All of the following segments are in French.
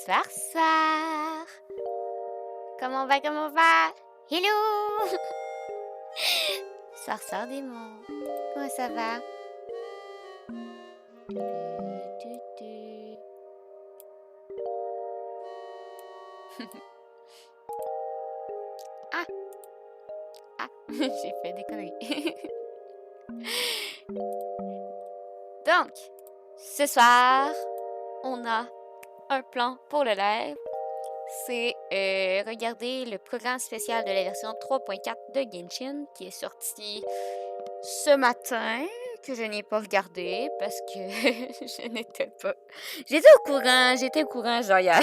Bonsoir. Comment va, comment va? Hello. Soir démon. Comment ça va? Ah, j'ai fait des conneries. Donc, ce soir, on a un plan pour le live. C'est regarder le programme spécial de la version 3.4 de Genshin qui est sorti ce matin, que je n'ai pas regardé parce que je n'étais pas... J'étais au courant genre hier.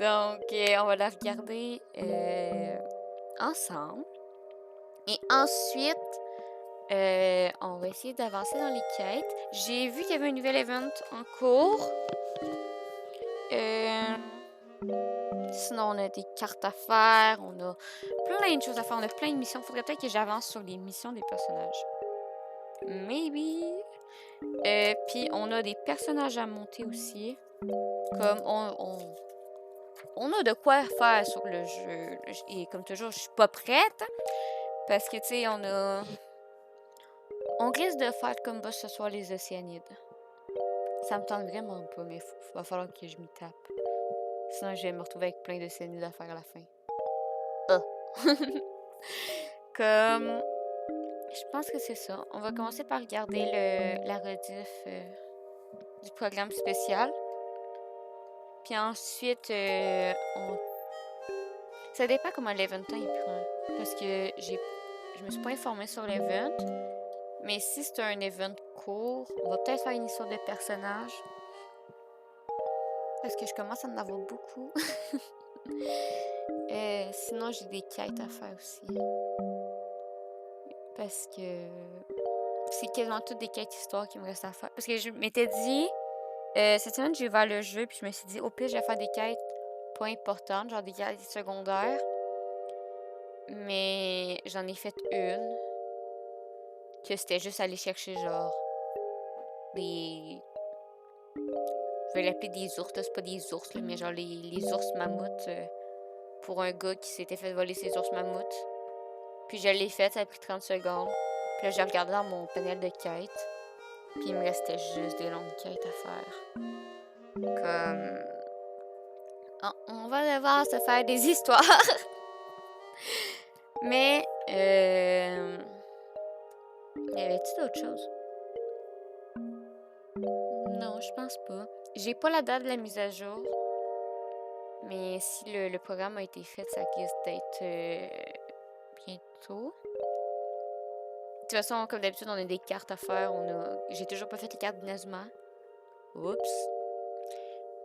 Donc, on va la regarder ensemble. Et ensuite, on va essayer d'avancer dans les quêtes. J'ai vu qu'il y avait un nouvel event en cours. Sinon, on a des cartes à faire, on a plein de choses à faire, on a plein de missions. Faudrait peut-être que j'avance sur les missions des personnages. Maybe. Puis, on a des personnages à monter aussi. Comme on a de quoi faire sur le jeu. Et comme toujours, je suis pas prête. Parce que, tu sais, on risque de faire comme boss ce soir les Océanides. Ça me tente vraiment pas, mais va falloir que je m'y tape. Sinon, je vais me retrouver avec plein d'Océanides à faire à la fin. Comme... Je pense que c'est ça. On va commencer par regarder la rediff du programme spécial. Puis ensuite, ça dépend comment l'event il prend. Parce que je me suis pas informée sur l'event. Mais si c'est un event court, on va peut-être faire une histoire de personnage. Parce que je commence à en avoir beaucoup. Sinon, j'ai des quêtes à faire aussi. Parce que c'est quasiment toutes des quêtes histoires qui me restent à faire. Parce que je m'étais dit, cette semaine, j'ai ouvert le jeu, puis je me suis dit, au pire, je vais faire des quêtes pas importantes, genre des quêtes secondaires. Mais j'en ai fait une, que c'était juste aller chercher, genre, des... Je vais l'appeler des ours, là, c'est pas des ours, là, mais genre les ours mammouths pour un gars qui s'était fait voler ses ours mammouths. Puis je l'ai fait, ça a pris 30 secondes. Puis là, j'ai regardé dans mon panel de quêtes. Puis il me restait juste des longues quêtes à faire. Comme... on va devoir se faire des histoires. Mais, y avait-il d'autres choses? Non, je pense pas. J'ai pas la date de la mise à jour. Mais si le programme a été fait, ça risque d'être bientôt. De toute façon, comme d'habitude, on a des cartes à faire. J'ai toujours pas fait les cartes d'Inazuma. Oups.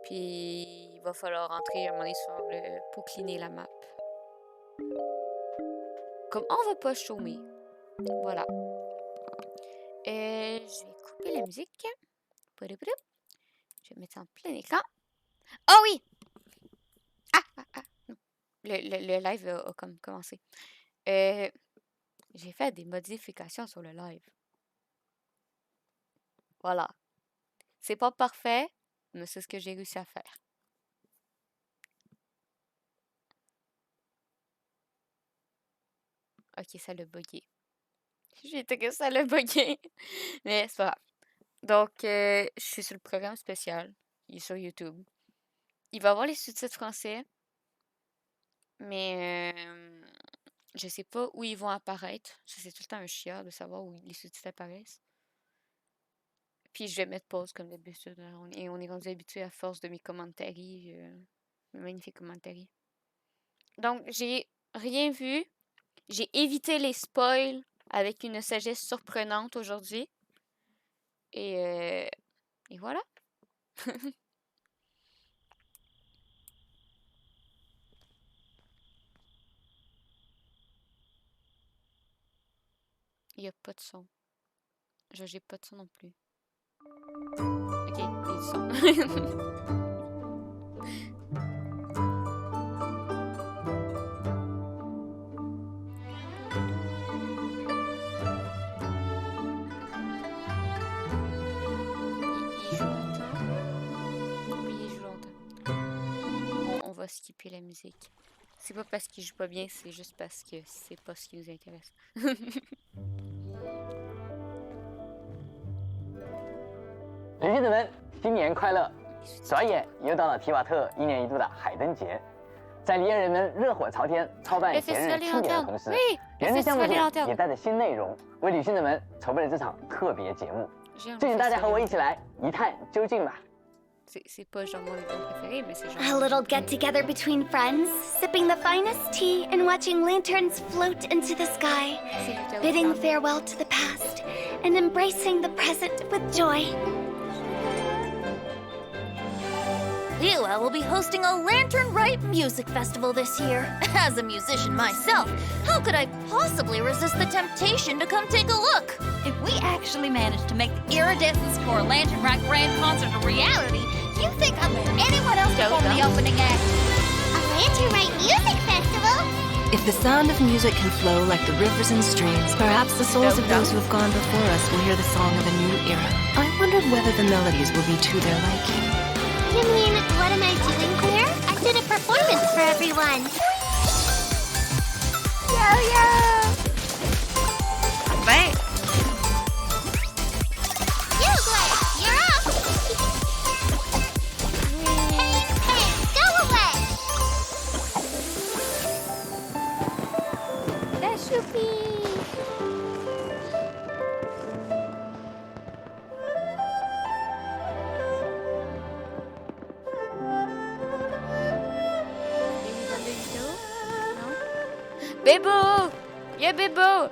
Puis il va falloir rentrer à un moment donné pour cleaner la map. Comme on va pas chômer. Voilà. Je vais couper la musique. Je vais mettre ça en plein écran. Oh oui! Non. Le live a comme commencé. J'ai fait des modifications sur le live. Voilà. C'est pas parfait, mais c'est ce que j'ai réussi à faire. Ok, ça l'a bugué. J'ai dit que ça l'a bugué. Mais c'est pas grave. Donc, je suis sur le programme spécial. Il est sur YouTube. Il va y avoir les sous-titres français. Mais je sais pas où ils vont apparaître. Ça, c'est tout le temps un chiant de savoir où les sous-titres apparaissent. Puis je vais mettre pause comme d'habitude. On est rendu habitué à force de mes commentaires. Mes magnifiques commentaires. Donc, j'ai rien vu. J'ai évité les spoils avec une sagesse surprenante aujourd'hui. Et voilà. Il n'y a pas de son. J'ai pas de son non plus. Ok, il y a du son. Il joue longtemps. skipper la musique. C'est pas parce qu'il joue pas bien, c'est juste parce que c'est pas ce qui nous intéresse. 旅行者们，新年快乐！转眼又到了提瓦特1年1度的海灯节，在里约人们热火朝天操办节日庆典的同时，原生项目组也带着新内容为旅行者们筹备了这场特别节目。就请大家和我一起来一探究竟吧。 C'est pas genre mon album préféré, mais c'est genre. A little get together between friends, sipping the finest tea and watching lanterns float into the sky, bidding farewell to the past and embracing the present with joy. HoYoLAB will be hosting a Lantern Rite Music Festival this year. As a musician myself, how could I possibly resist the temptation to come take a look? If we actually manage to make the iridescent score Lantern Rite Grand Concert a reality, do you think I'll let anyone else perform the opening act? A Lantern Rite Music Festival? If the sound of music can flow like the rivers and streams, perhaps the souls of those who have gone before us will hear the song of a new era. I wondered whether the melodies will be to their liking. You mean, what am I doing here? I did a performance for everyone. Yo-yo! Right. HoYoLAB, you're up! Hey, go away! That's Choupi! Bébo! Yeah, Bébo!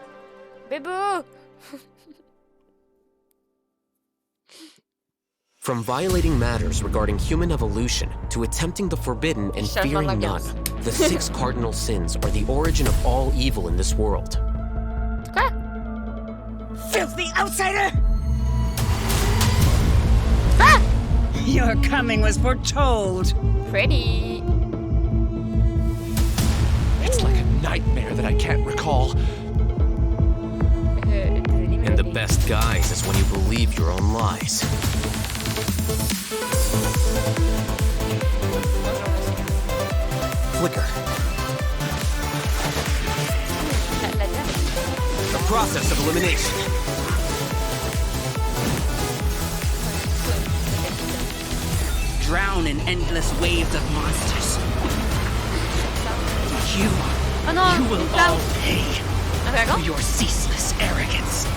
Bébo! From violating matters regarding human evolution to attempting the forbidden and fearing none, the 6 cardinal sins are the origin of all evil in this world. Quoi? Filthy outsider! Ah! Your coming was foretold. Pretty. It's like a nightmare that I can't recall. And the best guise is when you believe your own lies. Flicker. The process of elimination. Drown in endless waves of monsters. You will all pay for your ceaseless arrogance.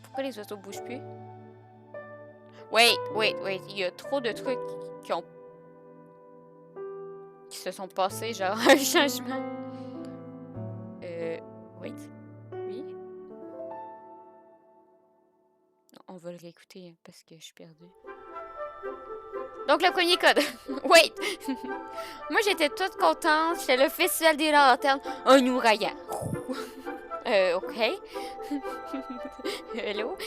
Pourquoi les oiseaux bougent plus? Wait, il y a trop de trucs qui se sont passés, genre un changement. Wait. Oui. On va le réécouter parce que je suis perdue. Donc le premier code. Wait. Moi j'étais toute contente. C'était le festival des lanternes. Un ouragan. Ok. Hello.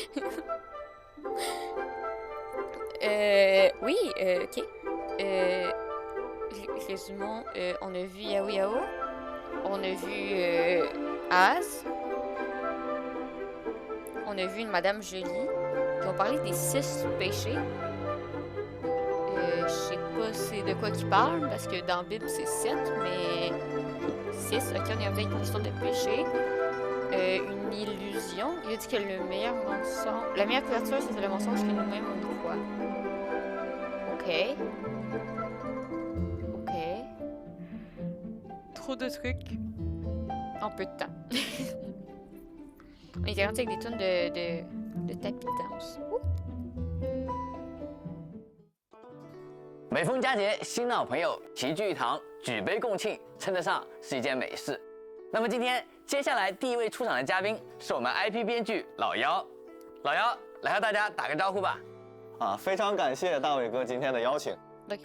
Oui, ok. Résumons. On a vu Yao Yao. On a vu Az. On a vu une Madame Jolie. Ils ont parlé des 6 péchés. Je sais pas c'est de quoi qu'ils parlent, parce que dans la Bible c'est 7, mais 6, ok, on est avec une histoire de péché. Une illusion. Il a dit que le meilleur mensonge. La meilleure couverture, c'est le mensonge que nous-mêmes on croit. Ok. Trop de trucs en peu de temps. On est garanti avec des tonnes de tapis de danse. 每逢佳节，新老朋友齐聚一堂，举杯共庆，称得上是一件美事。那么今天接下来第一位出场的嘉宾是我们 IP 编剧老妖，老妖来和大家打个招呼吧。非常感谢大伟哥今天的邀请。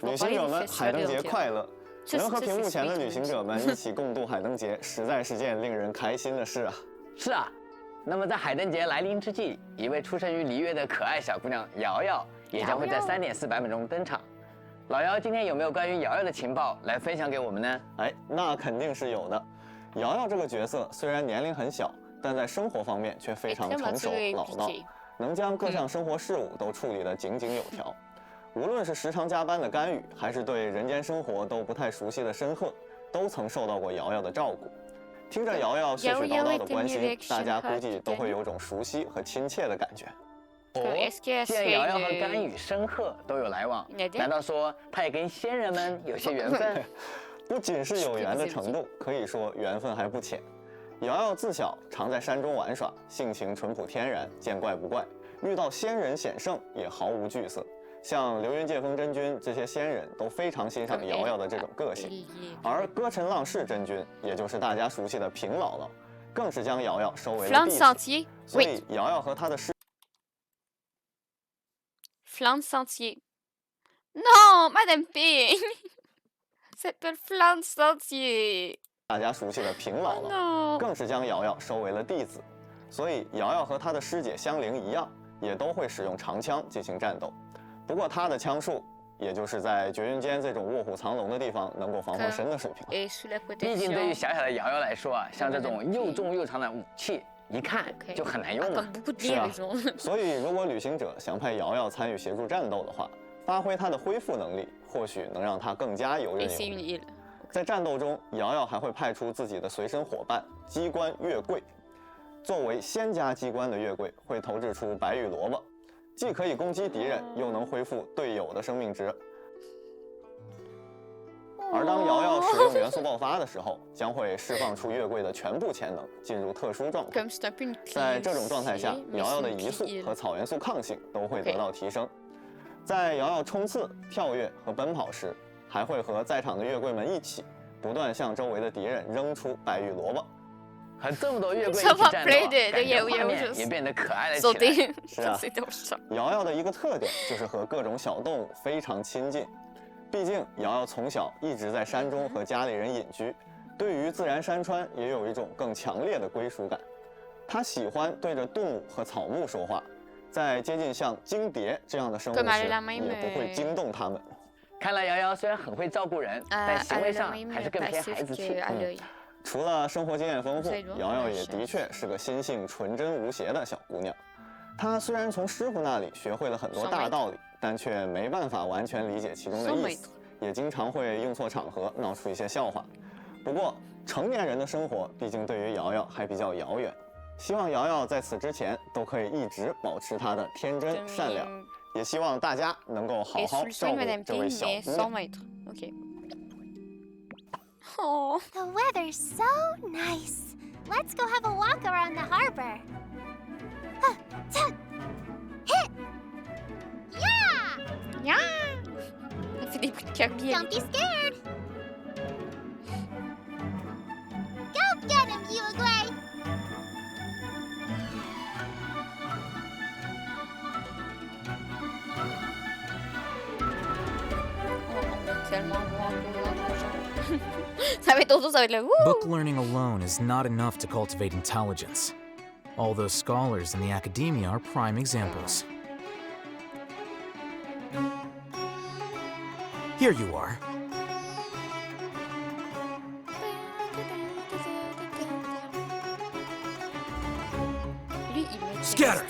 旅行者们，海灯节快乐！能和屏幕前的旅行者们一起共度海灯节，实在是件令人开心的事啊。是啊，那么在海灯节来临之际，一位出生于璃月的可爱小姑娘瑶瑶也将会在3.4版本中登场。老姚今天有没有关于瑶瑶的情报来分享给我们呢？那肯定是有的。瑶瑶这个角色虽然年龄很小，但在生活方面却非常成熟老道。能将各项生活事务都处理得井井有条。无论是时常加班的甘雨，还是对人间生活都不太熟悉的申鹤，都曾受到过瑶瑶的照顾。听着瑶瑶絮絮叨叨的关心，大家估计都会有种熟悉和亲切的感觉。既然瑶瑶和甘雨、申鹤都有来往，难道说她也跟仙人们有些缘分？不仅是有缘的程度，可以说缘分还不浅。瑶瑶自小常在山中玩耍，性情淳朴天然，见怪不怪，遇到仙人显圣也毫无惧色。像流云借风真君这些仙人都非常欣赏瑶瑶的这种个性，而歌尘浪氏真君，也就是大家熟悉的平姥姥，更是将瑶瑶收为了弟子。所以瑶瑶和她的师Flan Sentier. Non, Madame P. s'appelle Flan Sentier. 大家熟悉的平姥姥，更是将瑶瑶收为了弟子。所以瑶瑶和她的师姐香菱一样，也都会使用长枪进行战斗。不过她的枪术，也就是在绝云间这种卧虎藏龙的地方能够防身的水平。毕竟对于小小的瑶瑶来说啊，像这种又重又长的武器，一看就很难用嘛。是啊，所以如果旅行者想派瑶瑶参与协助战斗的话，发挥她的恢复能力，或许能让她更加游刃有余。在战斗中，瑶瑶还会派出自己的随身伙伴机关月桂。作为仙家机关的月桂会投掷出白玉萝卜，既可以攻击敌人，又能恢复队友的生命值。而当瑶瑶使用元素爆发的时候，将会释放出月桂的全部潜能，进入特殊状态。在这种状态下，瑶瑶的移速和草元素抗性都会得到提升。在瑶瑶冲刺、跳跃和奔跑时，还会和在场的月桂们一起，不断向周围的敌人扔出白玉萝卜。和这么多月桂一起战斗，感觉画面也变得可爱了起来。是啊，瑶瑶的一个特点就是和各种小动物非常亲近。毕竟瑶瑶从小一直在山中和家里人隐居，对于自然山川也有一种更强烈的归属感。她喜欢对着动物和草木说话，在接近像金蝶这样的生物时，也不会惊动它们。看来瑶瑶虽然很会照顾人，但行为上还是更偏孩子气。除了生活经验丰富，瑶瑶也的确是个心性纯真无邪的小姑娘。她虽然从师傅那里学会了很多大道理，但却没办法完全理解其中的意思，也经常会用错场合，闹出一些笑话。不过，成年人的生活毕竟对于瑶瑶还比较遥远，希望瑶瑶在此之前都可以一直保持她的天真善良，也希望大家能够好好照顾这位小姑娘。Oh. The weather's so nice. Let's go have a walk around the harbor. Yeah! Don't be scared. Go get him, Uruguay. Book learning alone is not enough to cultivate intelligence. All those scholars in the academia are prime examples. Here you are. Scatter!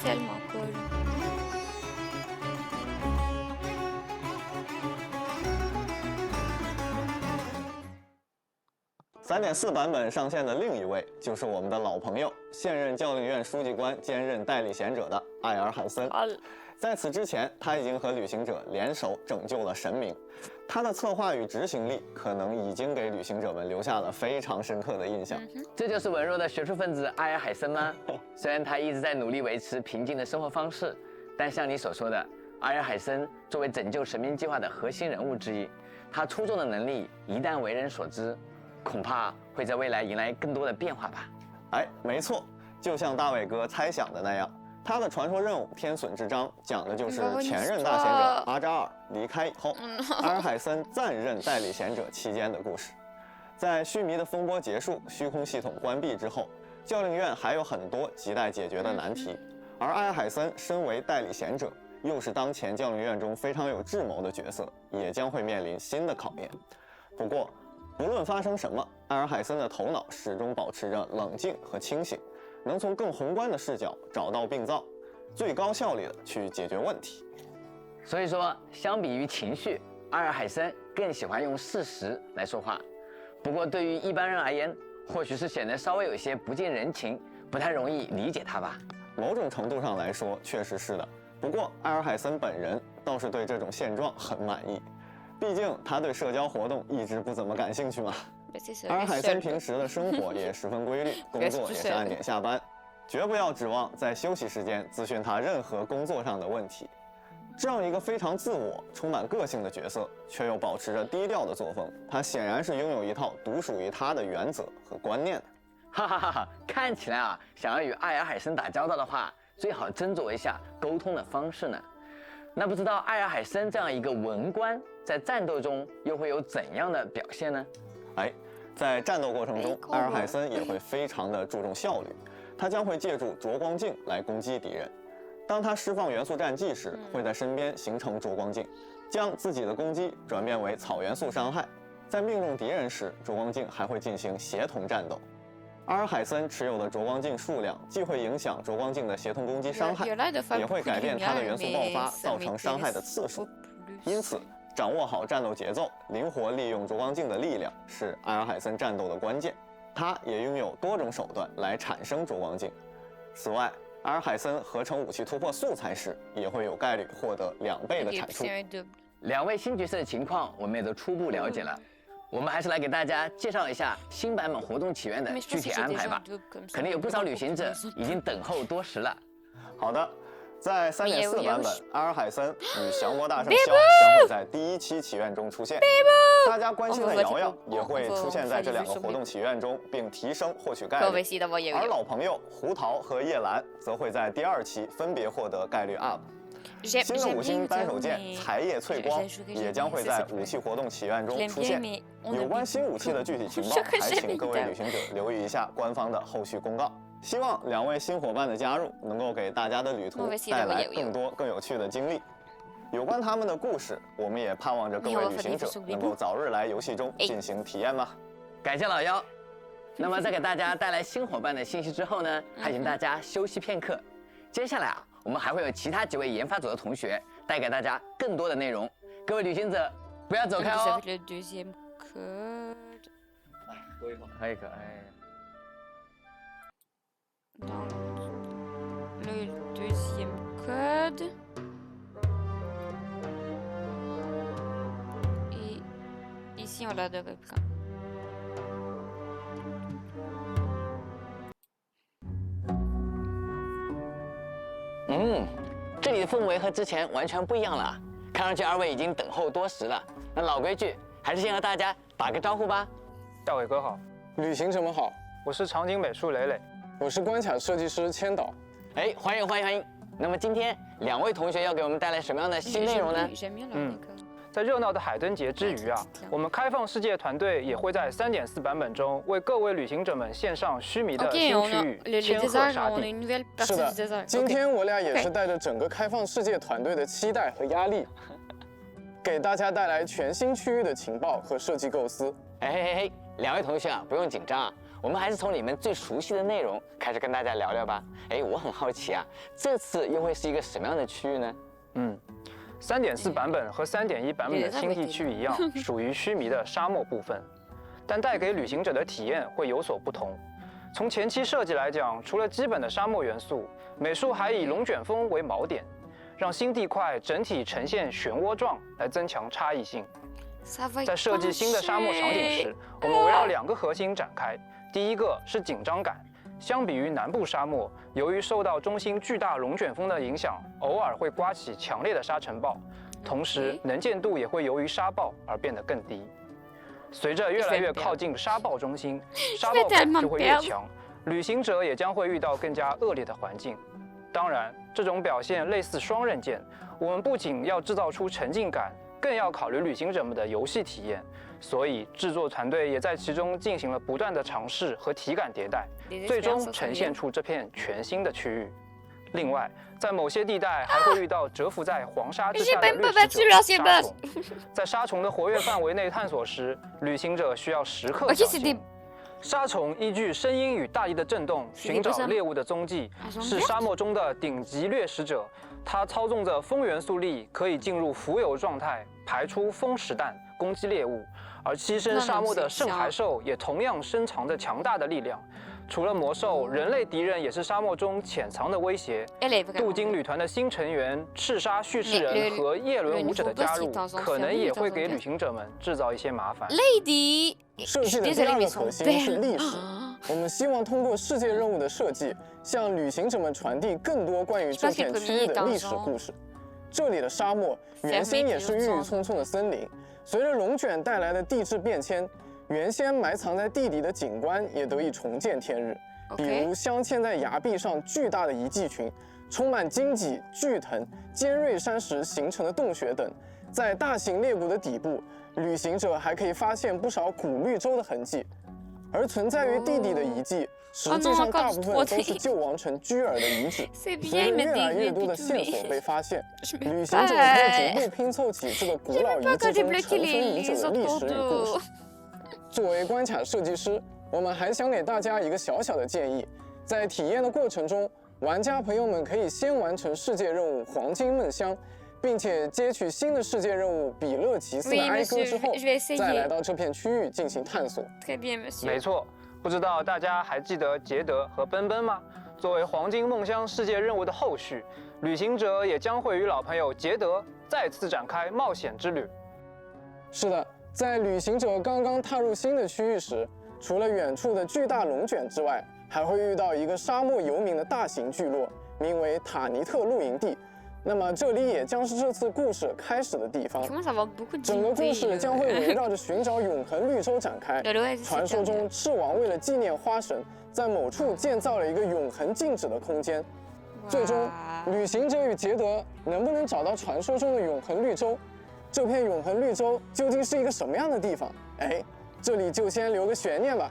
3.4版本上线的另一位就是我们的老朋友，现任教令院书记官兼任代理贤者的艾尔海森。在此之前，他已经和旅行者联手拯救了神明。他的策划与执行力可能已经给旅行者们留下了非常深刻的印象。这就是文弱的学术分子艾尔海森吗？虽然他一直在努力维持平静的生活方式，但像你所说的，艾尔海森作为拯救神明计划的核心人物之一，他出众的能力一旦为人所知，恐怕会在未来迎来更多的变化吧。哎，没错，就像大伟哥猜想的那样，他的传说任务《天隼之章》讲的就是前任大贤者阿扎尔离开以后，阿尔海森暂任代理贤者期间的故事。在须弥的风波结束、虚空系统关闭之后，教令院还有很多亟待解决的难题，而阿尔海森身为代理贤者，又是当前教令院中非常有智谋的角色，也将会面临新的考验。不过，不论发生什么，艾尔海森的头脑始终保持着冷静和清醒，能从更宏观的视角找到病灶，最高效率的去解决问题。所以说，相比于情绪，阿尔海森更喜欢用事实来说话。不过对于一般人而言，或许是显得稍微有些不近人情，不太容易理解他吧。某种程度上来说，确实是的。不过阿尔海森本人倒是对这种现状很满意，毕竟他对社交活动一直不怎么感兴趣嘛。阿尔海森平时的生活也十分规律，工作也是按点下班，绝不要指望在休息时间咨询他任何工作上的问题。这样一个非常自我、充满个性的角色，却又保持着低调的作风，他显然是拥有一套独属于他的原则和观念的。哈哈哈哈！看起来啊，想要与阿尔海森打交道的话，最好斟酌一下沟通的方式呢。那不知道阿尔海森这样一个文官，在战斗中又会有怎样的表现呢？在战斗过程中，阿尔海森也会非常的注重效率，他将会借助灼光镜来攻击敌人。当他释放元素战技时，会在身边形成灼光镜，将自己的攻击转变为草元素伤害。在命中敌人时，灼光镜还会进行协同战斗。阿尔海森持有的灼光镜数量既会影响灼光镜的协同攻击伤害，也会改变它的元素爆发造成伤害的次数。因此，掌握好战斗节奏，灵活利用灼光镜的力量，是阿尔海森战斗的关键。他也拥有多种手段来产生灼光镜。此外，阿尔海森合成武器突破素材时，也会有概率获得2倍的产出。2位新角色的情况，我们也都初步了解了。我们还是来给大家介绍一下新版本活动起源的具体安排吧。可能有不少旅行者已经等候多时了。好的，在3.4版本，阿尔海森与降魔大圣萧将会在第1期祈愿中出现。大家关心的瑶瑶也会出现在这2个活动祈愿中，并提升获取概率。而老朋友胡桃和叶兰则会在第2期分别获得概率 up。新的5星单手剑彩叶翠光也将会在武器活动祈愿中出现。有关新武器的具体情报，还请各位旅行者留意一下官方的后续公告。希望2位新伙伴的加入能够给大家的旅途带来更多更有趣的经历。有关他们的故事，我们也盼望着各位旅行者能够早日来游戏中进行体验吧。感谢老妖。那么在给大家带来新伙伴的信息之后呢，还请大家休息片刻。接下来啊，我们还会有其他几位研发组的同学带给大家更多的内容。各位旅行者，不要走开哦。多一会儿，可以可以。Le deuxième code. Et ici, on l'a de réplique. 这里的氛围和之前完全不一样了。看上去2位已经等候多时了。那老规矩，还是先和大家打个招呼吧。大伟哥好，旅行者们好，我是场景美术磊磊，我是关卡设计师千岛。欢迎欢迎欢迎！那么今天2位同学要给我们带来什么样的新内容呢？在热闹的海灯节之余啊，我们开放世界团队也会在3.4版本中为各位旅行者们献上须弥的新区域千鹤沙地。是的，今天我俩也是带着整个开放世界团队的期待和压力，给大家带来全新区域的情报和设计构思。2位同学啊，不用紧张啊，我们还是从你们最熟悉的内容开始跟大家聊聊吧。我很好奇啊，这次又会是一个什么样的区域呢？3.4版本和3.1版本的新地区一样，属于须弥的沙漠部分，但带给旅行者的体验会有所不同。从前期设计来讲，除了基本的沙漠元素，美术还以龙卷风为锚点，让新地块整体呈现漩涡状，来增强差异性。在设计新的沙漠场景时，我们围绕2个核心展开。第一个是紧张感。相比于南部沙漠，由于受到中心巨大龙卷风的影响，偶尔会刮起强烈的沙尘暴，同时能见度也会由于沙暴而变得更低。随着越来越靠近沙暴中心，沙暴感就会越强，旅行者也将会遇到更加恶劣的环境。当然，这种表现类似双刃剑，我们不仅要制造出沉浸感，更要考虑旅行者们的游戏体验。所以，制作团队也在其中进行了不断的尝试和体感迭代，最终呈现出这片全新的区域。另外，在某些地带还会遇到蛰伏在黄沙之下的掠食者沙虫。在沙虫的活跃范围内探索时，旅行者需要时刻小心。沙虫依据声音与大地的震动寻找猎物的踪迹，是沙漠中的顶级掠食者。它操纵着风元素力，可以进入浮游状态，排出风石弹攻击猎物。而栖身沙漠的圣骸兽也同样深藏着强大的力量。除了魔兽，人类敌人也是沙漠中潜藏的威胁。镀金旅团的新成员赤沙叙事人和叶轮舞者的加入，可能也会给旅行者们制造一些麻烦。设计的第二个核心是历史。我们希望通过世界任务的设计，向旅行者们传递更多关于这片区域的历史故事。这里的沙漠原先也是郁郁葱葱的森林，随着龙卷带来的地质变迁，原先埋藏在地底的景观也得以重见天日。比如镶嵌在崖壁上巨大的遗迹群，充满荆棘、巨藤、尖锐山石形成的洞穴等。在大型裂谷的底部，旅行者还可以发现不少古绿洲的痕迹。而存在于地底的遗迹，实际上大部分都是旧王城居尔的遗址。随着越来越多的线索被发现，旅行者会逐步拼凑起这个古老遗迹中尘封已久的历史与故事。作为关卡设计师，我们还想给大家一个小小的建议：在体验的过程中，玩家朋友们可以先完成世界任务黄金梦乡，并且接取新的世界任务比勒奇斯的哀歌之后，再来到这片区域进行探索。没错，不知道大家还记得杰德和奔奔吗？作为黄金梦乡世界任务的后续，旅行者也将会与老朋友杰德再次展开冒险之旅。是的，在旅行者刚刚踏入新的区域时，除了远处的巨大龙卷之外，还会遇到一个沙漠游民的大型聚落，名为塔尼特露营地。那么这里也将是这次故事开始的地方。整个故事将会围绕着寻找永恒绿洲展开。传说中，赤王为了纪念花神，在某处建造了一个永恒静止的空间。最终，旅行者与杰德能不能找到传说中的永恒绿洲？这片永恒绿洲究竟是一个什么样的地方？哎，这里就先留个悬念吧。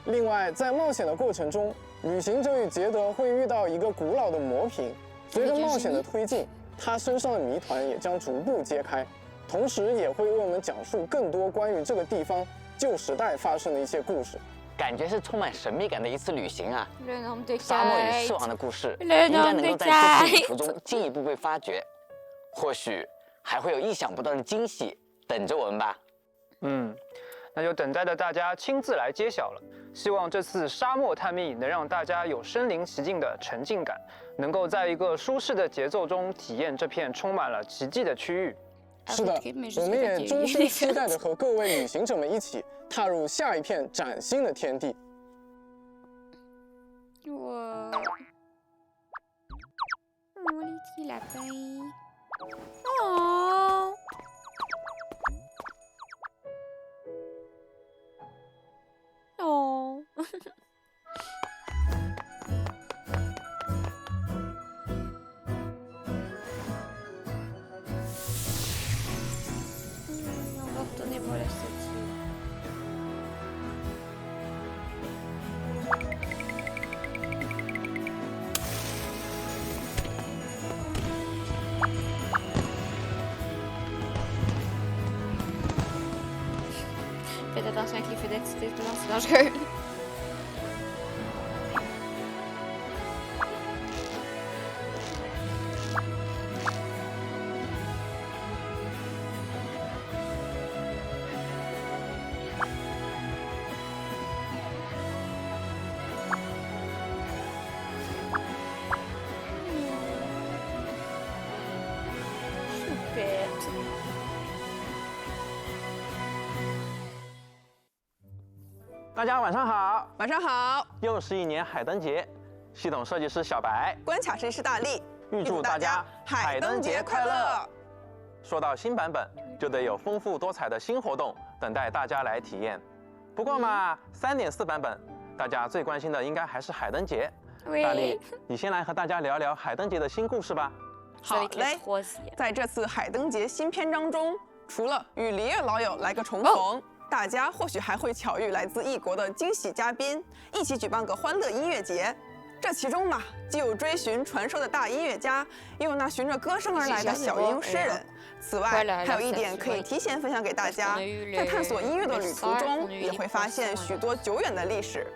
另外，在冒险的过程中，旅行者与杰德会遇到一个古老的魔瓶。随着冒险的推进，他身上的谜团也将逐步揭开，同时也会为我们讲述更多关于这个地方旧时代发生的一些故事。感觉是充满神秘感的一次旅行啊！沙漠与狮王的故事应该能够在这次旅途中进一步被发掘，或许还会有意想不到的惊喜等着我们吧。那就等待着大家亲自来揭晓了。希望这次沙漠探秘能让大家有身临其境的沉浸感，能够在一个舒适的节奏中体验这片充满了奇迹的区域。是的，我们也衷心期待着和各位旅行者们一起踏入下一片崭新的天地。我的天啦呗！哦。哦，on va retourner voir la statue. Faites attention avec les feux d'accident, c'est dangereux. Super. 大家晚上好，晚上好，又是一年海灯节，系统设计师小白，关卡设计师大力，预祝大家海灯节快乐！说到新版本，就得有丰富多彩的新活动等待大家来体验。不过嘛，3.4版本，大家最关心的应该还是海灯节。大力，你先来和大家聊聊海灯节的新故事吧。好嘞，在这次海灯节新篇章中，除了与离月老友来个重逢。大家或许还会巧遇来自异国的惊喜嘉宾，一起举办个欢乐音乐节。这其中嘛，既有追寻传说的大音乐家，也有那循着歌声而来的小英诗人，此外，还有一点可以提前分享给大家，在探索音乐的旅途中，也会发现许多久远的历史。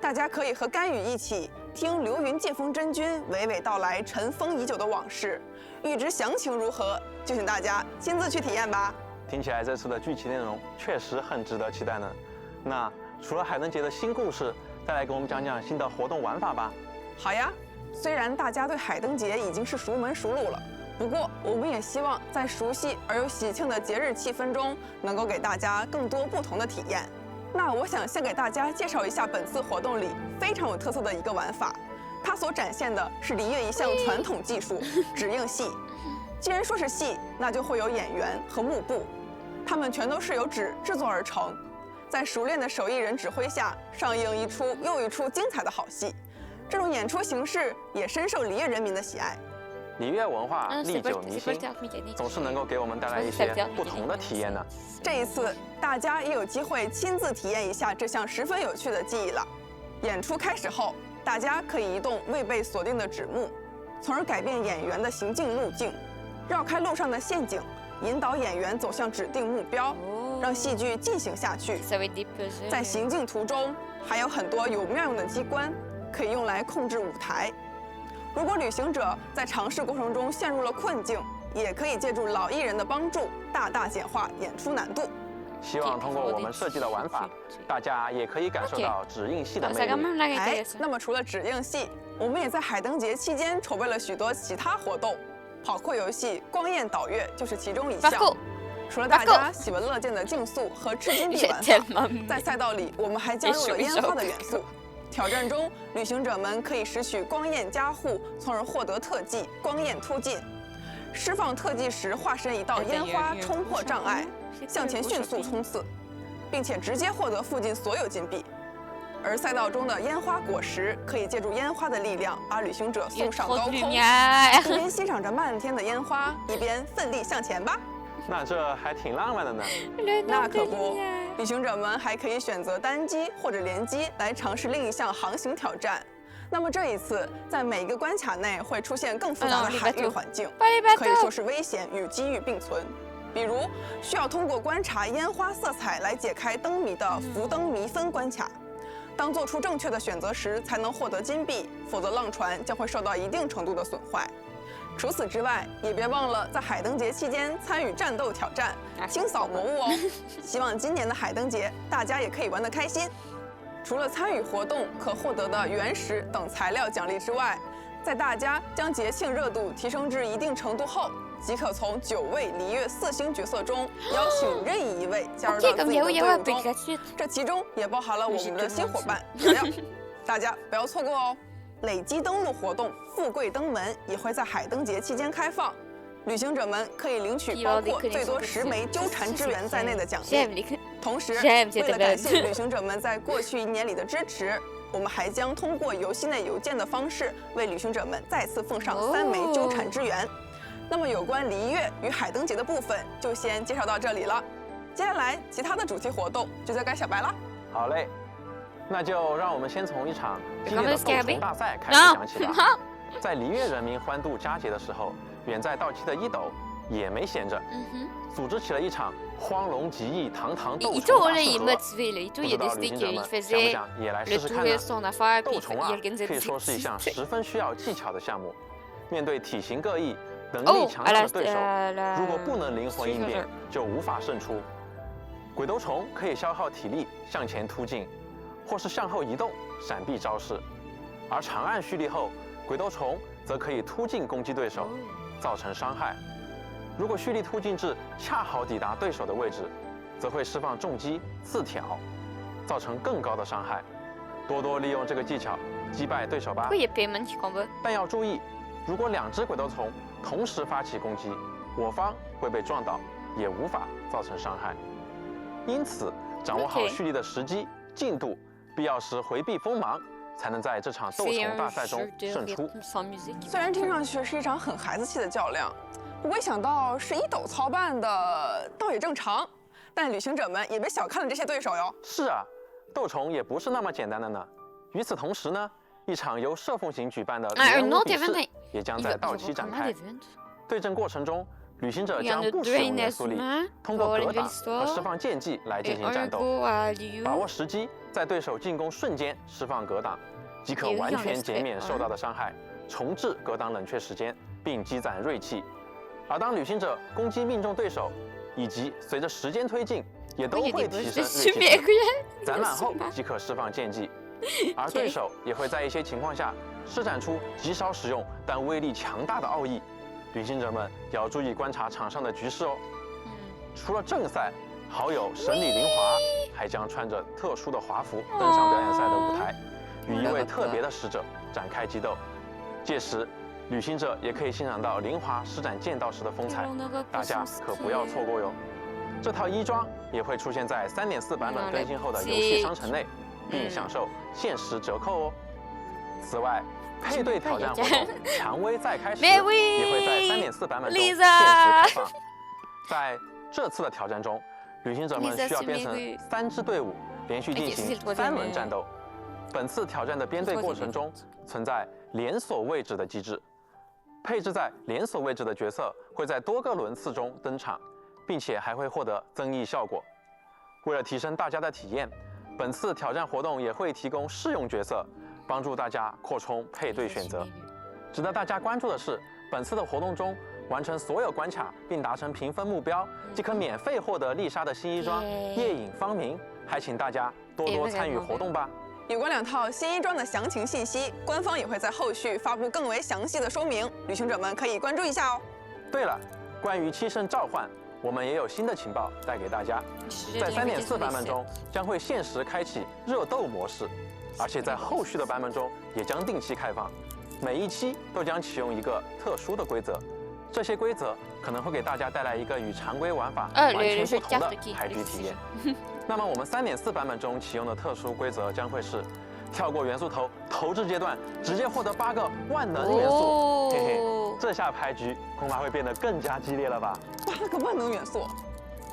大家可以和甘雨一起听流云借风真君娓娓道来尘封已久的往事。欲知详情如何，就请大家亲自去体验吧。听起来这次的剧情内容确实很值得期待呢。那除了海灯节的新故事，再来给我们讲讲新的活动玩法吧。好呀，虽然大家对海灯节已经是熟门熟路了，不过我们也希望在熟悉而又喜庆的节日气氛中，能够给大家更多不同的体验。那我想先给大家介绍一下本次活动里非常有特色的一个玩法，它所展现的是梨乐一项传统技术——指映戏。既然说是戏，那就会有演员和幕布，它们全都是由纸制作而成，在熟练的手艺人指挥下，上映一出又一出精彩的好戏。这种演出形式也深受梨乐人民的喜爱。梨乐文化历久弥新，总是能够给我们带来一些不同的体验呢。这一次，大家也有机会亲自体验一下这项十分有趣的技艺了。演出开始后，大家可以移动未被锁定的纸幕，从而改变演员的行进路径，绕开路上的陷阱，引导演员走向指定目标，让戏剧进行下去。在行进途中，还有很多有妙用的机关，可以用来控制舞台。如果旅行者在尝试过程中陷入了困境，也可以借助老艺人的帮助，大大简化演出难度。希望通过我们设计的玩法，大家也可以感受到指映戏的魅力。那么除了指映戏，我们也在海灯节期间筹备了许多其他活动，跑酷游戏、光焰导乐就是其中一项。除了大家喜闻乐见的竞速和吃金币玩法，在赛道里我们还加入了烟花的元素。挑战中，旅行者们可以拾取光焰加护，从而获得特技光焰突进。释放特技时，化身一道烟花冲破障碍，向前迅速冲刺，并且直接获得附近所有金币。而赛道中的烟花果实可以借助烟花的力量，把旅行者送上高空。一边欣赏着漫天的烟花，一边奋力向前吧。那这还挺浪漫的呢。那可不，旅行者们还可以选择单机或者联机来尝试另一项航行挑战。那么这一次，在每一个关卡内会出现更复杂的海域环境，可以说是危险与机遇并存。比如，需要通过观察烟花色彩来解开灯谜的浮灯谜分关卡。当做出正确的选择时，才能获得金币，否则浪船将会受到一定程度的损坏。除此之外，也别忘了在海灯节期间参与战斗挑战，清扫魔物哦。希望今年的海灯节大家也可以玩得开心。除了参与活动可获得的原石等材料奖励之外，在大家将节庆热度提升至一定程度后，即可从9位梨乐4星角色中邀请任意一位加入到自己的队伍中。这其中也包含了我们的新伙伴瑶瑶，大家不要错过哦。累积登录活动富贵登门也会在海灯节期间开放，旅行者们可以领取包括最多10枚纠缠之源在内的奖励。同时，为了感谢旅行者们在过去1年里的支持，我们还将通过游戏内邮件的方式为旅行者们再次奉上3枚纠缠之源。那么有关梨乐与海灯节的部分就先介绍到这里了，接下来其他的主题活动就交给小白了。好嘞。那就让我们先从一场激烈的斗虫大赛开始讲起吧。在梨乐人民欢度佳节的时候，远在稻期的一斗也没闲着，组织起了一场荒龙极翼堂堂斗虫大试合。不知道旅行者们想不想也来试试看呢？斗虫啊，可以说是一项十分需要技巧的项目。面对体型各异、能力强大的对手，如果不能灵活应变，就无法胜出。鬼斗虫可以消耗体力向前突进，或是向后移动闪避招式，而长按蓄力后，鬼斗虫则可以突进攻击对手，造成伤害。如果蓄力突进至恰好抵达对手的位置，则会释放重击刺挑，造成更高的伤害。多多利用这个技巧击败对手吧。但要注意，如果2只鬼斗虫同时发起攻击，我方会被撞倒，也无法造成伤害。因此，掌握好蓄力的时机、进度，必要时回避锋芒，才能在这场斗虫大赛中胜出。虽然听上去是一场很孩子气的较量，不过想到是1斗操办的，倒也正常。但旅行者们也别小看了这些对手哟。是啊，斗虫也不是那么简单的呢。与此同时呢，一场由射凤行举办的联舞比试也将在到期展开。对阵过程中，旅行者将不使用元素力，通过格挡和释放剑技来进行战斗。把握时机，在对手进攻瞬间释放格挡，即可完全减免受到的伤害，重置格挡冷却时间，并积攒锐气。而当旅行者攻击命中对手，以及随着时间推进，也都会提升锐气值。攒满后即可释放剑技，而对手也会在一些情况下施展出极少使用但威力强大的奥义。旅行者们要注意观察场上的局势哦。除了正赛，好友神里灵华还将穿着特殊的华服登上表演赛的舞台，与一位特别的使者展开激斗。届时，旅行者也可以欣赏到灵华施展剑道时的风采，大家可不要错过哟。这套衣装也会出现在3.4版本更新后的游戏商城内，并享受限时折扣哦。此外，配对挑战活动蔷薇再开始也会在3.4版本中限时开放。在这次的挑战中，旅行者们需要编成3支队伍，连续进行3轮战斗。本次挑战的编队过程中存在连锁位置的机制，配置在连锁位置的角色会在多个轮次中登场，并且还会获得增益效果。为了提升大家的体验，本次挑战活动也会提供试用角色，帮助大家扩充配对选择。值得大家关注的是，本次的活动中完成所有关卡并达成评分目标，即可免费获得丽莎的新衣装夜影芳名。还请大家多多参与活动吧。有关2套新衣装的详情信息，官方也会在后续发布更为详细的说明，旅行者们可以关注一下哦。对了，关于7圣召唤，我们也有新的情报带给大家。在3.4版本中将会限时开启热斗模式，而且在后续的版本中也将定期开放，每一期都将启用一个特殊的规则。这些规则可能会给大家带来一个与常规玩法完全不同的牌局体验。那么我们3.4版本中启用的特殊规则将会是跳过元素投掷阶段，直接获得8个万能元素。嘿嘿，这下牌局恐怕会变得更加激烈了吧？8个万能元素，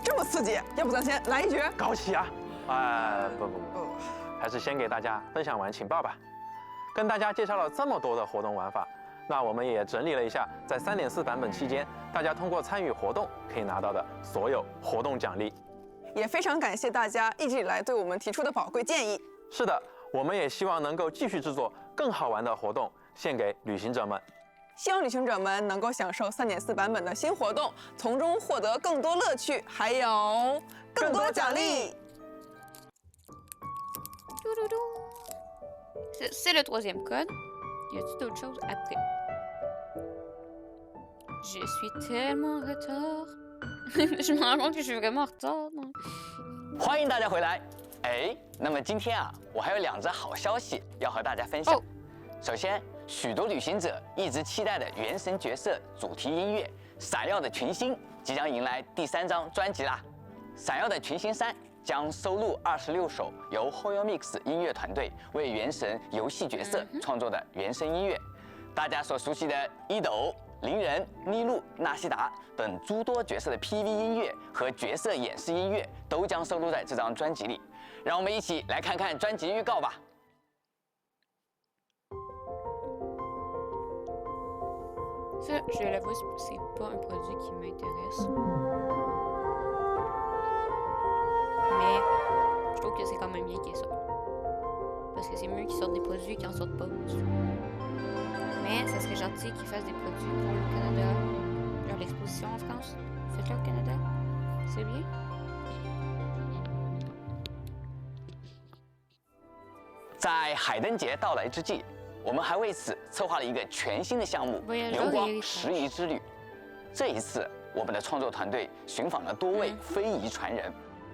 这么刺激，要不咱先来一局？搞起啊！不，还是先给大家分享完情报吧。跟大家介绍了这么多的活动玩法，那我们也整理了一下，在3.4版本期间，大家通过参与活动可以拿到的所有活动奖励。也非常感谢大家一直以来对我们提出的宝贵建议。是的，我们也希望能够继续制作更好玩的活动，献给旅行者们。希望旅行者们能够享受3.4版本的新活动，从中获得更多乐趣，还有更多奖励。C'est le 3e code. Y a-t-il d'autres choses après? Je suis tellement en retard. je me rends compte que je suis vraiment en retard. 欢迎大家回来。那么今天啊，我还有2则好消息要和大家分享。首先，许多旅行者一直期待的原神角色主题音乐《闪耀的群星》即将迎来第3张专辑啦。《闪耀的群星3》将收录26首由 HoYoMix 音乐团队为原神游戏角色创作的原声音乐。大家所熟悉的伊斗、灵人、妮露、纳西达等诸多角色的 PV 音乐和角色演示音乐都将收录在这张专辑里。让我们一起来看看专辑预告吧。Ça, je vais l'avouer, c'est pas un produit qui m'intéresse. Mais je trouve que c'est quand même bien qu'il y ait ça. Parce que c'est mieux qu'ils sortent des produits qu'ils en sortent pas. Mais ça serait gentil qu'ils fassent des produits pour le Canada. Genre l'exposition en France. Faites-le au Canada. C'est bien. 在海灯节到来之际，我们还为此策划了一个全新的项目——流光拾遗之旅。这一次，我们的创作团队寻访了多位非遗传人，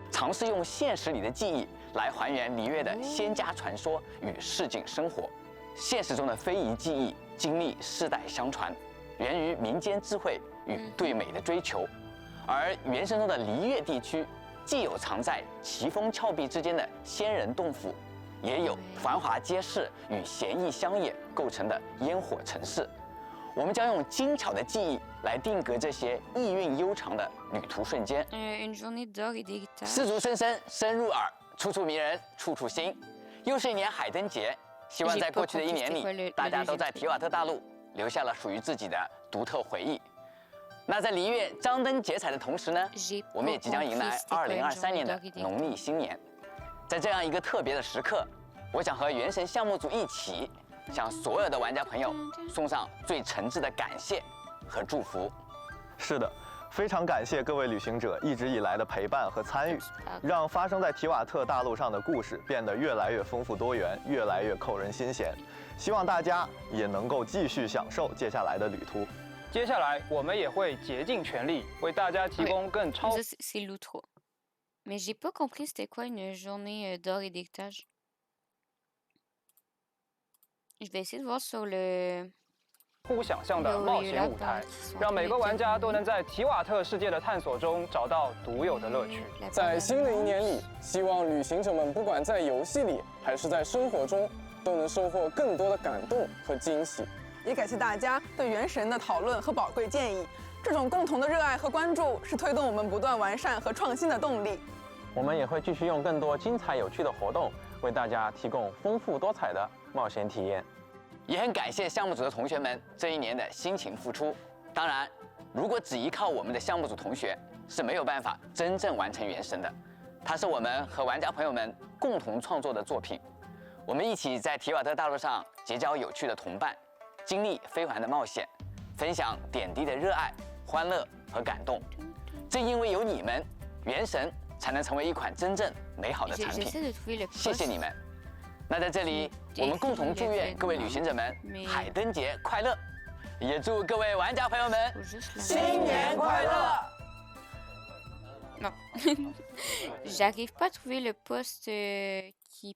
尝试用现实里的记忆来还原璃月的仙家传说与市井生活。现实中的非遗技艺经历世代相传，源于民间智慧与对美的追求；而原神中的璃月地区，既有藏在奇峰峭壁之间的仙人洞府，也有繁华街市与闲逸乡野构成的烟火城市。我们将用精巧的技艺来定格这些意蕴悠长的旅途瞬间。丝竹声声深入耳，处处迷人，处处新。又是一年海灯节，希望在过去的1年里，大家都在提瓦特大陆留下了属于自己的独特回忆。那在璃月张灯结彩的同时呢，我们也即将迎来2023年的农历新年。在这样一个特别的时刻，我想和原神项目组一起，向所有的玩家朋友送上最诚挚的感谢和祝福。是的，非常感谢各位旅行者一直以来的陪伴和参与，让发生在提瓦特大陆上的故事变得越来越丰富多元，越来越扣人心弦。希望大家也能够继续享受接下来的旅途。接下来我们也会竭尽全力为大家提供更超。C'est l'outro. Mais j'ai pas compris c'était quoi une journée d'or et d'étage. Je vais essayer de voir sur le. 乎想象的冒险舞台，让每个玩家都能在提瓦特世界的探索中找到独有的乐趣。在新的一年里，希望旅行者们不管在游戏里还是在生活中，都能收获更多的感动和惊喜。也感谢大家对原神的讨论和宝贵建议，这种共同的热爱和关注是推动我们不断完善和创新的动力。我们也会继续用更多精彩有趣的活动，为大家提供丰富多彩的冒险体验。也很感谢项目组的同学们这一年的辛勤付出。当然，如果只依靠我们的项目组同学是没有办法真正完成原神的，它是我们和玩家朋友们共同创作的作品。我们一起在提瓦特大陆上结交有趣的同伴，经历飞环的冒险，分享点滴的热爱、欢乐和感动。正因为有你们，原神才能成为一款真正美好的产品。谢谢你们。那在这里，我们共同祝愿各位旅行者们海灯节快乐，也祝各位玩家朋友们新年快乐。Non. J'arrive pas à trouver le post qui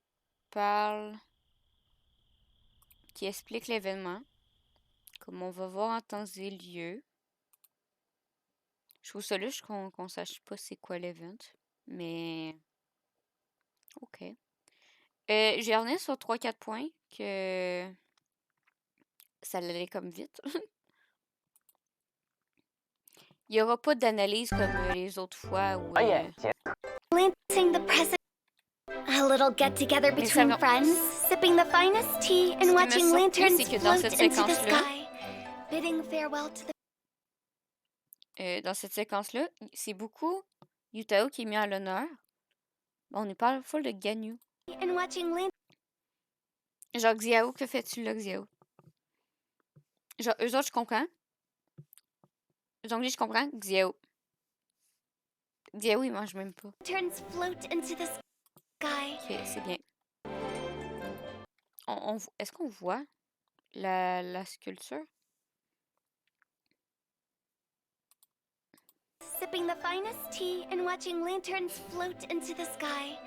parle, qui explique l'événement. Comme on va voir en temps et lieu. Je trouve ça louche qu'on sache pas c'est quoi l'event. Mais. Ok. Je vais revenir sur 3-4 points que ça allait comme vite. Il n'y aura pas d'analyse comme les autres fois où. Glancing the present. A little get together between friends, sipping the finest tea and watching lanterns float into the sky, bidding farewell to the. Dans cette séquence-là, c'est beaucoup Yutao qui est mis à l'honneur. On n'est pas full de Ganyu. And watching Genre, Xiao, que fais-tu là, Xiao? Genre, eux autres, je comprends. Donc, je comprends. Xiao. Xiao, il mange même pas. Lanterns float into the sky. Ok, c'est bien. Est-ce qu'on voit la sculpture? Sipping the finest tea and watching lanterns float into the sky,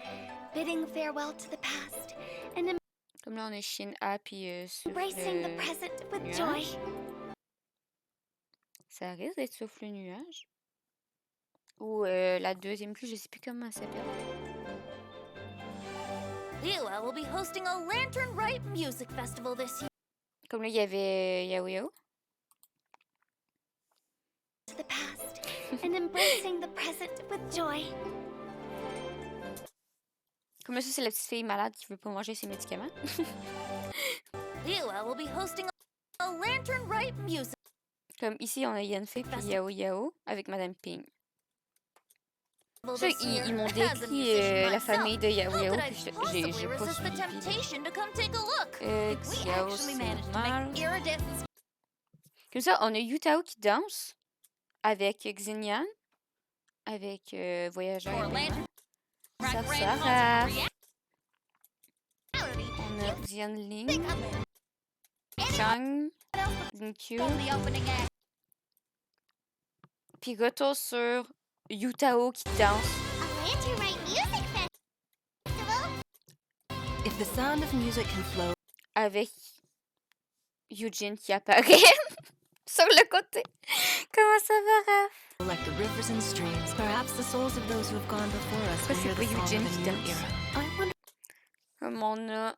bidding farewell to the past and Comme là, on est Shin-A puis embracing the present with joy. Ça risque d'être souffle nuage. Ou la deuxième pluie, je sais plus comment elle s'appelle. HoYoLAB will be hosting a Lantern Rite Music Festival this year. Comme là, il y avait Yaoyao. To the past and embracing the present with joy. Comme là, ça, c'est la petite fille malade qui veut pas manger ses médicaments. HoYoLAB will be hosting a Lantern Rite Music. Comme ici, on a Yanfei puis Yaoyao avec Madame Ping. Ça, ils m'ont décrit la famille de Yaoyao, puis j'ai pas suivi. Xiao, c'est mal. Comme ça, on a Yutao qui danse avec Xinyan, avec Voyageur. Sarah. On a Xianling, Chang, Zinkyu. Puis retour sur Yutao qui danse. If the sound of music can flow. Avec Eugene qui apparaît sur le côté. Comment ça va, Raph? Like the rivers and streams, perhaps the souls of those who have gone before us will hear the song of a new era. I wonder. Comme on a.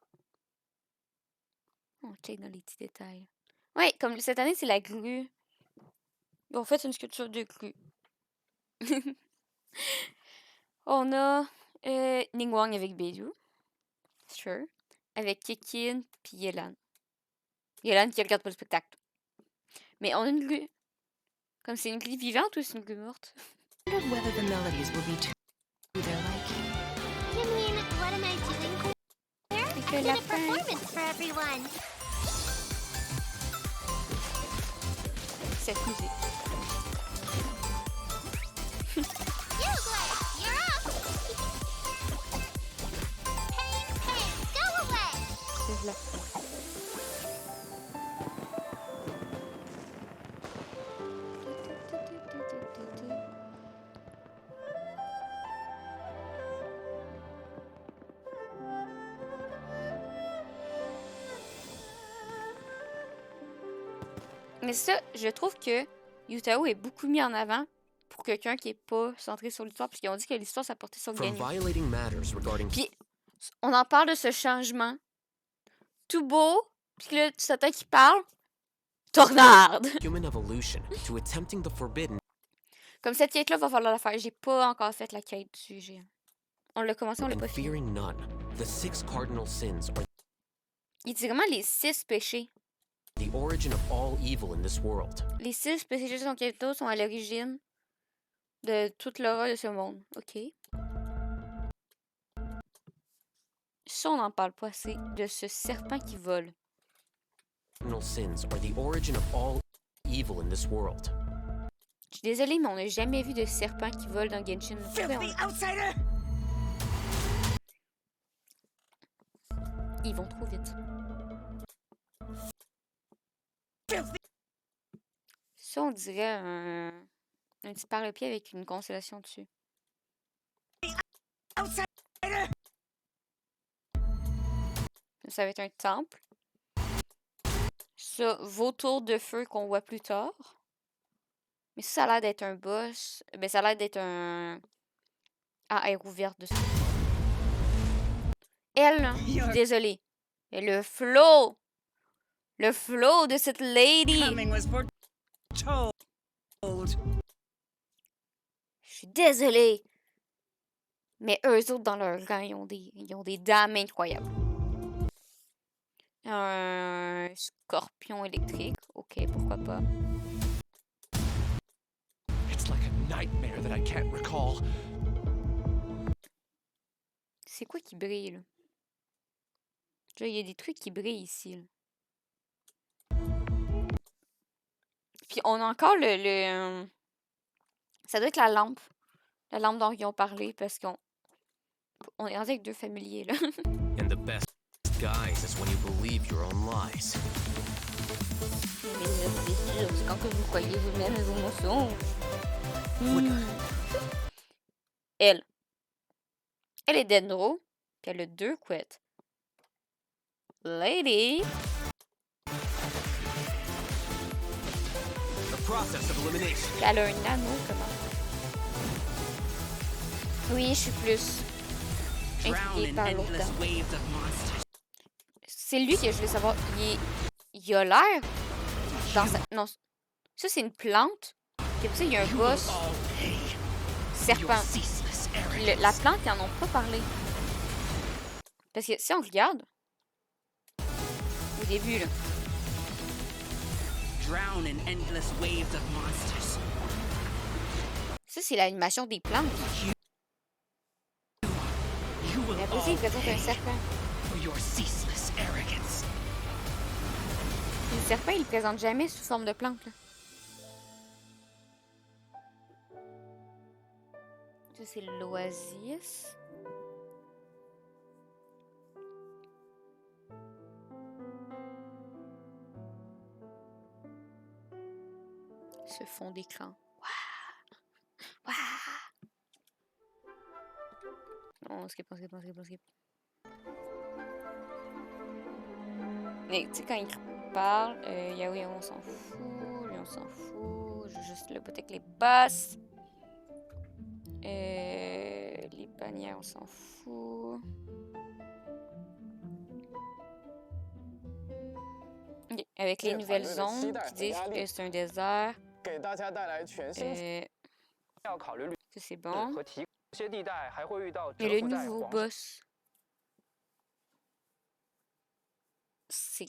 On check dans les petits détails. Ouais, comme cette année, c'est la grue. En fait, c'est une sculpture de grue. On a Ningguang avec Beidou. Sure. Avec Kekin puis Yelan. Yelan qui regarde pas le spectacle. Mais on a une grue. Comme c'est une grille vivante ou c'est une grille morte? I wondered whether the melodies will be to their liking. You mean, what am I doing here? I did a performance for everyone. Cette musique. Heizou Les, you're up! Pain, pain, go away! C'est là. Mais ça, je trouve que Yutao est beaucoup mis en avant pour quelqu'un qui est pas centré sur l'histoire, parce qu'ils ont dit que l'histoire s'apportait sur le gagnant. Puis, on en parle de ce changement. Tout beau, puis là, tu t'attends qu'il parle. Tornade! Comme cette quête-là, va falloir la faire. J'ai pas encore fait la quête du sujet. On l'a commencé, on l'a pas fini. Il dit vraiment les 6 péchés. The origin of all evil in this world. Les 6 péchés capitaux sont à l'origine de toute l'horreur de ce monde. OK. Ça, on n'en parle pas assez. De ce serpent qui vole. Sins are the origin of all evil in this world. Je suis désolée, mais on n'a jamais vu de serpent qui vole dans Genshin. Ils vont trop vite. Ça, on dirait un petit parle-pied avec une constellation dessus. Ça va être un temple. Ça, vautour de feu qu'on voit plus tard. Mais ça a l'air d'être un boss. Ben, ça a l'air d'être un... Ah, air ouverte dessus. Elle, là, je suis désolée. Et le flow! Le flow de cette lady! Je suis désolée. Mais eux autres, dans leur rang, ils ont des dames incroyables. Un scorpion électrique. Ok, pourquoi pas. C'est quoi qui brille, là? Il y a des trucs qui brillent ici, là. Puis on a encore le... Ça doit être la lampe. La lampe dont ils ont parlé, parce qu'on est rendu avec 2 familiers, là. And the best guise is when you believe your own lies. Mais c'est quand que vous croyez vous-même vos mensonges. Elle est Dendro, puis elle a 2 couettes. Lady! Elle a un anneau, comment? Oui, je suis plus intriguée par l'autre dame. C'est lui que je voulais savoir. Il a l'air dans sa... Non, ça c'est une plante. Puis après ça, il y a un boss serpent. La plante, ils en ont pas parlé. Parce que si on regarde, au début, là. Ça, c'est l'animation des plantes. Mais après ça, il présente un serpent. Le serpent, il le présente jamais sous forme de plante, là. Ça, c'est l'oasis. Ce fond d'écran. Waouh! Non, skip. Mais tu sais, quand il parle, Yaoi, on s'en fout. Lui, on s'en fout. J'ai juste le bout avec les basses. Les bannières, on s'en fout. Okay. Avec les nouvelles zones qui disent que c'est un désert. Ça, c'est bon. Et le nouveau boss, c'est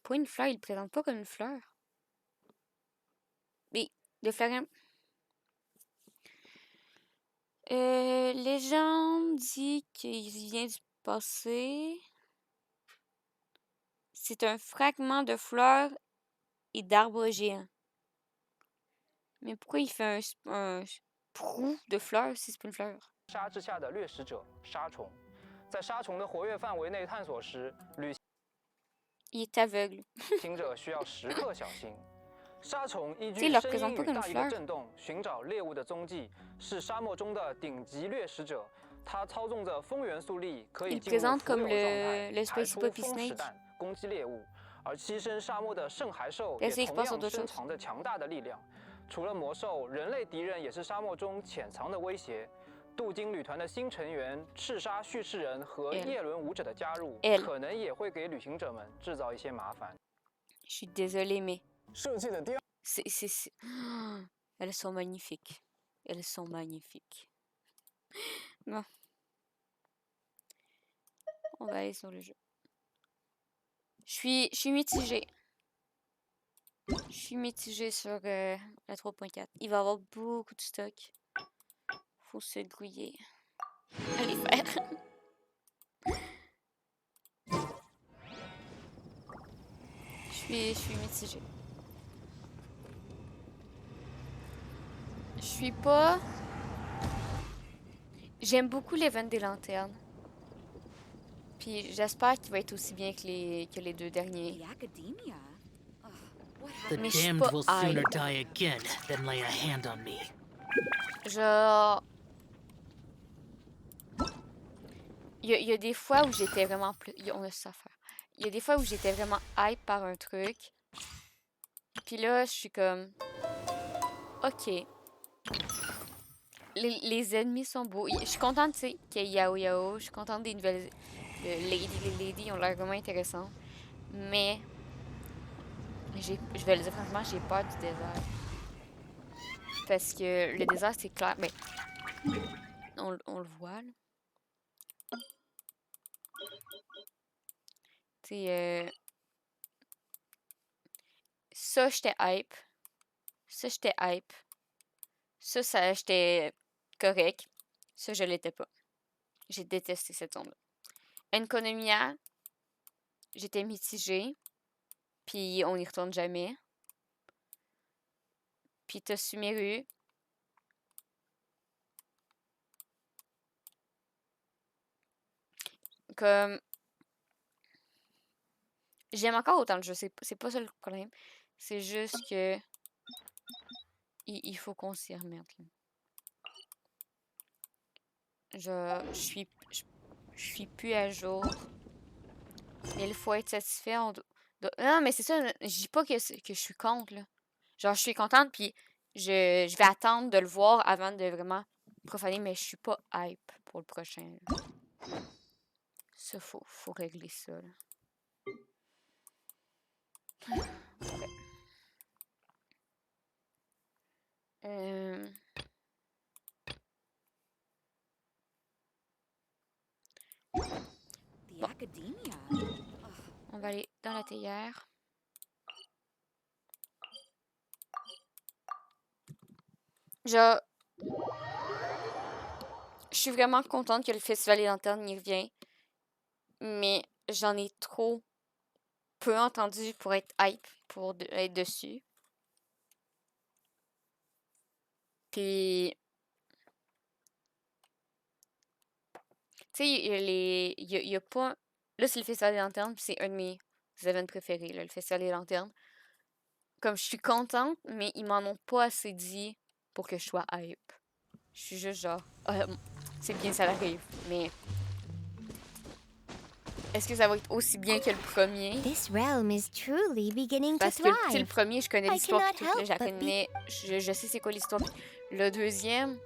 pas une fleur, il le présente pas comme une fleur. des fleurs... Légende dit qu'il vient du passé. C'est un fragment de fleurs et d'arbres géants. Mais pourquoi il fait un prou de fleurs si c'est pas une fleur? 沙之下的掠食者沙虫，在沙虫的活跃范围内探索时，旅 Il est aveugle. 行者需要时刻小心。沙虫依据声音与大地的震动寻找猎物的踪迹，是沙漠中的顶级掠食者。它操纵着风元素力，可以进入浮游状态，排出风石弹攻击猎物。而栖身沙漠的圣骸兽也同样深藏着强大的力量。除了魔兽，人类敌人也是沙漠中潜藏的威胁。镀金旅团的新成员赤沙叙事人和叶伦舞者的加入，可能也会给旅行者们制造一些麻烦。Je suis désolée, mais 设计的第二， elles sont magnifiques. Elles sont magnifiques. Bon. On va aller sur le jeu. Je suis mitigée. Je suis mitigée sur la 3.4. Il va y avoir beaucoup de stock. Faut se grouiller. Allez faire. Je suis mitigée. Je suis pas... J'aime beaucoup l'event des lanternes. Puis j'espère qu'il va être aussi bien que les deux derniers. Mais je suis pas genre... Il y a des fois où j'étais vraiment plus... On a ça à faire. Il y a des fois où j'étais vraiment hype par un truc. Puis là, je suis comme... Ok. Les ennemis sont beaux. Je suis contente, tu sais, qu'il y ait Yao. Je suis contente des nouvelles... Les ladies ont l'air vraiment intéressantes. Mais... Je vais le dire franchement, j'ai peur du désert. Parce que le désert, c'est clair. Mais... On le voit, là. Tu ça, j'étais hype. Ça, j'étais hype. Ça, j'étais correct. Ça, je l'étais pas. J'ai détesté cette zone-là. Enkonomia, j'étais mitigée. Puis on y retourne jamais. Puis t'as Sumeru. Comme... J'aime encore autant le jeu, c'est pas ça le problème. C'est juste que... Il faut qu'on s'y remette. Je suis plus à jour. Mais il faut être satisfait. Non, mais c'est ça, je dis pas que je suis contre, là. Genre, je suis contente, puis je vais attendre de le voir avant de vraiment profaner, mais je suis pas hype pour le prochain. Là. Ça, faut régler ça, là. Okay. Bon. On va aller dans la théière. Je suis vraiment contente que le Festival des Lanternes y revient. Mais j'en ai trop peu entendu pour être hype, pour être dessus. Puis... Tu sais, il y a pas... Là, c'est le Festival des Lanternes, puis c'est un de mes événements préférés, là, le Festival des Lanternes. Comme je suis contente, mais ils m'en ont pas assez dit pour que je sois hype. Je suis juste genre... c'est bien, ça arrive, mais... Est-ce que ça va être aussi bien que le premier? This realm is truly beginning Parce to que thrive. le premier, je connais l'histoire puis tout, là, je la connais, je sais c'est quoi l'histoire. Le deuxième,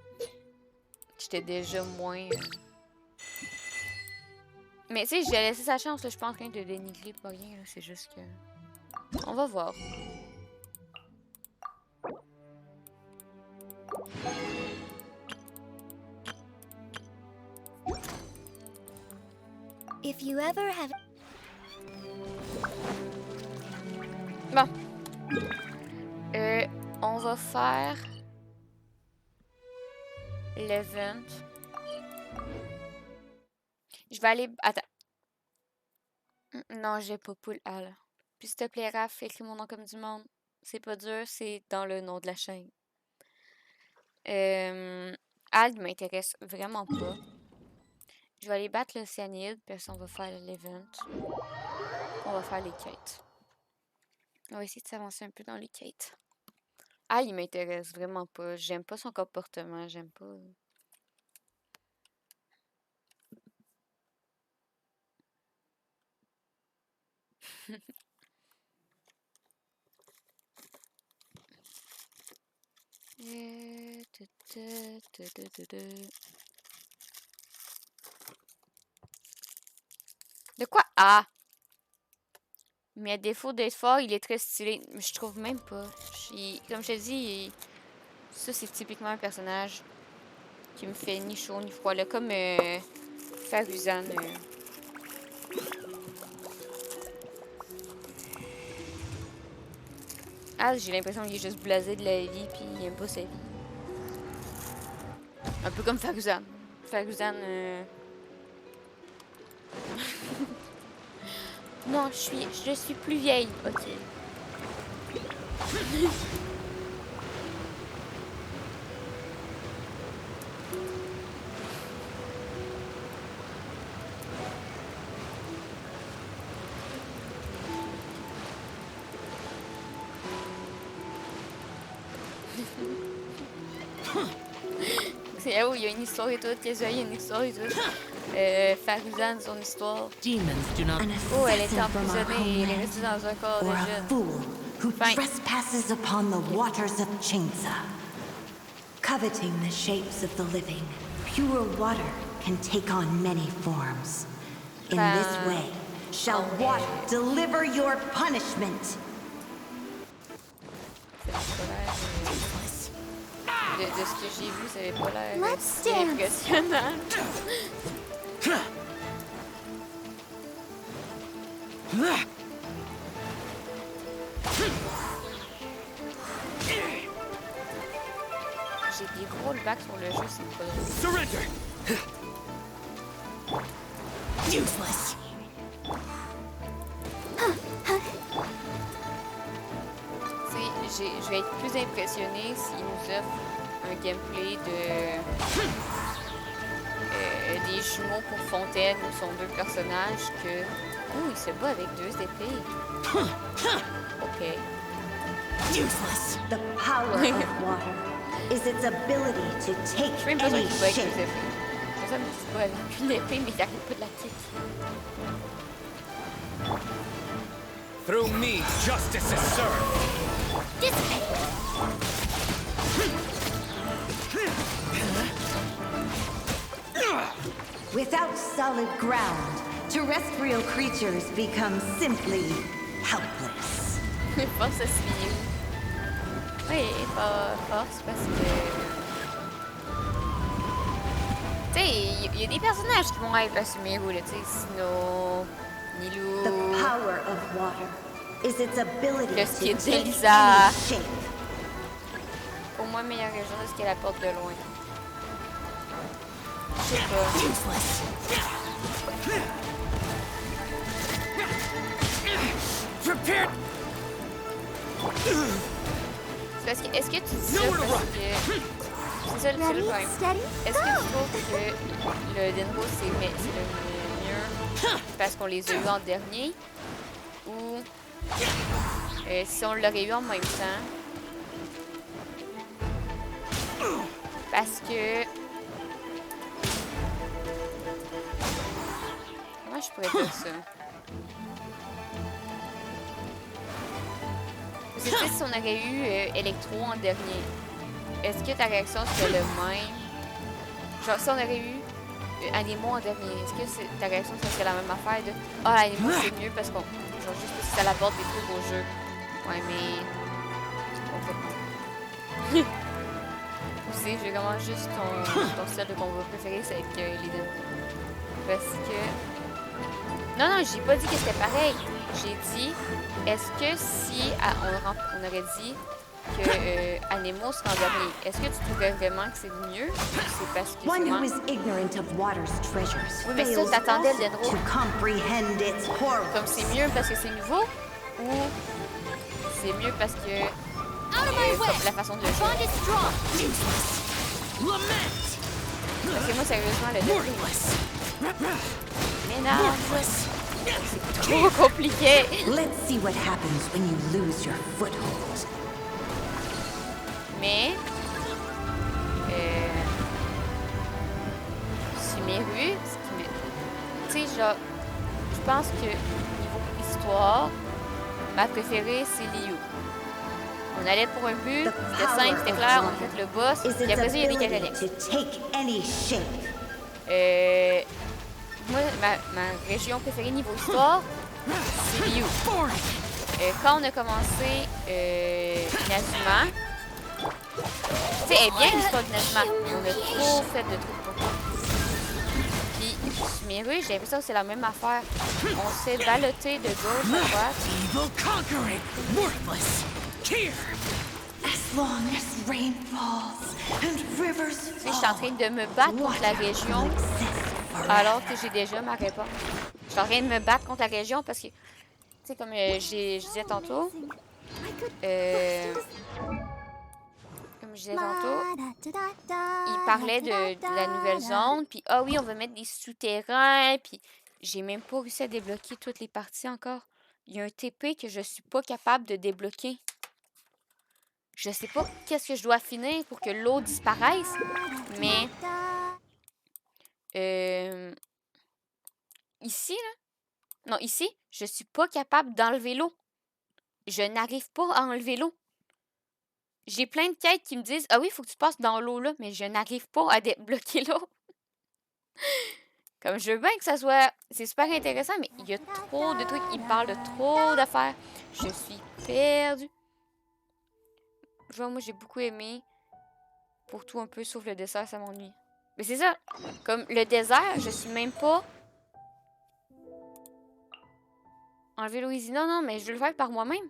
j'étais déjà moins... Mais tu sais, j'ai laissé sa chance, là, je suis pas en train de dénigrer pas rien, c'est juste que... On va voir. If you ever have... Bon. On va faire l'event. Je vais aller... Attends. Non, j'ai pas poule Al. Puis s'il te plaît, Raph, écris mon nom comme du monde. C'est pas dur, c'est dans le nom de la chaîne. Al m'intéresse vraiment pas. Je vais aller battre le cyanide, puis on va faire l'event. On va faire les quêtes. On va essayer de s'avancer un peu dans les quêtes. Al, il m'intéresse vraiment pas. J'aime pas son comportement, j'aime pas... De quoi? Ah! Mais à défaut d'être fort, il est très stylé. Mais je trouve même pas. Comme je te dis, ça c'est typiquement un personnage qui me fait ni chaud ni froid. Là, comme Faruzan. Ah, j'ai l'impression qu'il est juste blasé de la vie puis il aime pas sa vie. Un peu comme Faruzan. Faruzan, non, je suis plus vieille. Ok. C'est là où il y a une histoire et tout, les yeux, il y a une histoire et tout. Faruzan, son histoire. Oh, elle était emprisonnée et elle est restée dans un corps de jeune. Who trespasses upon the waters of Chingsa. Coveting the shapes of the living, pure water can take on many forms. In this way, shall water deliver your punishment. De ce que j'ai vu, ça avait pas l'air impressionnant. J'ai des gros rollbacks sur le jeu, c'est pas drôle. Surrender. Useless. Je vais être plus impressionnée s'ils nous offrent un gameplay de des jumeaux pour Fontaine où sont deux personnages que... Oh, il se bat avec deux épées. Ok. Useless. The power of water is its ability to take any shape. Ça me dit pas avec une épée, mais il n'arrive pas de la kick. Through me, justice is served. Without solid ground, terrestrial creatures become simply helpless. Force à suivre. Oui, force parce que... Tu sais, il y a des personnages qui vont être à Sumeru, là, tu sais, Snow, Nilou... The power of water is its ability to take any shape. Au moins, meilleure région de ce qu'elle apporte de loin. Je sais pas. Est-ce que tu dis ça parce que... C'est ça le problème. Est-ce que tu trouves que le Denro c'est le mieux parce qu'on les a eu en dernier? Ou si on l'aurait eu en même temps? Parce que... Comment je pourrais dire ça? C'est que si on aurait eu Electro en dernier, est-ce que ta réaction serait le même? Genre, si on aurait eu Anemo en dernier, est-ce que ta réaction serait la même affaire de « Ah, Anemo c'est mieux parce qu'on... Genre, juste parce que ça apporte des trucs au jeu. » Ouais, mais... Complètement. Aussi, j'ai vraiment juste ton style de combat préféré, c'est avec les deux. Parce que... Non, j'ai pas dit que c'était pareil. J'ai dit, est-ce que si on aurait dit que Anémos sera en dernier. Est-ce que tu trouverais vraiment que c'est mieux? C'est parce que One c'est who moi. is ignorant of water's treasures Oui, mais ça, fails t'attendais also le Denro. to comprehend its horrors. Comme c'est mieux parce que c'est nouveau ou c'est mieux parce que comme la façon de le jouer? Parce que moi, sérieusement, le Denro. Mais non, c'est trop compliqué. Let's see what happens when you lose your foothold. Mais Sumeru, tu sais, genre, je pense que niveau histoire, ma préférée, c'est Liu. On allait pour un but, c'était simple, c'était clair, on fait le boss, puis après ça, il y a des cajalettes. Moi, ma région préférée niveau histoire, c'est Liu. Quand on a commencé Inazuma, tu sais, elle est bien l'histoire d'Inazuma, mais on a trop fait de trucs pour ça. Puis Sumeru, j'ai l'impression que c'est la même affaire. On s'est ballotté de gauche à droite. As long as rain falls and rivers Je suis en train de me battre contre la région alors que j'ai déjà ma réponse. Je suis en train de me battre contre la région parce que, tu sais, comme je disais tantôt, il parlait de la nouvelle zone, puis ah oui, on va mettre des souterrains, puis j'ai même pas réussi à débloquer toutes les parties encore. Il y a un TP que je suis pas capable de débloquer. Je sais pas qu'est-ce que je dois finir pour que l'eau disparaisse, mais ici, là, non, ici, je suis pas capable d'enlever l'eau. Je n'arrive pas à enlever l'eau. J'ai plein de quêtes qui me disent « Ah oui, il faut que tu passes dans l'eau là », mais je n'arrive pas à débloquer l'eau. Comme je veux bien que ça soit... C'est super intéressant, mais il y a trop de trucs. Il me parle de trop d'affaires. Je suis perdue. Genre, moi, j'ai beaucoup aimé. Pour tout un peu, sauf le dessert, ça m'ennuie. Mais c'est ça. Comme le désert, je suis même pas... Enlever Louisie. Non, non, mais je vais le faire par moi-même.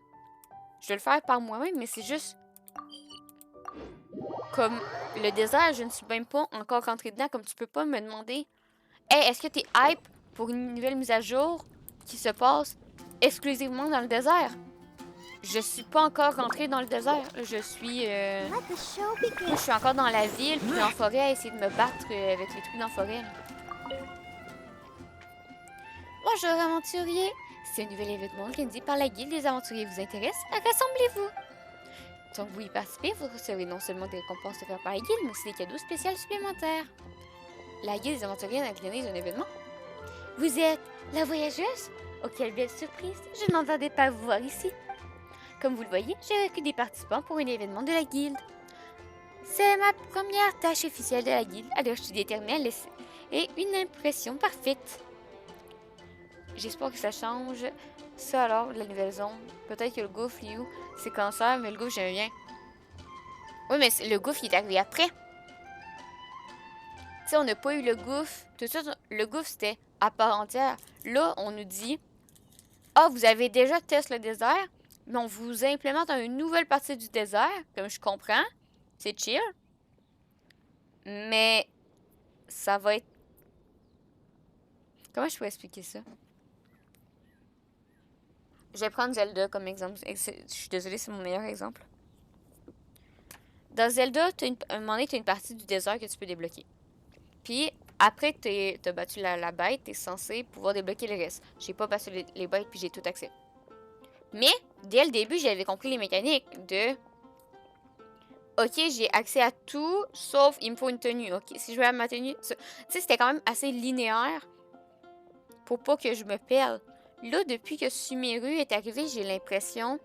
Je vais le faire par moi-même, mais c'est juste... Comme le désert, je ne suis même pas encore rentrée dedans. Comme tu peux pas me demander... Hey, est-ce que t'es hype pour une nouvelle mise à jour qui se passe exclusivement dans le désert? Je suis pas encore rentrée dans le désert. Je suis... Moi, je suis encore dans la ville, puis en forêt, à essayer de me battre avec les trucs dans la forêt. Là. Bonjour, aventuriers! C'est un nouvel événement organisé par la Guilde des aventuriers vous intéresse? Rassemblez-vous! Tant que vous y participez, vous recevrez non seulement des récompenses offertes par la Guilde, mais aussi des cadeaux spéciaux supplémentaires. La Guilde des aventuriers organise un événement. Vous êtes la voyageuse? Oh, quelle belle surprise! Je ne m'entendais pas vous voir ici. Comme vous le voyez, j'ai recueilli des participants pour un événement de la Guilde. C'est ma première tâche officielle de la Guilde, alors je suis déterminée à laisser une impression parfaite. J'espère que ça change. Ça alors, la nouvelle zone. Peut-être que le gouffre, Liu, c'est cancer, mais le gouffre, j'aime bien. Oui, mais le gouffre, il est arrivé après. Tu sais, on n'a pas eu le gouffre. Tout ça, le gouffre, c'était à part entière. Là, on nous dit, ah, vous avez déjà testé le désert, mais on vous implémente une nouvelle partie du désert, comme je comprends. C'est chill. Mais ça va être... Comment je pourrais expliquer ça? Je vais prendre Zelda comme exemple. Je suis désolée, c'est mon meilleur exemple. Dans Zelda, à un moment donné, tu as une partie du désert que tu peux débloquer. Puis, après que tu as battu la bête, tu es censé pouvoir débloquer le reste. J'ai pas battu les bêtes, puis j'ai tout accès. Mais, dès le début, j'avais compris les mécaniques de... Ok, j'ai accès à tout, sauf il me faut une tenue. Ok, si je veux ma tenue... Tu sais, c'était quand même assez linéaire pour pas que je me perde. Là, depuis que Sumeru est arrivé, j'ai l'impression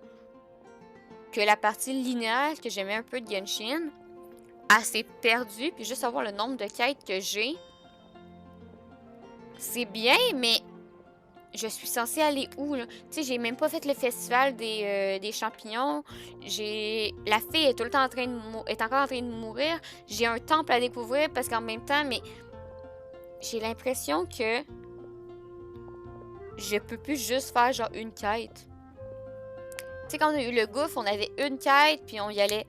que la partie linéaire que j'aimais un peu de Genshin, elle s'est perdue. Puis juste savoir le nombre de quêtes que j'ai, c'est bien, mais je suis censée aller où, là? Tu sais, j'ai même pas fait le festival des champignons. La fille est tout le temps est encore en train de mourir. J'ai un temple à découvrir parce qu'en même temps, mais j'ai l'impression que je peux plus juste faire genre une quête. sais, quand on a eu le gouffre, on avait une quête, puis on y allait.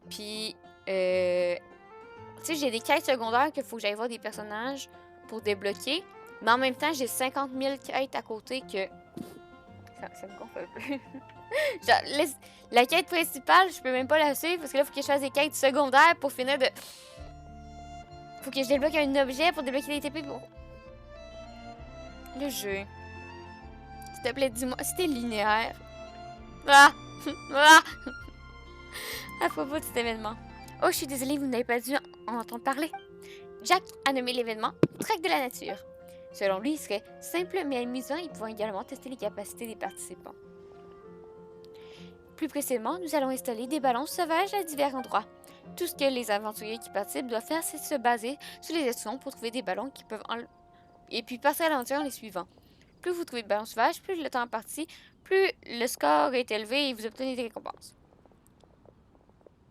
Puis, tu sais, j'ai des quêtes secondaires qu'il faut que j'aille voir des personnages pour débloquer. Mais en même temps, j'ai 50 000 quêtes à côté que... Ça me gonfle un peu. Genre, la quête principale, je peux même pas la suivre parce que là, il faut que je fasse des quêtes secondaires pour finir de... Faut que je débloque un objet pour débloquer les TP pour... Le jeu. S'il te plaît, dis-moi, c'était linéaire. Ah! Ah! À propos de cet événement. Oh, je suis désolée, vous n'avez pas dû en entendre parler. Jack a nommé l'événement Trucs de la nature. Selon lui, il serait simple mais amusant et pouvant également tester les capacités des participants. Plus précisément, nous allons installer des ballons sauvages à divers endroits. Tout ce que les aventuriers qui participent doivent faire, c'est se baser sur les actions pour trouver des ballons qui peuvent et puis passer à l'aventure en les suivant. Plus vous trouvez de ballons sauvages, plus le temps parti, plus le score est élevé et vous obtenez des récompenses.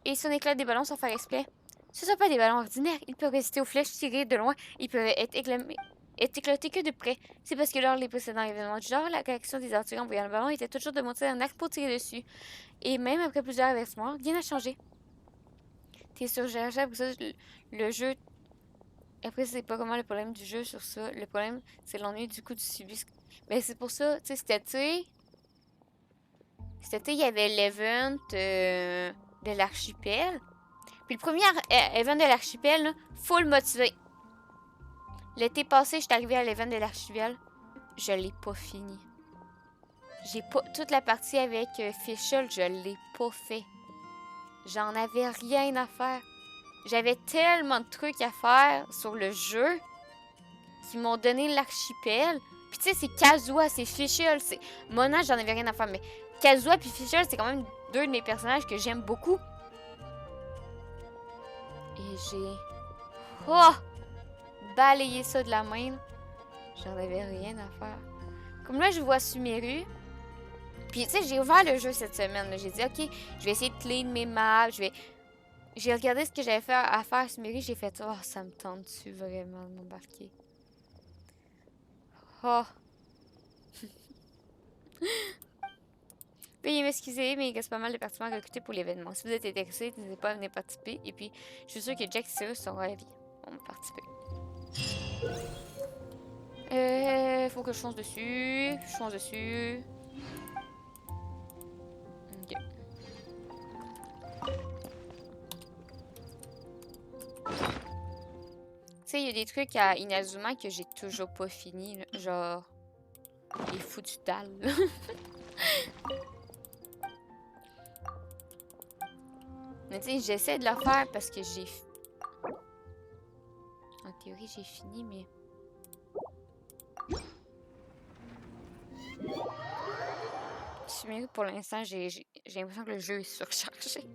Et si on éclate des ballons sans faire exprès, ce ne sont pas des ballons ordinaires. Ils peuvent résister aux flèches tirées de loin. Ils peuvent être éclatés que de près. C'est parce que lors des précédents événements du genre, la réaction des aventuriers en voyant le ballon était toujours de monter un arc pour tirer dessus. Et même après plusieurs avertissements, rien n'a changé. T'es sur GH, après ça, le jeu... Après, c'est pas comment le problème du jeu sur ça. Le problème, c'est l'ennui du coup du subi. Mais c'est pour ça, tu sais, cet été, il y avait l'event de l'archipel. Puis le premier event de l'archipel, full motivé. L'été passé, je suis arrivée à l'event de l'archipel. Je l'ai pas fini. J'ai pas... Toute la partie avec Fischl, je l'ai pas fait. J'en avais rien à faire. J'avais tellement de trucs à faire sur le jeu qui m'ont donné l'archipel. Puis tu sais, c'est Kazuha, c'est Fischl, c'est... Mona, j'en avais rien à faire, mais Kazuha puis Fischl, c'est quand même deux de mes personnages que j'aime beaucoup. Et j'ai... Oh! Balayé ça de la main. J'en avais rien à faire. Comme là, je vois Sumeru. Puis tu sais, j'ai ouvert le jeu cette semaine. J'ai dit, ok, je vais essayer de clean mes maps, J'ai regardé ce que j'avais fait à faire à Sumeru, j'ai fait « Oh, ça me tente-tu vraiment de m'embarquer? » Oh! Veuillez m'excuser, mais il reste pas mal de participants à recruter pour l'événement. Si vous êtes intéressé, n'hésitez pas à venir participer. Et puis, je suis sûre que Jack et Cyrus sont ravis. On va participer. Faut que je fonce dessus. Je fonce dessus. Ok. Tu sais, il y a des trucs à Inazuma que j'ai toujours pas fini. Là. Genre, les foutus dalles. Mais tu sais, j'essaie de le faire parce que j'ai... En théorie, j'ai fini, mais... Pour l'instant, j'ai l'impression que le jeu est surchargé.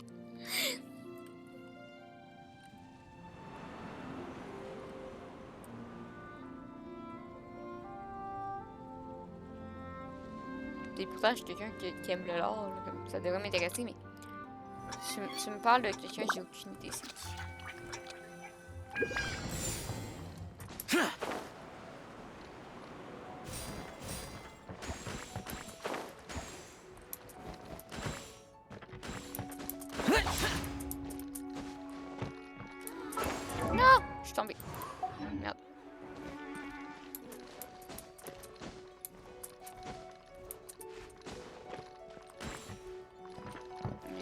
Et pourtant, je suis quelqu'un qui aime le lore, là, comme ça devrait m'intéresser, mais tu me parles de quelqu'un, j'ai aucune idée c'est qui. Non! Je suis tombée. Merde.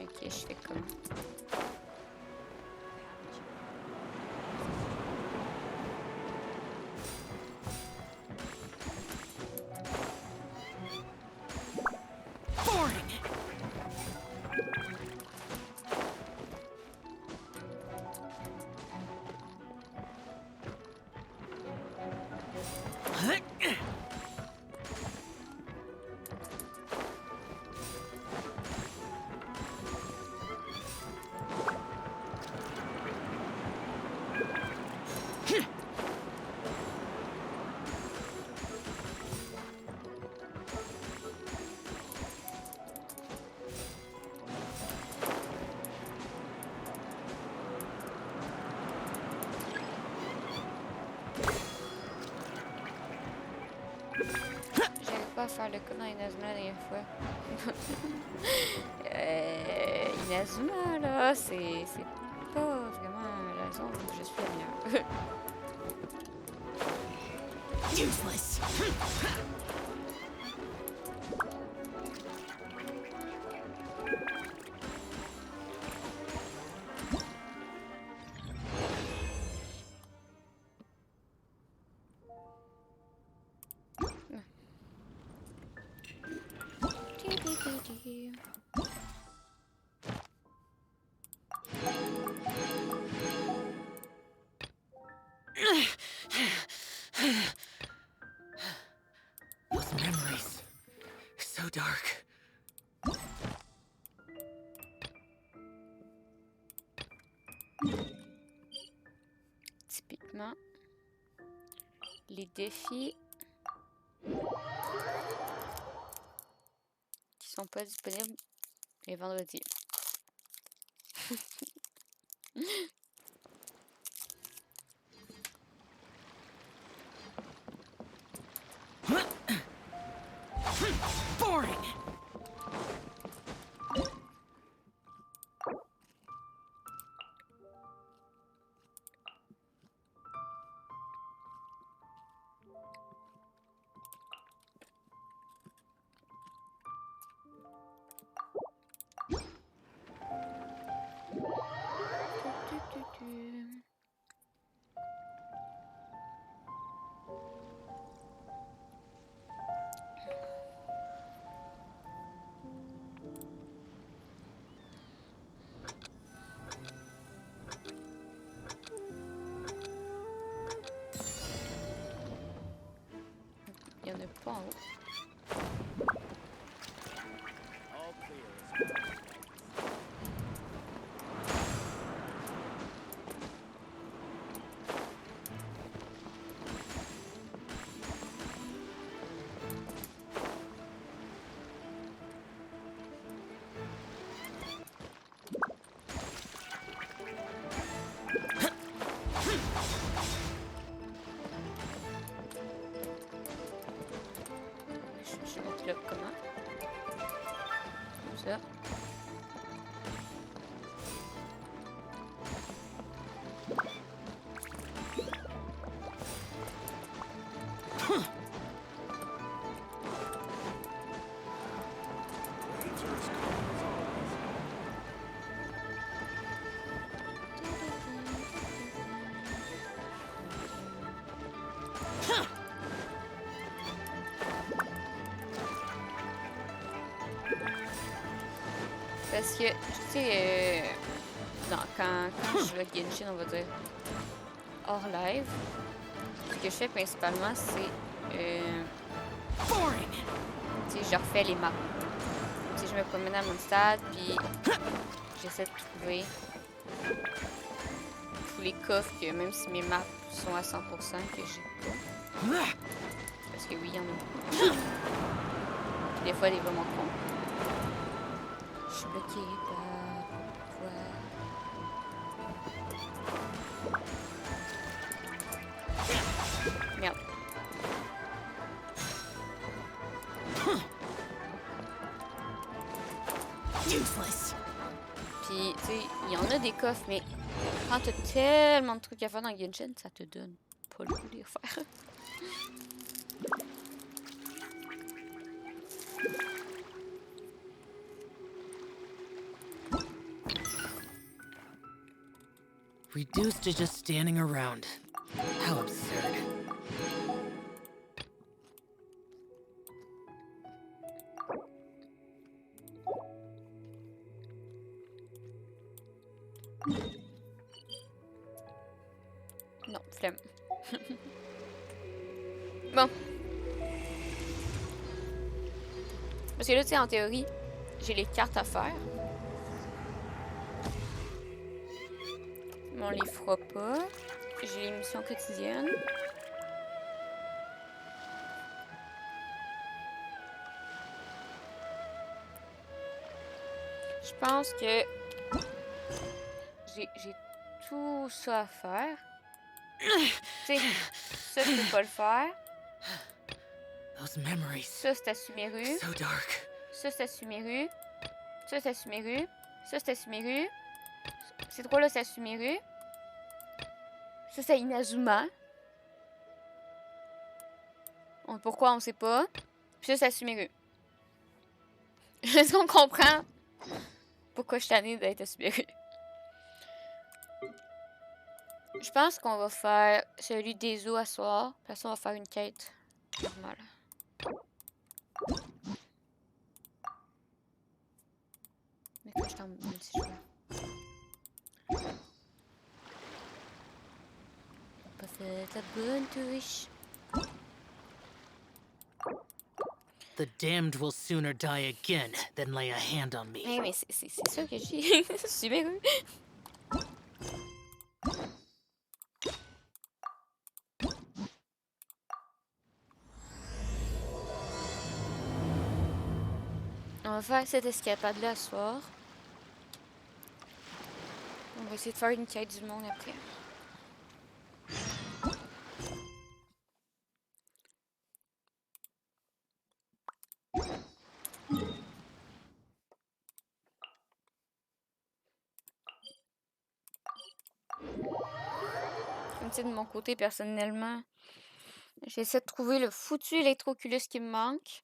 Ok, je fais comme... pas faire le coup dans Inazuma la dernière fois. Inazuma, là, c'est pas vraiment la zone où je suis la meilleure. Useless. Those memories, so dark. Typiquement, les défis qui sont pas disponibles les vendredis. Boring. Il y en a pas en haut. Je vais mettre là comment? Comme ça. Parce que, tu sais, quand je joue à Genshin, on va dire, hors live, ce que je fais principalement, c'est, tu sais, je refais les maps. Tu sais, je me promène dans mon stade, puis j'essaie de trouver tous les coffres, que même si mes maps sont à 100%, que j'ai pas. Parce que oui, il y en a beaucoup. Des fois, des vraiment cons. Je suis bloquée par quoi? Merde. Useless. Puis, tu sais, il y en a des coffres, mais quand t'as tellement de trucs à faire dans Genshin, ça te donne pas le goût de les faire. Reduced to just standing around. How absurd. Non, flemme. Bon. Parce que là, tu sais, en théorie, j'ai les cartes à faire. Mais on les fera pas. J'ai les missions quotidiennes. Je pense que j'ai tout ça à faire. Tu sais, ça, je peux pas le faire. Those memories. Ça, c'était Sumeru. So dark. Ça, c'était Sumeru. Ça, c'était Sumeru. Ça, c'était Sumeru. Ces trois-là, c'est Sumeru. Ça, c'est Inazuma. Pourquoi, on sait pas. Puis ça, c'est Sumeru. Est-ce qu'on comprend pourquoi je suis tannée d'être à Sumeru? Je pense qu'on va faire celui des eaux à soir. Puis après ça, on va faire une quête normale. Mais quand je t'en multijoueur. Pas fait la bonne touche. The damned will sooner die again than lay a hand on me. Mais c'est ça que j'ai. Super. On va faire cette escapade-là ce soir. On va essayer de faire une quête du monde après. Comme ça, de mon côté, personnellement, j'essaie de trouver le foutu électroculus qui me manque.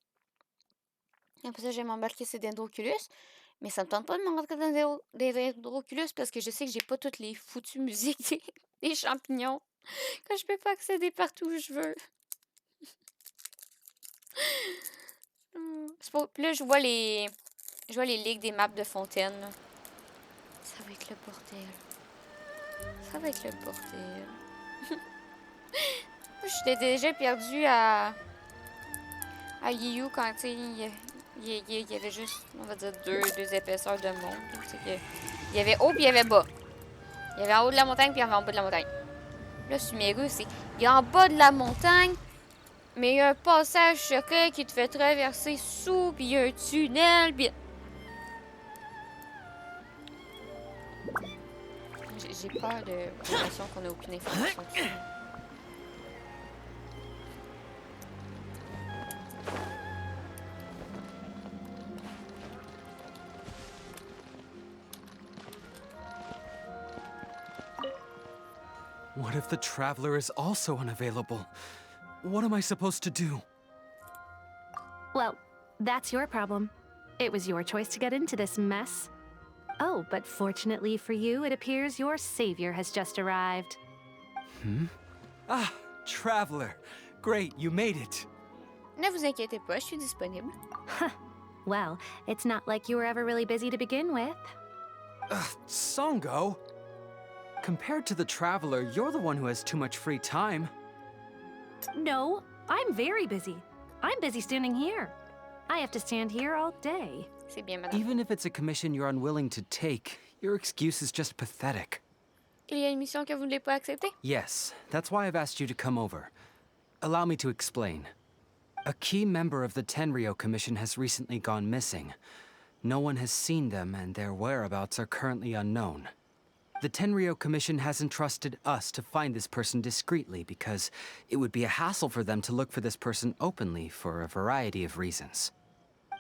Après ça, je vais m'embarquer sur Dendroculus. Mais ça me tente pas de m'embarquer dans des Dendroculus parce que je sais que j'ai pas toutes les foutues musiques des champignons. Que je peux pas accéder partout où je veux. Puis là, je vois les ligues des maps de fontaine. Là. Ça va être le bordel. Ça va être le bordel. J'étais déjà perdue à EU quand il y avait juste, on va dire, deux épaisseurs de monde. Il y avait haut puis il y avait bas. Il y avait en haut de la montagne puis il y avait en bas de la montagne. Là, Sumeru, c'est... Il y a en bas de la montagne, mais il y a un passage secret qui te fait traverser sous, puis il y a un tunnel, puis... J'ai peur de l'impression qu'on n'a aucune information dessus. What if the traveler is also unavailable? What am I supposed to do? Well, that's your problem. It was your choice to get into this mess. Oh, but fortunately for you, it appears your savior has just arrived. Ah, traveler. Great, you made it. Ne vous inquiétez pas, je suis disponible. Well, it's not like you were ever really busy to begin with. Songo? Compared to the traveler, you're the one who has too much free time. No, I'm very busy. I'm busy standing here. I have to stand here all day. C'est bien, madame. Even if it's a commission you're unwilling to take, your excuse is just pathetic. Il y a une mission que vous ne voulez pas accepter? Yes, that's why I've asked you to come over. Allow me to explain. A key member of the Tenryou Commission has recently gone missing. No one has seen them, and their whereabouts are currently unknown. The Tenryou Commission has entrusted us to find this person discreetly because it would be a hassle for them to look for this person openly for a variety of reasons.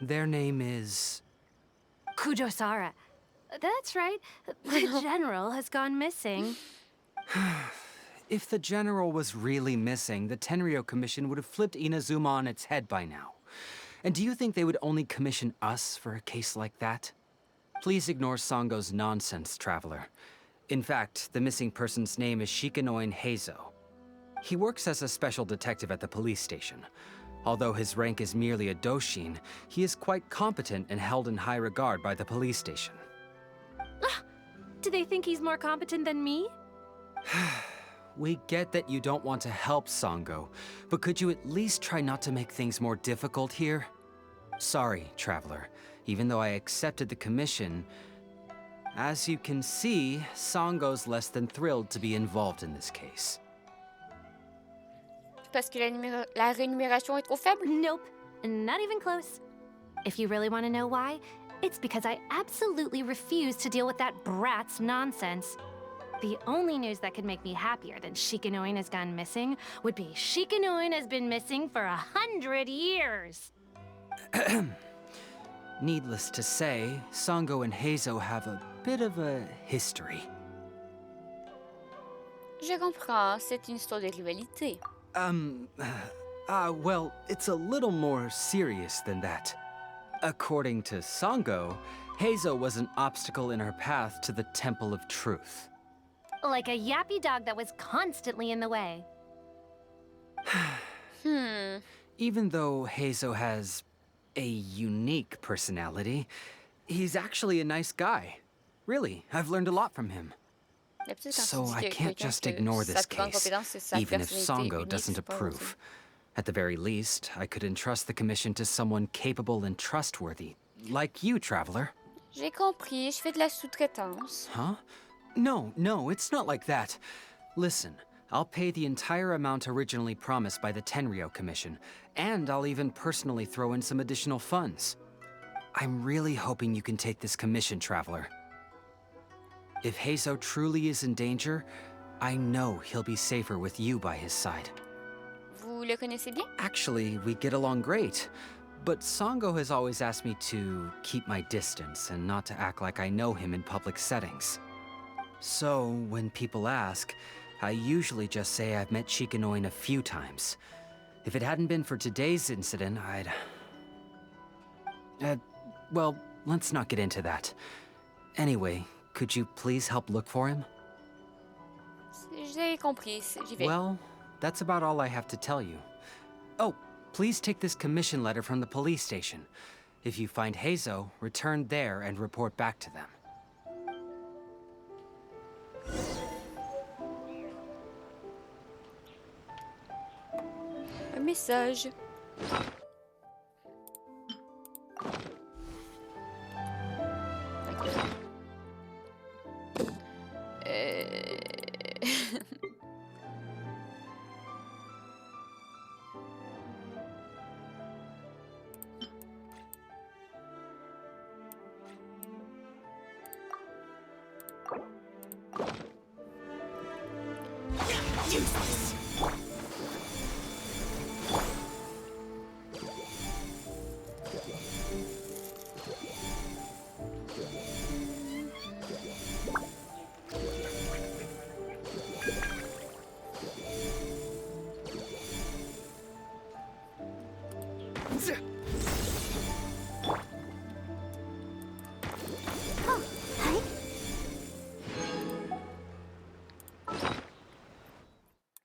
Their name is... Kujosara. That's right. The general has gone missing. If the general was really missing, the Tenryou Commission would have flipped Inazuma on its head by now. And do you think they would only commission us for a case like that? Please ignore Songo's nonsense, traveler. In fact, the missing person's name is Shikanoin Heizou. He works as a special detective at the police station. Although his rank is merely a doshin, he is quite competent and held in high regard by the police station. Do they think he's more competent than me? We get that you don't want to help Songo, but could you at least try not to make things more difficult here? Sorry, traveler. Even though I accepted the commission, as you can see, Songo's less than thrilled to be involved in this case. Parce que la rémunération est trop faible? Nope, not even close. If you really want to know why, it's because I absolutely refuse to deal with that brat's nonsense. The only news that could make me happier than Shikanoin has gone missing would be Shikanoin has been missing for 100 years. Needless to say, Sango and Heizou have a bit of a history. Je comprends, c'est une histoire de rivalité. Well, it's a little more serious than that. According to Sango, Heizou was an obstacle in her path to the Temple of Truth. Like a yappy dog that was constantly in the way. Even though Heizou has a unique personality, he's actually a nice guy. Really, I've learned a lot from him. So I can't just ignore this case, even if Sango doesn't approve. At the very least, I could entrust the commission to someone capable and trustworthy, like you, Traveler. J'ai compris, je fais de la sous-traitance. Huh? No, it's not like that. Listen, I'll pay the entire amount originally promised by the Tenryou Commission, and I'll even personally throw in some additional funds. I'm really hoping you can take this commission, Traveler. If Heizou truly is in danger, I know he'll be safer with you by his side. Vous le connaissez bien? Actually, we get along great. But Sango has always asked me to keep my distance and not to act like I know him in public settings. So, when people ask, I usually just say I've met Shikanoin a few times. If it hadn't been for today's incident, well, let's not get into that. Anyway, could you please help look for him? J'ai compris, j'y vais. Well, that's about all I have to tell you. Oh, please take this commission letter from the police station. If you find Heizou, return there and report back to them. Un message.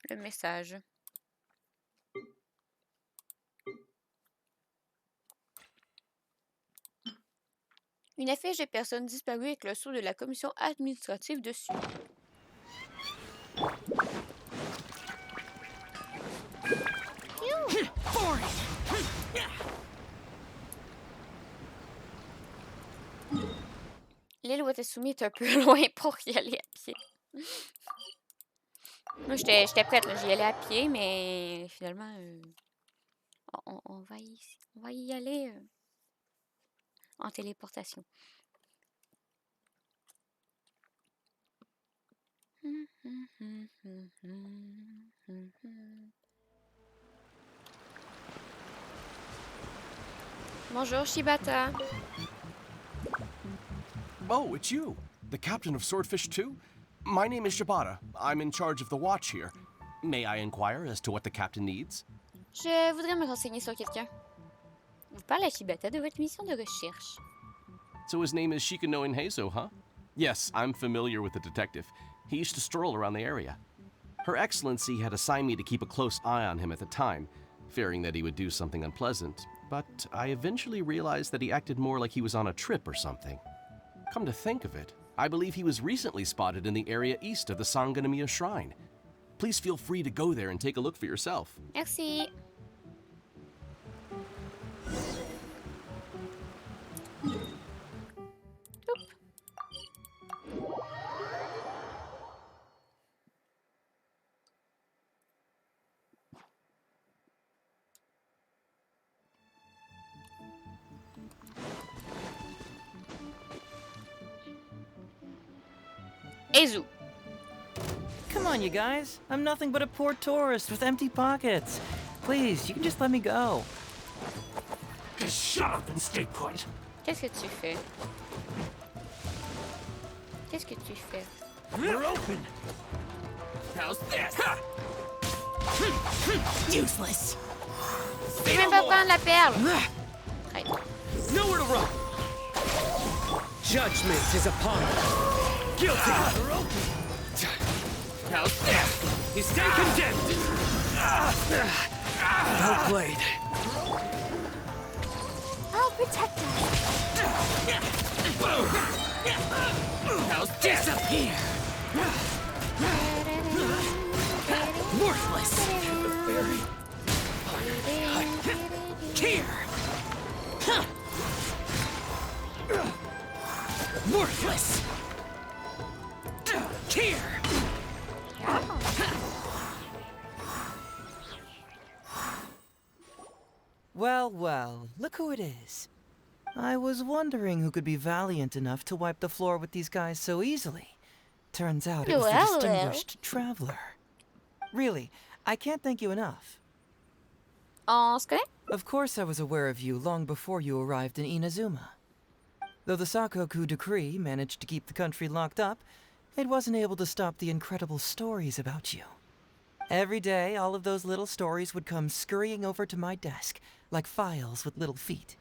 Le message. Une affiche de personnes disparues avec le sceau de la commission administrative dessus. L'île où était soumise est un peu loin pour y aller à pied. Moi, j'étais prête, là. J'y allais à pied, mais finalement, on va y aller en téléportation. Bonjour, Shibata. Oh, it's you, the captain of Swordfish 2? My name is Shibata. I'm in charge of the watch here. May I inquire as to what the captain needs? Je voudrais me renseigner sur quelqu'un. Vous parlez à Shibata de votre mission de recherche. So his name is Shikanoin Heizou, huh? Yes, I'm familiar with the detective. He used to stroll around the area. Her Excellency had assigned me to keep a close eye on him at the time, fearing that he would do something unpleasant, but I eventually realized that he acted more like he was on a trip or something. Come to think of it, I believe he was recently spotted in the area east of the Sanganamiya Shrine. Please feel free to go there and take a look for yourself. Merci. Heizou. Come on, you guys. I'm nothing but a poor tourist with empty pockets. Please, you can just let me go. Just shut up and stay put. Qu'est-ce que tu fais? Qu'est-ce que tu fais? We're open. How's this? Useless. Tu peux même pas prendre la perle. Nowhere to run. Judgment is upon us. Guilty. How's this? You stay condemned. Well played. I'll protect us. How's disappear? Worthless. Here. Worthless. Here. Well, well, look who it is. I was wondering who could be valiant enough to wipe the floor with these guys so easily. Turns out it was the distinguished traveler. Really, I can't thank you enough. Of course I was aware of you long before you arrived in Inazuma. Though the Sakoku decree managed to keep the country locked up, it wasn't able to stop the incredible stories about you. Every day, all of those little stories would come scurrying over to my desk, like files with little feet.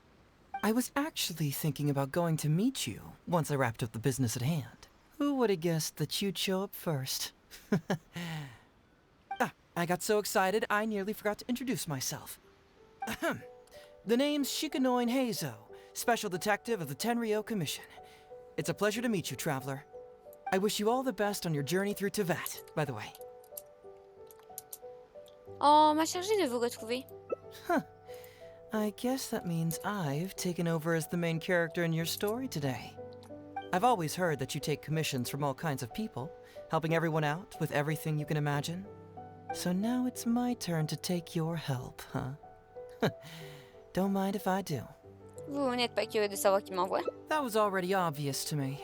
I was actually thinking about going to meet you once I wrapped up the business at hand. Who would have guessed that you'd show up first? I got so excited I nearly forgot to introduce myself. The name's Shikanoin Heizou, Special Detective of the Tenryou Commission. It's a pleasure to meet you, Traveler. I wish you all the best on your journey through Teyvat, by the way. Oh, m'a chargé de vous retrouver. Huh. I guess that means I've taken over as the main character in your story today. I've always heard that you take commissions from all kinds of people, helping everyone out with everything you can imagine. So now it's my turn to take your help, huh? Don't mind if I do. Vous n'êtes pas curieux de savoir qui m'envoie? That was already obvious to me.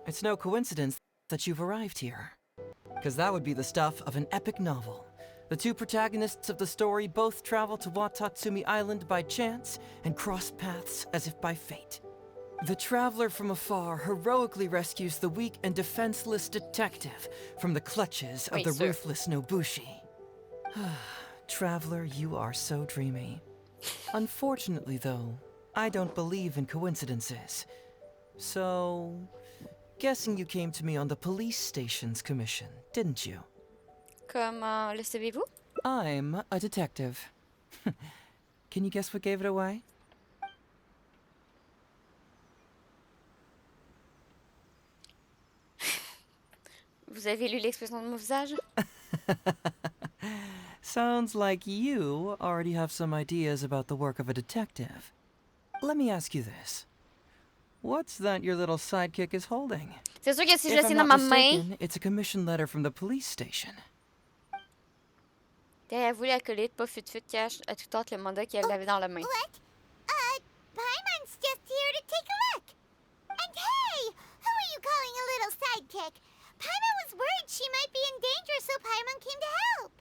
It's no coincidence that you've arrived here. Because that would be the stuff of an epic novel. The two protagonists of the story both travel to Watatsumi Island by chance and cross paths as if by fate. The traveler from afar heroically rescues the weak and defenseless detective from the clutches of the ruthless Nobushi. Traveler, you are so dreamy. Unfortunately, though, I don't believe in coincidences. So, guessing you came to me on the police station's commission, didn't you? Comment le savez-vous? I'm a detective. Can you guess what gave it away? Vous avez lu l'expression de mon visage? Sounds like you already have some ideas about the work of a detective. Let me ask you this. What's that your little sidekick is holding? C'est sûr que si je le tiens dans ma main... It's a commission letter from the police station. Derrière vous, l'acolyte, pas fut cache à tout autre le mandat qu'elle avait dans la main. What? Paimon's just here to take a look. And hey, who are you calling a little sidekick? Paimon was worried she might be in danger, so Paimon came to help.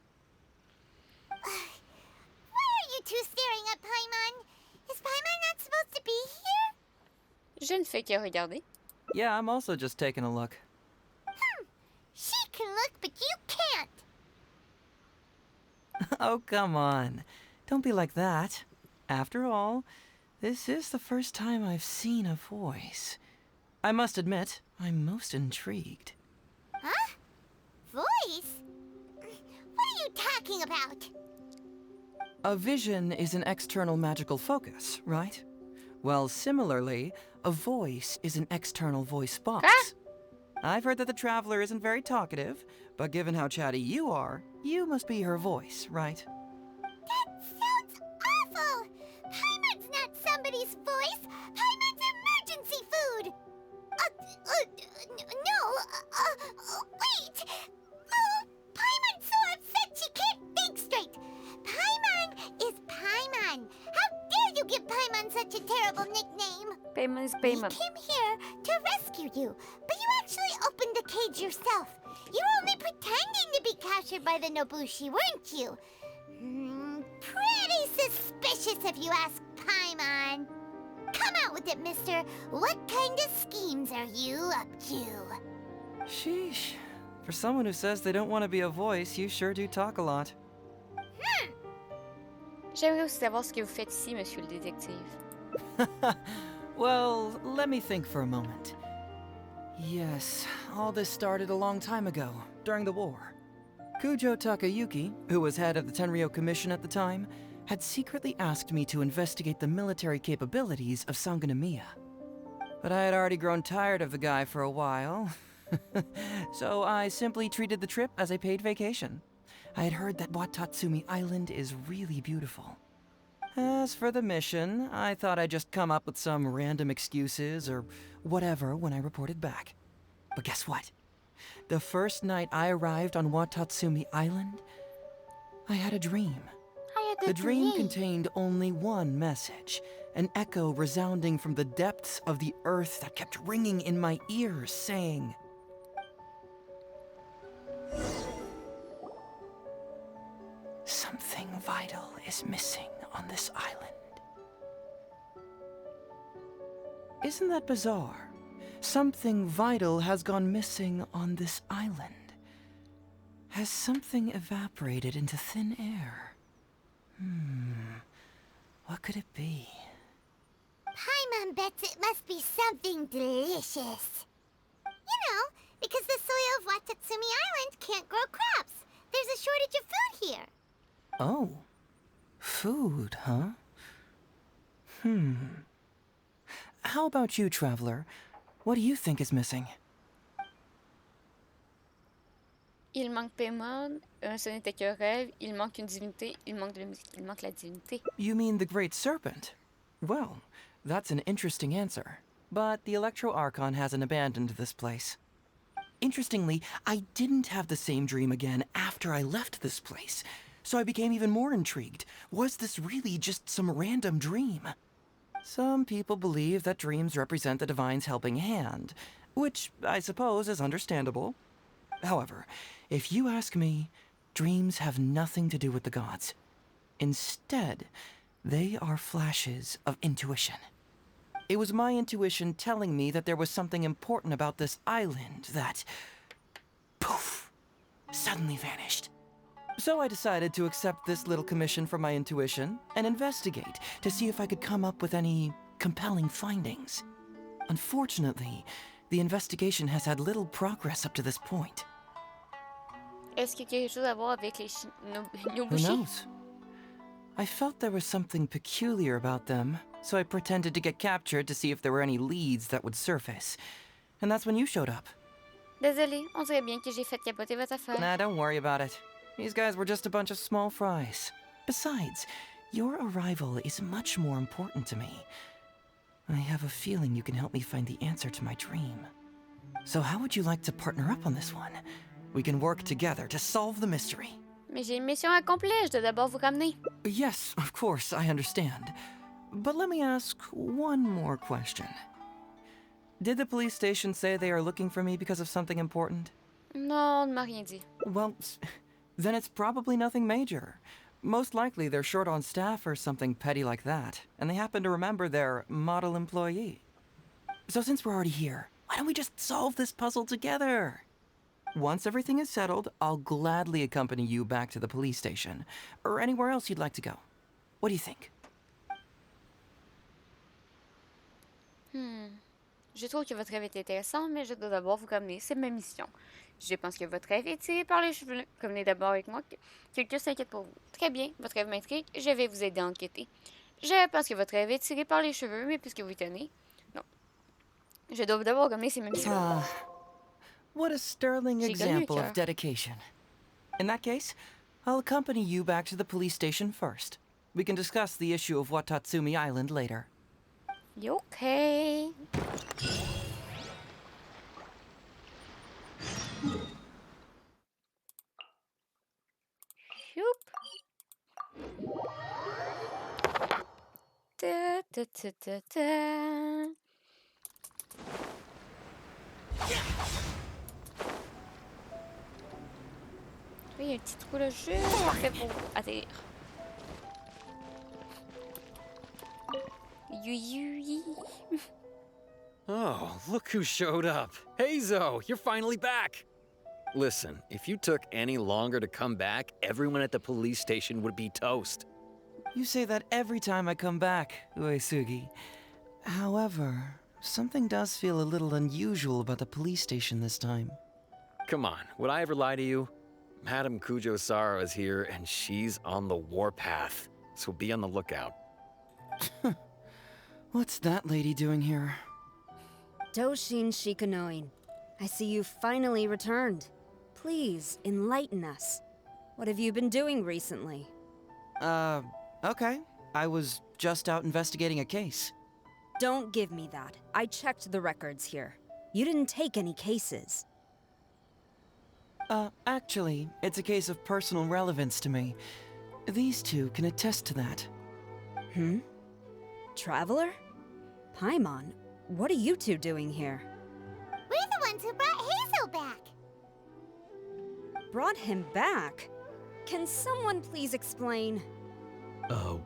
Why are you two staring at Paimon? Is Paimon not supposed to be here? Je ne fais que regarder. Yeah, I'm also just taking a look. She can look, but you can't. Oh, come on. Don't be like that. After all, this is the first time I've seen a voice. I must admit, I'm most intrigued. Huh? Voice? What are you talking about? A vision is an external magical focus, right? Well, similarly, a voice is an external voice box. I've heard that the Traveler isn't very talkative, but given how chatty you are, you must be her voice, right? That sounds awful! Paimon's not somebody's voice! Paimon's emergency food! Wait! Oh, Paimon's so upset she can't think straight! Paimon is Paimon! How dare you give Paimon such a terrible nickname? Paimon is Paimon. We came here to rescue you, but you actually opened the cage yourself. You're only pretending to be captured by the Nobushi, weren't you? Pretty suspicious if you ask Paimon. Come out with it, mister. What kind of schemes are you up to? Sheesh. For someone who says they don't want to be a voice, you sure do talk a lot. J'aimerais aussi savoir ce que vous faites ici, monsieur le détective. Well, let me think for a moment. Yes, all this started a long time ago, during the war. Kujo Takayuki, who was head of the Tenryou Commission at the time, had secretly asked me to investigate the military capabilities of Sangonomiya. But I had already grown tired of the guy for a while, so I simply treated the trip as a paid vacation. I had heard that Watatsumi Island is really beautiful. As for the mission, I thought I'd just come up with some random excuses or whatever when I reported back. But guess what? The first night I arrived on Watatsumi Island, I had a dream. The dream contained only one message, an echo resounding from the depths of the earth that kept ringing in my ears, saying, "Something vital is missing on this island." Isn't that bizarre? Something vital has gone missing on this island. Has something evaporated into thin air? What could it be? Paimon bets it must be something delicious. You know, because the soil of Watatsumi Island can't grow crops. There's a shortage of food here. Oh. Food, huh? How about you, traveler? What do you think is missing? Il manque Paimon, ce n'était qu'un rêve, il manque une divinité, il manque de la musique, il manque la divinité. You mean the Great Serpent? Well, that's an interesting answer. But the Electro Archon hasn't abandoned this place. Interestingly, I didn't have the same dream again after I left this place, so I became even more intrigued. Was this really just some random dream? Some people believe that dreams represent the Divine's helping hand, which I suppose is understandable. However, if you ask me, dreams have nothing to do with the gods. Instead, they are flashes of intuition. It was my intuition telling me that there was something important about this island that, poof, suddenly vanished. So I decided to accept this little commission from my intuition and investigate to see if I could come up with any compelling findings. Unfortunately, the investigation has had little progress up to this point. Est-ce qu'il y a quelque chose à voir avec les Who knows? I felt there was something peculiar about them, so I pretended to get captured to see if there were any leads that would surface. And that's when you showed up. Désolée, on dirait bien que j'ai fait capoter votre affaire. Nah, don't worry about it. These guys were just a bunch of small fries. Besides, your arrival is much more important to me. I have a feeling you can help me find the answer to my dream. So how would you like to partner up on this one? We can work together to solve the mystery. Mais j'ai une mission à accomplir, je dois d'abord vous ramener. Yes, of course, I understand. But let me ask one more question. Did the police station say they are looking for me because of something important? Non, on ne m'a rien dit. Well, then it's probably nothing major. Most likely they're short on staff or something petty like that, and they happen to remember their model employee. So since we're already here, why don't we just solve this puzzle together? Once everything is settled, I'll gladly accompany you back to the police station, or anywhere else you'd like to go. What do you think? Je trouve que votre rêve est intéressant, mais je dois d'abord vous ramener. C'est ma mission. Je pense que votre rêve est tiré par les cheveux. Convenez d'abord avec moi. Quelqu'un s'inquiète pour vous. Très bien, votre rêve m'intrigue. Je vais vous aider à enquêter. Je pense que votre rêve est tiré par les cheveux, mais puisque vous y tenez, non. Je dois d'abord ramener ces mêmes cheveux. What a sterling example of dedication. In that case, I'll accompany you back to the police station first. We can discuss the issue of Watatsumi Island later. Okay. Da, da, da, da, da. il y a un petit trou là, juste parfait pour atterrir. Oh, look who showed up. Heizou, you're finally back. Listen, if you took any longer to come back, everyone at the police station would be toast. You say that every time I come back, Uesugi. However, something does feel a little unusual about the police station this time. Come on, would I ever lie to you? Madame Kujo-Sara is here, and she's on the warpath, so be on the lookout. What's that lady doing here? Doshin Shikanoin, I see you finally returned. Please, enlighten us. What have you been doing recently? Okay. I was just out investigating a case. Don't give me that. I checked the records here. You didn't take any cases. Actually, it's a case of personal relevance to me. These two can attest to that. Traveler? Paimon, what are you two doing here? We're the ones who brought Heizou back. Brought him back? Can someone please explain?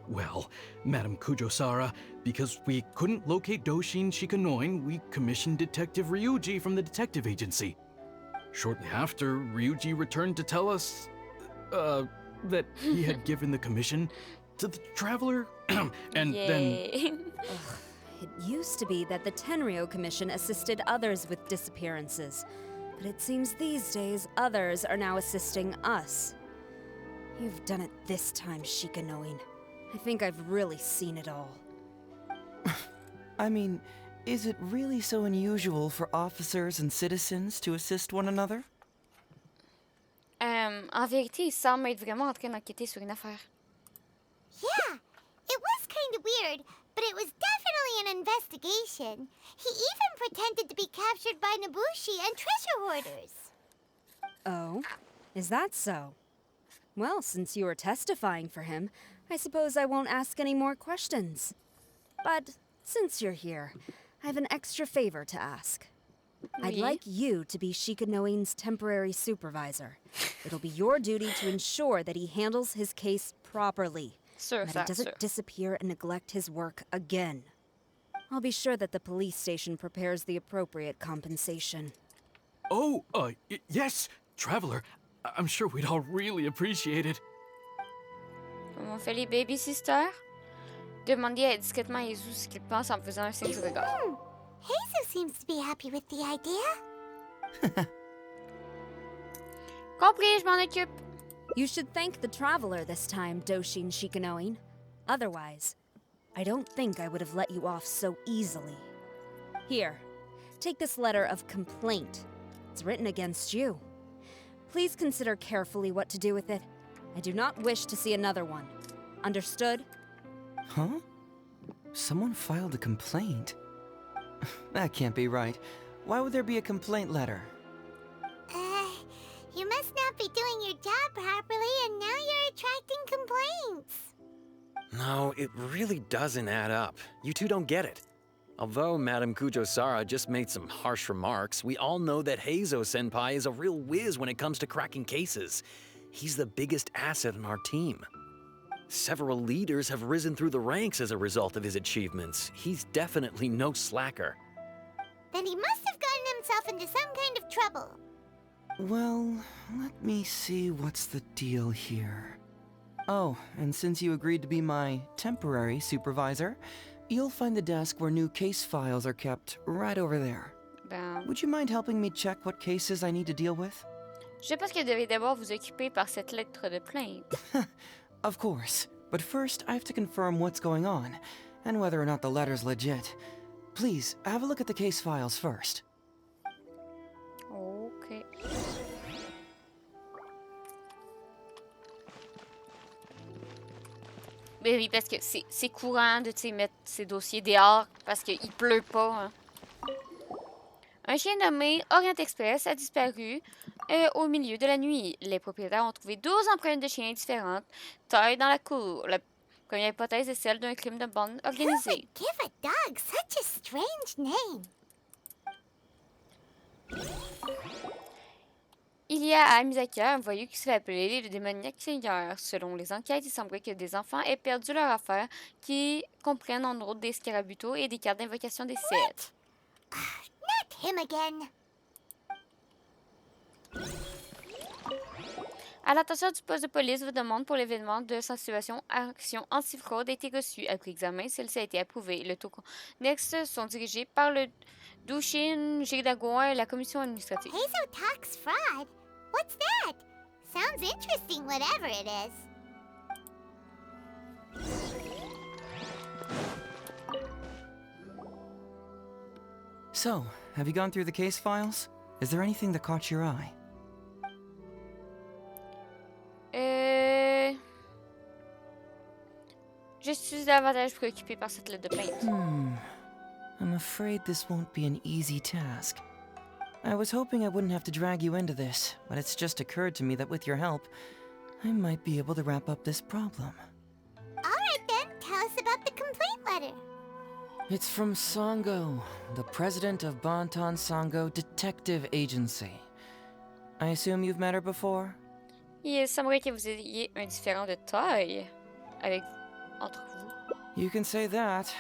Well, Madame Kujo-Sara, because we couldn't locate Doshin Shikanoin, we commissioned Detective Ryuji from the detective agency. Shortly after, Ryuji returned to tell us, that he had given the commission to the traveler, and then... It used to be that the Tenryou Commission assisted others with disappearances, but it seems these days others are now assisting us. You've done it this time, Shikanoin. I think I've really seen it all. I mean, is it really so unusual for officers and citizens to assist one another? En vérité, il semble être vraiment en train d'enquêter sur une affaire. Yeah, it was kind of weird, but it was definitely an investigation. He even pretended to be captured by Nobushi and treasure hoarders. Oh, is that so? Well, since you are testifying for him, I suppose I won't ask any more questions. But since you're here, I have an extra favor to ask. I'd like you to be Shikanoin's temporary supervisor. It'll be your duty to ensure that he handles his case properly. That he doesn't disappear and neglect his work again. I'll be sure that the police station prepares the appropriate compensation. Oh, yes, Traveler. I'm sure we'd all really appreciate it. Comme on fait les baby sisters? Demandez discrètement à Heizou ce qu'il pense en faisant un signe du regard. Heizou seems to be happy with the idea. Compris, je m'en occupe. You should thank the traveler this time, Doshin Shikanoin. Otherwise, I don't think I would have let you off so easily. Here, take this letter of complaint. It's written against you. Please consider carefully what to do with it. I do not wish to see another one. Understood? Huh? Someone filed a complaint? That can't be right. Why would there be a complaint letter? You must not be doing your job properly, and now you're attracting complaints. No, it really doesn't add up. You two don't get it. Although Madame Kujo-Sara just made some harsh remarks, we all know that Heizou-senpai is a real whiz when it comes to cracking cases. He's the biggest asset in our team. Several leaders have risen through the ranks as a result of his achievements. He's definitely no slacker. Then he must have gotten himself into some kind of trouble. Well, let me see what's the deal here. Oh, and since you agreed to be my temporary supervisor, you'll find the desk where new case files are kept right over there. Would you mind helping me check what cases I need to deal with? Je pense que vous devez d'abord vous occuper par cette lettre de plainte. Of course, but first I have to confirm what's going on, and whether or not the letter's legit. Please, have a look at the case files first. Ok. Mais oui, parce que c'est courant de mettre ces dossiers dehors parce qu'il pleut pas. Hein. Un chien nommé Orient Express a disparu au milieu de la nuit. Les propriétaires ont trouvé 12 empreintes de chiens différentes taillées dans la cour. La première hypothèse est celle d'un crime de bande organisée. Who would give a dog such a strange name? Il y a à Misaka un voyou qui se fait appeler le démoniaque Seigneur. Selon les enquêtes, il semblerait que des enfants aient perdu leur affaire, qui comprennent en autres des scarabutos et des cartes d'invocation des sept. Not him again. À l'attention du poste de police, votre demande pour l'événement de sensibilisation action anti-fraude a été reçue. Après examen, celle-ci a été approuvée. Les taux connexes sont dirigés par le Dushin Jidagoin et la commission administrative. Heizou talks fraud? What's that? Sounds interesting, whatever it is. So, have you gone through the case files? Is there anything that caught your eye? Je suis davantage préoccupée par cette lettre de plainte. I'm afraid this won't be an easy task. I was hoping I wouldn't have to drag you into this, but it's just occurred to me that with your help, I might be able to wrap up this problem. Alright then, tell us about the complaint letter. It's from Sango, the president of Bantan Sango Detective Agency. I assume you've met her before? Il semblerait que vous ayez un différent de taille entre vous. You can say that.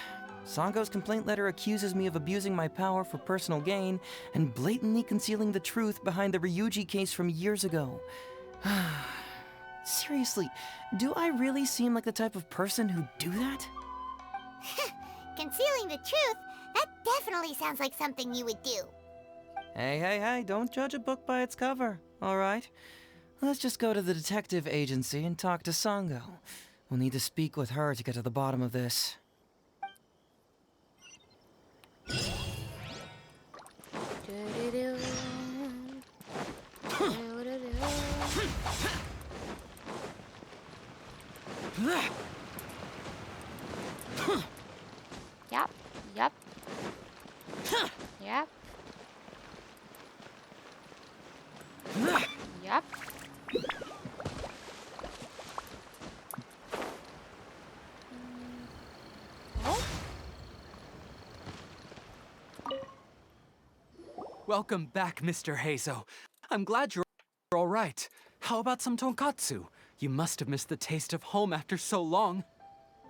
Sango's complaint letter accuses me of abusing my power for personal gain and blatantly concealing the truth behind the Ryuji case from years ago. Seriously, do I really seem like the type of person who'd do that? Concealing the truth? That definitely sounds like something you would do. Hey, don't judge a book by its cover, alright? Let's just go to the detective agency and talk to Sango. We'll need to speak with her to get to the bottom of this. Yep. Welcome back, Mr. Heizou. I'm glad you're all right. How about some tonkatsu? You must have missed the taste of home after so long.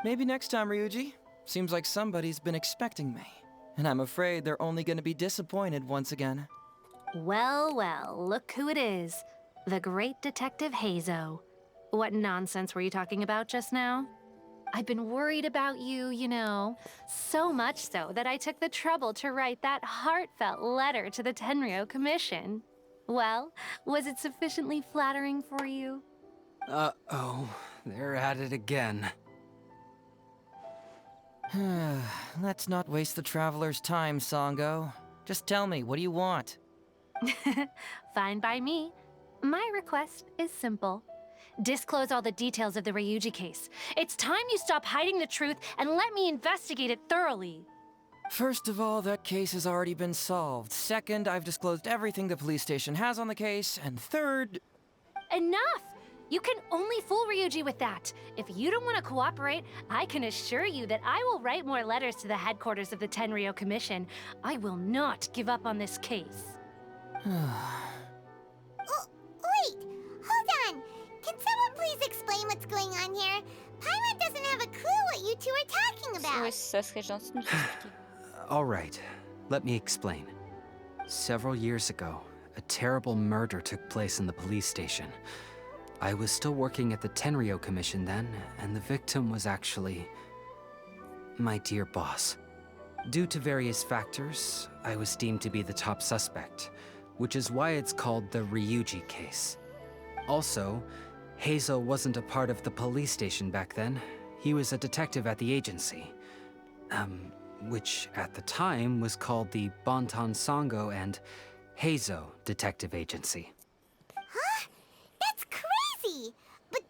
Maybe next time, Ryuji. Seems like somebody's been expecting me. And I'm afraid they're only gonna be disappointed once again. Well, look who it is. The great Detective Heizou. What nonsense were you talking about just now? I've been worried about you, you know. So much so that I took the trouble to write that heartfelt letter to the Tenryou Commission. Well, was it sufficiently flattering for you? Uh-oh, they're at it again. Let's not waste the traveler's time, Sango. Just tell me, what do you want? Fine by me. My request is simple. Disclose all the details of the Ryuji case. It's time you stop hiding the truth and let me investigate it thoroughly. First of all, that case has already been solved. Second, I've disclosed everything the police station has on the case. And third... Enough! You can only fool Ryuji with that. If you don't want to cooperate, I can assure you that I will write more letters to the headquarters of the Tenryou Commission. I will not give up on this case. Wait! Hold on! Can someone please explain what's going on here? Paimon doesn't have a clue what you two are talking about. Oui, ça serait gentil de nous expliquer. All right, let me explain. Several years ago, a terrible murder took place in the police station. I was still working at the Tenryou Commission then, and the victim was actually my dear boss. Due to various factors, I was deemed to be the top suspect, which is why it's called the Ryuji case. Also, Heizou wasn't a part of the police station back then. He was a detective at the agency. Which at the time was called the Bantan Sango and Heizou Detective Agency. Huh? That's crazy! But,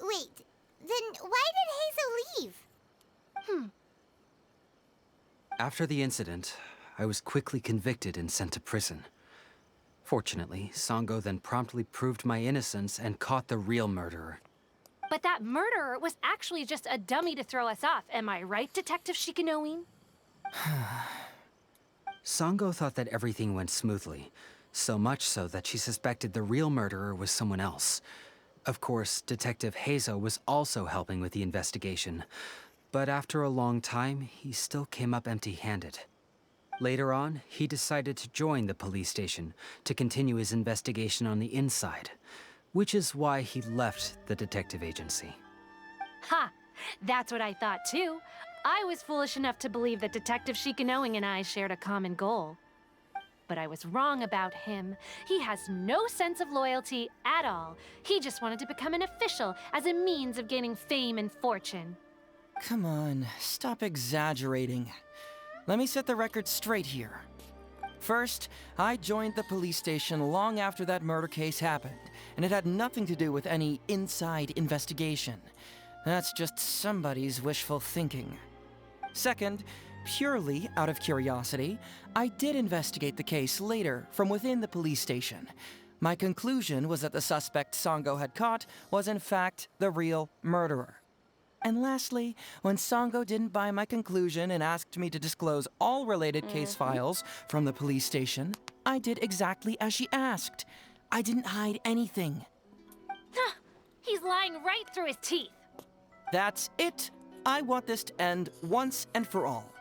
wait. Then why did Heizou leave? After the incident, I was quickly convicted and sent to prison. Fortunately, Sango then promptly proved my innocence and caught the real murderer. But that murderer was actually just a dummy to throw us off, am I right, Detective Shikanoin? Sango thought that everything went smoothly, so much so that she suspected the real murderer was someone else. Of course, Detective Heizou was also helping with the investigation, but after a long time, he still came up empty-handed. Later on, he decided to join the police station to continue his investigation on the inside, which is why he left the detective agency. Ha! That's what I thought too. I was foolish enough to believe that Detective Shikanoing and I shared a common goal. But I was wrong about him. He has no sense of loyalty at all. He just wanted to become an official as a means of gaining fame and fortune. Come on, stop exaggerating. Let me set the record straight here. First, I joined the police station long after that murder case happened, and it had nothing to do with any inside investigation. That's just somebody's wishful thinking. Second, purely out of curiosity, I did investigate the case later from within the police station. My conclusion was that the suspect Sango had caught was in fact the real murderer. And lastly, when Sango didn't buy my conclusion and asked me to disclose all related case files from the police station, I did exactly as she asked. I didn't hide anything. He's lying right through his teeth. That's it. I want this to end once and for all.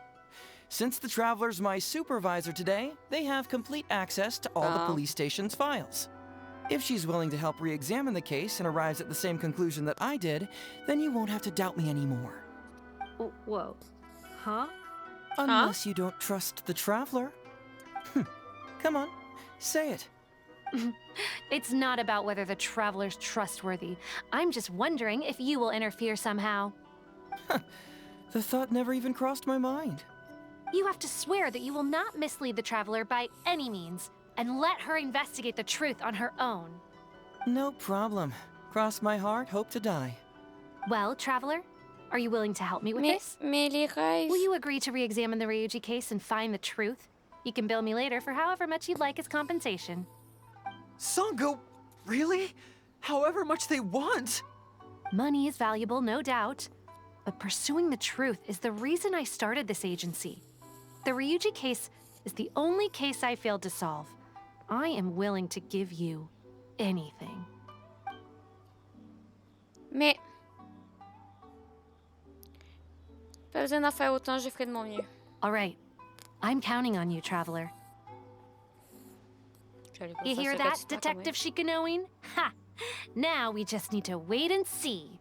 Since the Traveler's my supervisor today, they have complete access to all the police station's files. If she's willing to help re-examine the case and arrives at the same conclusion that I did, then you won't have to doubt me anymore. Whoa. Huh? Unless you don't trust the Traveler. Come on, say it. It's not about whether the Traveler's trustworthy. I'm just wondering if you will interfere somehow. The thought never even crossed my mind. You have to swear that you will not mislead the Traveler by any means, and let her investigate the truth on her own. No problem. Cross my heart, hope to die. Well, Traveler, are you willing to help me with this? Will you agree to re-examine the Ryuji case and find the truth? You can bill me later for however much you'd like as compensation. Sango, really? However much they want? Money is valuable, no doubt. But pursuing the truth is the reason I started this agency. The Ryuji case is the only case I failed to solve. I am willing to give you anything. Mais... pas besoin d'en faire autant, je ferai de mon mieux. All right. I'm counting on you, Traveler. You hear that, Detective Shikanoing? Ha! Now we just need to wait and see.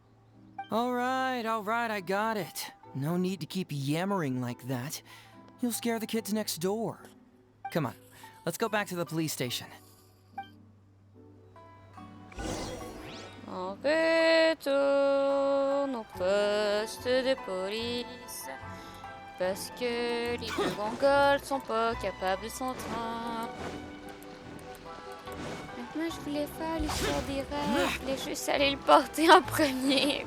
All right, I got it. No need to keep yammering like that. You'll scare the kids next door. Come on, let's go back to the police station. On retourne au poste de police parce que les deux Mongols sont pas capables sans train. Maintenant, je voulais faire l'histoire des rêves. Je voulais juste aller le porter en premier.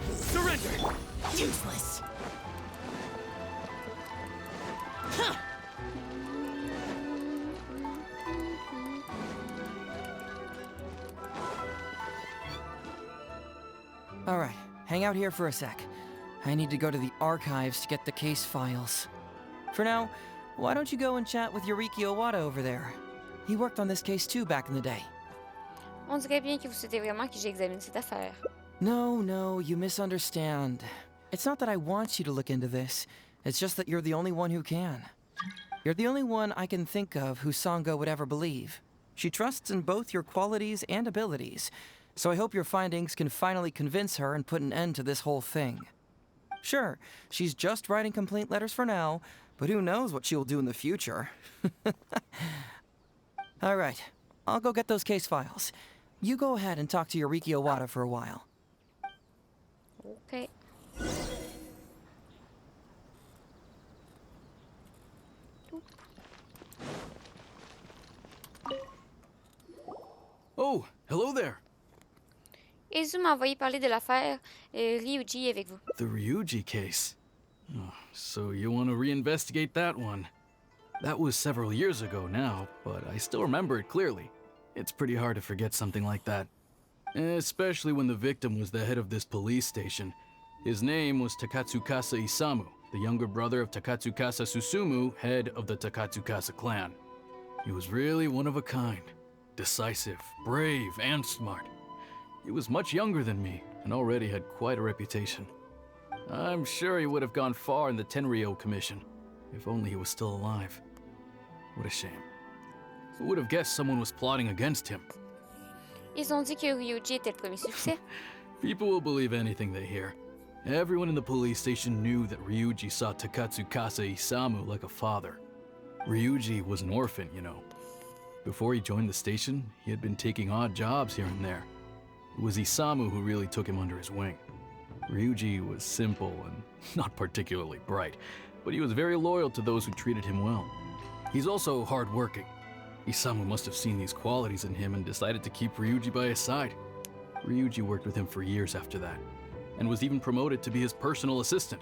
Surrender! Useless! All right, hang out here for a sec. I need to go to the archives to get the case files. For now, why don't you go and chat with Yoriki Owada over there? He worked on this case too back in the day. On dirait bien que vous souhaitez vraiment que j'examine cette affaire. No, you misunderstand. It's not that I want you to look into this. It's just that you're the only one who can. You're the only one I can think of who Sango would ever believe. She trusts in both your qualities and abilities, so I hope your findings can finally convince her and put an end to this whole thing. Sure, she's just writing complaint letters for now, but who knows what she'll do in the future. All right, I'll go get those case files. You go ahead and talk to Yoriki Owada for a while. Okay. Oh, hello there. Heizou m'a envoyé parler de l'affaire Ryuji avec vous. The Ryuji case. Oh, so you want to reinvestigate that one? That was several years ago now, but I still remember it clearly. It's pretty hard to forget something like that. Especially when the victim was the head of this police station. His name was Takatsukasa Isamu, the younger brother of Takatsukasa Susumu, head of the Takatsukasa clan. He was really one of a kind. Decisive, brave, and smart. He was much younger than me, and already had quite a reputation. I'm sure he would have gone far in the Tenryou Commission, if only he was still alive. What a shame. Who would have guessed someone was plotting against him? Ils ont dit que Ryuji était le premier succès. People will believe anything they hear. Everyone in the police station knew that Ryuji saw Takatsukasa Isamu like a father. Ryuji was an orphan, you know. Before he joined the station, he had been taking odd jobs here and there. It was Isamu who really took him under his wing. Ryuji was simple and not particularly bright, but he was very loyal to those who treated him well. He's also hardworking. Isamu must have seen these qualities in him and decided to keep Ryuji by his side. Ryuji worked with him for years after that, and was even promoted to be his personal assistant.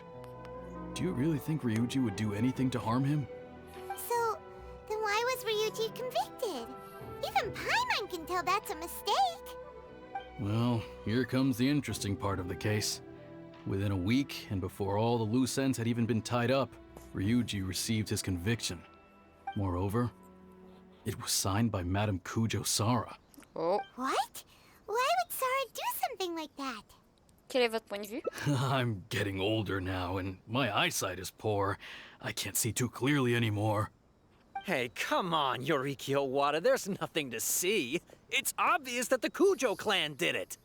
Do you really think Ryuji would do anything to harm him? So, then why was Ryuji convicted? Even Paimon can tell that's a mistake. Well, here comes the interesting part of the case. Within a week, and before all the loose ends had even been tied up, Ryuji received his conviction. Moreover, it was signed by Madame Kujo-Sara. Oh. What? Why would Sara do something like that? Quel est votre point de vue? I'm getting older now, and my eyesight is poor. I can't see too clearly anymore. Hey, come on, Yoriki Owada, there's nothing to see. It's obvious that the Kujo clan did it.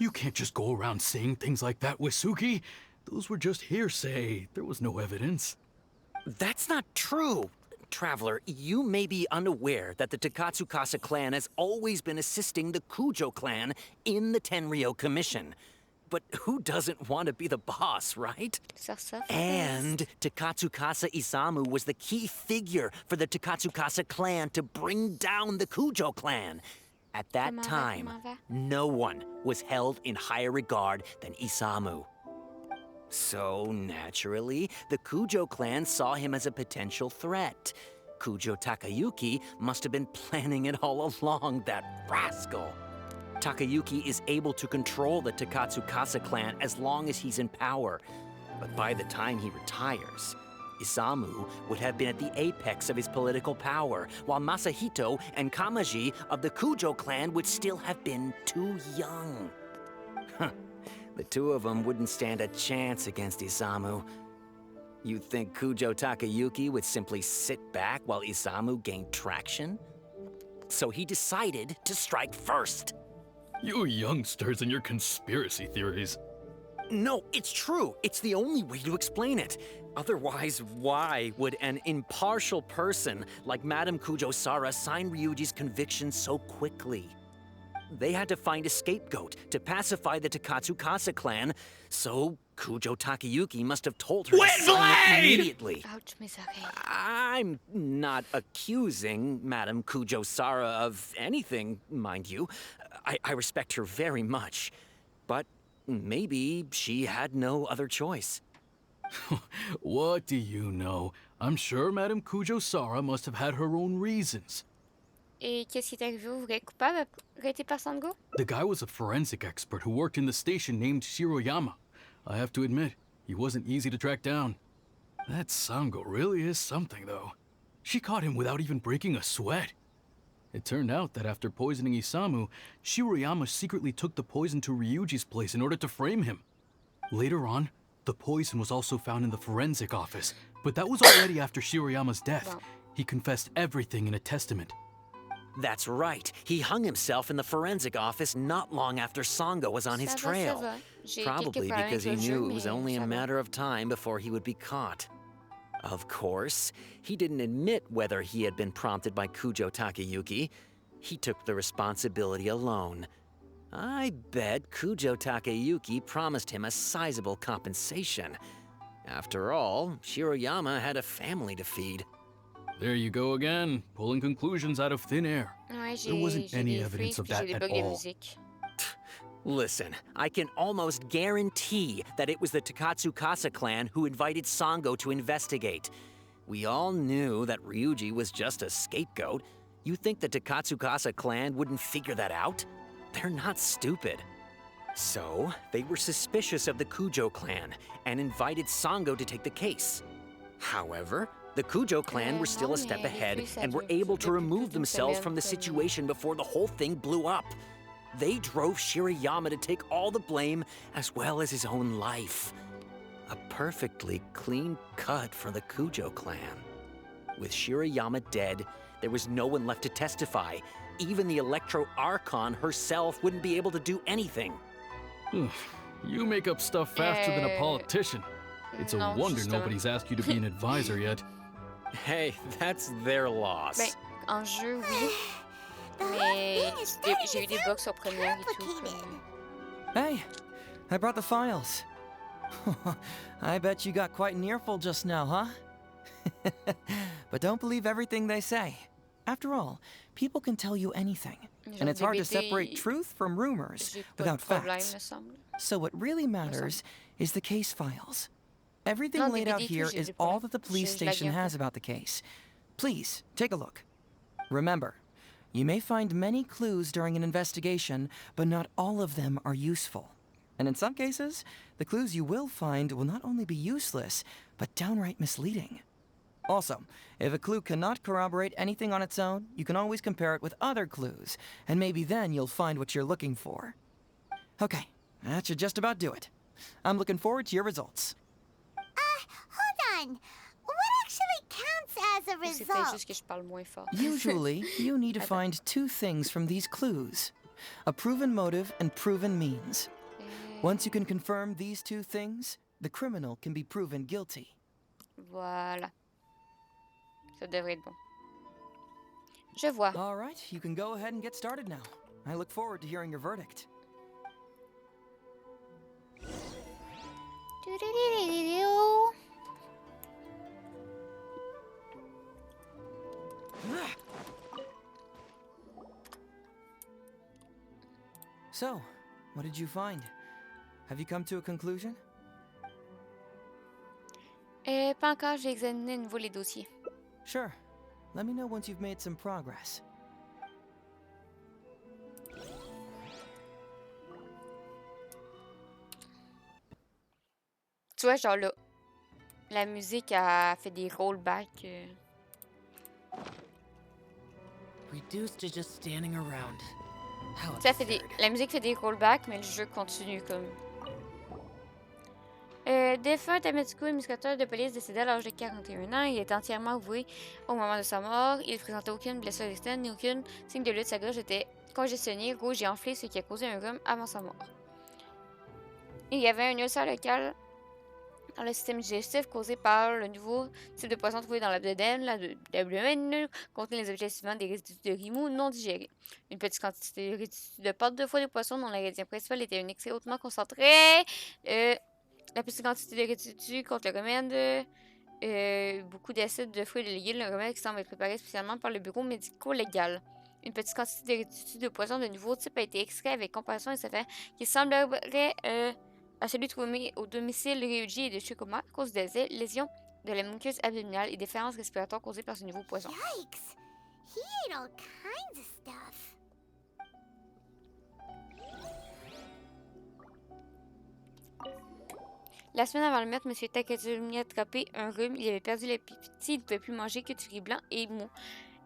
You can't just go around saying things like that, Wisuki. Those were just hearsay. There was no evidence. That's not true. Traveler, you may be unaware that the Takatsukasa clan has always been assisting the Kujo clan in the Tenryou Commission. But who doesn't want to be the boss, right? And Takatsukasa Isamu was the key figure for the Takatsukasa clan to bring down the Kujo clan. At that time, no one was held in higher regard than Isamu. So, naturally, the Kujo clan saw him as a potential threat. Kujo Takayuki must have been planning it all along, that rascal. Takayuki is able to control the Takatsukasa clan as long as he's in power. But by the time he retires, Isamu would have been at the apex of his political power, while Masahito and Kamaji of the Kujo clan would still have been too young. The two of them wouldn't stand a chance against Isamu. You think Kujo Takayuki would simply sit back while Isamu gained traction? So he decided to strike first. You youngsters and your conspiracy theories. No, it's true. It's the only way to explain it. Otherwise, why would an impartial person like Madame Kujo-Sara sign Ryuji's conviction so quickly? They had to find a scapegoat to pacify the Takatsukasa clan, so Kujo Takayuki must have told her to sign it immediately. Ouch, Misaki. I'm not accusing Madame Kujo-Sara of anything, mind you. I respect her very much, but maybe she had no other choice. What do you know? I'm sure Madame Kujo-Sara must have had her own reasons. Et qu'est-ce qui est arrivé au vrai coupable arrêté par Sango? The guy was a forensic expert who worked in the station named Shiroyama. I have to admit, he wasn't easy to track down. That Sango really is something, though. She caught him without even breaking a sweat. It turned out that after poisoning Isamu, Shiroyama secretly took the poison to Ryuji's place in order to frame him. Later on, the poison was also found in the forensic office, but that was already after Shiroyama's death. Wow. He confessed everything in a testament. That's right. He hung himself in the forensic office not long after Sango was on his trail. Probably because he knew it was only a matter of time before he would be caught. Of course, he didn't admit whether he had been prompted by Kujo Takayuki. He took the responsibility alone. I bet Kujo Takayuki promised him a sizable compensation. After all, Shiroyama had a family to feed. There you go again, pulling conclusions out of thin air. There wasn't any evidence of that at all. Listen, I can almost guarantee that it was the Takatsukasa clan who invited Sango to investigate. We all knew that Ryuji was just a scapegoat. You think the Takatsukasa clan wouldn't figure that out? they're not stupid. So, they were suspicious of the Kujo clan and invited Sango to take the case. However, the Kujo clan were still a step ahead and were able to remove themselves from the situation before the whole thing blew up. They drove Shirayama to take all the blame as well as his own life. A perfectly clean cut for the Kujo clan. With Shirayama dead, there was no one left to testify. Even the Electro Archon herself wouldn't be able to do anything. You make up stuff faster than a politician. It's a wonder nobody's asked you to be an advisor yet. Hey, that's their loss. Ben, en jeu, oui. Mais j'ai eu des bugs sur première et tout. Hey, I brought the files. I bet you got quite an earful just now, huh? But don't believe everything they say. After all, people can tell you anything, and it's hard to separate truth from rumors without facts. So what really matters is the case files. Everything laid out here is all that the police station has about the case. Please, take a look. Remember, you may find many clues during an investigation, but not all of them are useful. And in some cases, the clues you will find will not only be useless, but downright misleading. Also, if a clue cannot corroborate anything on its own, you can always compare it with other clues, and maybe then you'll find what you're looking for. Okay, that should just about do it. I'm looking forward to your results. Hold on. What actually counts as a result? Usually, you need to find two things from these clues. A proven motive and proven means. Once you can confirm these two things, the criminal can be proven guilty. Voilà. Ça devrait être bon. Je vois. All right, you can go ahead and get started now. I look forward to hearing your verdict. So, what did you find? Have you come to a conclusion? Pas encore, j'ai examiné à nouveau les dossiers. Sure. Let me know once you've made some progress. Tu vois, genre là, la musique a fait des rollbacks. Reduced to just standing around. Ça fait des... La musique fait des rollbacks, mais le jeu continue comme... Défunt Tametsuko, administrateur de police décédé à l'âge de 41 ans, il est entièrement voué au moment de sa mort. Il ne présentait aucune blessure externe ni aucun signe de lutte. Sa gorge était congestionnée, rouge et enflée, ce qui a causé un rhume avant sa mort. Il y avait un ulcère local dans le système digestif causé par le nouveau type de poisson trouvé dans l'abdomen. L'abdomen contient les objets suivants: des résidus de rimou non digérés, une petite quantité de résidus de pâte de foie de poisson dont l'ingrédient principal était un excès hautement concentré. La petite quantité de résidus contre le remède, beaucoup d'acide de fruits et de légumes, le remède qui semble être préparé spécialement par le bureau médico-légal. Une petite quantité de résidus de poison de nouveau type a été extrait avec comparaison et s'affaire qui semblerait à celui trouvé au domicile Ryuji et de Shikoma à cause des lésions de la muqueuse abdominale et défaillances respiratoires causées par ce nouveau poison. Yikes! He ate all kinds of stuff. La semaine avant le meurtre, M. Takazumi a attrapé un rhume. Il avait perdu l'appétit. Il ne pouvait plus manger que du riz blanc et mou.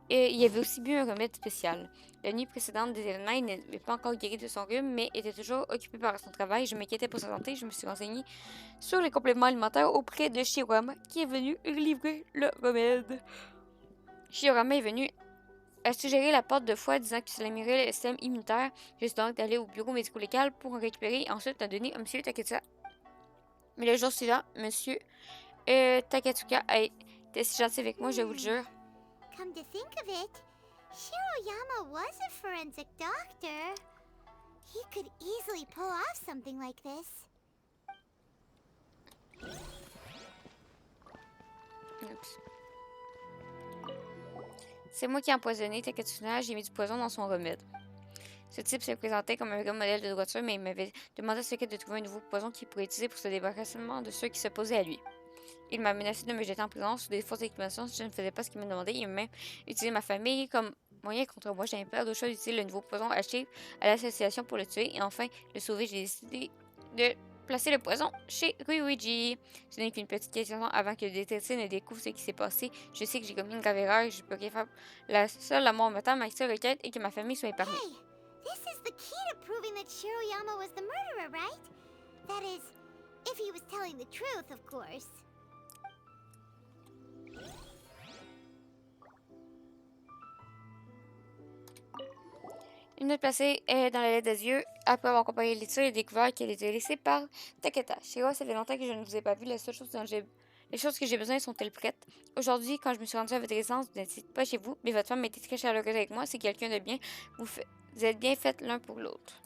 Et il avait aussi bu un remède spécial. La nuit précédente des événements, il n'avait pas encore guéri de son rhume, mais était toujours occupé par son travail. Je m'inquiétais pour sa santé. Je me suis renseignée sur les compléments alimentaires auprès de Shirayama, qui est venu livrer le remède. Shirayama est venu à suggérer la pâte de foie, disant que cela améliorait le système immunitaire. J'ai donc d'aller au bureau médico-légal pour en récupérer et ensuite la donner à M. Takatsuka. Mais le jour suivant, M. Takatsuka a été si gentil avec moi, je vous le jure. Come to think of it, Shirayama was a forensic doctor. He could easily pull off something like this. Oups. C'est moi qui ai empoisonné Takatsuka, j'ai mis du poison dans son remède. Ce type se présentait comme un grand modèle de droiture, mais il m'avait demandé ce qu'est de trouver un nouveau poison qu'il pourrait utiliser pour se débarrasser de ceux qui s'opposaient à lui. Il m'a menacé de me jeter en prison sous des fausses accusations si je ne faisais pas ce qu'il me demandait. Il m'a même utilisé ma famille comme moyen contre moi, j'avais pas d'autre choix d'utiliser le nouveau poison acheté à l'association pour le tuer. Et enfin, le sauver, j'ai décidé de placer le poison chez Ryuji. Ce n'est qu'une petite question avant que le détective ne découvre ce qui s'est passé. Je sais que j'ai commis une grave erreur et je peux rien faire. La seule mort m'attend, ma seule requête est que ma famille soit épargnée. Hey, this is the key to proving that Shiroyama was the murderer, right? That is, if he was telling the truth, of course. Une note placée dans la lettre des yeux. Après avoir comparé les tirs et découvert qu'elle était laissée par Takata. Shiro, ça fait longtemps que je ne vous ai pas vu. Les choses que j'ai besoin sont-elles prêtes? Aujourd'hui, quand je me suis rendue à votre résidence, vous n'êtes pas chez vous, mais votre femme était très chaleureuse avec moi. C'est quelqu'un de bien. Vous êtes bien faits l'un pour l'autre.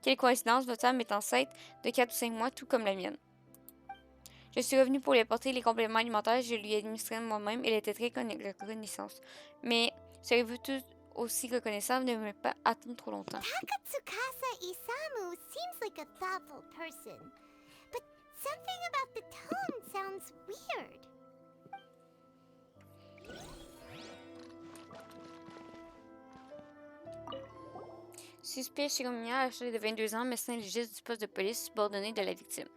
Quelle coïncidence, votre femme est enceinte de 4 ou 5 mois, tout comme la mienne. Je suis revenue pour lui apporter les compléments alimentaires. Je lui ai administré moi-même. Elle était très reconnaissante. Mais serez-vous tous aussi reconnaissant de ne me pas attendre trop longtemps? Takatsukasa Isamu seems like a thoughtful person, but something about the tone sounds weird. Suspect Shiromiya, âgé de 22 ans, médecin légiste du poste de police subordonné de la victime.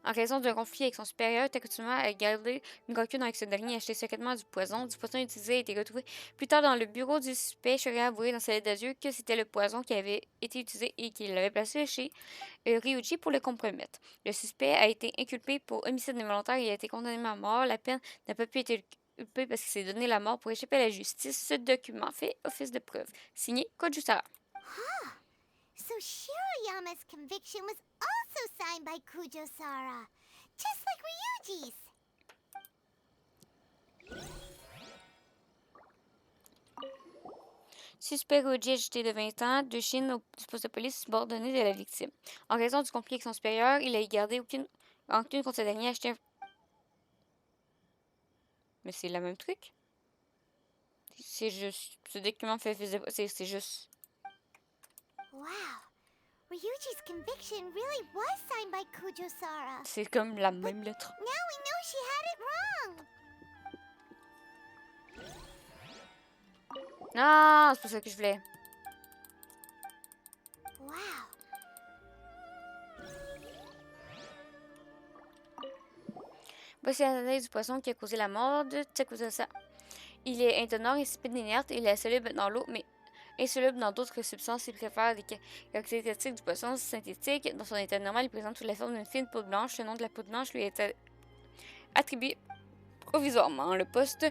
En raison d'un conflit avec son supérieur, Takutsume a gardé une rancune avec ce dernier et acheté secrètement du poison. Du poison utilisé a été retrouvé plus tard dans le bureau du suspect. Shiromiya a avoué dans sa lettre d'adieu que c'était le poison qui avait été utilisé et qu'il l'avait placé chez Ryuji pour le compromettre. Le suspect a été inculpé pour homicide involontaire et a été condamné à mort. La peine n'a pas pu être inculpée parce qu'il s'est donné la mort pour échapper à la justice. Ce document fait office de preuve. Signé Kojusara. So Shiroyama's conviction was also signed by Kujo-Sara, just like Ryuji's. Suspect Ryuji âgé de 20 ans, de Chine au poste de police subordonné de la victime. En raison du conflit avec son supérieur, il a gardé aucune contre ce dernier acheté un... Mais c'est le même truc? C'est juste... Ce document fait... C'est juste... Wow. Ryuji's conviction really was signed by Kujo-Sara. C'est comme la même lettre. Now we know she had it wrong. Ah, c'est pas ça que je voulais. Wow. Voici l'analyse du poisson qui a causé la mort de Takutsume. Il est indolore, insipide, inerte, il est soluble dans l'eau, mais insoluble dans d'autres substances. Il préfère les caractéristiques du poisson synthétique. Dans son état normal, il présente sous la forme d'une fine poudre blanche. Le nom de la poudre blanche lui est attribué provisoirement. Le poste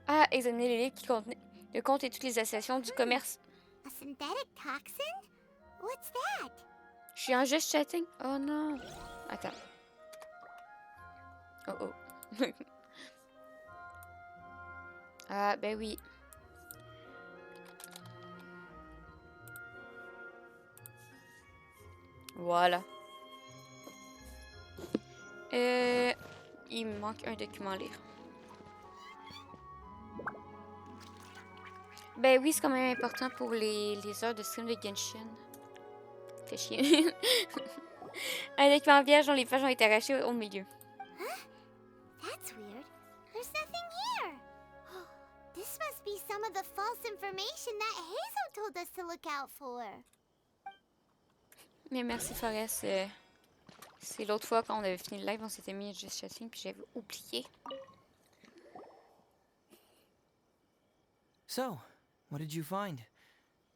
a examiné les livres qui contenaient le compte et toutes les associations du commerce. A synthetic toxin? What's that? Je suis en juste chatting. Oh non. Attends. Oh oh. Ah ben oui. Voilà. Il me manque un document à lire. Ben oui, c'est quand même important pour les heures de stream de Genshin. Fait chier. Un document vierge dont les pages ont été arrachées au milieu. Huh? That's weird. There's nothing here. This must be some of the false information that Heizou told us to look out for. Mais merci Forest. C'est l'autre fois quand on avait fini le live, on s'était mis juste chatting puis j'avais oublié. So, what did you find?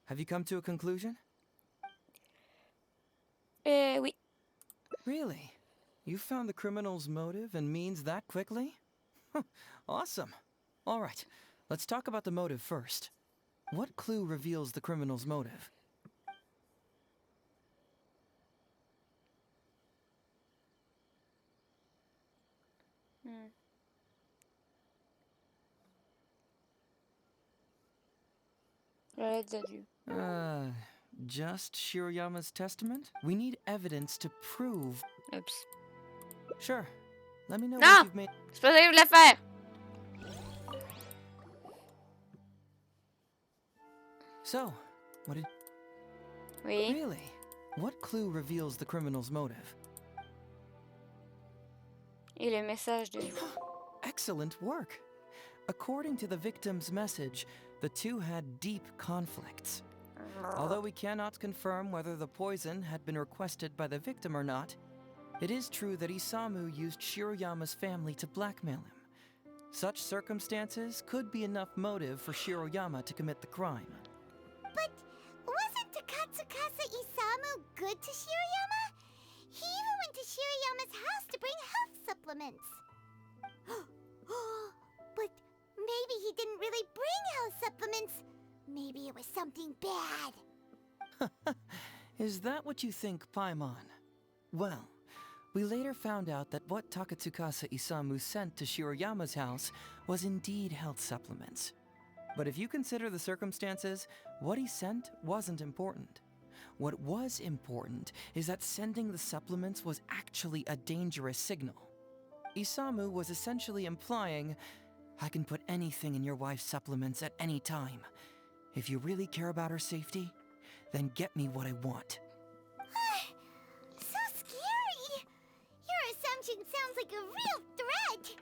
Have you come to a conclusion? Oui. Really? You found the criminal's motive and means that quickly? Awesome. All right, let's talk about the motive first. What clue reveals the criminal's motive? Just Shiroyama's testament? We need evidence to prove... Oops. Sure. Let me know what you've made... C'est pas ça que je voulais faire! So, what did... Oui? Really? What clue reveals the criminal's motive? Et le message de... Excellent work! According to the victim's message, the two had deep conflicts. Although we cannot confirm whether the poison had been requested by the victim or not, it is true that Isamu used Shiroyama's family to blackmail him. Such circumstances could be enough motive for Shiroyama to commit the crime. But wasn't Takatsukasa Isamu good to Shiroyama? He even went to Shiroyama's house to bring health supplements. But maybe he didn't really bring health supplements. Maybe it was something bad. Is that what you think, Paimon? Well, we later found out that what Takatsukasa Isamu sent to Shiroyama's house was indeed health supplements. But if you consider the circumstances, what he sent wasn't important. What was important is that sending the supplements was actually a dangerous signal. Isamu was essentially implying, I can put anything in your wife's supplements at any time. If you really care about her safety, then get me what I want. So scary! Your assumption sounds like a real threat.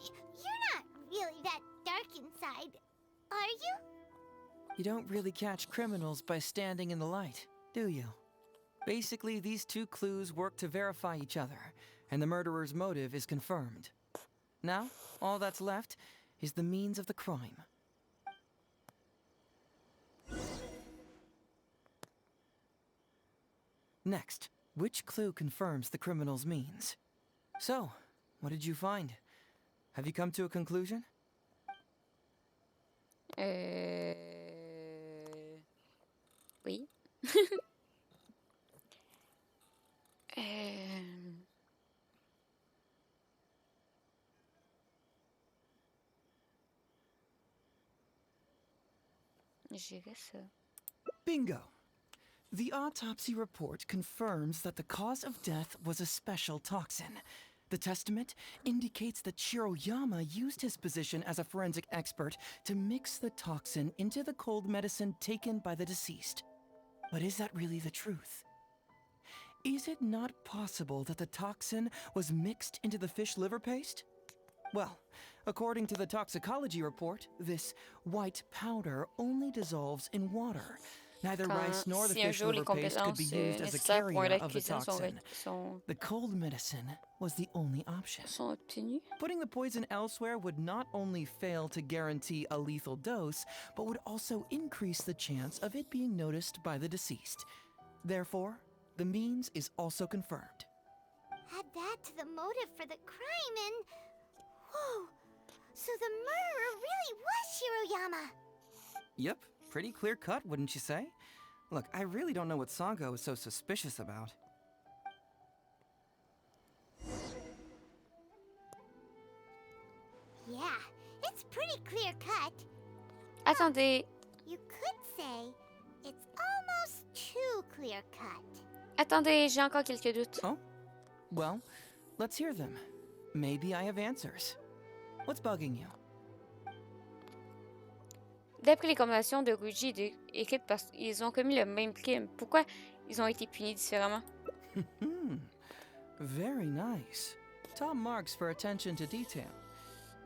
You're not really that dark inside, are you? You don't really catch criminals by standing in the light, do you? Basically, these two clues work to verify each other, and the murderer's motive is confirmed. Now, all that's left is the means of the crime. Next, which clue confirms the criminal's means? So, what did you find? Have you come to a conclusion? Oui. J'irais ça. Bingo! The autopsy report confirms that the cause of death was a special toxin. The testament indicates that Shiroyama used his position as a forensic expert to mix the toxin into the cold medicine taken by the deceased. But is that really the truth? Is it not possible that the toxin was mixed into the fish liver paste? Well, according to the toxicology report, this white powder only dissolves in water. Neither rice nor the fish liver paste could be used as a carrier of the toxin. The cold medicine was the only option. Putting the poison elsewhere would not only fail to guarantee a lethal dose, but would also increase the chance of it being noticed by the deceased. Therefore, the means is also confirmed. Add that to the motive for the crime and... Whoa! So the murderer really was Shiroyama! Yep. Pretty clear cut, wouldn't you say? Look, I really don't know what Sango is so suspicious about. Yeah, it's pretty clear cut. Attendez. You could say it's almost too clear cut. Attendez, j'ai encore quelques doutes. Oh? Well, let's hear them. Maybe I have answers. What's bugging you? D'après les recommandations de Ryuji et de l'équipe, parce qu'ils ont commis le même crime, pourquoi ils ont été punis différemment? Very nice. Top marks for attention to detail.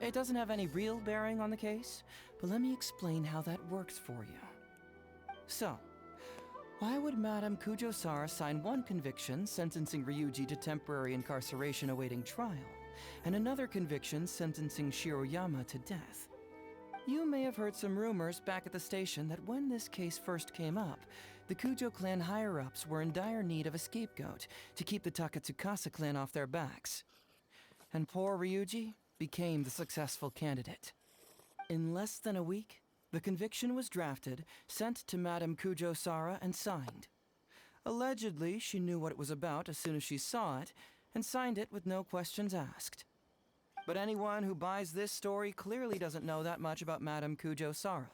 It doesn't have any real bearing on the case, but let me explain how that works for you. So, why would Madame Kujo-Sara sign one conviction sentencing Ryuji to temporary incarceration awaiting trial, and another conviction sentencing Shiroyama to death? You may have heard some rumors back at the station that when this case first came up, the Kujo clan higher-ups were in dire need of a scapegoat to keep the Takatsukasa clan off their backs. And poor Ryuji became the successful candidate. In less than a week, the conviction was drafted, sent to Madame Kujo-Sara, and signed. Allegedly, she knew what it was about as soon as she saw it, and signed it with no questions asked. But anyone who buys this story clearly doesn't know that much about Madame Kujo-Sara.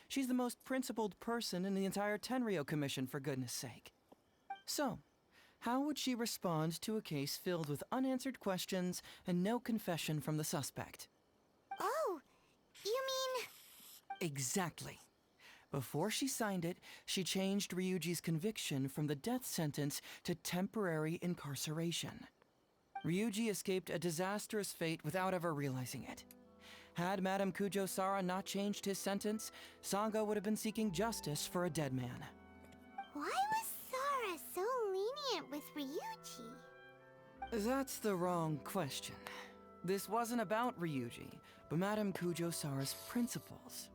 She's the most principled person in the entire Tenryou Commission, for goodness sake. So, how would she respond to a case filled with unanswered questions and no confession from the suspect? Oh, you mean... Exactly. Before she signed it, she changed Ryuji's conviction from the death sentence to temporary incarceration. Ryuji escaped a disastrous fate without ever realizing it. Had Madame Kujo-Sara not changed his sentence, Sango would have been seeking justice for a dead man. Why was Sara so lenient with Ryuji? That's the wrong question. This wasn't about Ryuji, but Madame Kujo-Sara's principles.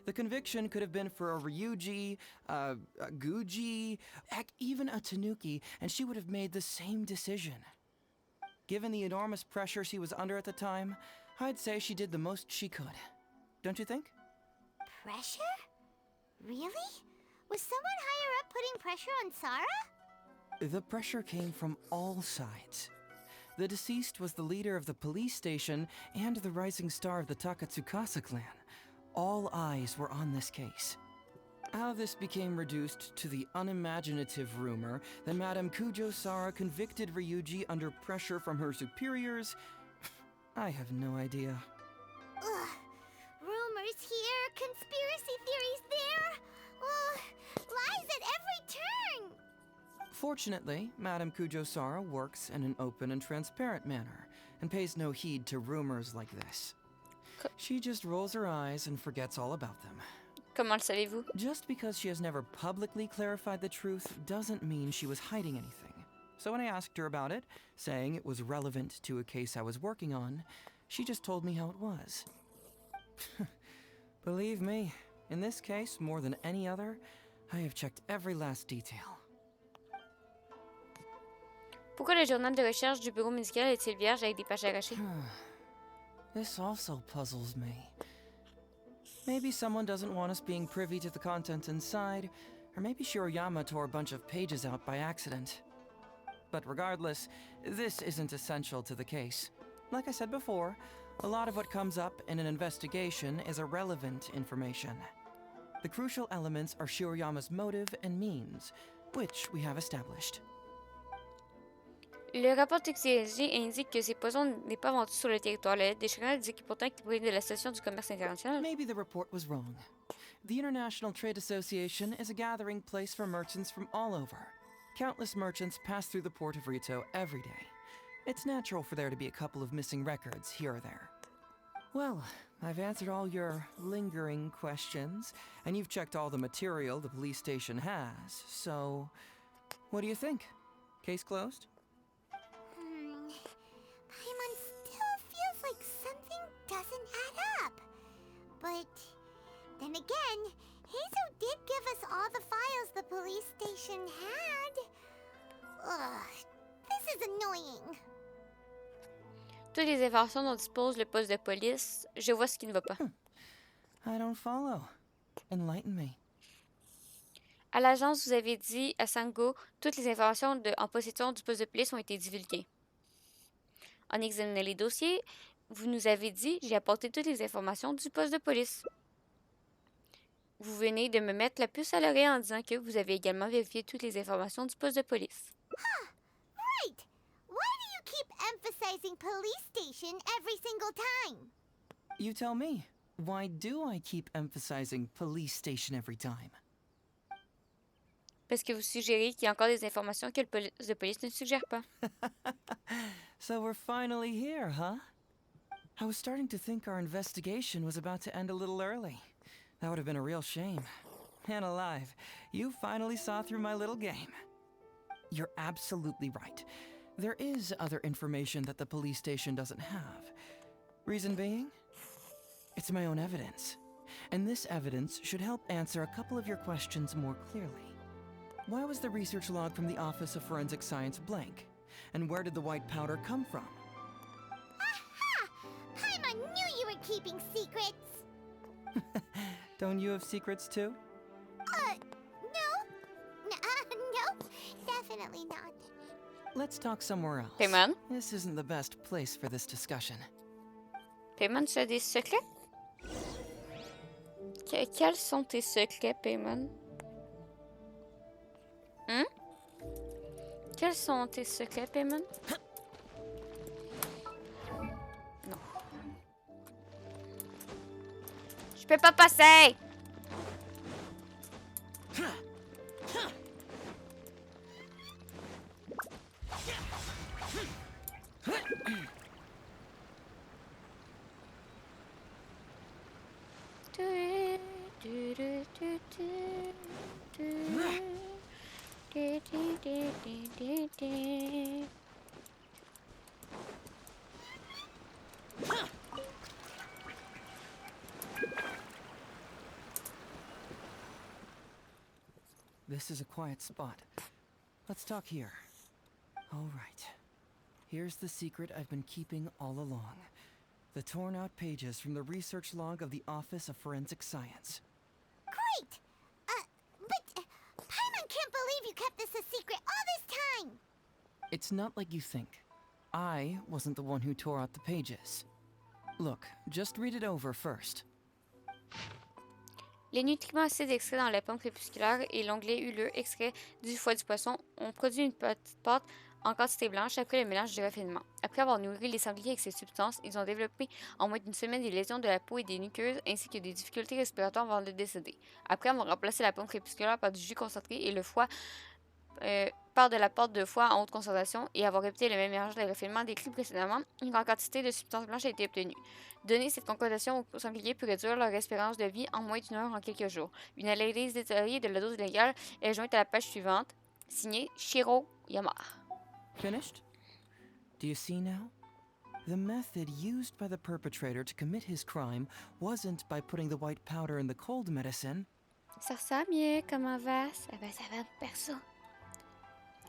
The conviction could have been for a Ryuji, a Guji, heck, even a Tanuki, and she would have made the same decision. Given the enormous pressure she was under at the time, I'd say she did the most she could. Don't you think? Pressure? Really? Was someone higher up putting pressure on Sara? The pressure came from all sides. The deceased was the leader of the police station and the rising star of the Takatsukasa clan. All eyes were on this case. How this became reduced to the unimaginative rumor that Madame Kujo-Sara convicted Ryuji under pressure from her superiors, I have no idea. Ugh. Rumors here, conspiracy theories there. Ugh. Lies at every turn. Fortunately, Madame Kujo-Sara works in an open and transparent manner and pays no heed to rumors like this. She just rolls her eyes and forgets all about them. Comment le savez-vous? Just because she has never publicly clarified the truth doesn't mean she was hiding anything. So when I asked her about it, saying it was relevant to a case I was working on, she just told me how it was. Believe me, in this case, more than any other, I have checked every last detail. Pourquoi le journal de recherche du bureau médical est-il vierge avec des pages arrachées? This also puzzles me. Maybe someone doesn't want us being privy to the content inside, or maybe Shiroyama tore a bunch of pages out by accident. But regardless, this isn't essential to the case. Like I said before, a lot of what comes up in an investigation is irrelevant information. The crucial elements are Shiroyama's motive and means, which we have established. Le rapport toxicologie indique que ces poisons n'est pas vendu sur le territoire. La lettre des Chanel dit que pourtant qu'il provient de l'Association du commerce international. Maybe the report was wrong. The International Trade Association is a gathering place for merchants from all over. Countless merchants pass through the port of Rito every day. It's natural for there to be a couple of missing records here or there. Well, I've answered all your lingering questions, and you've checked all the material the police station has, so what do you think? Case closed? Paimon still feels like something doesn't add up. But then again, Heizou did give us all the files the police station had. Ugh, this is annoying. Toutes les informations dont dispose le poste de police, je vois ce qui ne va pas. I don't follow. Enlighten me. À l'agence, vous avez dit à Sango, toutes les informations en possession du poste de police ont été divulguées. En examinant les dossiers, vous nous avez dit, j'ai apporté toutes les informations du poste de police. Vous venez de me mettre la puce à l'oreille en disant que vous avez également vérifié toutes les informations du poste de police. Right! Why do you keep emphasizing police station every single time? You tell me. Why do I keep emphasizing police station every time? Parce que vous suggérez qu'il y a encore des informations que le poste de police ne suggère pas. So we're finally here, huh? I was starting to think our investigation was about to end a little early. That would have been a real shame. And alive, you finally saw through my little game. You're absolutely right. There is other information that the police station doesn't have. Reason being? It's my own evidence. And this evidence should help answer a couple of your questions more clearly. Why was the research log from the Office of Forensic Science blank? And where did the white powder come from? Aha! Paimon knew you were keeping secrets! Don't you have secrets too? No, definitely not. Let's talk somewhere else. Paimon? This isn't the best place for this discussion. Paimon, tu as des secrets? Quels sont tes secrets, Paimon? Quels sont tes secrets, Paimon? Non. Je peux pas passer! this is a quiet spot. Let's talk here. All right. Here's the secret I've been keeping all along. The torn out pages from the research log of the Office of Forensic Science. Great! But Paimon can't believe you kept this a secret all this time! It's not like you think. I wasn't the one who tore out the pages. Look, just read it over first. Les nutriments acides extraits dans la pomme crépusculaire et l'onglet huleux extrait du foie du poisson ont produit une petite pâte en quantité blanche après le mélange du raffinement. Après avoir nourri les sangliers avec ces substances, ils ont développé en moins d'une semaine des lésions de la peau et des muqueuses ainsi que des difficultés respiratoires avant de décéder. Après avoir remplacé la pomme crépusculaire par du jus concentré et le foie par de la pâte de foie en haute concentration et avoir répété le même mélange de raffinement décrit précédemment, une grande quantité de substances blanches a été obtenue. Donner cette concordation aux sangliers peut réduire leur espérance de vie en moins d'une heure en quelques jours. Une analyse détaillée de la dose légale est jointe à la page suivante, signée Shiro Yama. Finished? Do you see now? The method used by the perpetrator to commit his crime wasn't by putting the white powder in the cold medicine. Ça ressemble mieux, comment va? Ça va, perso.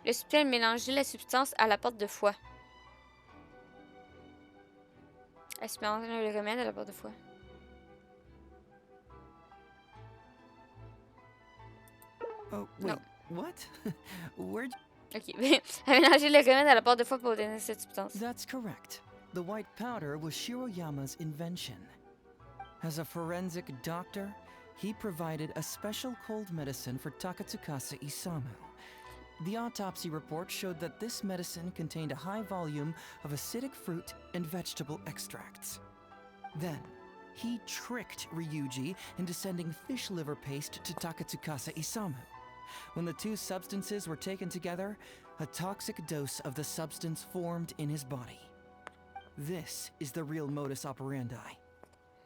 Le subtil mélangeait la substance à la pâte de foie. Elle se mélange le remède à la pâte de foie. Oh, wait, no. What? Where'd... Ok, elle mélangeait le remède à la pâte de foie pour obtenir cette substance. That's correct. The white powder was Shiroyama's invention. As a forensic doctor, he provided a special cold medicine for Takatsukasa Isamu. The autopsy report showed that this medicine contained a high volume of acidic fruit and vegetable extracts. Then, he tricked Ryuji into sending fish liver paste to Takatsukasa Isamu. When the two substances were taken together, a toxic dose of the substance formed in his body. This is the real modus operandi.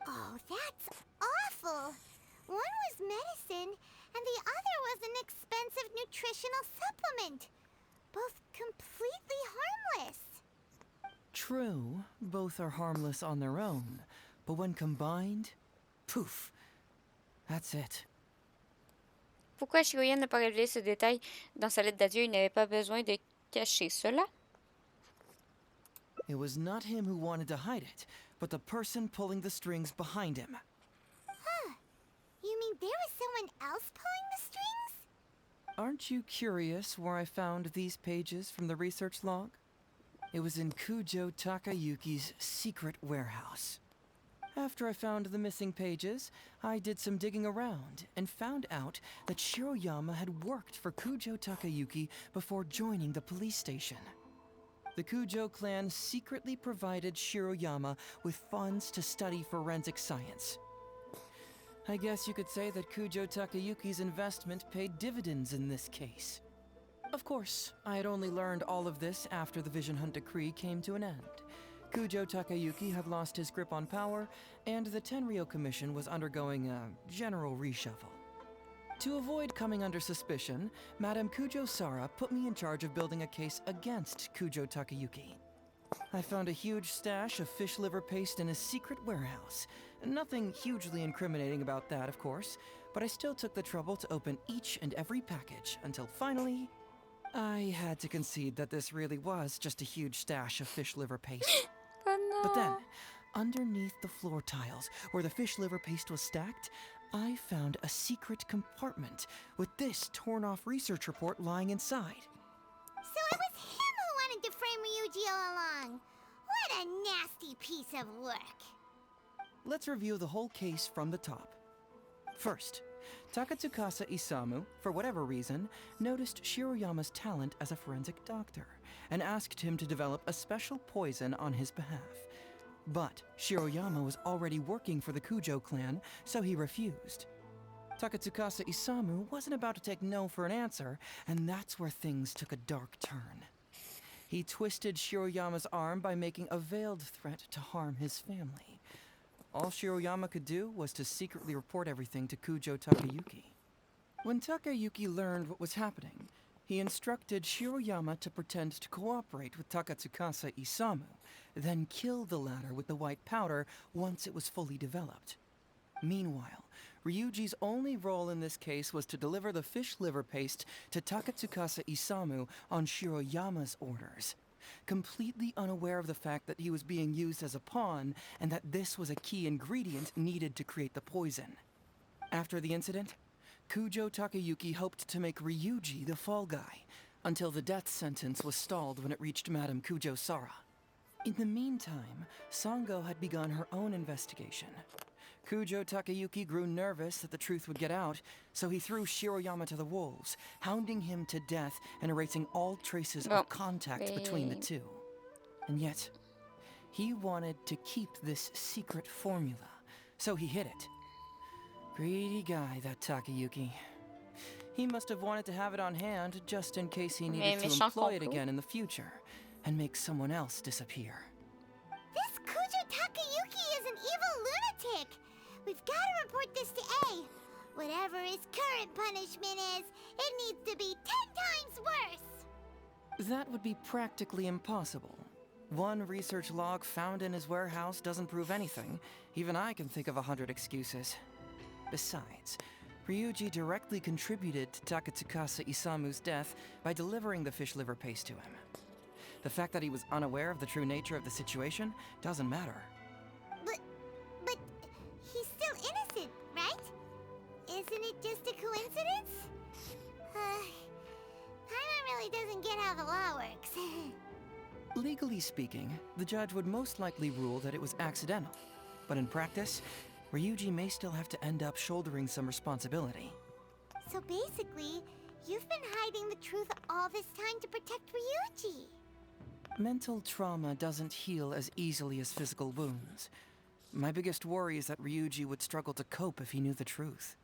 Oh, that's awful! One was medicine, and the other was an expensive nutritional supplement. Both completely harmless. True, both are harmless on their own, but when combined, poof, that's it. Pourquoi Shiroya n'a pas révélé ce détail dans sa lettre d'adieu? Il n'avait pas besoin de cacher cela. It was not him who wanted to hide it, but the person pulling the strings behind him. Huh. You mean there was someone else pulling the strings? Aren't you curious where I found these pages from the research log? It was in Kujo Takayuki's secret warehouse. After I found the missing pages, I did some digging around and found out that Shiroyama had worked for Kujo Takayuki before joining the police station. The Kujo clan secretly provided Shiroyama with funds to study forensic science. I guess you could say that Kujo Takayuki's investment paid dividends in this case. Of course, I had only learned all of this after the Vision Hunt decree came to an end. Kujo Takayuki had lost his grip on power, and the Tenryou Commission was undergoing a general reshuffle. To avoid coming under suspicion, Madame Kujo Sara put me in charge of building a case against Kujo Takayuki. I found a huge stash of fish liver paste in his secret warehouse. Nothing hugely incriminating about that, of course, but I still took the trouble to open each and every package until finally, I had to concede that this really was just a huge stash of fish liver paste. But then, underneath the floor tiles, where the fish liver paste was stacked, I found a secret compartment with this torn-off research report lying inside. So it was him who wanted to frame Ryuji all along. What a nasty piece of work. Let's review the whole case from the top. First, Takatsukasa Isamu, for whatever reason, noticed Shiroyama's talent as a forensic doctor and asked him to develop a special poison on his behalf. But Shiroyama was already working for the Kujo clan, so he refused. Takatsukasa Isamu wasn't about to take no for an answer, and that's where things took a dark turn. He twisted Shiroyama's arm by making a veiled threat to harm his family. All Shiroyama could do was to secretly report everything to Kujo Takayuki. When Takayuki learned what was happening, he instructed Shiroyama to pretend to cooperate with Takatsukasa Isamu, then kill the latter with the white powder once it was fully developed. Meanwhile, Ryuji's only role in this case was to deliver the fish liver paste to Takatsukasa Isamu on Shiroyama's orders, completely unaware of the fact that he was being used as a pawn and that this was a key ingredient needed to create the poison. After the incident, Kujo Takayuki hoped to make Ryuji the fall guy, until the death sentence was stalled when it reached Madame Kujo Sara. In the meantime, Sango had begun her own investigation. Kujo Takayuki grew nervous that the truth would get out, so he threw Shiroyama to the wolves, hounding him to death and erasing all traces of contact between the two. And yet, he wanted to keep this secret formula, so he hid it. Greedy guy, that Takayuki. He must have wanted to have it on hand just in case he needed to employ it again in the future and make someone else disappear. This Kujo Takayuki is an evil lunatic! We've got to report this to A. Whatever his current punishment is, it needs to be 10 times worse! That would be practically impossible. One research log found in his warehouse doesn't prove anything. Even I can think of 100 excuses. Besides, Ryuji directly contributed to Takatsukasa Isamu's death by delivering the fish liver paste to him. The fact that he was unaware of the true nature of the situation doesn't matter. But he's still innocent, right? Isn't it just a coincidence? Paimon really doesn't get how the law works. Legally speaking, the judge would most likely rule that it was accidental. But in practice, Ryuji may still have to end up shouldering some responsibility. So basically, you've been hiding the truth all this time to protect Ryuji. Mental trauma doesn't heal as easily as physical wounds. My biggest worry is that Ryuji would struggle to cope if he knew the truth.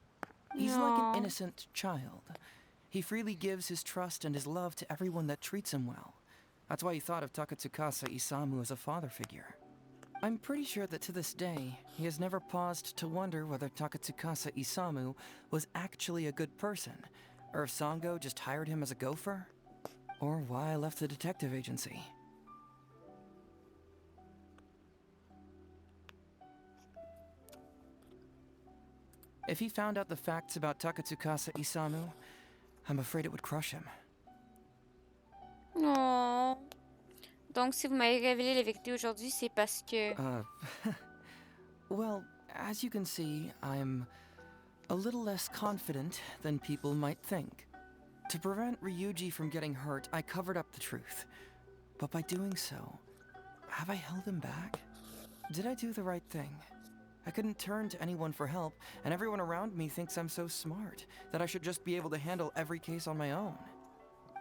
He's like an innocent child. He freely gives his trust and his love to everyone that treats him well. That's why he thought of Takatsukasa Isamu as a father figure. I'm pretty sure that to this day, he has never paused to wonder whether Takatsukasa Isamu was actually a good person, or if Sango just hired him as a gopher, or why I left the detective agency. If he found out the facts about Takatsukasa Isamu, I'm afraid it would crush him. Non. Donc, si vous m'avez révélé la vérité aujourd'hui, c'est parce que... Well, as you can see, I'm a little less confident than people might think. To prevent Ryuji from getting hurt, I covered up the truth. But by doing so, have I held him back? Did I do the right thing? I couldn't turn to anyone for help, and everyone around me thinks I'm so smart, that I should just be able to handle every case on my own.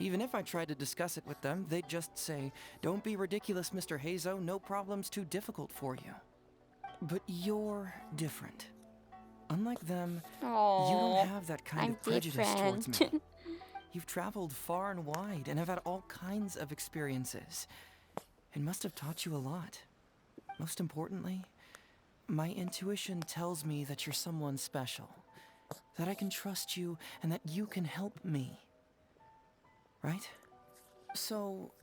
Even if I tried to discuss it with them, they'd just say, "Don't be ridiculous, Mr. Heizou, no problem's too difficult for you." But you're different. Unlike them, you don't have that kind of prejudice towards me. You've traveled far and wide and have had all kinds of experiences. It must have taught you a lot. Most importantly, my intuition tells me that you're someone special, that I can trust you and that you can help me. Right? So,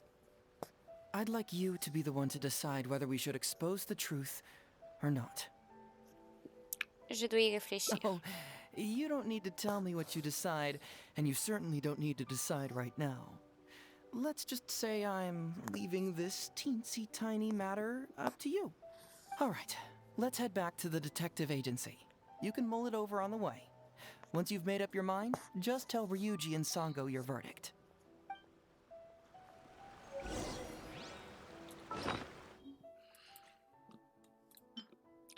I'd like you to be the one to decide whether we should expose the truth or not. Je dois y réfléchir. Oh, you don't need to tell me what you decide, and you certainly don't need to decide right now. Let's just say I'm leaving this teensy tiny matter up to you. All right, let's head back to the detective agency. You can mull it over on the way. Once you've made up your mind, just tell Ryuji and Sango your verdict.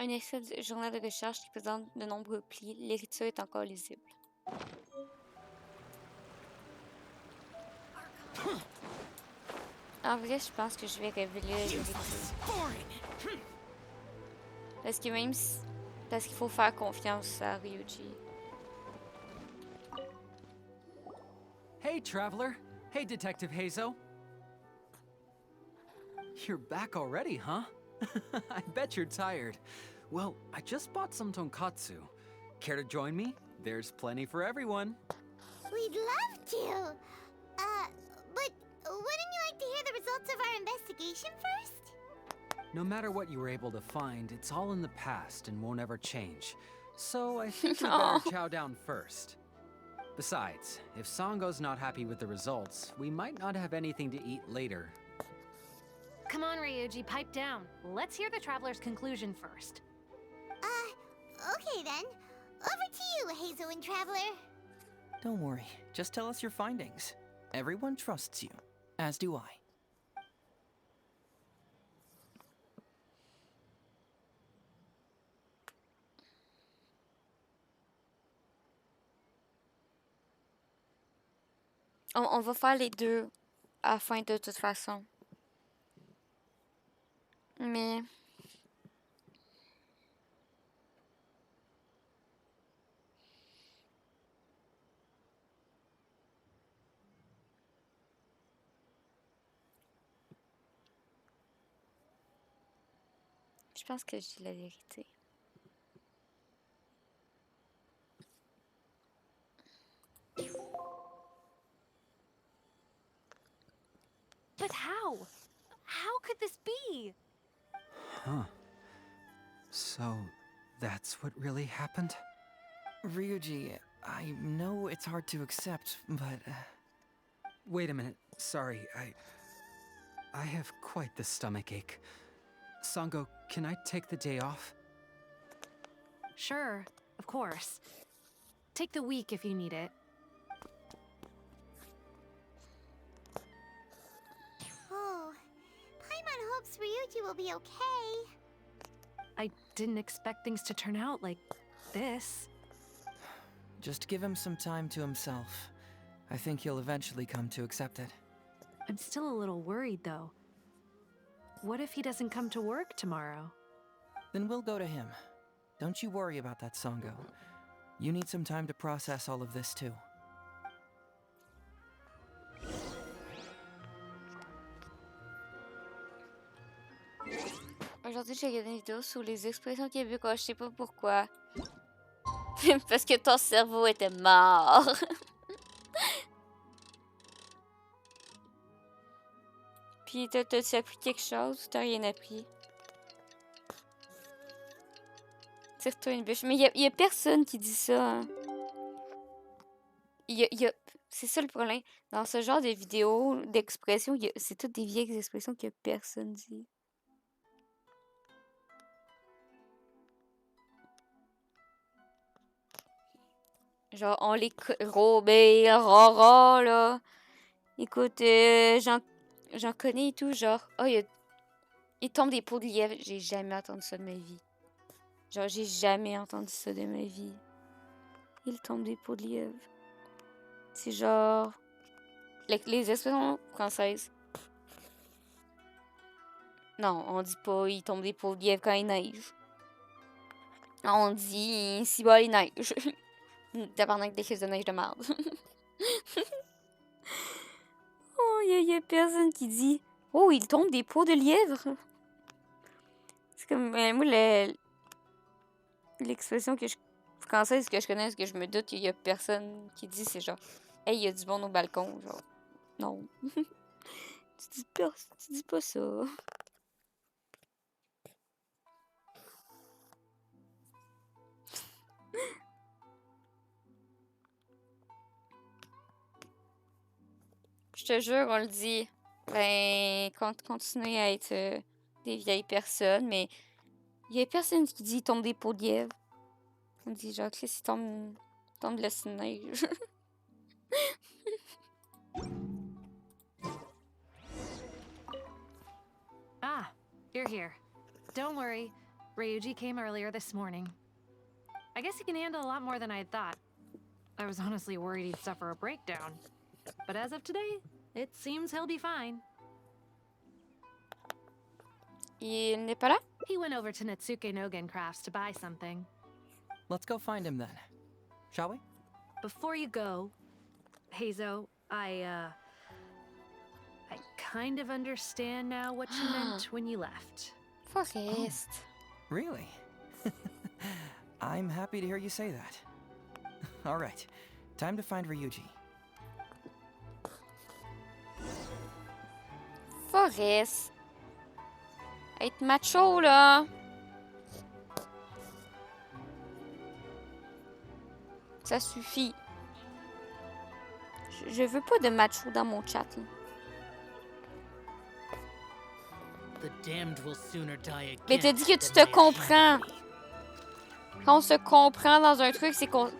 Un extrait du journal de recherche qui présente de nombreux plis. L'écriture est encore lisible. En vrai, je pense que je vais révéler la vérité. Parce que même si... Parce qu'il faut faire confiance à Ryuji. Hey, traveler. Hey, Detective Heizou. You're back already, huh? I bet you're tired. Well, I just bought some tonkatsu. Care to join me? There's plenty for everyone. We'd love to. But wouldn't you like to hear the results of our investigation first? No matter what you were able to find, it's all in the past and won't ever change. So I think we better chow down first. Besides, if Sango's not happy with the results, we might not have anything to eat later. Come on, Ryuji, pipe down. Let's hear the traveler's conclusion first. Okay then. Over to you, Heizou and Traveler. Don't worry, just tell us your findings. Everyone trusts you, as do I. On va faire les deux à la fin de toute façon. Mais... je pense que je dis la vérité. But how? How could this be? Huh. So, that's what really happened? Ryuji, I know it's hard to accept, but... Wait a minute. Sorry, I have quite the stomachache. Sango, can I take the day off? Sure, of course. Take the week if you need it. Oh, Paimon hopes Ryuji will be okay. I didn't expect things to turn out like this. Just give him some time to himself. I think he'll eventually come to accept it. I'm still a little worried, though. What if he doesn't come to work tomorrow? Then we'll go to him. Don't you worry about that, Sango. You need some time to process all of this, too. Aujourd'hui, j'ai regardé une vidéo sur les expressions québécoises. Je sais pas pourquoi. Parce que ton cerveau était mort. Puis, t'as-tu appris quelque chose ou t'as rien appris? Tire-toi une bûche. Mais y a personne qui dit ça. Hein. C'est ça le problème. Dans ce genre de vidéos, d'expressions, c'est toutes des vieilles expressions que personne dit. Genre, on les... Robert, Rora, là. Écoute, j'en connais et tout, genre... Oh, il tombe des pots de lièvre. J'ai jamais entendu ça de ma vie. Genre, j'ai jamais entendu ça de ma vie. Il tombe des pots de lièvre. C'est genre... Les expressions françaises. Non, on dit pas il tombe des pots de lièvre quand il neige. On dit si bas il neige. Tabarnak des crises de neige de merde. Oh, y a personne qui dit oh, il tombe des pots de lièvre. C'est comme moi l'expression française que je connais, que je me doute qu'il y a personne qui dit, c'est genre hey, il y a du monde au balcon, genre non. tu dis pas ça. Je te jure, on le dit. Ben, continuez à être des vieilles personnes, mais il y a personne qui dit il tombe des pots de lièvre. On dit genre, Chris, il tombe de la neige. Ah, you're here. Don't worry. Ryuji came earlier this morning. I guess he can handle a lot more than I had thought. I was honestly worried he'd suffer a breakdown. But as of today, it seems he'll be fine. Il n'est pas là? He went over to Natsuke Nogen Crafts to buy something. Let's go find him then. Shall we? Before you go, Heizou, I kind of understand now what you meant when you left. Forest. Really? I'm happy to hear you say that. All right, time to find Ryuji. Forest. Être macho, là. Ça suffit. Je veux pas de macho dans mon chat. Là. Mais t'as dit que tu te comprends. Quand on se comprend dans un truc, c'est qu'on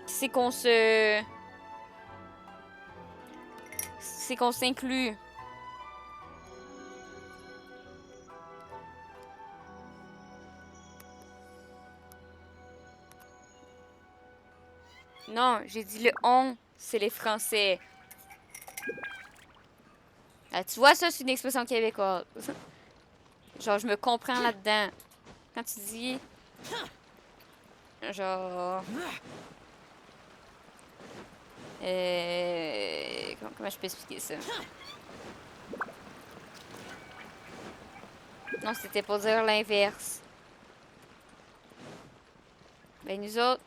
se... C'est qu'on s'inclut. Non, j'ai dit le on, c'est les Français. Ah, tu vois, ça, c'est une expression québécoise. Genre, je me comprends là-dedans. Quand tu dis... Genre... Comment je peux expliquer ça? Non, c'était pour dire l'inverse. Ben, nous autres...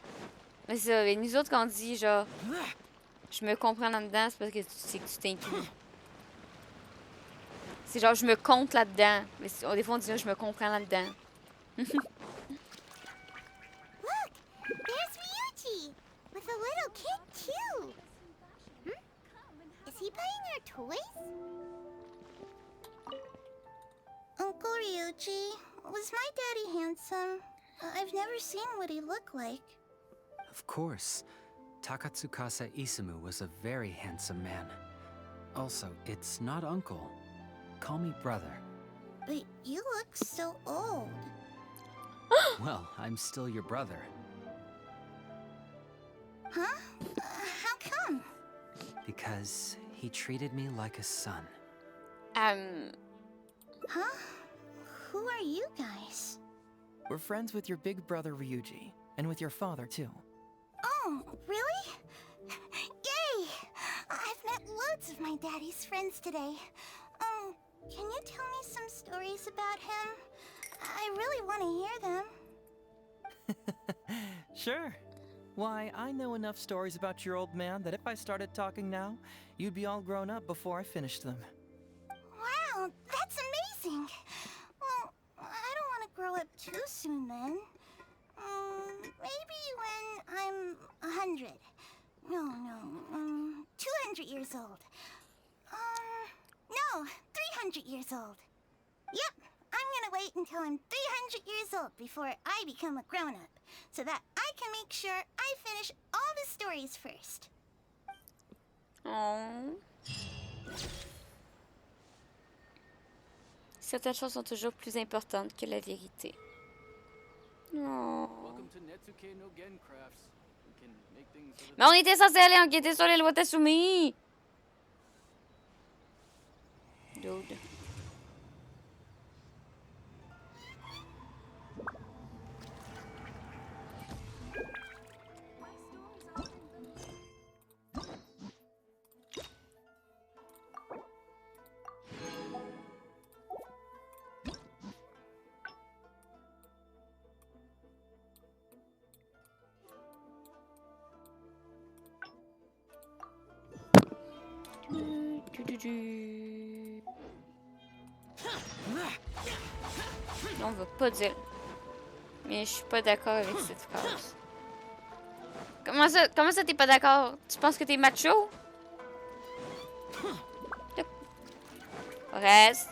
Mais c'est ça, ben, nous autres, quand on dit, genre... Je me comprends là-dedans, c'est parce que c'est que tu t'inclus. C'est genre, je me compte là-dedans. Mais des fois, on dit, je me comprends là-dedans. Look! There's Ryuji! With a little kid, too! Is he buying our toys? Uncle Ryuji, was my daddy handsome? I've never seen what he looked like. Of course. Takatsukasa Isamu was a very handsome man. Also, it's not uncle. Call me brother. But you look so old. Well, I'm still your brother. Huh? How come? Because he treated me like a son. Huh? Who are you guys? We're friends with your big brother Ryuji, and with your father too. Oh, really? Yay! I've met loads of my daddy's friends today. Can you tell me some stories about him? I really want to hear them. Sure. Why, I know enough stories about your old man that if I started talking now, you'd be all grown up before I finished them. Wow, that's amazing! Well, I don't want to grow up too soon then. Maybe when I'm 100. No, 200 years old. No, 300 years old. Yep, I'm gonna wait until I'm 300 years old before I become a grown-up, so that I can make sure I finish all the stories first. Oh. Certaines choses sont toujours plus importantes que la vérité. Oh. Mais on était censé aller enquêter sur les lois Tatsumi! Dude. Non, on va pas dire. Mais je suis pas d'accord avec cette phrase. Comment ça t'es pas d'accord? Tu penses que t'es macho? Reste.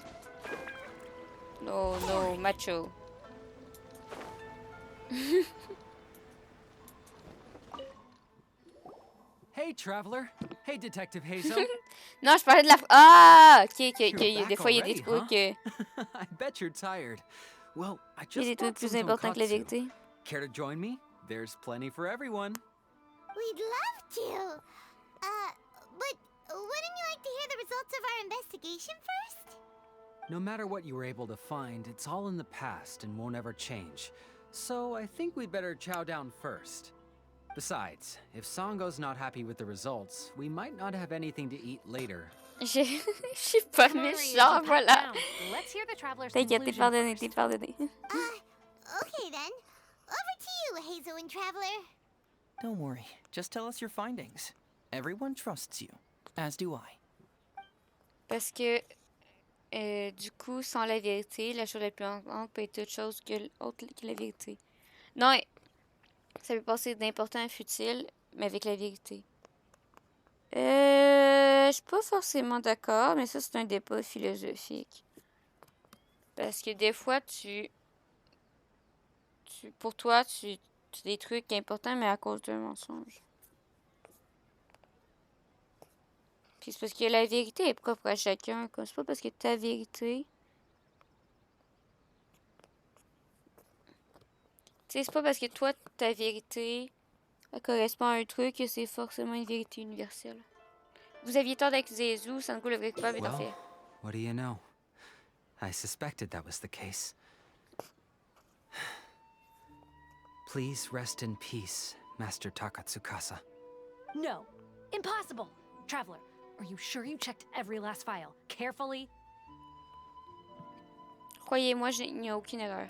No, macho. Hey, traveler. Hey, Detective Heizou. Non, je parlais de la... Ah! Ok. Des fois, il y a des trucs... I bet you're tired. Well, I just il y a des trucs plus importants que la vérité. Care to join me? There's plenty for everyone. We'd love to. But wouldn't you like to hear the results of our investigation first? No matter what you were able to find, it's all in the past and won't ever change. So I think we'd better chow down first. Besides, if Sango's not happy with the results, we might not have anything to eat later. Je suis pas méchant, voilà. T'inquiète, t'es pardonné. Okay then. Over to you, Heizou and Traveler. Don't worry, just tell us your findings. Everyone trusts you, as do I. Parce que, du coup, sans la vérité, la chose la plus importante peut être autre chose que la vérité. Non, ça peut passer d'important à futile, mais avec la vérité. Je suis pas forcément d'accord, mais ça, c'est un débat philosophique. Parce que des fois, pour toi, tu des trucs importants, mais à cause d'un mensonge. Puis c'est parce que la vérité est propre à chacun. Comme c'est pas parce que ta vérité... Tu sais, c'est pas parce que toi, ta vérité, elle correspond à un truc que c'est forcément une vérité universelle. Vous aviez tort d'accuser Heizou, Sango le vrai coupable est en fait. What do you know? I suspected that was the case. Please rest in peace, Master Takatsukasa. No, impossible! Traveler, are you sure you checked every last file, carefully? Croyez-moi, il n'y a aucune erreur.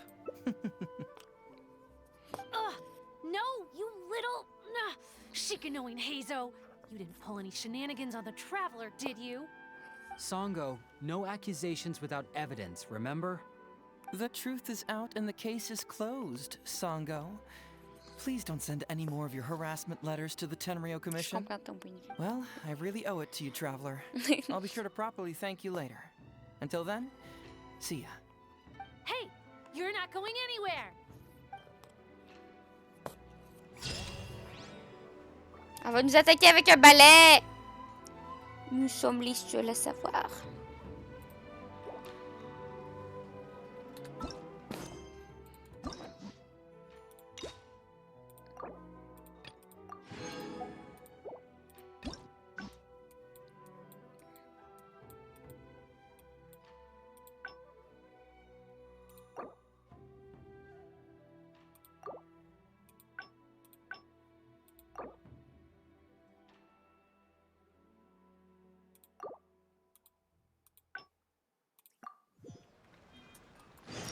No, you little... Shikanoing Heizou! You didn't pull any shenanigans on the Traveler, did you? Sango, no accusations without evidence, remember? The truth is out and the case is closed, Sango. Please don't send any more of your harassment letters to the Tenryou Commission. Well, I really owe it to you, Traveler. I'll be sure to properly thank you later. Until then, see ya. Hey, you're not going anywhere! On va nous attaquer avec un balai! Nous sommes les seuls à savoir.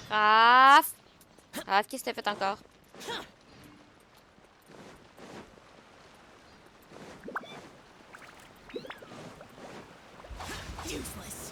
Raph! Raph, qu'est-ce que t'as fait encore? Useless.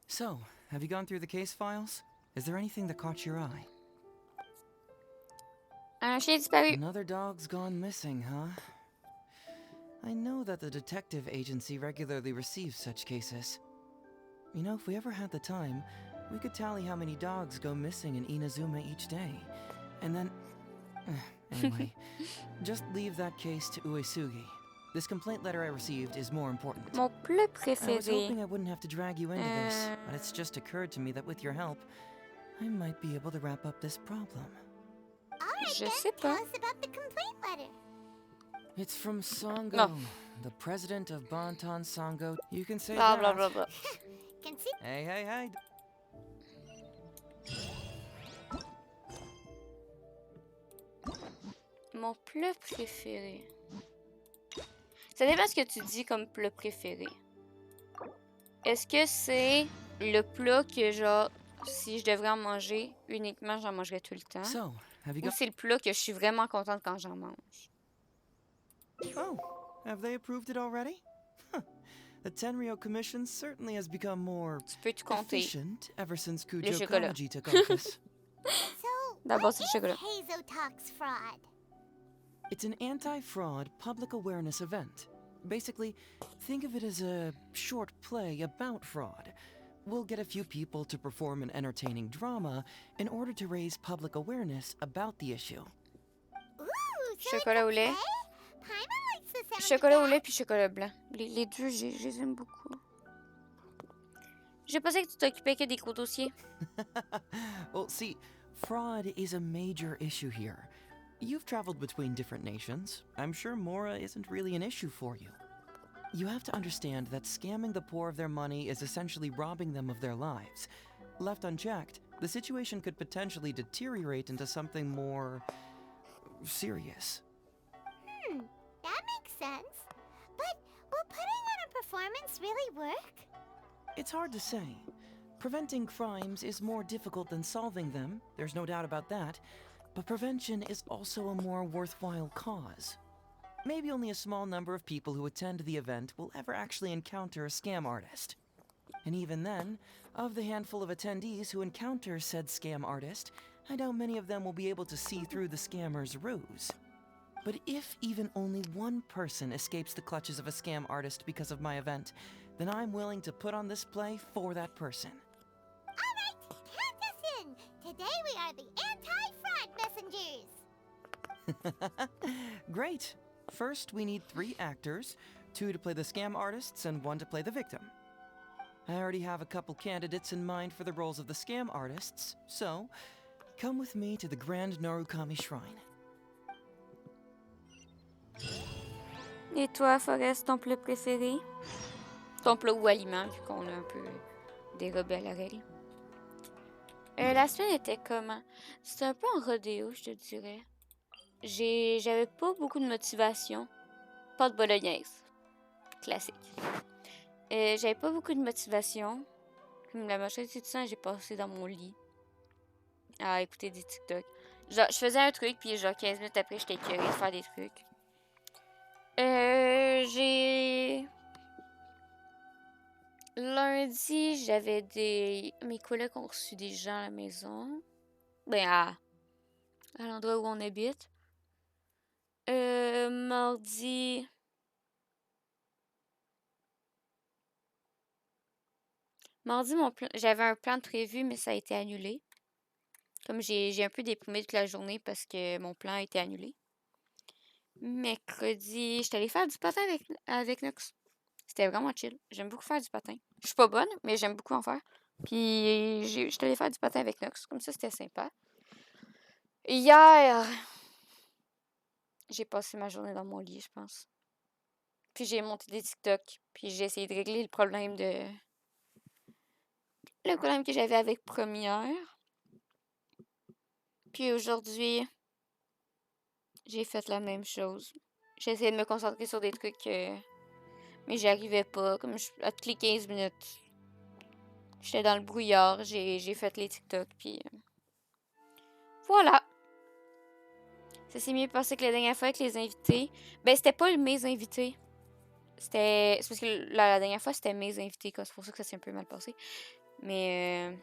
So, have you gone through the case files? Is there anything that caught your eye? Un chien disparu. Another dog's gone missing, huh? I know that the detective agency regularly receives such cases. You know, if we ever had the time, we could tally how many dogs go missing in Inazuma each day. And then... Anyway, just leave that case to Uesugi. This complaint letter I received is more important. Mon plat préféré. I was hoping I wouldn't have to drag you into this, but it's just occurred to me that with your help, I might be able to wrap up this problem. Alright then, tell us about the complaint letter. It's from Sango, the president of Bantan Sango. You can say blah, that. blah, blah, blah. Hey. Mon plat préféré. Ça dépend ce que tu dis comme plat préféré. Est-ce que c'est le plat que, genre, si je devrais en manger uniquement, j'en mangerais tout le temps? Ou c'est le plat que je suis vraiment contente quand j'en mange? Oh, have they approved it already? The Tenryou Commission certainly has become more efficient ever since Kujo Kaji took office. D'abord, c'est le chocolat. Heizou Talks fraud. It's an anti-fraud public awareness event. Basically, think of it as a short play about fraud. We'll get a few people to perform an entertaining drama in order to raise public awareness about the issue. Chocolat au lait. Chocolat au lait puis chocolat blanc. Les deux, je les aime beaucoup. Je pensais que tu t'occupais que des gros dossiers. Well, see, fraud is a major issue here. You've traveled between different nations. I'm sure Mora isn't really an issue for you. You have to understand that scamming the poor of their money is essentially robbing them of their lives. Left unchecked, the situation could potentially deteriorate into something more... serious. That makes sense. plans really work? It's hard to say. Preventing crimes is more difficult than solving them, there's no doubt about that, but prevention is also a more worthwhile cause. Maybe only a small number of people who attend the event will ever actually encounter a scam artist. And even then, of the handful of attendees who encounter said scam artist, I doubt many of them will be able to see through the scammer's ruse. But if even only one person escapes the clutches of a scam artist because of my event, then I'm willing to put on this play for that person. Alright, count us in! Today we are the anti-fraud messengers! Great! First, we need 3 actors, 2 to play the scam artists and 1 to play the victim. I already have a couple candidates in mind for the roles of the scam artists, so come with me to the Grand Narukami Shrine. Et toi, Forest, ton plat préféré? Ton plat ou aliment, vu qu'on a un peu dérobé à la règle. La semaine était comment? C'était un peu en rodéo, je te dirais. J'avais pas beaucoup de motivation. Pâte bolognaise. Classique. J'avais pas beaucoup de motivation. Comme la majorité du temps, j'ai passé dans mon lit à écouter des TikTok. Genre, je faisais un truc, puis genre 15 minutes après, j'étais écœurée de faire des trucs. Lundi, j'avais mes collègues ont reçu des gens à la maison. Ben, à l'endroit où on habite. Mardi... Mardi, j'avais un plan de prévu, mais ça a été annulé. Comme j'ai un peu déprimé toute la journée parce que mon plan a été annulé. Mercredi, j'étais allée faire du patin avec Nox. C'était vraiment chill. J'aime beaucoup faire du patin. Je suis pas bonne, mais j'aime beaucoup en faire. Puis, j'étais allée faire du patin avec Nox. Comme ça, c'était sympa. Hier, j'ai passé ma journée dans mon lit, je pense. Puis, j'ai monté des TikTok. Puis, j'ai essayé de régler le problème que j'avais avec Première. Puis, aujourd'hui, j'ai fait la même chose. J'ai essayé de me concentrer sur des trucs, mais j'y arrivais pas. Comme à toutes les 15 minutes, j'étais dans le brouillard. J'ai fait les TikTok, puis voilà. Ça s'est mieux passé que la dernière fois avec les invités. Ben, c'était pas mes invités. C'est parce que la dernière fois, c'était mes invités. C'est pour ça que ça s'est un peu mal passé. Mais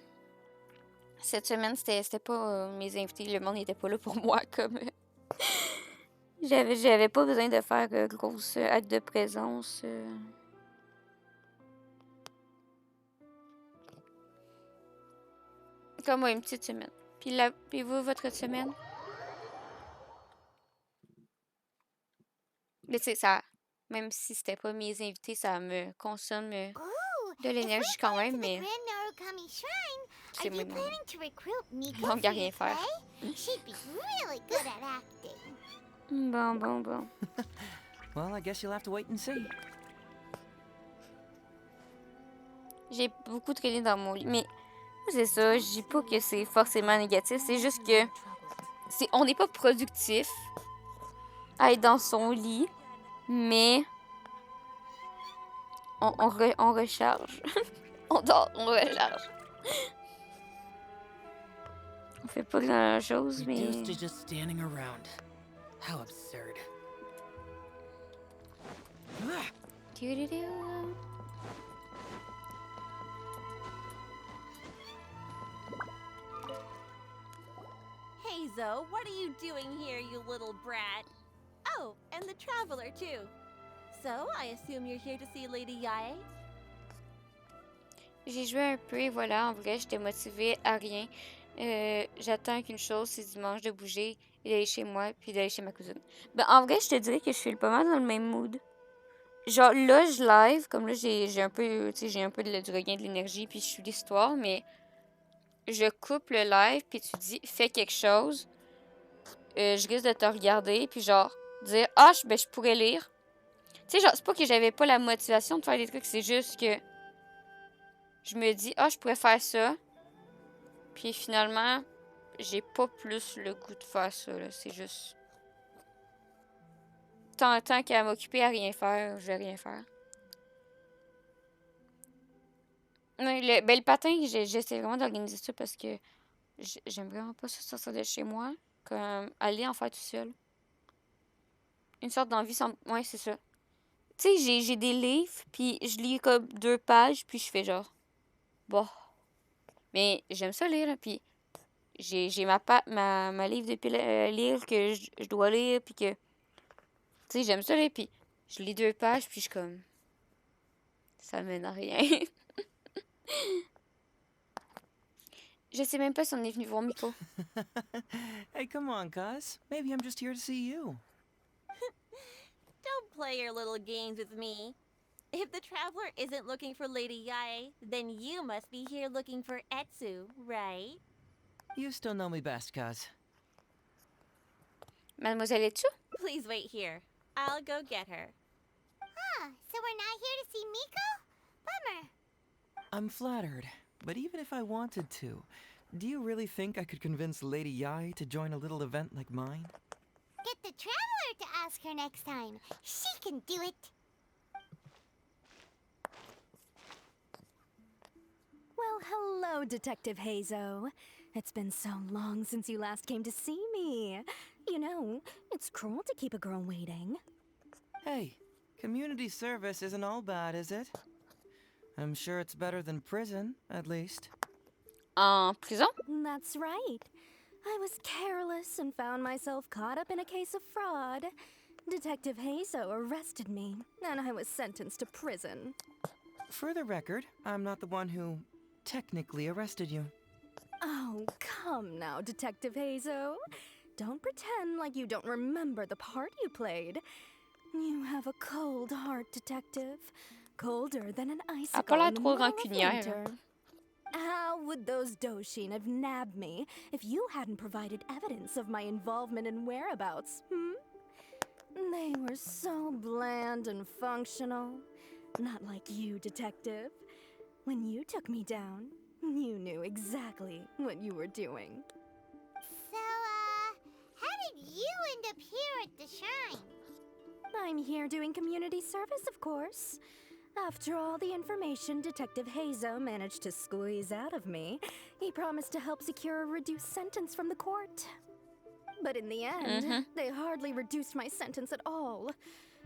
cette semaine, c'était pas mes invités. Le monde n'était pas là pour moi, comme... J'avais pas besoin de faire grosse acte de présence. Comme moi, une petite semaine. Puis vous, votre semaine? Mais tu sais, ça... Même si c'était pas mes invités, ça me consomme de l'énergie quand même, mais... C'est moi, donc y'a rien à faire. Bon. Well, I guess you'll have to wait and see. J'ai beaucoup traîné dans mon lit, mais c'est ça, je dis pas que c'est forcément négatif, c'est juste que on n'est pas productif à être dans son lit, mais on recharge. On dort, on recharge. On fait pas grand chose, mais... Reduced to just standing around. How absurd. Heizou, what are you doing here, you little brat? Oh, and the traveler too. So, I assume you're here to see Lady Yae? J'ai joué un peu et voilà, en vrai, j'étais motivée à rien. J'attends qu'une chose, c'est dimanche de bouger et d'aller chez moi puis d'aller chez ma cousine. Ben, en vrai, je te dirais que je suis pas mal dans le même mood. Genre, là, je live, comme là, j'ai un peu, tu sais, j'ai un peu du regain de l'énergie puis je suis l'histoire, mais je coupe le live puis tu dis, fais quelque chose. Je risque de te regarder puis genre, dire, ben, je pourrais lire. Tu sais, genre, c'est pas que j'avais pas la motivation de faire des trucs, c'est juste que je me dis, je pourrais faire ça. Puis finalement, j'ai pas plus le goût de faire ça, là. C'est juste... Tant qu'à m'occuper à rien faire, je vais rien faire. Le patin, j'essaie vraiment d'organiser ça parce que j'aime vraiment pas ça sortir de chez moi. Comme aller en faire tout seul. Une sorte d'envie sans... Ouais, c'est ça. Tu sais, j'ai des livres, puis je lis comme 2 pages, puis je fais genre... Bon. Mais j'aime ça lire, là, puis j'ai ma livre de lire que je dois lire, puis que... Tu sais, j'aime ça lire, puis je lis 2 pages, puis je suis comme... Ça mène à rien. Je sais même pas si on est venu voir Miko. Hey, come on, cuz. Maybe I'm just here to see you. Don't play your little games with me. If the traveler isn't looking for Lady Yae, then you must be here looking for Etsu, right? You still know me best, cuz. Mademoiselle Etsu? Please wait here. I'll go get her. Huh, so we're not here to see Miko? Bummer. I'm flattered, but even if I wanted to, do you really think I could convince Lady Yae to join a little event like mine? Get the traveler to ask her next time. She can do it. Well, hello, Detective Heizou. It's been so long since you last came to see me. You know, it's cruel to keep a girl waiting. Hey, community service isn't all bad, is it? I'm sure it's better than prison, at least. Prison? That's right. I was careless and found myself caught up in a case of fraud. Detective Heizou arrested me, and I was sentenced to prison. For the record, I'm not the one who technically arrested you. Oh, come now, Detective Heizou. Don't pretend like you don't remember the part you played. You have a cold heart, Detective. Colder than an icicle in the middle of winter. How would those Doshin have nabbed me if you hadn't provided evidence of my involvement and whereabouts, They were so bland and functional. Not like you, Detective. When you took me down, you knew exactly what you were doing. So, how did you end up here at the shrine? I'm here doing community service, of course. After all the information Detective Heizou managed to squeeze out of me, he promised to help secure a reduced sentence from the court. But in the end, they hardly reduced my sentence at all.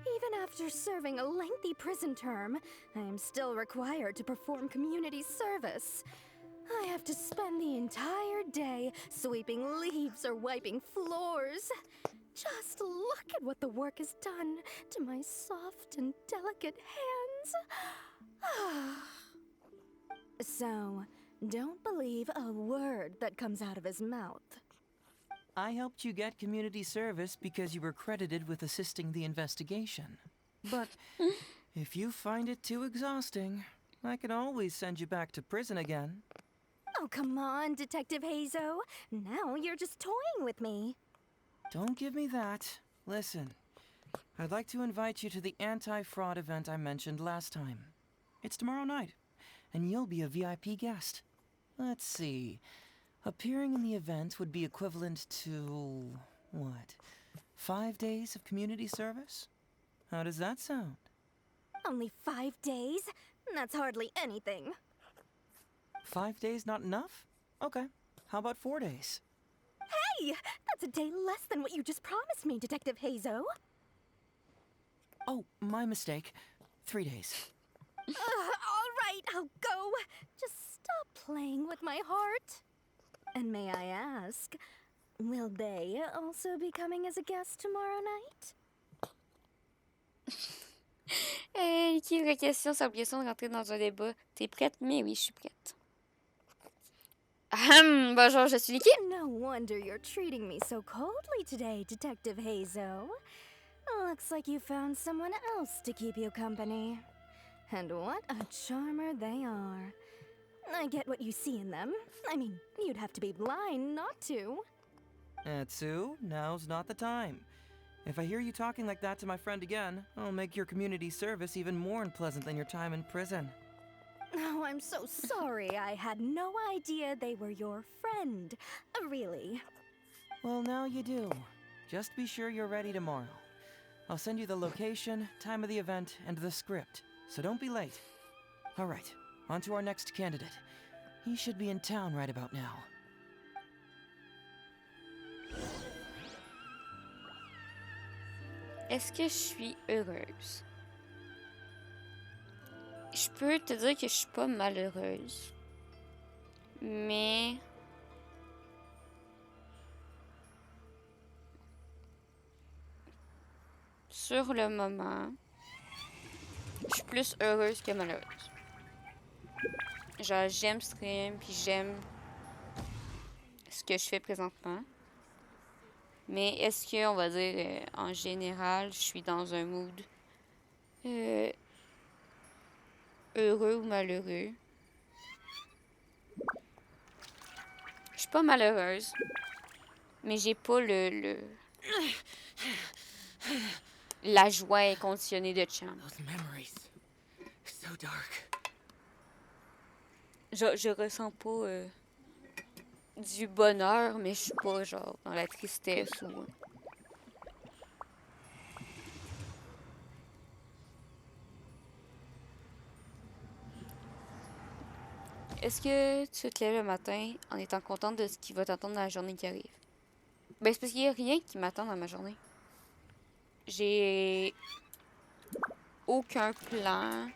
Even after serving a lengthy prison term, I am still required to perform community service. I have to spend the entire day sweeping leaves or wiping floors. Just look at what the work has done to my soft and delicate hands. So, don't believe a word that comes out of his mouth. I helped you get community service because you were credited with assisting the investigation. But if you find it too exhausting, I can always send you back to prison again. Oh, come on, Detective Heizou. Now you're just toying with me. Don't give me that. Listen, I'd like to invite you to the anti-fraud event I mentioned last time. It's tomorrow night, and you'll be a VIP guest. Let's see. Appearing in the event would be equivalent to, what, 5 days of community service? How does that sound? Only 5 days? That's hardly anything. 5 days not enough? Okay, how about 4 days? Hey! That's a day less than what you just promised me, Detective Heizou. Oh, my mistake. 3 days. All right, I'll go. Just stop playing with my heart. And may I ask, will they also be coming as a guest tomorrow night? Hey, qui vraie question, c'est l'impression de rentrer dans un débat. T'es prête? Mais oui, je suis prête. Bonjour, je suis Nikki. No wonder you're treating me so coldly today, Detective Heizou. Looks like you found someone else to keep you company. And what a charmer they are. I get what you see in them. I mean, you'd have to be blind not to. Etsu, now's not the time. If I hear you talking like that to my friend again, I'll make your community service even more unpleasant than your time in prison. Oh, I'm so sorry. I had no idea they were your friend. Really. Well, now you do. Just be sure you're ready tomorrow. I'll send you the location, time of the event, and the script, so don't be late. All right, On to our next candidate. He should be in town right about now. Est-ce que je suis heureuse? Je peux te dire que je suis pas malheureuse. Mais... sur le moment, je suis plus heureuse que malheureuse. Genre, j'aime stream, puis j'aime ce que je fais présentement. Mais est-ce que, on va dire, en général, je suis dans un mood heureux ou malheureux? Je suis pas malheureuse, mais j'ai pas la joie inconditionnée de Champ. Je ressens pas du bonheur, mais je suis pas genre dans la tristesse ou... Est-ce que tu te lèves le matin en étant contente de ce qui va t'attendre dans la journée qui arrive? Ben, c'est parce qu'il n'y a rien qui m'attend dans ma journée. J'ai aucun plan.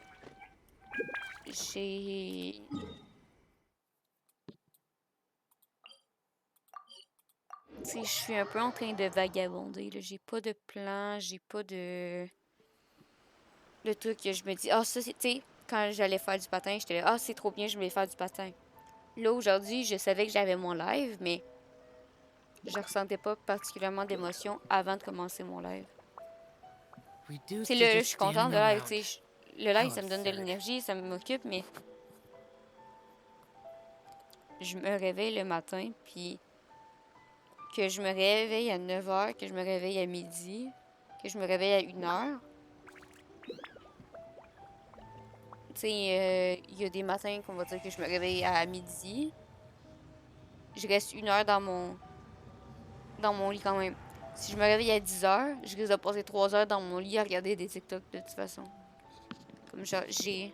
J'ai... Tu sais, je suis un peu en train de vagabonder. J'ai pas de plan, j'ai pas de... Le truc que je me dis, ah, ça, c'est... Tu sais, quand j'allais faire du patin, j'étais là, ah, c'est trop bien, je vais faire du patin. Là, aujourd'hui, je savais que j'avais mon live, mais je ressentais pas particulièrement d'émotion avant de commencer mon live. Tu sais, là, je suis contente de live, tu sais. Le live, ça me donne de l'énergie, ça m'occupe, mais... Je me réveille le matin, puis... Que je me réveille à 9h, que je me réveille à midi, que je me réveille à 1h. Tu sais, il y a des matins qu'on va dire que je me réveille à midi. Je reste 1h dans mon lit quand même. Si je me réveille à 10h, je risque de passer 3 heures dans mon lit à regarder des TikTok de toute façon. Comme genre, j'ai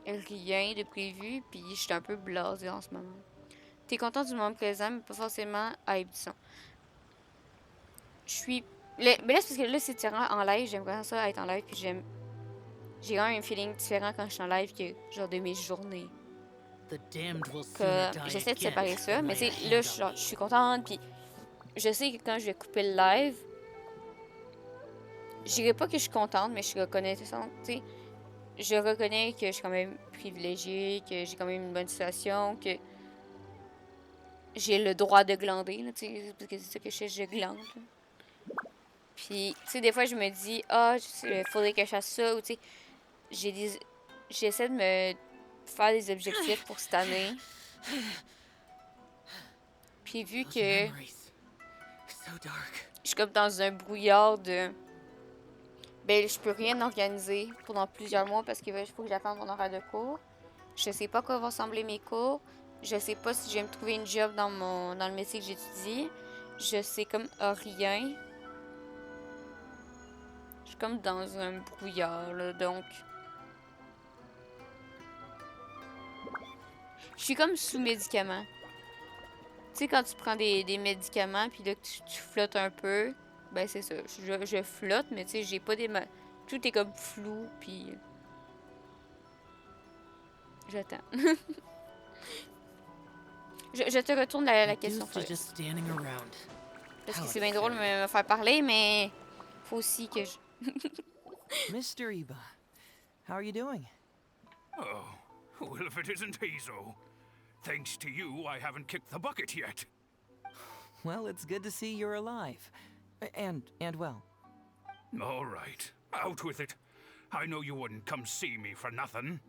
rien de prévu, puis je suis un peu blasée en ce moment. T'es content du moment présent, mais pas forcément à évolution. Je suis... Mais là, c'est parce que là, c'est différent en live. J'aimerais ça être en live, puis j'ai quand même un feeling différent quand je suis en live que genre de mes journées. J'essaie de séparer ça, mais tu sais, là, je suis contente, puis je sais que quand je vais couper le live, je dirais pas que je suis contente, mais je suis reconnaissante, tu sais. Je reconnais que je suis quand même privilégiée, que j'ai quand même une bonne situation, que j'ai le droit de glander, là, tu sais, parce que c'est ça que je glande. Là. Puis, tu sais, des fois, je me dis, ah, il faudrait que je fasse ça, ou tu sais, j'essaie de me faire des objectifs pour cette année. Puis, vu que je suis comme dans un brouillard de... Ben, je peux rien organiser pendant plusieurs mois parce qu'il faut que j'attende mon horaire de cours. Je sais pas quoi vont ressembler mes cours. Je sais pas si je vais me trouver une job dans le métier que j'étudie. Je sais comme rien. Je suis comme dans un brouillard, là, donc... Je suis comme sous médicaments. Tu sais, quand tu prends des médicaments, puis là, tu flottes un peu, ben c'est ça. Je flotte, mais tu sais, j'ai pas des... Tout est comme flou, puis... J'attends. Je te retourne la question. Parce que c'est bien drôle de me faire parler, mais... Faut aussi que je... Mr. Iba, how are you doing? Oh, well, if it isn't Heizou. Thanks to you, I haven't kicked the bucket yet. Well, it's good to see you're alive. And well. All right, out with it. I know you wouldn't come see me for nothing.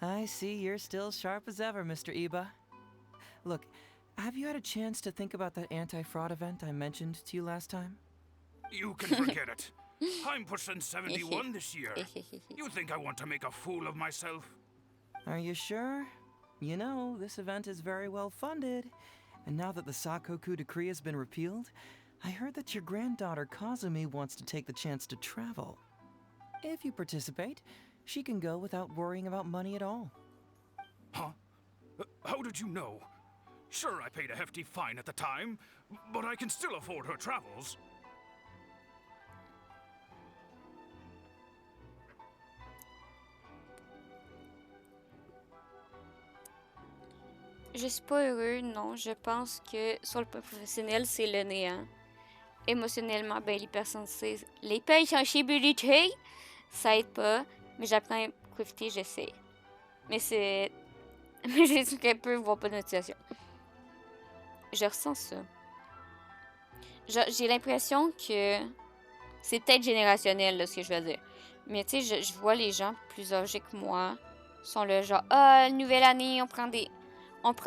I see you're still sharp as ever, Mr. Iba. Look, have you had a chance to think about that anti-fraud event I mentioned to you last time? You can forget it. I'm percent 71 this year. You think I want to make a fool of myself? Are you sure? You know, this event is very well funded. And now that the Sakoku decree has been repealed, I heard that your granddaughter Kazumi wants to take the chance to travel. If you participate, she can go without worrying about money at all. Huh? How did you know? Sure, I paid a hefty fine at the time, but I can still afford her travels. Je suis pas heureux, non. Je pense que sur le plan professionnel, c'est le néant. Émotionnellement, ben l'hypersensibilité, ça aide pas. Mais j'apprends à profiter, j'essaie. Mais c'est... Mais j'ai dit qu'un peu, voire pas de motivation. Je ressens ça. J'ai l'impression que... C'est peut-être générationnel, là, ce que je veux dire. Mais tu sais, je vois les gens plus âgés que moi sont le genre, ah, nouvelle année, on prend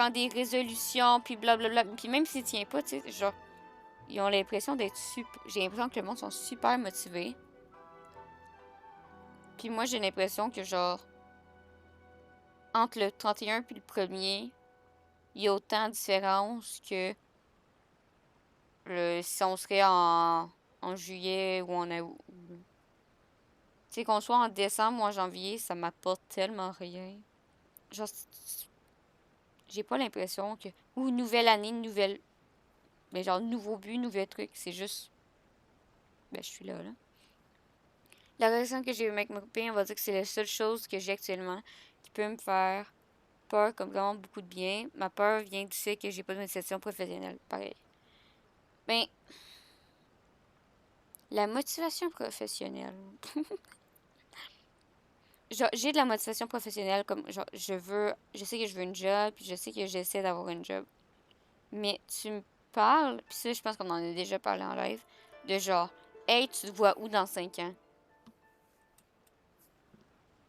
des résolutions, puis blablabla. Puis même s'ils tiennent pas, tu sais, genre, ils ont l'impression d'être super... J'ai l'impression que le monde sont super motivés. Puis moi, j'ai l'impression que, genre, entre le 31 puis le 1er, il y a autant de différence que si on serait en juillet ou en août. Tu sais, qu'on soit en décembre ou en janvier, ça m'apporte tellement rien. Genre, j'ai pas l'impression que... Ou nouvelle année, nouvelle... Mais genre, nouveau but, nouvel truc. C'est juste... Ben, je suis là. La relation que j'ai avec mon copain, on va dire que c'est la seule chose que j'ai actuellement qui peut me faire peur comme vraiment beaucoup de bien. Ma peur vient du fait que j'ai pas de motivation professionnelle. Pareil. Ben... La motivation professionnelle... Genre, j'ai de la motivation professionnelle, comme, genre, je sais que je veux une job, puis je sais que j'essaie d'avoir une job. Mais tu me parles, puis ça, je pense qu'on en a déjà parlé en live, de genre, hey, tu te vois où dans 5 ans?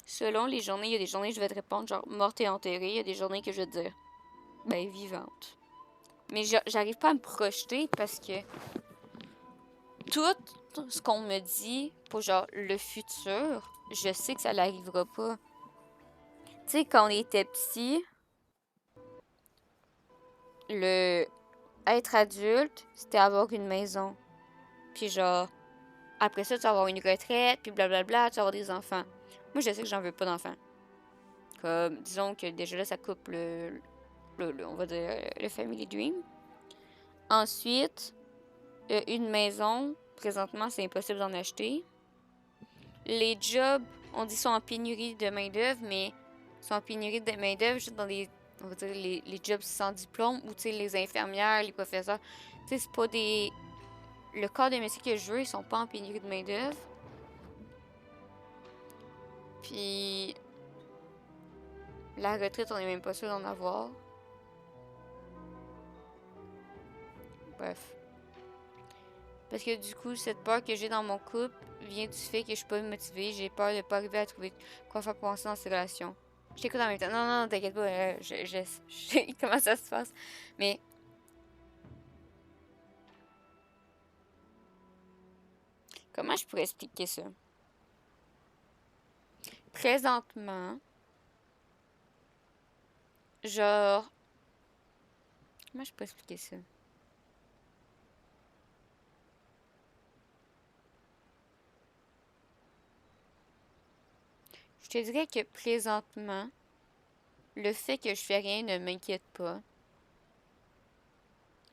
Selon les journées, il y a des journées que je vais te répondre, genre, morte et enterrée, il y a des journées que je vais te dire, ben, vivante. Mais j'arrive pas à me projeter parce que tout ce qu'on me dit pour, genre, le futur, je sais que ça n'arrivera pas. Tu sais, quand on était petit, être adulte, c'était avoir une maison. Puis genre, après ça, tu vas avoir une retraite, puis blablabla, tu vas avoir des enfants. Moi, je sais que j'en veux pas d'enfants. Comme, disons que déjà là, ça coupe on va dire, le family dream. Ensuite, une maison, présentement, c'est impossible d'en acheter. Les jobs, on dit sont en pénurie de main-d'œuvre, mais sont en pénurie de main-d'œuvre juste dans on va dire les jobs sans diplôme, ou tu sais, les infirmières, les professeurs. Tu sais, c'est pas des. Le corps de métier que je veux, ils sont pas en pénurie de main-d'œuvre. Puis. La retraite, on est même pas sûr d'en avoir. Bref. Parce que du coup, cette peur que j'ai dans mon couple vient du fait que je suis pas motivée. J'ai peur de pas arriver à trouver quoi faire pour avancer dans ces relations. Je t'écoute en même temps. Non, t'inquiète pas. Je sais comment ça se passe. Mais... Comment je pourrais expliquer ça? Présentement... Genre... Comment je pourrais expliquer ça? Je te dirais que présentement, le fait que je fais rien ne m'inquiète pas.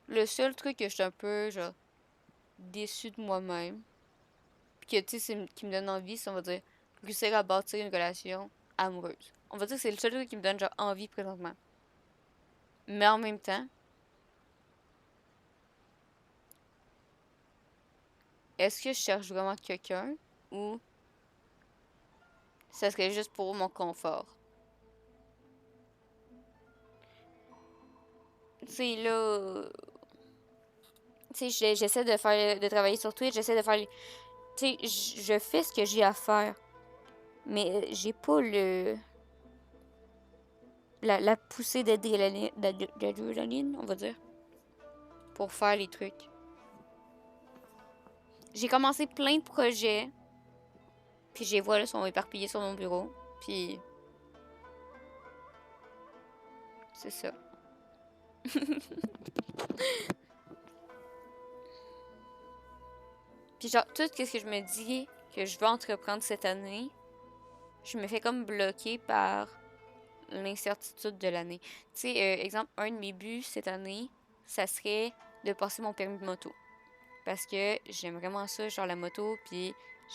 Le seul truc que je suis un peu, genre, déçue de moi-même, puis que, tu sais, qui me donne envie, c'est, on va dire, réussir à bâtir une relation amoureuse. On va dire que c'est le seul truc qui me donne, genre, envie présentement. Mais en même temps, est-ce que je cherche vraiment quelqu'un ou ça serait juste pour mon confort? Tu sais, là... Tu sais, j'essaie de travailler sur Twitch, j'essaie de faire... Tu sais, je fais ce que j'ai à faire. Mais j'ai pas la poussée d'adrénaline, on va dire, pour faire les trucs. J'ai commencé plein de projets. Puis je les vois, là, sont éparpillés sur mon bureau. Puis... C'est ça. Puis genre, tout ce que je me dis que je veux entreprendre cette année, je me fais comme bloquer par l'incertitude de l'année. Tu sais, exemple, un de mes buts cette année, ça serait de passer mon permis de moto. Parce que j'aime vraiment ça, genre la moto, puis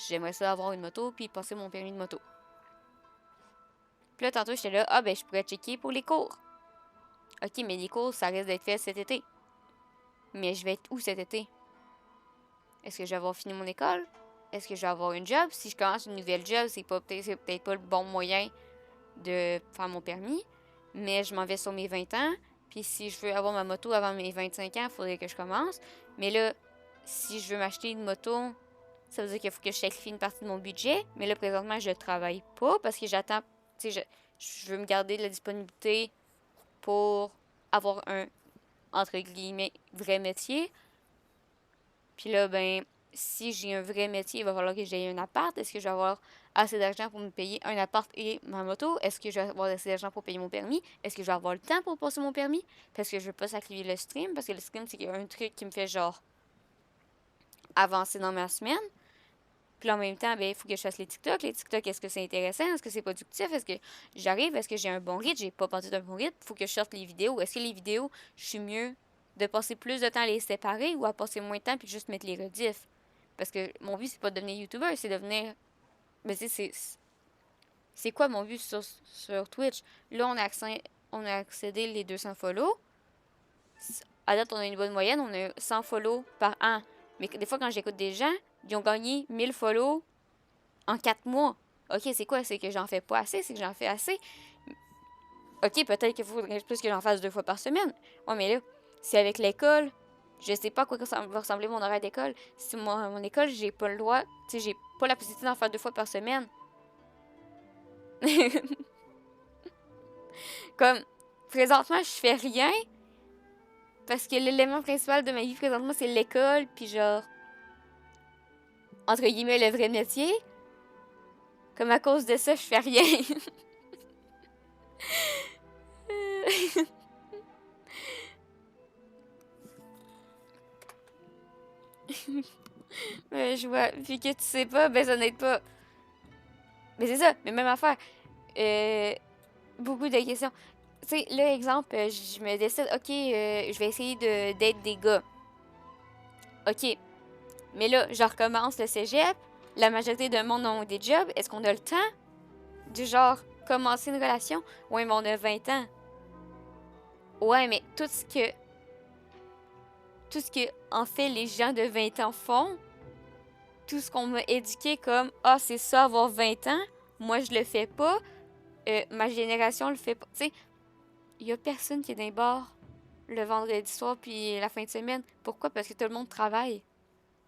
j'aimerais ça avoir une moto, puis passer mon permis de moto. Puis là, tantôt, j'étais là, ah ben, je pourrais checker pour les cours. Ok, mais les cours, ça risque d'être fait cet été. Mais je vais être où cet été? Est-ce que je vais avoir fini mon école? Est-ce que je vais avoir une job? Si je commence une nouvelle job, c'est peut-être pas le bon moyen de faire mon permis. Mais je m'en vais sur mes 20 ans. Puis si je veux avoir ma moto avant mes 25 ans, il faudrait que je commence. Mais là, si je veux m'acheter une moto, ça veut dire qu'il faut que je sacrifie une partie de mon budget. Mais là, présentement, je travaille pas parce que j'attends... Tu sais, je veux me garder de la disponibilité pour avoir un, entre guillemets, vrai métier. Puis là, ben, si j'ai un vrai métier, il va falloir que j'aie un appart. Est-ce que je vais avoir assez d'argent pour me payer un appart et ma moto? Est-ce que je vais avoir assez d'argent pour payer mon permis? Est-ce que je vais avoir le temps pour passer mon permis? Parce que je veux pas sacrifier le stream. Parce que le stream, c'est un truc qui me fait genre avancer dans ma semaine. Puis là, en même temps, ben, il faut que je fasse les TikTok. Les TikTok, est-ce que c'est intéressant? Est-ce que c'est productif? Est-ce que j'arrive? Est-ce que j'ai un bon rythme? J'ai pas pensé d'un bon rythme. Il faut que je sorte les vidéos. Est-ce que les vidéos, je suis mieux de passer plus de temps à les séparer ou à passer moins de temps puis juste mettre les rediffs? Parce que mon but, c'est pas de devenir YouTuber, c'est de devenir... Mais tu sais, c'est quoi mon but sur Twitch? Là, on a accédé les 200 follow. À date, on a une bonne moyenne. On a 100 follow par an. Mais des fois, quand j'écoute des gens, ils ont gagné 1000 follow en 4 mois. Ok, c'est quoi? C'est que j'en fais pas assez? C'est que j'en fais assez? Ok, peut-être qu'il faudrait plus que j'en fasse 2 fois par semaine. Ouais, mais là, c'est avec l'école... Je sais pas à quoi ça va ressembler mon horaire d'école. Si mon école, j'ai pas le droit, tu sais, j'ai pas la possibilité d'en faire 2 fois par semaine. Comme, présentement, je fais rien. Parce que l'élément principal de ma vie présentement, c'est l'école. Puis genre, entre guillemets, le vrai métier. Comme à cause de ça, je fais rien. Je vois, vu que tu sais pas, ben ça n'aide pas. Mais c'est ça, mais même affaire. Beaucoup de questions. Tu sais, là, exemple, je me décide, ok, je vais essayer d'être des gars. Ok. Mais là, je recommence le cégep. La majorité de monde ont des jobs. Est-ce qu'on a le temps? Du genre, commencer une relation? Ouais, mais on a 20 ans. Ouais, mais tout ce que, en fait, les gens de 20 ans font, tout ce qu'on m'a éduqué comme, ah, c'est ça, avoir 20 ans, moi, je le fais pas, ma génération le fait pas. Tu sais, il y a personne qui est dans les bars le vendredi soir puis la fin de semaine. Pourquoi? Parce que tout le monde travaille.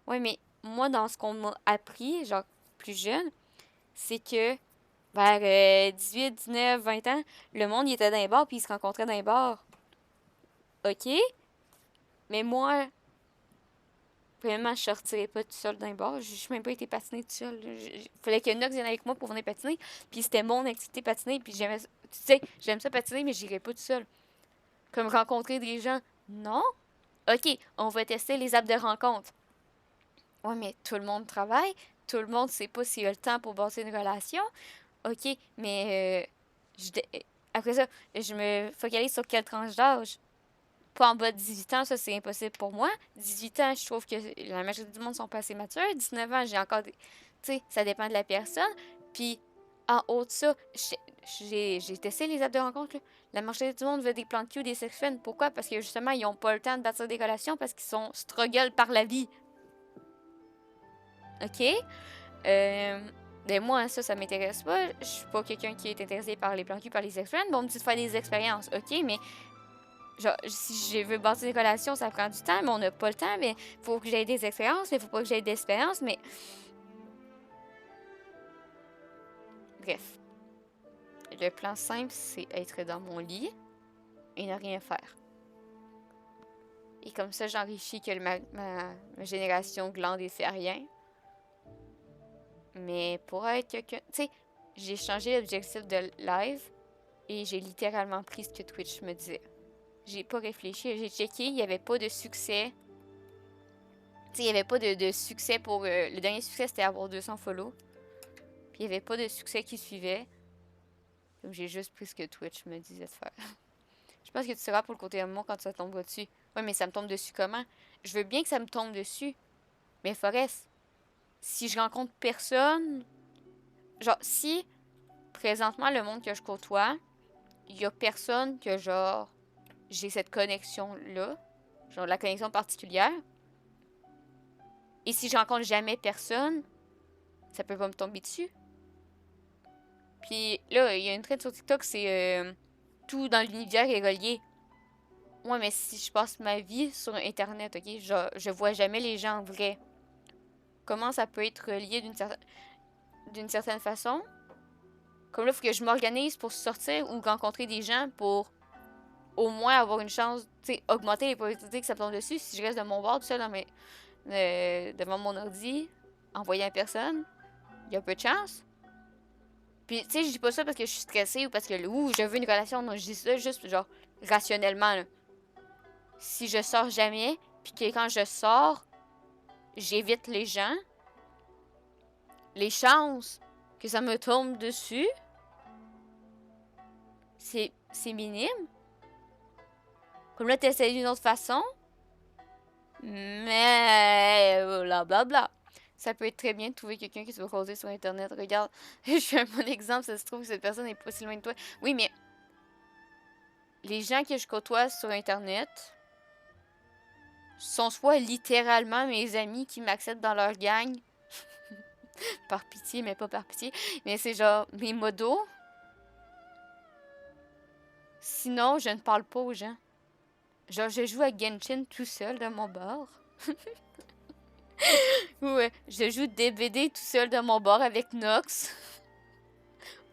Ouais, mais moi, dans ce qu'on m'a appris, genre, plus jeune, c'est que vers 18, 19, 20 ans, le monde, il était dans les bars puis il se rencontrait dans les bars. OK? Mais moi, vraiment, je sortirais pas tout seul dans les bars. Je n'ai même pas été patiner tout seul. Il fallait que Nox vienne avec moi pour venir patiner. Puis c'était mon activité patiner. Puis j'aimais, tu sais, j'aime ça patiner, mais j'irais pas tout seul. Comme rencontrer des gens. Non? OK, on va tester les apps de rencontre. Ouais, mais tout le monde travaille. Tout le monde sait pas s'il a le temps pour bâtir une relation. OK, mais après ça, je me focalise sur quelle tranche d'âge? Pas en bas de 18 ans, ça c'est impossible pour moi. 18 ans, je trouve que la majorité du monde sont pas assez matures. 19 ans, j'ai encore des... Tu sais, ça dépend de la personne. Puis, en haut de ça, j'ai testé les apps de rencontre, là. La majorité du monde veut des plans de cul, des sex friends. Pourquoi? Parce que justement, ils ont pas le temps de bâtir des relations parce qu'ils sont struggle par la vie. OK? Ben moi, ça m'intéresse pas. Je suis pas quelqu'un qui est intéressé par les plans de cul, par les sex friends. Bon, on me dit de faire des expériences. OK, mais... Genre, si je veux bâtir des relations, ça prend du temps, mais on n'a pas le temps, mais faut que j'aie des expériences, mais faut pas que j'aie d'expérience, mais... Bref. Le plan simple, c'est être dans mon lit et ne rien faire. Et comme ça, j'enrichis que ma génération glande et fait rien. Mais pour être quelqu'un... Tu sais, j'ai changé l'objectif de live et j'ai littéralement pris ce que Twitch me disait. J'ai pas réfléchi, j'ai checké, il n'y avait pas de succès Tu sais, il n'y avait pas de succès pour... le dernier succès, c'était avoir 200 follow. Puis il n'y avait pas de succès qui suivait. Donc j'ai juste pris ce que Twitch me disait de faire. Je pense que tu seras pour le côté MMO quand ça tombera dessus. Ouais, mais ça me tombe dessus comment? Je veux bien que ça me tombe dessus. Mais Forest, si je rencontre personne... Genre, si présentement, le monde que je côtoie, il y a personne que, genre, j'ai cette connexion-là. Genre, la connexion particulière. Et si je rencontre jamais personne, ça peut pas me tomber dessus. Puis là, il y a une trend sur TikTok, c'est tout dans l'univers est relié. Ouais, mais si je passe ma vie sur Internet, ok, je vois jamais les gens en vrai. Comment ça peut être relié d'une certaine façon? Comme là, il faut que je m'organise pour sortir ou rencontrer des gens pour au moins avoir une chance, tu sais, augmenter les probabilités que ça me tombe dessus. Si je reste de mon bord tout seul devant mon ordi, envoyé à personne, il y a peu de chance. Puis, tu sais, je dis pas ça parce que je suis stressée ou parce que, je veux une relation. Non, je dis ça juste, genre, rationnellement, là. Si je sors jamais, puis que quand je sors, j'évite les gens, les chances que ça me tombe dessus, c'est minime. Comme là, t'essayes d'une autre façon, mais blablabla. Ça peut être très bien de trouver quelqu'un qui se va causer sur Internet. Regarde, je suis un bon exemple, ça se trouve que cette personne n'est pas si loin de toi. Oui, mais les gens que je côtoie sur Internet sont soit littéralement mes amis qui m'acceptent dans leur gang, par pitié, mais pas par pitié, mais c'est genre mes modos. Sinon, je ne parle pas aux gens. Genre, je joue à Genshin tout seul dans mon bar. Ou je joue DBD tout seul dans mon bar avec Nox.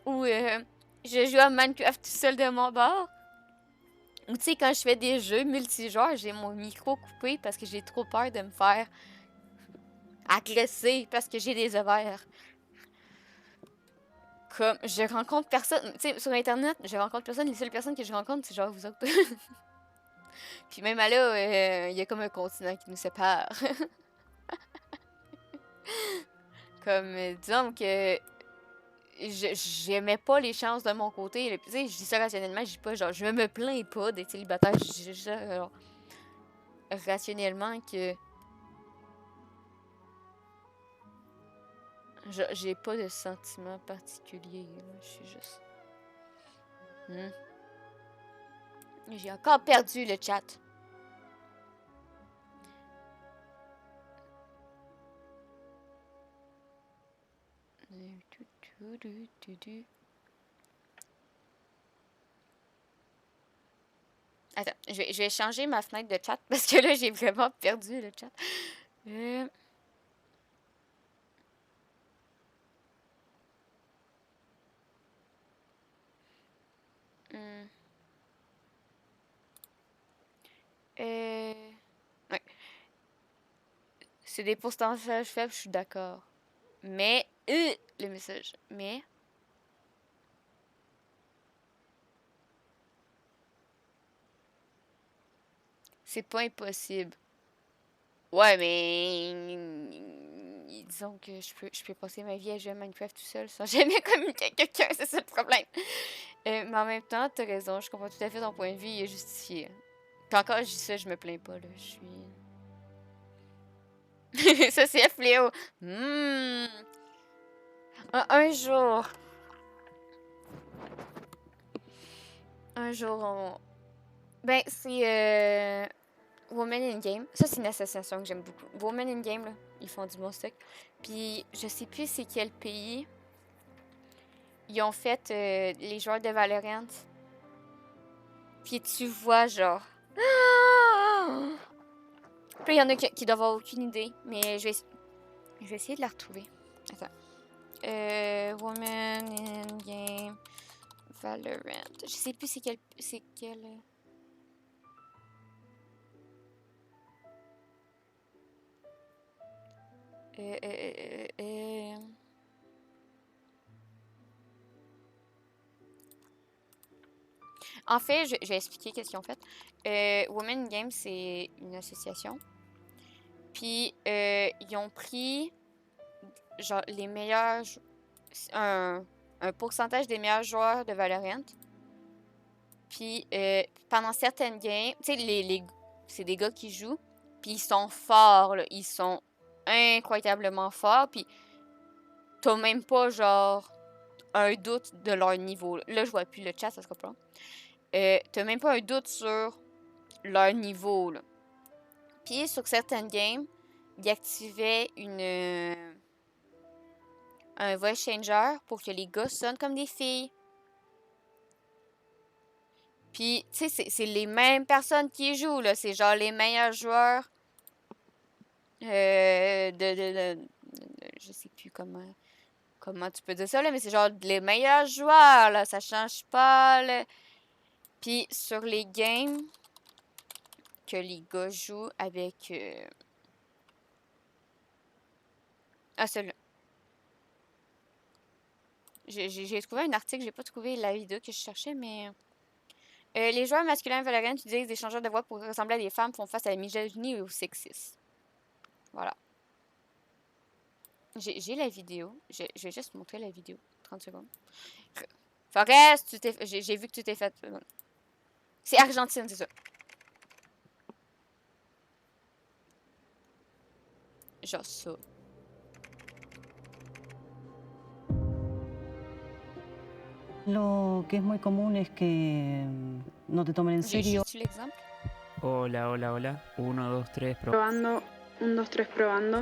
Ou je joue à Minecraft tout seul dans mon bar. Ou tu sais, quand je fais des jeux multijoueurs, j'ai mon micro coupé parce que j'ai trop peur de me faire agresser parce que j'ai des ovaires. Comme, je rencontre personne. Tu sais, sur Internet, je rencontre personne. Les seules personnes que je rencontre, c'est genre vous autres. Puis même là, il y a comme un continent qui nous sépare. Comme, disons que j'aimais pas les chances de mon côté. Tu sais, je dis ça rationnellement, je dis pas genre, je me plains pas d'être célibataire. Je dis ça genre, rationnellement que j'ai pas de sentiment particulier. Je suis juste... J'ai encore perdu le chat. Attends, je vais changer ma fenêtre de chat parce que là, j'ai vraiment perdu le chat. Ouais. C'est des pourcentages faibles, je suis d'accord. Mais, le message, mais... C'est pas impossible. Ouais, mais... Disons que je peux passer ma vie à jouer à Minecraft tout seul sans jamais communiquer avec quelqu'un, c'est ça le problème. Mais en même temps, t'as raison, je comprends tout à fait ton point de vue, il est justifié. Puis encore, je dis ça, je me plains pas, là, je suis... Ça, c'est fléau. Un jour... Un jour, on... Ben, c'est... Women in Game. Ça, c'est une association que j'aime beaucoup. Women in Game, là, ils font du bon stock. Puis, je sais plus c'est quel pays. Ils ont fait les joueurs de Valorant. Puis, tu vois, genre... Puis, il y en a qui doivent avoir aucune idée. Mais je vais essayer de la retrouver. Attends. Women in Game Valorant. Je sais plus c'est quel... En fait, je vais expliquer qu'est-ce qu'ils ont fait. Women in Game, c'est une association. Puis, ils ont pris, genre, les meilleurs... un pourcentage des meilleurs joueurs de Valorant. Puis, pendant certaines games, tu sais, c'est des gars qui jouent, puis ils sont forts, là. Ils sont incroyablement forts, puis t'as même pas, genre, un doute de leur niveau. Là, je vois plus le chat, ça sera pas. T'as même pas un doute sur leur niveau, là. Puis, sur certaines games, ils activaient un voice changer pour que les gars sonnent comme des filles. Puis, tu sais, c'est les mêmes personnes qui jouent, là. C'est genre les meilleurs joueurs je sais plus comment tu peux dire ça, là, mais c'est genre les meilleurs joueurs, là. Ça change pas, là. Puis, sur les games que les gars jouent avec... Ah, celui-là. J'ai trouvé un article, j'ai pas trouvé la vidéo que je cherchais, mais... les joueurs masculins Valorant utilisent des changeurs de voix pour ressembler à des femmes font face à la misogynie et au sexisme. Voilà. J'ai la vidéo. Je vais juste montrer la vidéo. 30 secondes. Forest, j'ai vu que tu t'es fait... C'est Argentine, c'est ça. Genre ça. Lo que es muy común es que no te tomen en serio. J'ai l'exemple. Hola, hola, hola. 1, 2, 3, probando. 1, 2, 3, probando.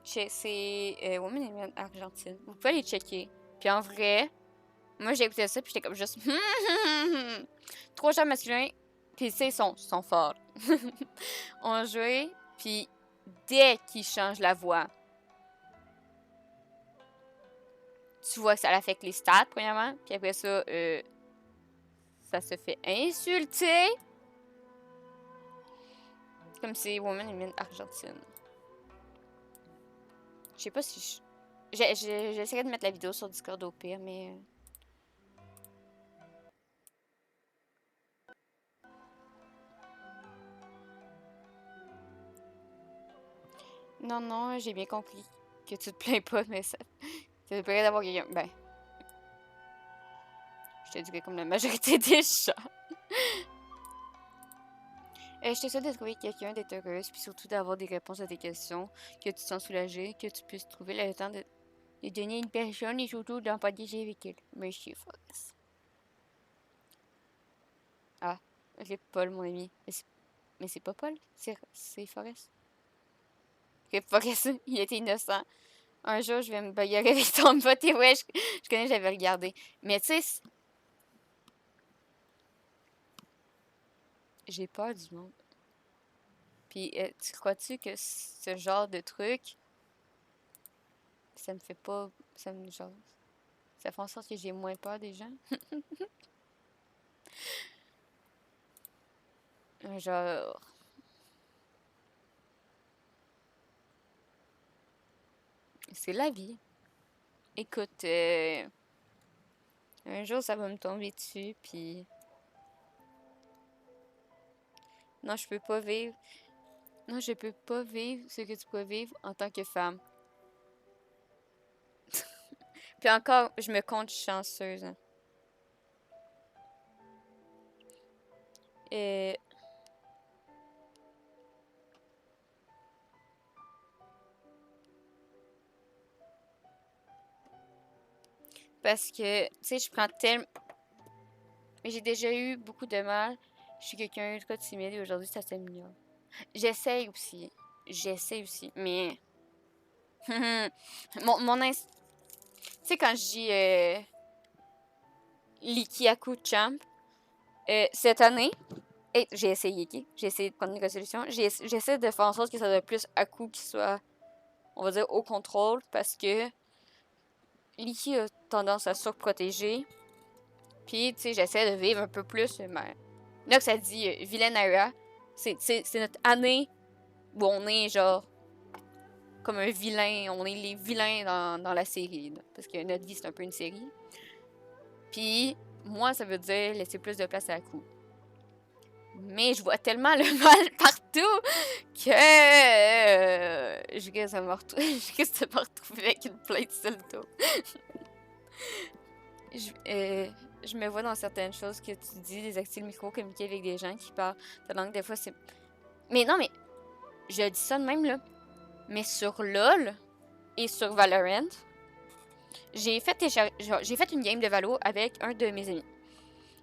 C'est Women in Argentine. Vous pouvez aller checker. Puis en vrai, moi j'ai écouté ça, puis j'étais comme juste... 3 joueurs masculins, puis tu sais, ils sont forts. On jouait, puis dès qu'ils changent la voix, tu vois que ça affecte les stats, premièrement. Puis après ça, ça se fait insulter. Comme c'est Woman in Argentine. Je sais pas si j'essaierai de mettre la vidéo sur Discord au pire, mais... Non, j'ai bien compris que tu te plains pas, mais ça... Ça devrait d'avoir quelqu'un... Ben... Je te dirais comme la majorité des chats. Je t'essaie de trouver quelqu'un, d'être heureuse, puis surtout d'avoir des réponses à tes questions, que tu te sens soulagée, que tu puisses trouver le temps de donner une personne et surtout d'en partager avec elle. Monsieur Forrest. Ah, c'est Paul, mon ami. Mais c'est pas Paul, c'est Forrest. Ok, Forrest, il était innocent. Un jour, je vais me bagarrer avec ton pote et ouais, je connais, j'avais regardé. Mais tu sais, j'ai peur du monde. Puis, tu crois-tu que ce genre de truc, ça me fait pas... Ça fait en sorte que j'ai moins peur des gens? Genre... C'est la vie. Écoute, un jour, ça va me tomber dessus, puis... Non, je peux pas vivre... Non, je peux pas vivre ce que tu peux vivre en tant que femme. Puis encore, je me compte chanceuse. Hein. Parce que, tu sais, je prends tellement... Mais j'ai déjà eu beaucoup de mal. Je suis quelqu'un ultra timide et aujourd'hui, ça s'améliore. J'essaye aussi, mais... Tu sais, quand je dis l'Ikiaku Champ, cette année, j'ai essayé, ok? J'ai essayé de prendre une résolution. J'essaie de faire en sorte que ça soit plus Aku qui soit, on va dire, au contrôle, parce que l'Iki a tendance à surprotéger. Puis, tu sais, j'essaie de vivre un peu plus. Mais... Là que ça dit Villain Era, c'est notre année où on est genre comme un vilain. On est les vilains dans la série. Là, parce que notre vie, c'est un peu une série. Puis, moi, ça veut dire laisser plus de place à la coup. Mais je vois tellement le mal partout que je risque de me retrouver avec une plainte sur le dos. Je me vois dans certaines choses que tu dis, désactiver le micro, communiquer avec des gens qui parlent ta langue, des fois c'est... Mais non, mais je dis ça de même, là. Mais sur LoL et sur Valorant, j'ai fait une game de Valo avec un de mes amis.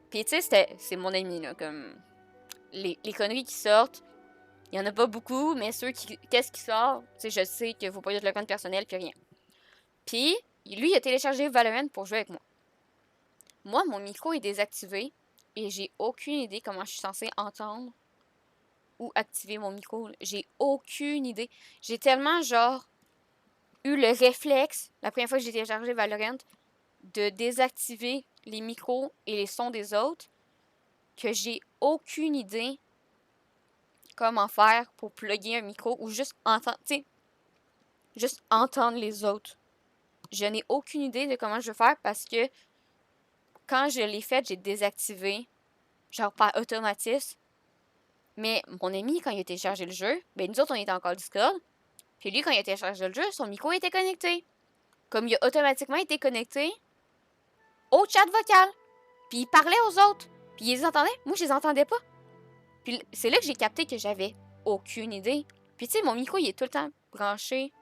Puis tu sais, c'est mon ami, là, comme... Les conneries qui sortent, il y en a pas beaucoup, mais ceux qui... Qu'est-ce qui sort? Tu sais, je sais qu'il faut pas utiliser le compte personnel, puis rien. Puis, lui, il a téléchargé Valorant pour jouer avec moi. Moi, mon micro est désactivé et j'ai aucune idée comment je suis censée entendre ou activer mon micro. J'ai aucune idée. J'ai tellement, genre, eu le réflexe, la première fois que j'ai téléchargé Valorant, de désactiver les micros et les sons des autres, que j'ai aucune idée comment faire pour plugger un micro ou juste entendre, tu sais, juste entendre les autres. Je n'ai aucune idée de comment je vais faire parce que quand je l'ai fait, j'ai désactivé, genre par automatisme. Mais mon ami, quand il a téléchargé le jeu, ben nous autres, on était encore Discord. Puis lui, quand il a téléchargé le jeu, son micro était connecté. Comme il a automatiquement été connecté au chat vocal. Puis il parlait aux autres. Puis ils les entendaient. Moi, je les entendais pas. Puis c'est là que j'ai capté que j'avais aucune idée. Puis tu sais, mon micro, il est tout le temps branché.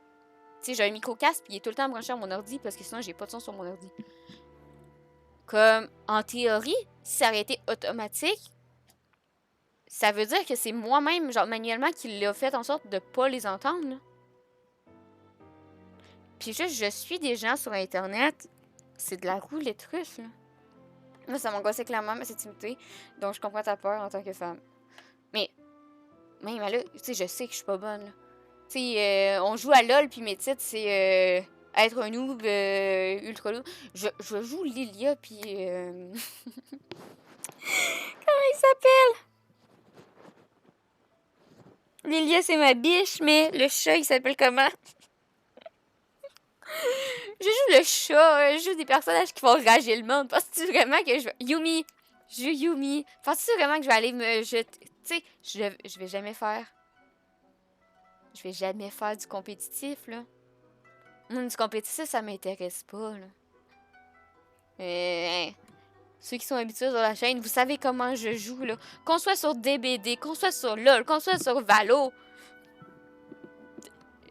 Tu sais, j'ai un micro-casque, puis il est tout le temps branché à mon ordi parce que sinon, j'ai pas de son sur mon ordi. Comme, en théorie, si ça aurait été automatique, ça veut dire que c'est moi-même, genre manuellement, qui l'a fait en sorte de pas les entendre. Là. Puis juste, je suis des gens sur Internet, c'est de la roulette russe. Là. Moi, ça m'angoissait clairement, ma intimité. Donc, je comprends ta peur en tant que femme. Mais, même là, tu sais, je sais que je suis pas bonne. Tu sais, on joue à LoL, puis mes titres, c'est être un noob ultra lourd. Je joue Lilia, puis... Comment il s'appelle? Lilia, c'est ma biche, mais le chat, il s'appelle comment? Je joue le chat, je joue des personnages qui font rager le monde. Penses-tu vraiment que je vais... Yumi! Je joue Yumi. Penses-tu vraiment que je vais aller me jeter... Tu sais, je vais jamais faire... Je vais jamais faire du compétitif, là. Moi, du compétitif, ça m'intéresse pas, là. Ceux qui sont habitués sur la chaîne, vous savez comment je joue, là. Qu'on soit sur DBD, qu'on soit sur LoL, qu'on soit sur Valo.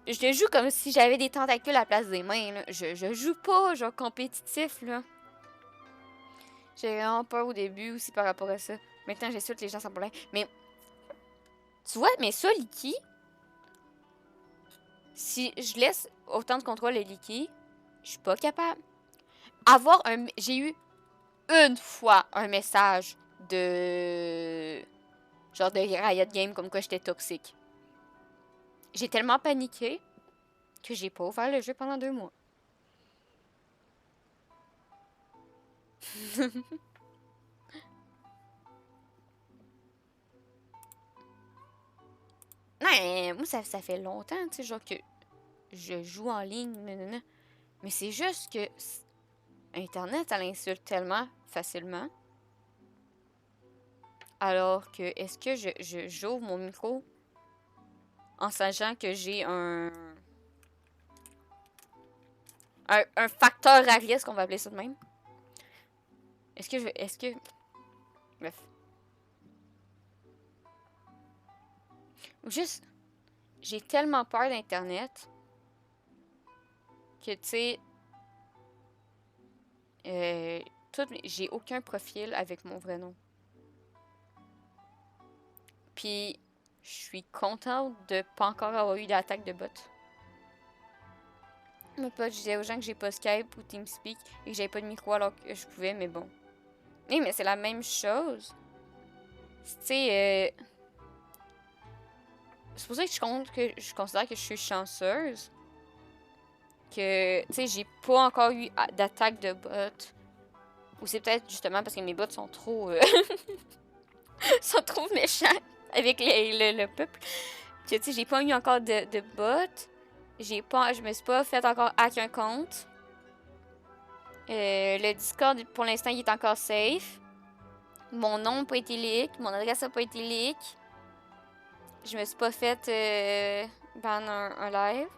Je joue comme si j'avais des tentacules à la place des mains, là. Je joue pas, genre, compétitif, là. J'ai vraiment peur au début aussi par rapport à ça. Maintenant, j'insulte les gens sans problème. Mais, tu vois, mais ça, Liki... Si je laisse autant de contrôle à Liki, je suis pas capable. J'ai eu une fois un message de... Genre de Riot Game comme quoi j'étais toxique. J'ai tellement paniqué que j'ai pas ouvert le jeu pendant 2 mois. Non, moi, ça fait longtemps, tu sais, genre que je joue en ligne, nanana. Mais c'est juste que Internet, ça l'insulte tellement facilement. Alors que, est-ce que j'ouvre mon micro en sachant que j'ai un facteur à risque, on va appeler ça de même? Est-ce que... Bref. Ou juste, j'ai tellement peur d'Internet que, tu sais, j'ai aucun profil avec mon vrai nom. Puis, je suis contente de pas encore avoir eu d'attaque de bot. Mais pas, je disais aux gens que j'ai pas Skype ou TeamSpeak et que j'avais pas de micro alors que je pouvais, mais bon. Oui, mais c'est la même chose. Tu sais, c'est pour ça que je considère que je suis chanceuse. Que, tu sais, j'ai pas encore eu d'attaque de bot. Ou c'est peut-être justement parce que mes bots sont trop... sont trop méchants avec le peuple. Que, tu sais, j'ai pas eu encore de bot. Je me suis pas fait encore hack un compte. Le Discord, pour l'instant, il est encore safe. Mon nom n'a pas été leak. Mon adresse n'a pas été leak. Je me suis pas fait ban un live.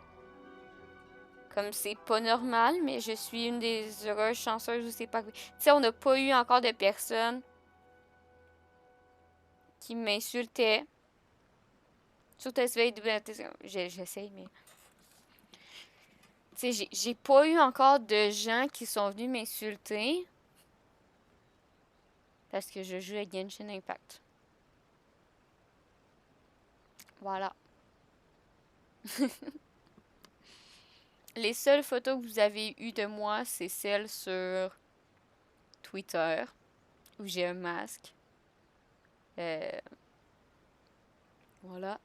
Comme c'est pas normal, mais je suis une des heureuses chanceuses où c'est pas... Tu sais, on n'a pas eu encore de personnes qui m'insultaient. Sur TSV, j'essaye, mais... Tu sais, j'ai pas eu encore de gens qui sont venus m'insulter parce que je joue à Genshin Impact. Voilà. Les seules photos que vous avez eues de moi, c'est celles sur Twitter, où j'ai un masque. Voilà.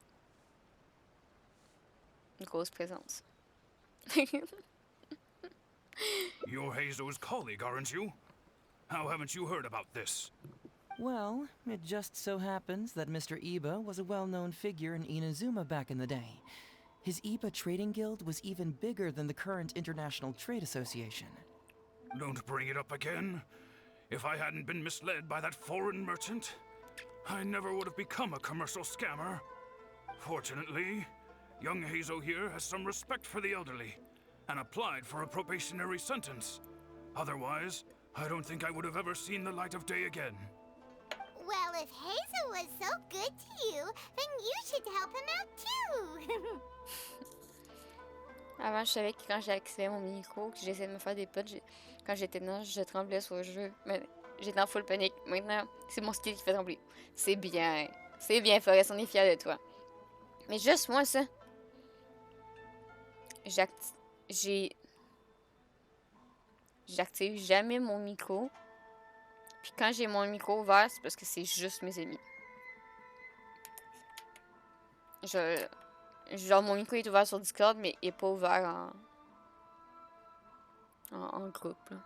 Une grosse présence. You're Heizou's colleague, aren't you? How haven't you heard about this? Well, it just so happens that Mr. Iba was a well-known figure in Inazuma back in the day. His Iba trading guild was even bigger than the current International Trade Association. Don't bring it up again. If I hadn't been misled by that foreign merchant, I never would have become a commercial scammer. Fortunately, young Heizou here has some respect for the elderly and applied for a probationary sentence. Otherwise, I don't think I would have ever seen the light of day again. Well, if Heizou was so good to you, then you should help him out too. Avant, je savais que quand j'accédais mon micro, que j'essayais de me faire des potes, quand j'étais dedans, je tremblais sur le jeu. Mais j'étais en full panique. Maintenant, c'est mon skill qui fait trembler. C'est bien. C'est bien, Forrest, on est fiers de toi. Mais juste moi, ça. J'active jamais mon micro. Puis quand j'ai mon micro ouvert, c'est parce que c'est juste mes amis. Genre, mon micro est ouvert sur Discord, mais il n'est pas ouvert en groupe. Là.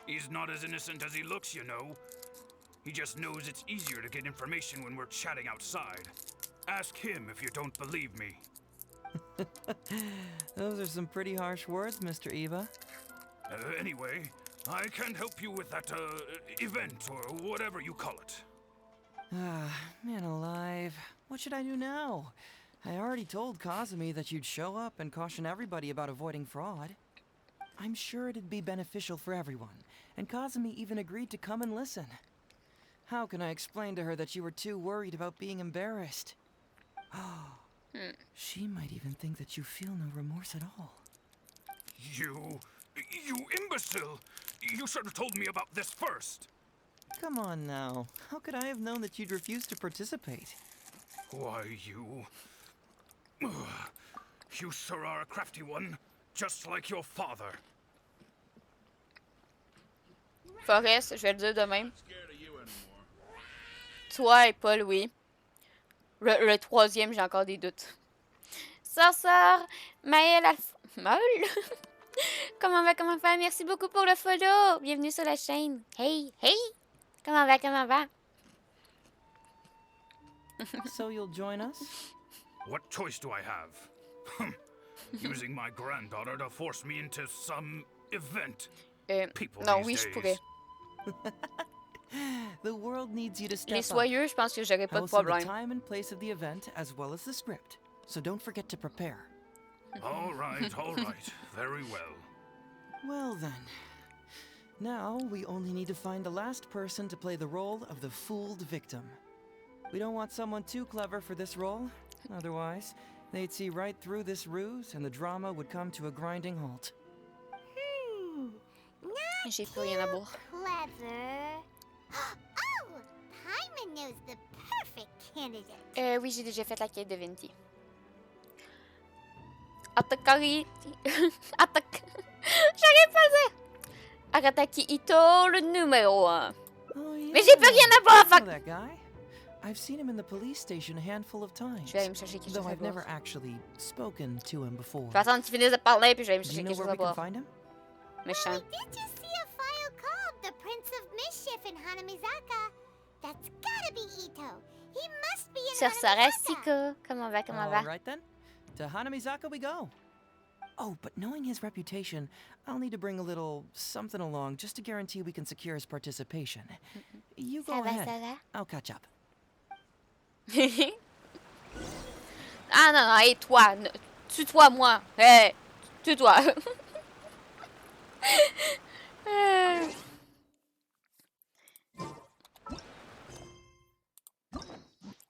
He's not as innocent as he looks, you know. He just knows it's easier to get information when we're chatting outside. Ask him if you don't believe me. Those are some pretty harsh words, Mr. Iba. Anyway, I can't help you with that, event, or whatever you call it. Ah, man alive. What should I do now? I already told Kazumi that you'd show up and caution everybody about avoiding fraud. I'm sure it'd be beneficial for everyone, and Kazumi even agreed to come and listen. How can I explain to her that you were too worried about being embarrassed? She might even think that you feel no remorse at all. You imbecile! You should have told me about this first! Come on now. How could I have known that you'd refuse to participate? Why, you sure are a crafty one, just like your father. Forrest, je vais le dire de même. Toi et Paul, oui. Le troisième, j'ai encore des doutes. Sœur, Maëlle, Maëlle? Comment va? Merci beaucoup pour le follow. Bienvenue sur la chaîne. Hey. Comment va? So you'll join us? What choice do I have? Using my granddaughter to force me into some event. Non, oui, je pourrais. The world needs you to step Les soyeux, je pense que j'aurais pas de problème. The time and place of the event, as well as the script. So don't forget to prepare. All right. Very well. Well then. Now we only need to find the last person to play the role of the fooled victim. We don't want someone too clever for this role. Otherwise, they'd see right through this ruse and the drama would come to a grinding halt. J'ai plus rien à boire. Clever. Oh, Paimon knows the perfect candidate. Oui, j'ai déjà fait la quête de Venti. Attaque. J'arrive pas à dire. Arataki Ito, le numéro 1. Oh, yeah. Mais j'ai plus rien à boire, fuck. That guy? I've seen him in the police station a handful of times. Je vais aller me chercher quelque chose though à I've boire. never actually spoken to him before. Je vais attendre qu'il finisse de parler, puis je vais aller me Do chercher you know quelque chose where à we can boire. find him? Méchant. Well, we did just see a file called the Prince of Mischief in Hanamizaka. That's gotta be Ito. He must be in Sur Hanamizaka. Sarasiko. Comment va? All right then. To Hanamizaka we go. Oh, but knowing his reputation, I'll need to bring a little something along just to guarantee we can secure his participation. You go ahead. I'll catch up. Ah non, non, hé, toi, tue-toi, moi. Hé, tue-toi.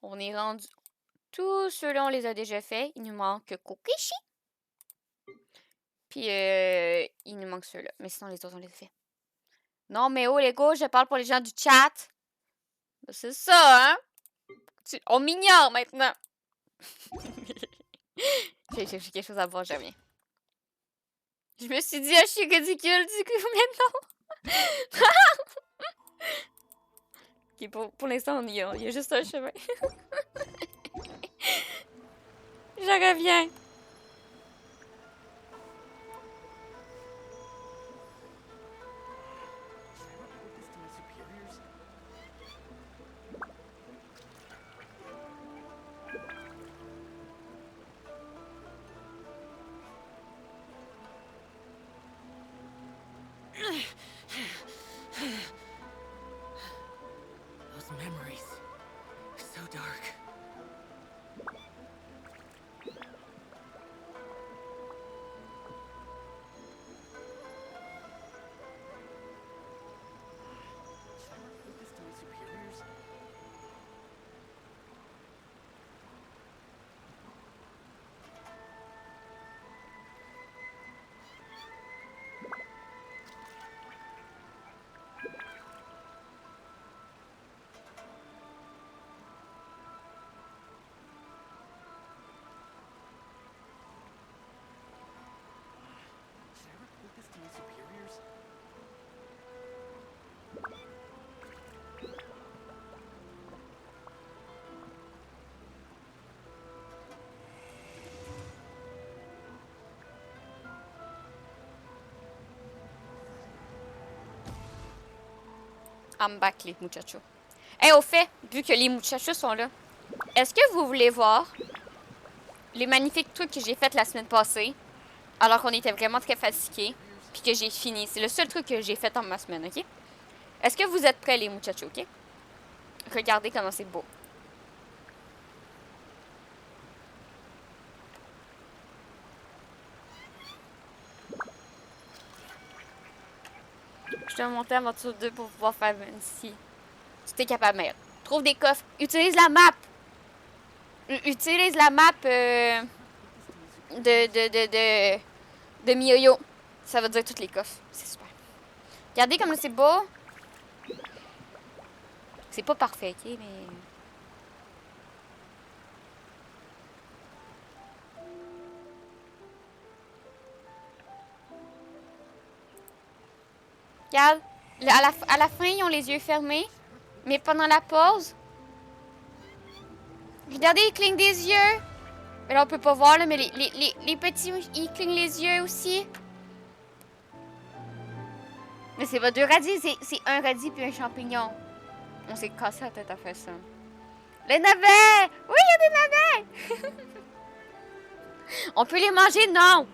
On est rendu... Tous ceux-là, on les a déjà fait. Il nous manque Kokishi. Puis, il nous manque ceux-là. Mais sinon, les autres, on les a fait. Non, mais oh, les gars, je parle pour les gens du chat. C'est ça, hein? On m'ignore maintenant. J'ai quelque chose à voir, je reviens. Je me suis dit, ah, je suis ridicule, du coup, maintenant. Ok, pour l'instant, il y a juste un chemin. Je reviens. Those memories, so dark. I'm back, les muchachos. Et au fait, vu que les muchachos sont là, est-ce que vous voulez voir les magnifiques trucs que j'ai fait la semaine passée, alors qu'on était vraiment très fatigués, puis que j'ai fini? C'est le seul truc que j'ai fait en ma semaine, ok? Est-ce que vous êtes prêts, les muchachos, ok? Regardez comment c'est beau. Je dois monter à Aventure 2 pour pouvoir faire ici. Si t'es capable, merde. Trouve des coffres. Utilise la map. Utilise la map de MiHoYo. Ça va dire tous les coffres. C'est super. Regardez comme c'est beau. C'est pas parfait, ok, mais... Regarde, à la fin, ils ont les yeux fermés. Mais pendant la pause... Regardez, ils clignent des yeux. Mais là, on peut pas voir, là, mais les petits, ils clignent les yeux aussi. Mais c'est pas deux radis, c'est un radis puis un champignon. On s'est cassé la tête à faire ça. Les navets! Oui, il y a des navets! On peut les manger? Non!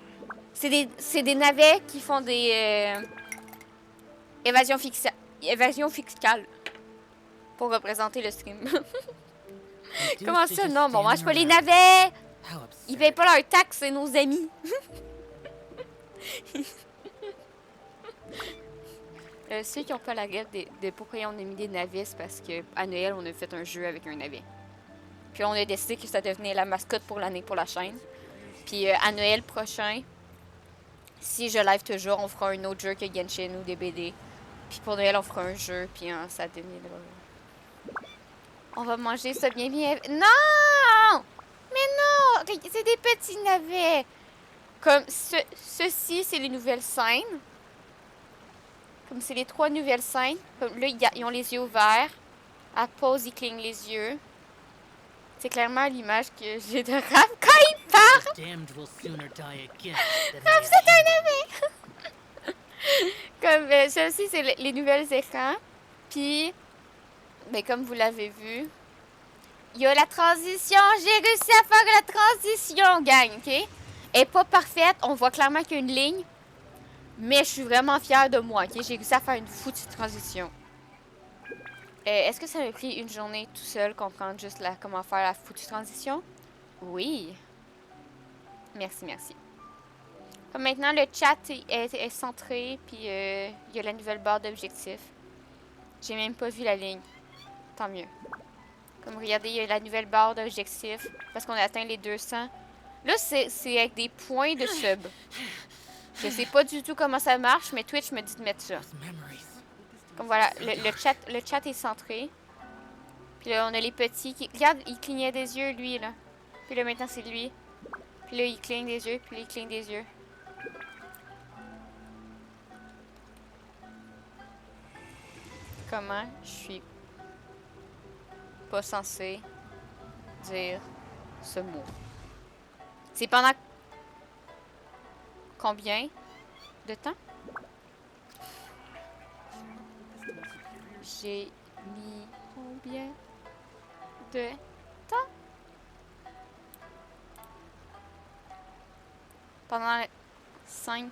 C'est des navets qui font des... évasion fiscale. Pour représenter le stream. Comment ça? Non, bon, on mange pas les navets! Ils payent pas leurs taxes, c'est nos amis. Ceux qui ont pas la règle de pourquoi on a mis des navets, c'est parce qu'à Noël, on a fait un jeu avec un navet. Puis on a décidé que ça devenait la mascotte pour l'année pour la chaîne. Puis à Noël prochain, si je live toujours, on fera un autre jeu que Genshin ou des BD. Puis pour Noël, on fera un jeu, puis ça deviendra... On va manger ça bien bien... Non! Mais non! C'est des petits navets! Comme ceci, c'est les nouvelles scènes. Comme c'est les 3 nouvelles scènes. Comme là, ils ont les yeux ouverts. À pause, ils clignent les yeux. C'est clairement l'image que j'ai de Raph quand il parle. Raph, c'est un navet! Comme ceci, c'est les nouvelles écrans. Puis, ben, comme vous l'avez vu, il y a la transition. J'ai réussi à faire la transition, gang, ok? Elle est pas parfaite, on voit clairement qu'il y a une ligne. Mais je suis vraiment fière de moi, ok? J'ai réussi à faire une foutue transition. Est-ce que ça m'a pris une journée tout seul comprendre juste comment faire la foutue transition? Oui. Merci, merci. Comme maintenant, le chat est centré, puis il y a la nouvelle barre d'objectifs. J'ai même pas vu la ligne. Tant mieux. Comme regardez, il y a la nouvelle barre d'objectifs, parce qu'on a atteint les 200. Là, c'est avec des points de sub. Je sais pas du tout comment ça marche, mais Twitch me dit de mettre ça. Comme voilà, le chat est centré. Puis là, on a les petits qui... Regarde, il clignait des yeux, lui, là. Puis là, maintenant, c'est lui. Puis là, il cligne des yeux, puis là, il cligne des yeux. Comment je suis pas censée dire ce mot? C'est pendant combien de temps? J'ai mis combien de temps? Pendant 5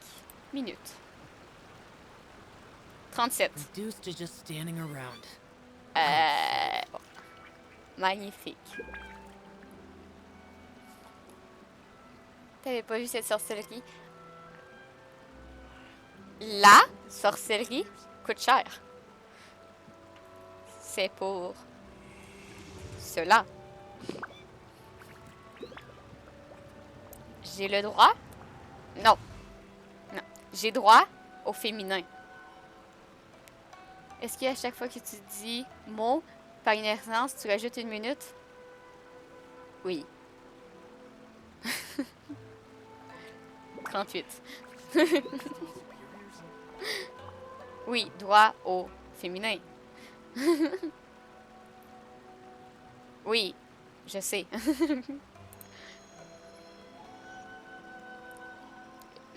minutes. 37. Reduced to just standing around. Magnifique. T'avais pas vu cette sorcellerie? La sorcellerie coûte cher. C'est pour cela. J'ai le droit? Non. Non. J'ai droit au féminin. Est-ce qu'à chaque fois que tu dis mot, par inérence, tu rajoutes une minute? Oui. 38. Oui, droit au féminin. Oui, je sais.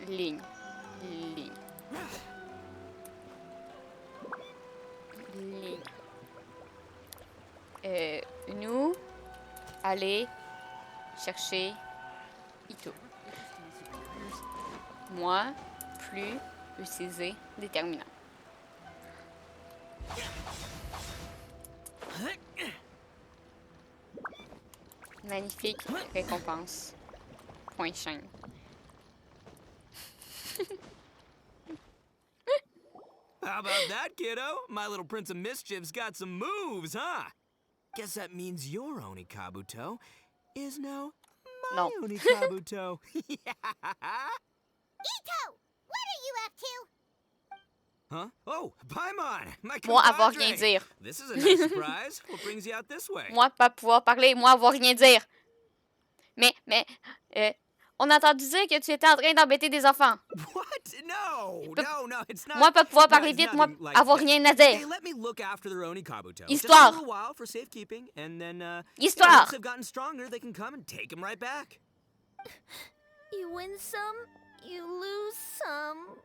Ligne. Ligne. Ligne. Nous, aller chercher Ito. Moi, plus utiliser déterminant. Magnifique récompense. Point chaîne. How about that, kiddo? My little Prince of Mischief's got some moves, huh? Guess that means your Onikabuto is now my Onikabuto. Ito! What are you up to? Huh? Oh, Paimon, my Moi, avoir compadre. rien dire. This is a nice surprise. What brings you out this way? Moi, pas pouvoir parler. Moi, avoir rien dire. Mais, on a entendu dire que tu étais en train d'embêter des enfants. What? No, it's not. Moi, pas pouvoir parler vite. Moi, avoir rien à dire. Hey, let me look after their Onikabuto. Histoire. Just a little while for safekeeping, and then, Histoire. once they've gotten stronger, they can come and take them right back. You win some, you lose some.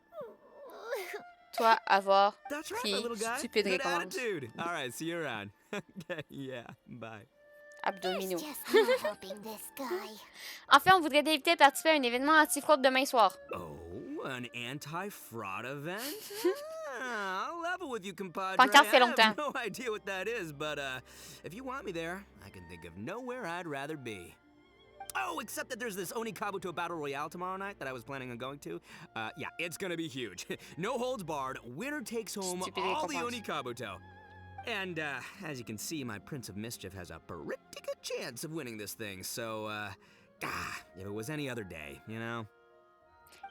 Toi, avoir That's right, pris my little guy. stupide Good récompense. attitude. All right, see you around. Okay, yeah, bye. Abdominaux. Just not helping this guy. En fait, on voudrait t'inviter à participer à un événement anti-fraude demain soir. Oh, an anti-fraud event? I'll level with you, compadre. Pancarte fait I longtemps. have no idea what that is, but if you want me there, I can think of nowhere I'd rather be. Oh, except that there's this Onikabuto Battle Royale tomorrow night that I was planning on going to. Yeah, it's gonna be huge. No holds barred, winner takes home all the Onikabuto. And, as you can see, my Prince of Mischief has a pretty good chance of winning this thing, so, if it was any other day, you know?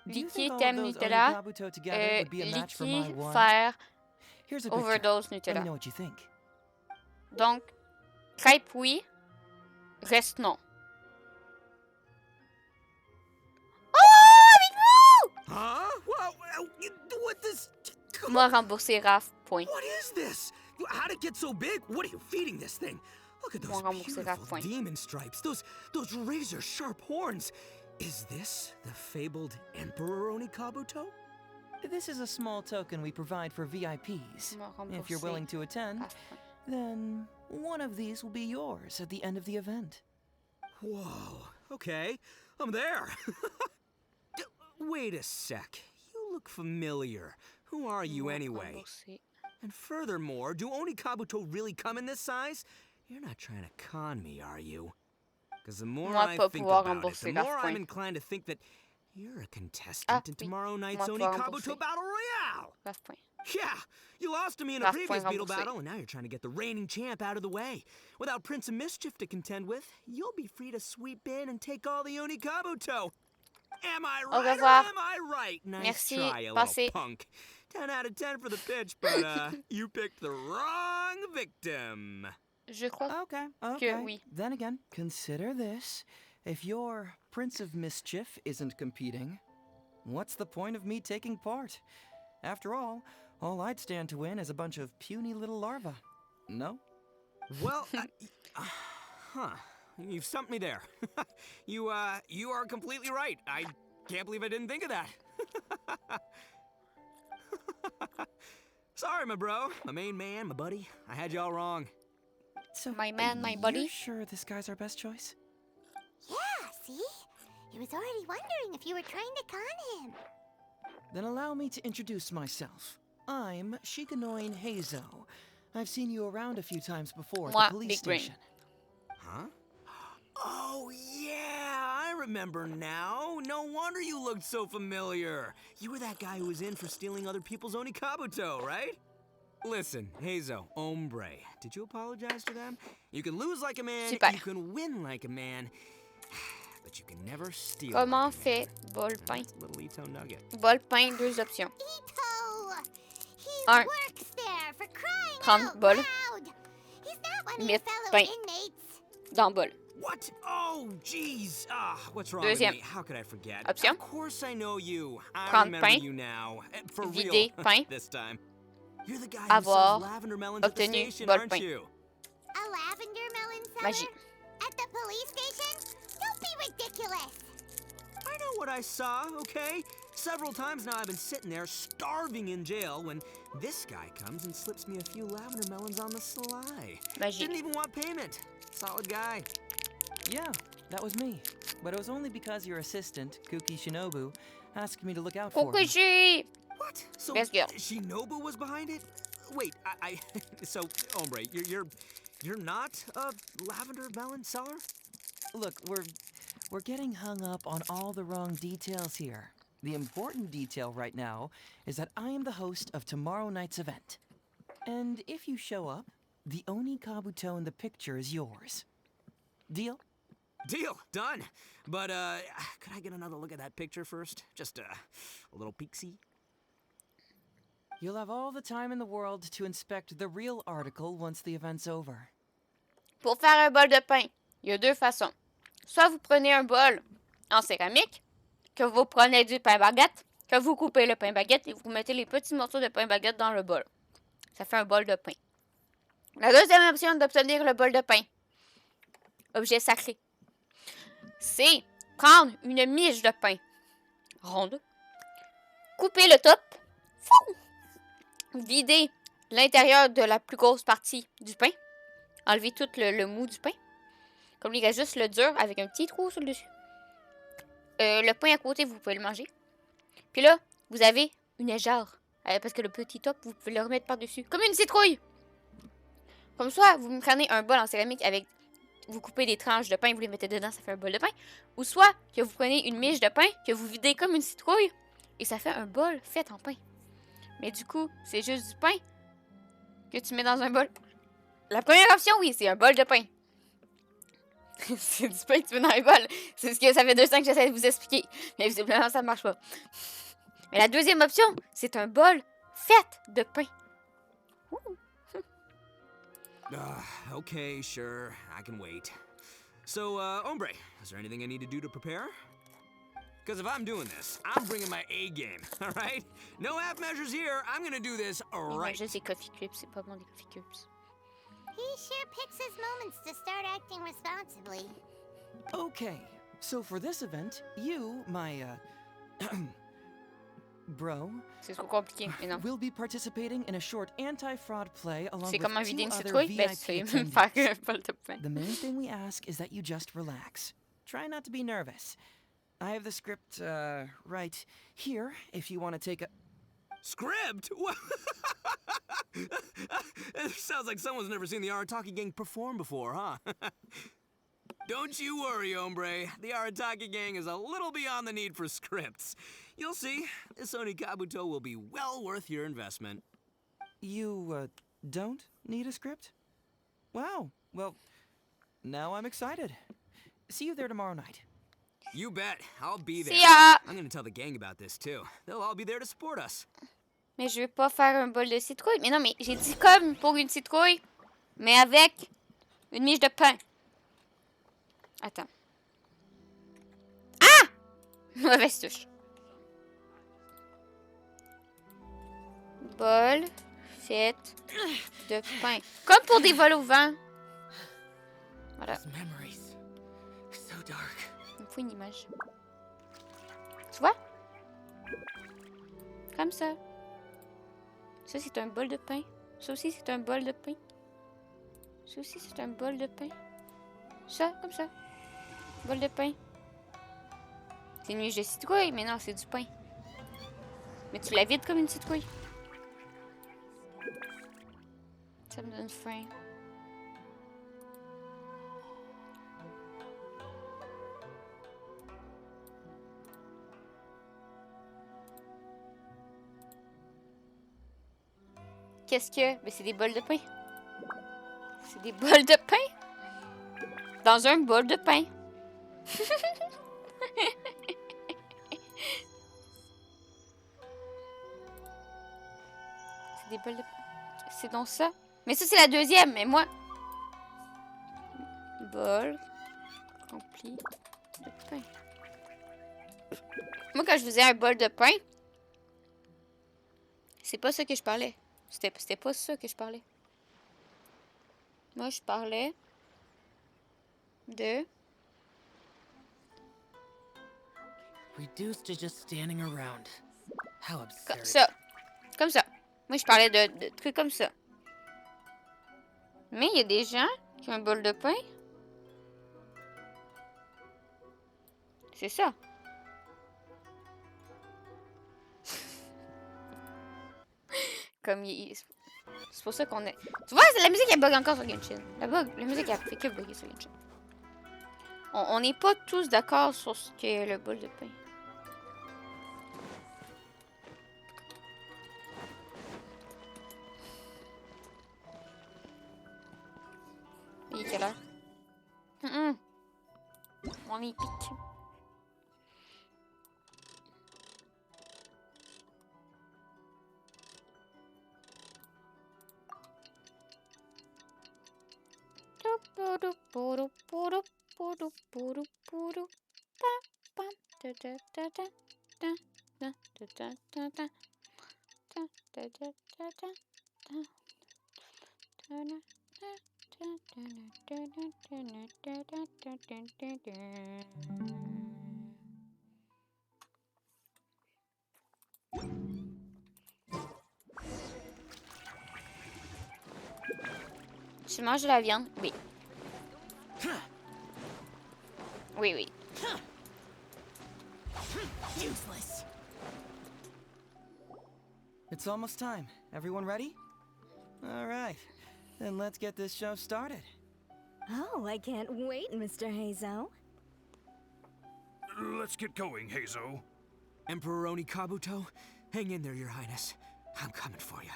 Liquide, thème Nutella. Liquide, faire, overdose Nutella. Donc, crêpe oui, reste non. Huh? Well, what this? Moi, rembourser Raph, point. What is this? How'd it get so big? What are you feeding this thing? Look at those beautiful demon stripes. Those razor-sharp horns. Is this the fabled Emperor Onikabuto? This is a small token we provide for VIPs. If you're willing to attend, then one of these will be yours at the end of the event. Whoa, okay, I'm there. Wait a sec. You look familiar. Who are you anyway? And furthermore, do Oni Kabuto really come in this size? You're not trying to con me, are you? Because the more I think about it, the more I'm inclined to think that you're a contestant in tomorrow night's Oni Kabuto Battle Royale. Yeah, you lost to me in a previous Beetle battle, and now you're trying to get the reigning champ out of the way. Without Prince of Mischief to contend with, you'll be free to sweep in and take all the Oni Kabuto. Am I right or am I right? Nice try, you little punk. 10 out of 10 for the pitch, but you picked the wrong victim. Je crois okay. que oui. Then again, consider this. If your Prince of Mischief isn't competing, what's the point of me taking part? After all I'd stand to win is a bunch of puny little larvae. No? Well, you've stumped me there. You are completely right. I can't believe I didn't think of that. Sorry, my bro, my main man, my buddy. I had y'all wrong. So, my man, my buddy. You sure this guy's our best choice? Yeah, see? He was already wondering if you were trying to con him. Then allow me to introduce myself. I'm Shikanoin Heizou. I've seen you around a few times before at the police station. Huh? Oh, yeah, I remember now. No wonder you looked so familiar. You were that guy who was in for stealing other people's Oni Kabuto, right? Listen, Heizou, hombre, did you apologize to them? You can lose like a man, you can win like a man, but you can never steal. Comment fait bol-pain? Little Ito nugget. Bol-pain, 2 options. Ito! He 1. works there for crying Prendre out bol. loud. He's not one of your Mettre fellow pain inmates. dans bol. What? Oh, jeez. What's wrong with me? How could I forget? Option. Of course I know you. I Prendre remember pain. you now. For Vider real. pain. This time. You're the guy who Avoir sells lavender melons at the obtenu station, bol aren't pain. you? A lavender melon seller? Magie. At the police station? Don't be ridiculous. I know what I saw, okay? Several times now I've been sitting there starving in jail when this guy comes and slips me a few lavender melons on the sly. Magie. Didn't even want payment. Solid guy. Yeah, that was me. But it was only because your assistant, Kuki Shinobu, asked me to look out for him. What? So Best girl. Shinobu was behind it? Wait, so, hombre, you're not a lavender melon seller? Look, we're getting hung up on all the wrong details here. The important detail right now is that I am the host of tomorrow night's event. And if you show up, the Oni Kabuto in the picture is yours. Deal? Deal, done. But, could I get another look at that picture first? Just, a little peek-see? You'll have all the time in the world to inspect the real article once the event's over. Pour faire un bol de pain, il y a 2 façons. Soit vous prenez un bol en céramique, que vous prenez du pain baguette, que vous coupez le pain baguette et vous mettez les petits morceaux de pain baguette dans le bol. Ça fait un bol de pain. La deuxième option d'obtenir le bol de pain, objet sacré, c'est prendre une miche de pain ronde, couper le top, vider l'intérieur de la plus grosse partie du pain, enlever tout le mou du pain, comme il reste juste le dur avec un petit trou sur le dessus. Le pain à côté, vous pouvez le manger. Puis là, vous avez une jarre, parce que le petit top, vous pouvez le remettre par-dessus, comme une citrouille. Comme ça, vous me prenez un bol en céramique avec... Vous coupez des tranches de pain, vous les mettez dedans, ça fait un bol de pain. Ou soit que vous prenez une miche de pain, que vous videz comme une citrouille, et ça fait un bol fait en pain. Mais du coup, c'est juste du pain que tu mets dans un bol. La première option, oui, c'est un bol de pain. C'est du pain que tu mets dans un bol. C'est ce que ça fait 2 ans que j'essaie de vous expliquer. Mais visiblement, ça ne marche pas. Mais la deuxième option, c'est un bol fait de pain. Okay, sure. I can wait. So, hombre, is there anything I need to do to prepare? Because if I'm doing this, I'm bringing my A game, all right? No half measures here. I'm gonna do this right. Juste des coffee cubes, c'est pas bon des coffee cubes. He sure picks his moments to start acting responsibly. Okay, so for this event, you, my, bro, c'est trop compliqué, mais non. Will be participating in a short anti-fraud play along with 2 other VIP attendees. The main thing we ask is that you just relax. Try not to be nervous. I have the script, right here, if you want to take a... Script? It sounds like someone's never seen the Arataki gang perform before, huh? Don't you worry, hombre. The Arataki gang is a little beyond the need for scripts. You'll see, this Onikabuto will be well worth your investment. You, don't need a script? Wow, well, now I'm excited. See you there tomorrow night. You bet, I'll be there. See ya! I'm gonna tell the gang about this too. They'll all be there to support us. Mais je veux pas faire un bol de citrouille. Mais non, mais j'ai dit comme pour une citrouille, mais avec une miche de pain. Attends. Ah! Mauvaise touche. Bol fait de pain. Comme pour des vols au vent. Voilà. Il me faut une image. Tu vois? Comme ça. Ça, c'est un bol de pain. Ça aussi, c'est un bol de pain. Ça aussi, c'est un bol de pain. Ça, comme ça. Bol de pain. C'est une miche de citrouille, mais non, c'est du pain. Mais tu la vides comme une citrouille. Ça me donne faim. Qu'est-ce que... Mais c'est des bols de pain. C'est des bols de pain. Dans un bol de pain. C'est des bols de pain. C'est donc ça. Mais ça, c'est la deuxième. Mais moi... Bol rempli de pain. Moi, quand je faisais un bol de pain, c'est pas ça que je parlais. C'était pas ça que je parlais. Moi, je parlais de... Reduced to just standing around. How absurd. Comme ça. Comme ça. Moi, je parlais de trucs comme ça. Mais il y a des gens qui ont un bol de pain. C'est ça. Comme c'est pour ça qu'on est... Tu vois, la musique elle bug encore sur Genshin. La musique elle fait que bugger sur Genshin. On n'est pas tous d'accord sur ce qu'est le bol de pain. Il est quelle heure? On est pique. Tu manges de la viande? Oui. Oui, oui. Useless. It's almost time. Everyone ready? All right. Then let's get this show started. Oh, I can't wait, Mr. Heizou. Let's get going, Heizou. Emperor Onikabuto, hang in there, Your Highness. I'm coming for you.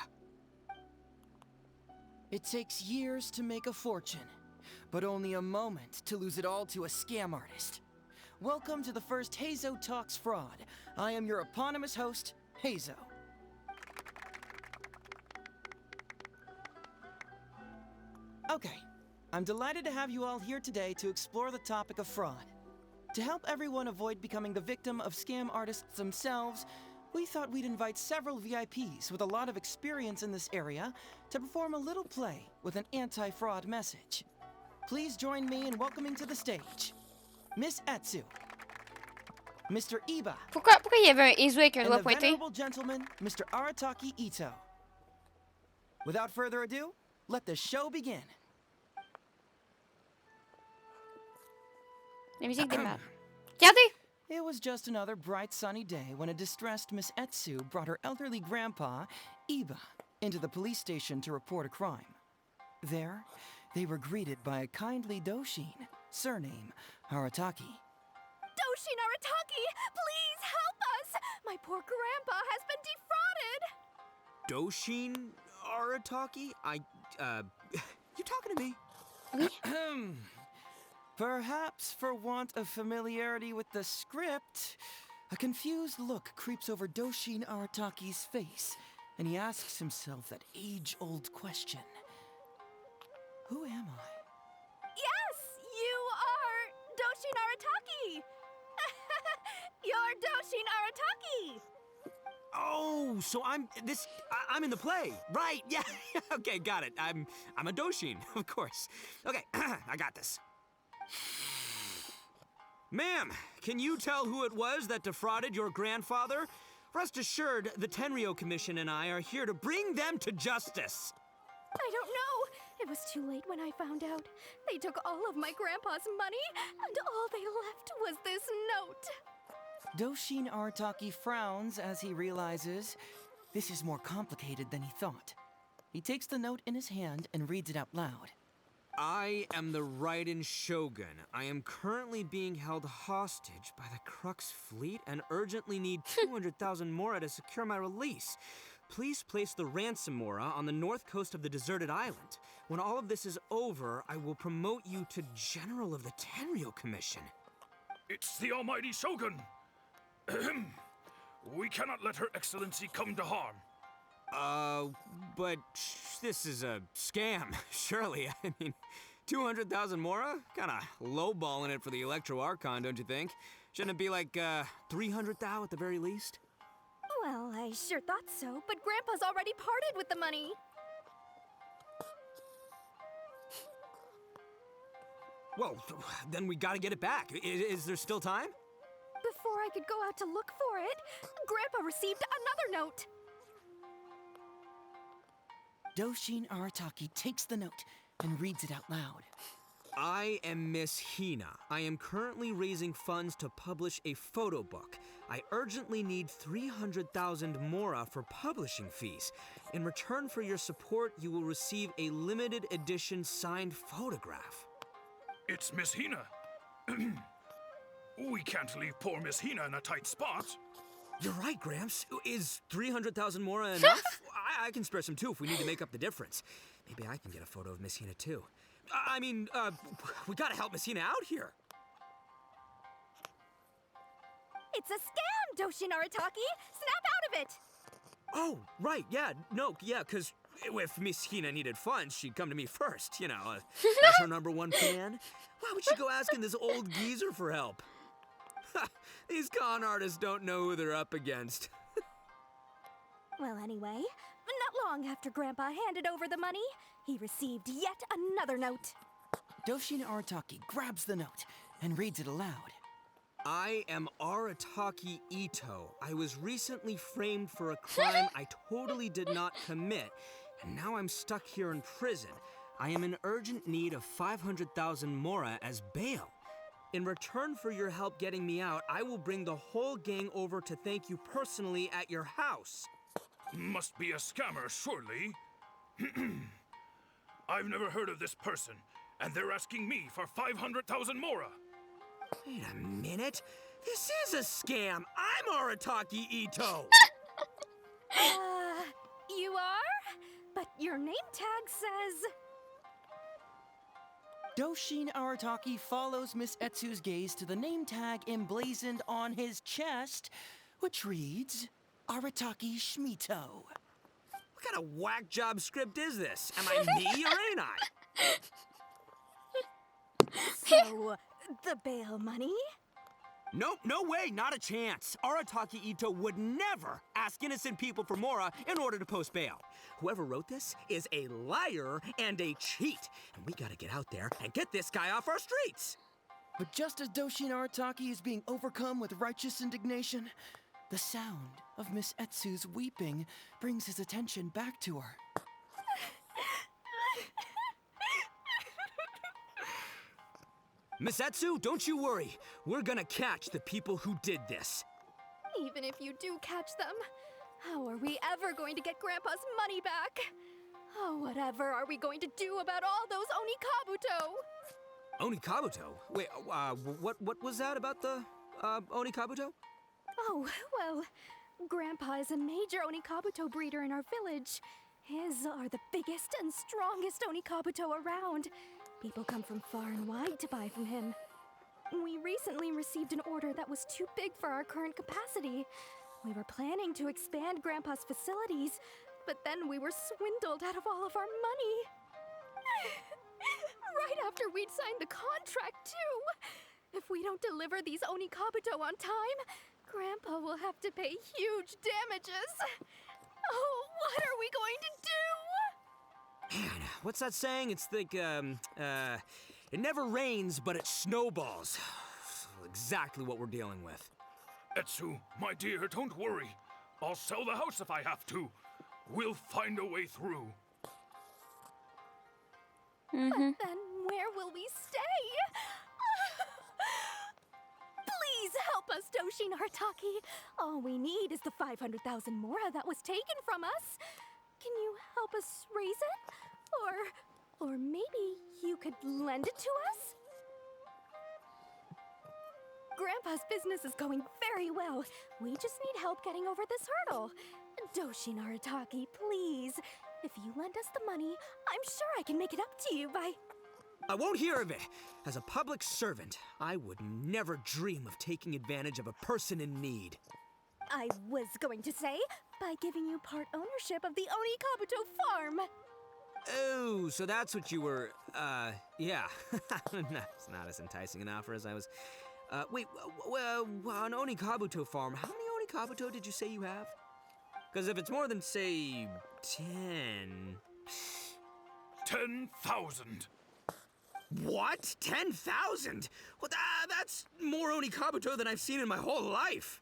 It takes years to make a fortune, but only a moment to lose it all to a scam artist. Welcome to the first Heizou Talks Fraud. I am your eponymous host, Heizou. Okay, I'm delighted to have you all here today to explore the topic of fraud. To help everyone avoid becoming the victim of scam artists themselves, we thought we'd invite several VIPs with a lot of experience in this area to perform a little play with an anti-fraud message. Please join me in welcoming to the stage Miss Etsu, Mr. Iba, Pourquoi il y avait un Heizou avec un and doigt the pointé? venerable gentleman, Mr. Arataki Ito. Without further ado, let the show begin. La musique démarre. Regardez! It was just another bright sunny day when a distressed Miss Etsu brought her elderly grandpa, Iba, into the police station to report a crime. There, they were greeted by a kindly Doshin, surname Arataki. Doshin Arataki, please help us! My poor grandpa has been defrauded! Doshin Arataki? You talking to me? Perhaps for want of familiarity with the script, a confused look creeps over Doshin Arataki's face, and he asks himself that age-old question. Who am I? Yes, you are Doshin Arataki! You're Doshin Arataki! Oh, so I'm in the play. Right, yeah. Okay, got it. I'm a Doshin, of course. Okay, I got this. Ma'am, can you tell who it was that defrauded your grandfather? Rest assured, the Tenryou Commission and I are here to bring them to justice. I don't know. It was too late when I found out. They took all of my grandpa's money, and all they left was this note. Doshin Arataki frowns as he realizes this is more complicated than he thought. He takes the note in his hand and reads it out loud. I am the Raiden Shogun. I am currently being held hostage by the Crux fleet and urgently need 200,000 mora to secure my release. Please place the ransom mora on the north coast of the deserted island. When all of this is over, I will promote you to General of the Tenryou Commission. It's the almighty Shogun! We cannot let Her Excellency come to harm. But this is a scam, surely. I mean, 200,000 mora? Kinda lowballing it for the Electro Archon, don't you think? Shouldn't it be like, 300,000 at the very least? Well, I sure thought so, but Grandpa's already parted with the money. Well, then we gotta get it back. Is there still time? Before I could go out to look for it, Grandpa received another note. Doshin Arataki takes the note and reads it out loud. I am Miss Hina. I am currently raising funds to publish a photo book. I urgently need 300,000 mora for publishing fees. In return for your support, you will receive a limited edition signed photograph. It's Miss Hina. We can't leave poor Miss Hina in a tight spot. You're right, Gramps. Is 300,000 mora enough? I can spare some too if we need to make up the difference. Maybe I can get a photo of Miss Hina too. We gotta help Miss Hina out here. It's a scam, Doshin Arataki! Snap out of it! Oh, right, yeah, because if Miss Hina needed funds, she'd come to me first, you know. As her #1 fan. Why would she go asking this old geezer for help? These con artists don't know who they're up against. Well, anyway, not long after Grandpa handed over the money, he received yet another note. Doshin Arataki grabs the note and reads it aloud. I am Arataki Ito. I was recently framed for a crime I totally did not commit, and now I'm stuck here in prison. I am in urgent need of 500,000 mora as bail. In return for your help getting me out, I will bring the whole gang over to thank you personally at your house. Must be a scammer, surely. I've never heard of this person, and they're asking me for 500,000 mora. Wait a minute. This is a scam. I'm Arataki Ito. You are? But your name tag says... Doshin Arataki follows Miss Etsu's gaze to the name tag emblazoned on his chest, which reads, Arataki Shmito. What kind of whack job script is this? Am I me or ain't I? So, the bail money? Nope, no way, not a chance. Arataki Ito would never ask innocent people for mora in order to post bail. Whoever wrote this is a liar and a cheat, and we gotta get out there and get this guy off our streets. But just as Doshin Arataki is being overcome with righteous indignation, the sound of Miss Etsu's weeping brings his attention back to her. Miss Etsu, don't you worry. We're gonna catch the people who did this. Even if you do catch them, how are we ever going to get Grandpa's money back? Oh, whatever are we going to do about all those Onikabuto? Onikabuto? Wait, what was that about the, Onikabuto? Oh, well, Grandpa is a major Onikabuto breeder in our village. His are the biggest and strongest Onikabuto around. People come from far and wide to buy from him. We recently received an order that was too big for our current capacity. We were planning to expand Grandpa's facilities, but then we were swindled out of all of our money. Right after we'd signed the contract, too. If we don't deliver these Onikabuto on time, Grandpa will have to pay huge damages. Oh, what are we going to do? Man, what's that saying? It's like, it never rains, but it snowballs. Exactly what we're dealing with. Etsu, my dear, don't worry. I'll sell the house if I have to. We'll find a way through. But then where will we stay? Please help us, Doshin Arataki. All we need is the 500,000 mora that was taken from us. Can you help us raise it? Or maybe you could lend it to us? Grandpa's business is going very well. We just need help getting over this hurdle. Doshin Arataki, please. If you lend us the money, I'm sure I can make it up to you by... I won't hear of it. As a public servant, I would never dream of taking advantage of a person in need. I was going to say, by giving you part ownership of the Onikabuto farm. Oh, so that's what you were, yeah. It's not as enticing an offer as I was... wait, an Onikabuto farm, how many Onikabuto did you say you have? Because if it's more than, say, 10... 10,000. What? 10,000? Well, that's more Onikabuto than I've seen in my whole life.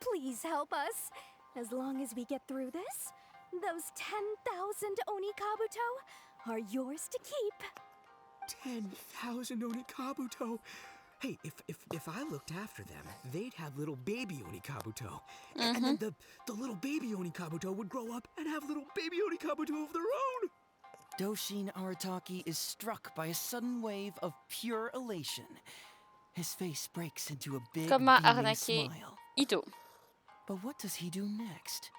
Please help us. As long as we get through this, those 10,000 Onikabuto are yours to keep. 10,000 Onikabuto? Hey, if I looked after them, they'd have little baby Onikabuto. And then the little baby Onikabuto would grow up and have little baby Onikabuto of their own. Doshin Arataki is struck by a sudden wave of pure elation. His face breaks into a big beaming smile. Ito. But what does he do next?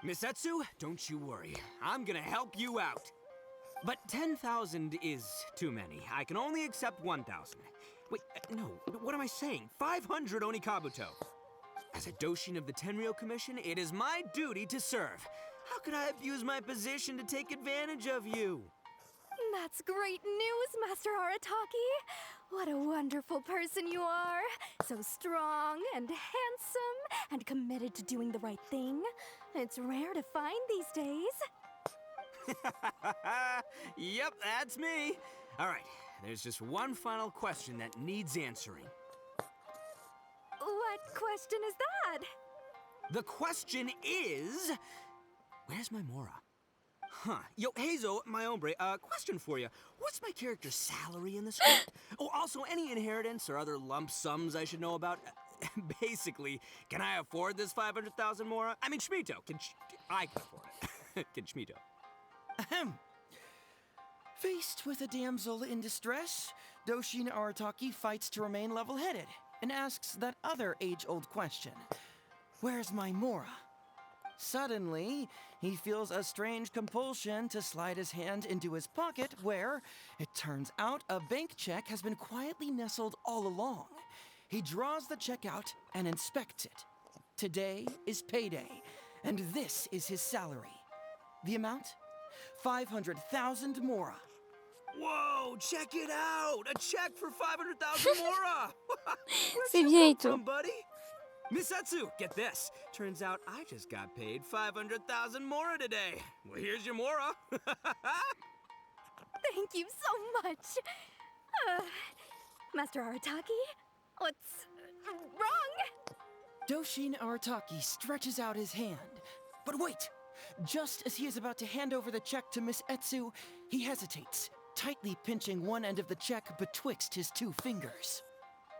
Miss Etsu, don't you worry. I'm gonna help you out. But 10,000 is too many. I can only accept 1,000. Wait, no, what am I saying? 500 Onikabuto. As a Doshin of the Tenryou Commission, it is my duty to serve. How could I abuse my position to take advantage of you? That's great news, Master Arataki. What a wonderful person you are. So strong and handsome and committed to doing the right thing. It's rare to find these days. Yep, that's me. All right, there's just one final question that needs answering. What question is that? The question is... Where's my Mora? Huh. Yo, Heizou, my hombre, question for you. What's my character's salary in the script? Oh, also, any inheritance or other lump sums I should know about? Basically, can I afford this 500,000 Mora? I mean, Shmito, I can afford it. Can Shmito? Ahem. Faced with a damsel in distress, Doshin Arataki fights to remain level-headed and asks that other age-old question. Where's my Mora? Suddenly, he feels a strange compulsion to slide his hand into his pocket where, it turns out, a bank check has been quietly nestled all along. He draws the check out and inspects it. Today is payday, and this is his salary. The amount? 500,000 Mora. Whoa, check it out! A check for 500,000 Mora! C'est bien, Ito. Buddy? Miss Etsu, get this. Turns out I just got paid 500,000 Mora today. Well, here's your Mora. Thank you so much. Master Arataki, what's wrong? Doshin Arataki stretches out his hand. But wait! Just as he is about to hand over the check to Miss Etsu, he hesitates. tightly pinching one end of the check betwixt his two fingers.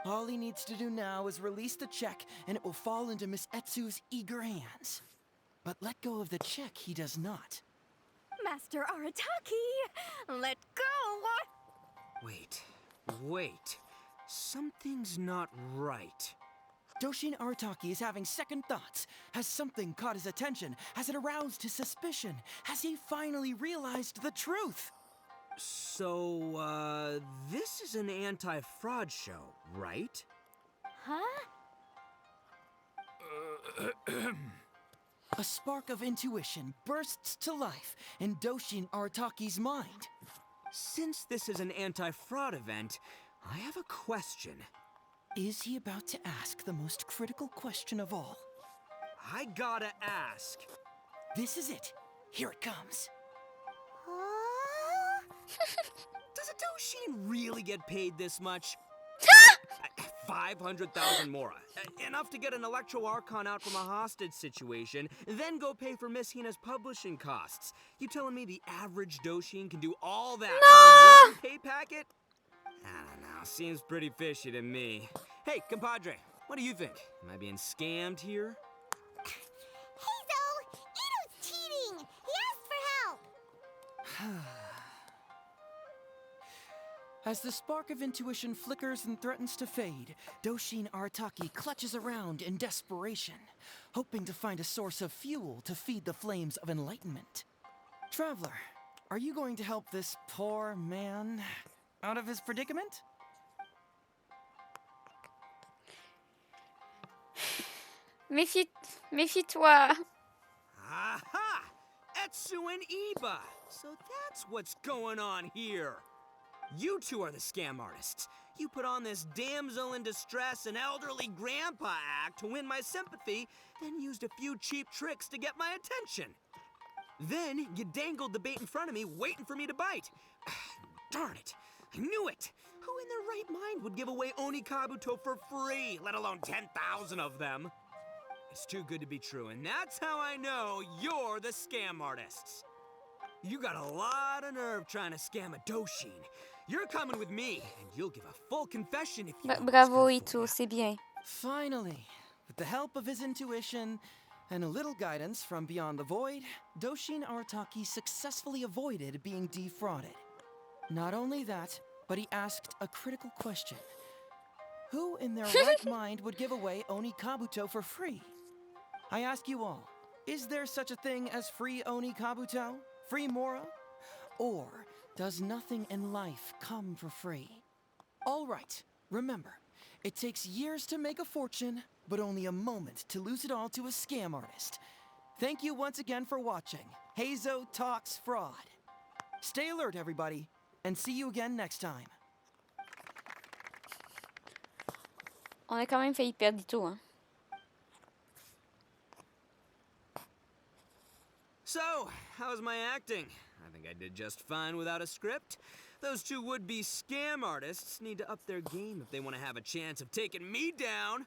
All he needs to do now is release the check, and it will fall into Miss Etsu's eager hands. But let go of the check he does not. Master Arataki, let go! Wait. Something's not right. Doshin Arataki is having second thoughts. Has something caught his attention? Has it aroused his suspicion? Has he finally realized the truth? So, this is an anti-fraud show, right? Huh? A spark of intuition bursts to life in Doshin Arataki's mind. Since this is an anti-fraud event, I have a question. Is he about to ask the most critical question of all? I gotta ask. This is it. Here it comes. Does a Doshin really get paid this much? 500,000 mora. Enough to get an Electro Archon out from a hostage situation, then go pay for Miss Hina's publishing costs. You telling me the average Doshin can do all that on one pay packet? I don't know. Seems pretty fishy to me. Hey, compadre, what do you think? Am I being scammed here? Heizou! Ito's cheating! He asked for help! As the spark of intuition flickers and threatens to fade, Doshin Arataki clutches around in desperation, hoping to find a source of fuel to feed the flames of enlightenment. Traveler, are you going to help this poor man out of his predicament? Méfie-toi. Aha! Etsu and Iba! So that's what's going on here. You two are the scam artists. You put on this damsel in distress and elderly grandpa act to win my sympathy, then used a few cheap tricks to get my attention. Then you dangled the bait in front of me, waiting for me to bite. Darn it! I knew it! Who in their right mind would give away Oni Kabuto for free, let alone 10,000 of them? It's too good to be true, and that's how I know you're the scam artists. You got a lot of nerve trying to scam a Doshin. You're coming with me, and you'll give a full confession if you Bravo, Ito, c'est bien. Finally, with the help of his intuition and a little guidance from beyond the void, Doshin Arataki successfully avoided being defrauded. Not only that, but he asked a critical question. Who in their right mind would give away Oni Kabuto for free? I ask you all, is there such a thing as free Oni Kabuto? Free Mora? Or does nothing in life come for free? All right, remember, it takes years to make a fortune, but only a moment to lose it all to a scam artist. Thank you once again for watching Heizou Talks Fraud. Stay alert, everybody, and see you again next time. On a quand même failli perdre Ito, hein. So, how's my acting? I think I did just fine without a script. Those two would-be scam artists need to up their game if they want to have a chance of taking me down.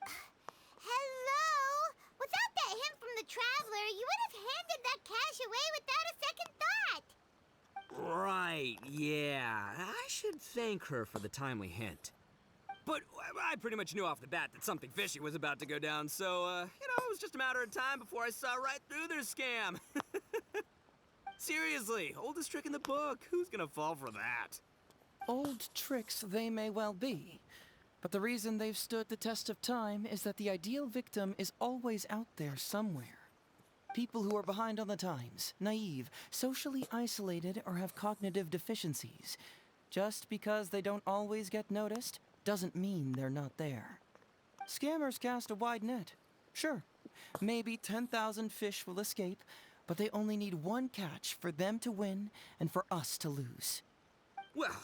Hello? Without that hint from the Traveler, you would have handed that cash away without a second thought. Right, yeah. I should thank her for the timely hint. But I pretty much knew off the bat that something fishy was about to go down, so, it was just a matter of time before I saw right through their scam. Seriously, oldest trick in the book. Who's gonna fall for that? Old tricks they may well be, but the reason they've stood the test of time is that the ideal victim is always out there somewhere. People who are behind on the times, naive, socially isolated, or have cognitive deficiencies. Just because they don't always get noticed doesn't mean they're not there. Scammers cast a wide net. Sure, maybe 10,000 fish will escape, but they only need one catch for them to win and for us to lose. Well,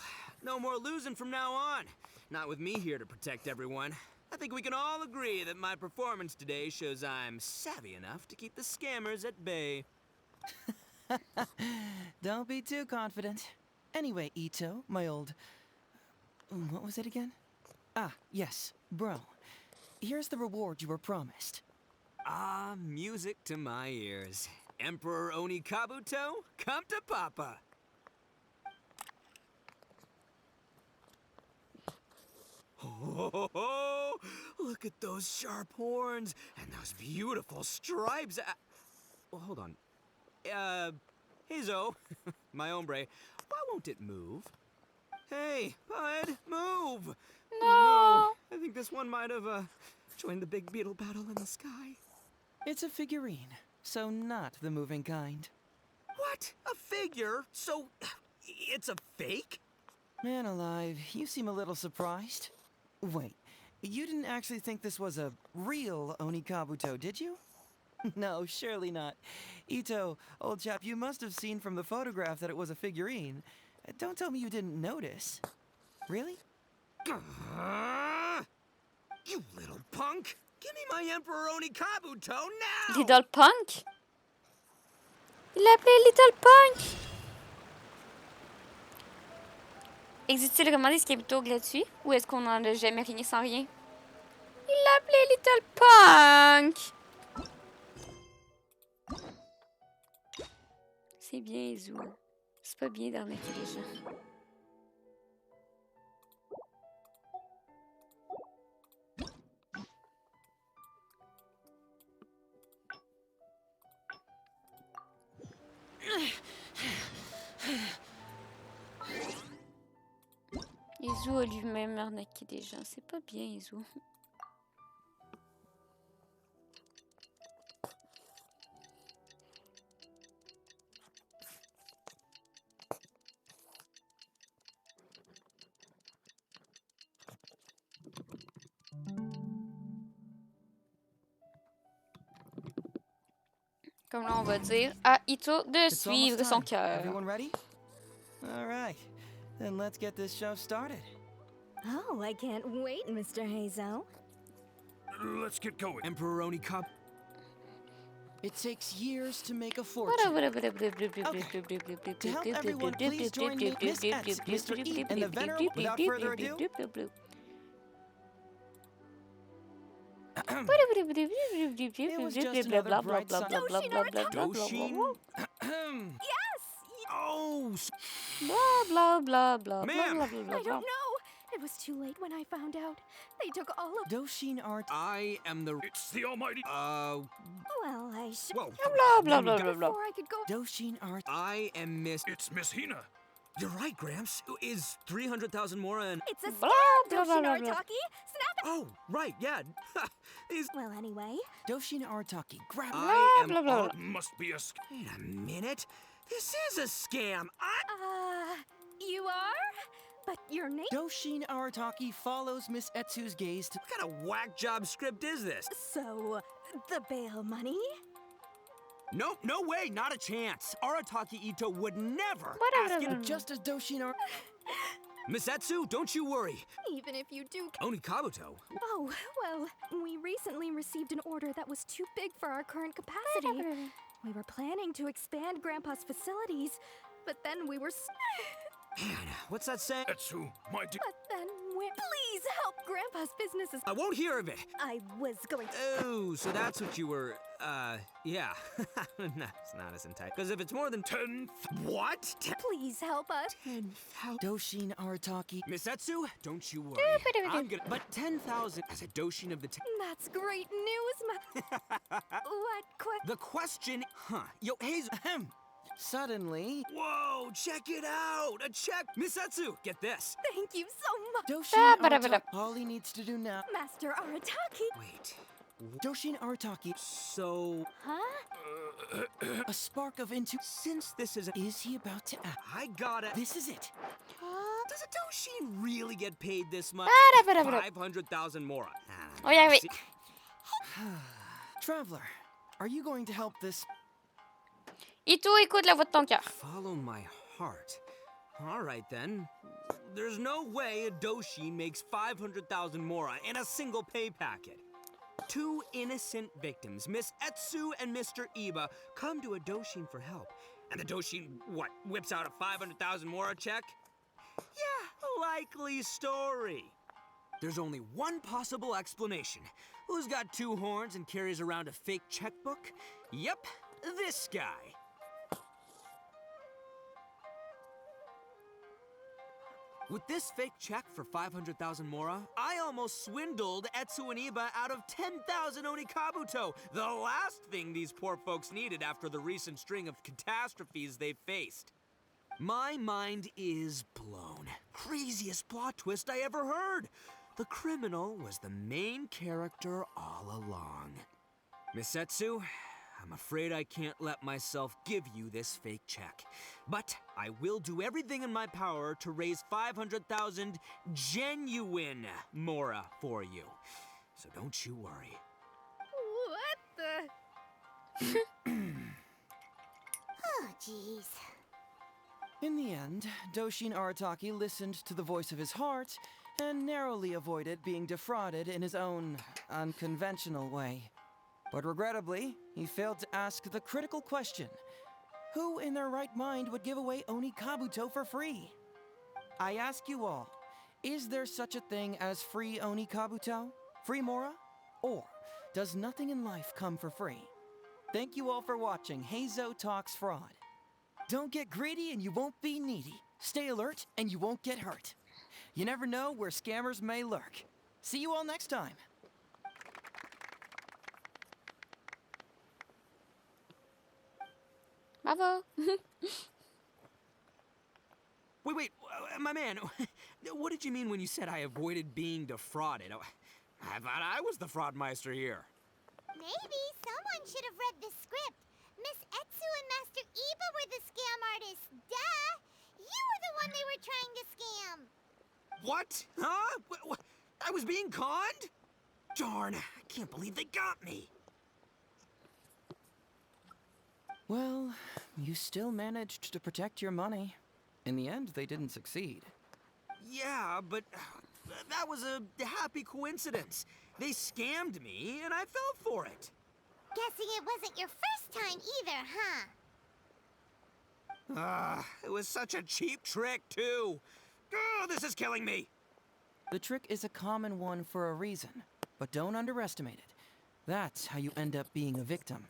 no more losing from now on. Not with me here to protect everyone. I think we can all agree that my performance today shows I'm savvy enough to keep the scammers at bay. Don't be too confident. Anyway, Ito, my old... what was it again? Ah, yes, bro. Here's the reward you were promised. Ah, music to my ears. Emperor Oni Kabuto, come to Papa. Oh, look at those sharp horns and those beautiful stripes. Well, hold on. Heizou, my hombre, why won't it move? Hey, bud, move! No. Oh, no. I think this one might have joined the big beetle battle in the sky. It's a figurine, so not the moving kind. What? A figure? So, it's a fake? Man alive, you seem a little surprised. Wait, you didn't actually think this was a real Onikabuto, did you? No, surely not. Ito, old chap, you must have seen from the photograph that it was a figurine. Don't tell me you didn't notice. Really? You little punk! Give me my Emperor Onikabuto now! Little punk? Il l'a appelé Little Punk! Existe-t-il vraiment des Skibbertogs là-dessus? Ou est-ce qu'on n'en a jamais rien sans rien? Il l'a appelé Little Punk! C'est bien, Heizou. C'est pas bien d'arnaquer les gens. Heizou a lui-même arnaqué des gens. C'est pas bien, Heizou. Comme là, on va dire à Ito de suivre son cœur. Everyone ready? All right. Then let's get this show started. Oh, I can't wait, Mr. Heizou. Let's get going. Emperor Onikabuto. It takes years to make a fortune. To help everyone, please join me, Miss Etz, Mr. E, and the Venerable. Without further ado. It was just another bright sun. Doshin? Yes! Oh! Blah, blah, blah, blah, Ma'am! blah, blah, blah, I blah. don't know. It was too late when I found out. They took all of... Doshin art... I am the... It's the almighty... Well, I should... Whoa. Blah, blah, blah, blah, blah. Before I could go... Doshin art... I am Miss... It's Miss Hina. You're right, Gramps. Is 300,000 Mora and... It's a Blah, scam, blah, blah, Doshin blah, blah. Arataki! Snap it! Oh, right, yeah. These... Well, anyway... Doshin Arataki, grab it. I am... blah, blah, blah. Must be a... Wait a minute. This is a scam. You are? But your name... Doshin Arataki follows Miss Etsu's gaze to... What kind of whack job script is this? So, the bail money? Nope, no way, not a chance. Arataki Ito would never ask you to... Just as Doshin Ar... Miss Etsu, don't you worry. Even if you do... Onikabuto. Oh, well, we recently received an order that was too big for our current capacity. We were planning to expand Grandpa's facilities, but then we were... Man, what's that saying? Etsu, my dear... But then we... Please help Grandpa's businesses... I won't hear of it. I was going to... Oh, so that's what you were, yeah. No, it's not as intense. Because if it's more than 10... What? Please help us. 10,000... Doshin Arataki... Miss Etsu, don't you worry. I'm gonna... But 10,000 as a Doshin of the... That's great news, What The question... Huh. Yo, Heizou... Ahem. Suddenly... Whoa, check it out! A check! Miss Etsu, get this. Thank you so much. Doshin Arataki... All he needs to do now... Master Arataki. Wait. Doshin Arataki... So... Huh? A spark of intu... Since this is a... Is he about to act? I gotta... This is it. Does a Doshin really get paid this much? 500,000 Mora. Oh, yeah, wait. Traveler, are you going to help this... Ito, écoute la voix de ton cœur. Follow my heart. All right, then. There's no way a Doshin makes 500,000 Mora in a single pay packet. Two innocent victims, Miss Etsu and Mr. Iba, come to a Doshin for help. And the Doshin, what, whips out a 500,000 Mora check? Yeah, likely story. There's only one possible explanation. Who's got two horns and carries around a fake checkbook? Yep, this guy. With this fake check for 500,000 mora, I almost swindled Etsu and Iba out of 10,000 Onikabuto, the last thing these poor folks needed after the recent string of catastrophes they've faced. My mind is blown. Craziest plot twist I ever heard. The criminal was the main character all along. Miss Etsu, I'm afraid I can't let myself give you this fake check. But I will do everything in my power to raise 500,000 genuine mora for you. So don't you worry. What the? Oh, jeez. In the end, Doshin Arataki listened to the voice of his heart and narrowly avoided being defrauded in his own unconventional way. But regrettably, he failed to ask the critical question: who in their right mind would give away Onikabuto for free? I ask you all, is there such a thing as free Onikabuto? Free mora? Or does nothing in life come for free? Thank you all for watching Heizou Talks Fraud. Don't get greedy and you won't be needy. Stay alert and you won't get hurt. You never know where scammers may lurk. See you all next time. Bravo. Wait, my man, what did you mean when you said I avoided being defrauded? I thought I was the fraudmeister here. Maybe someone should have read the script. Miss Etsu and Master Iba were the scam artists. Duh! You were the one they were trying to scam. What? Huh? What? I was being conned? Darn, I can't believe they got me. Well, you still managed to protect your money. In the end, they didn't succeed. Yeah, but that was a happy coincidence. They scammed me, and I fell for it. Guessing it wasn't your first time either, huh? It was such a cheap trick, too. Oh, this is killing me. The trick is a common one for a reason, but don't underestimate it. That's how you end up being a victim.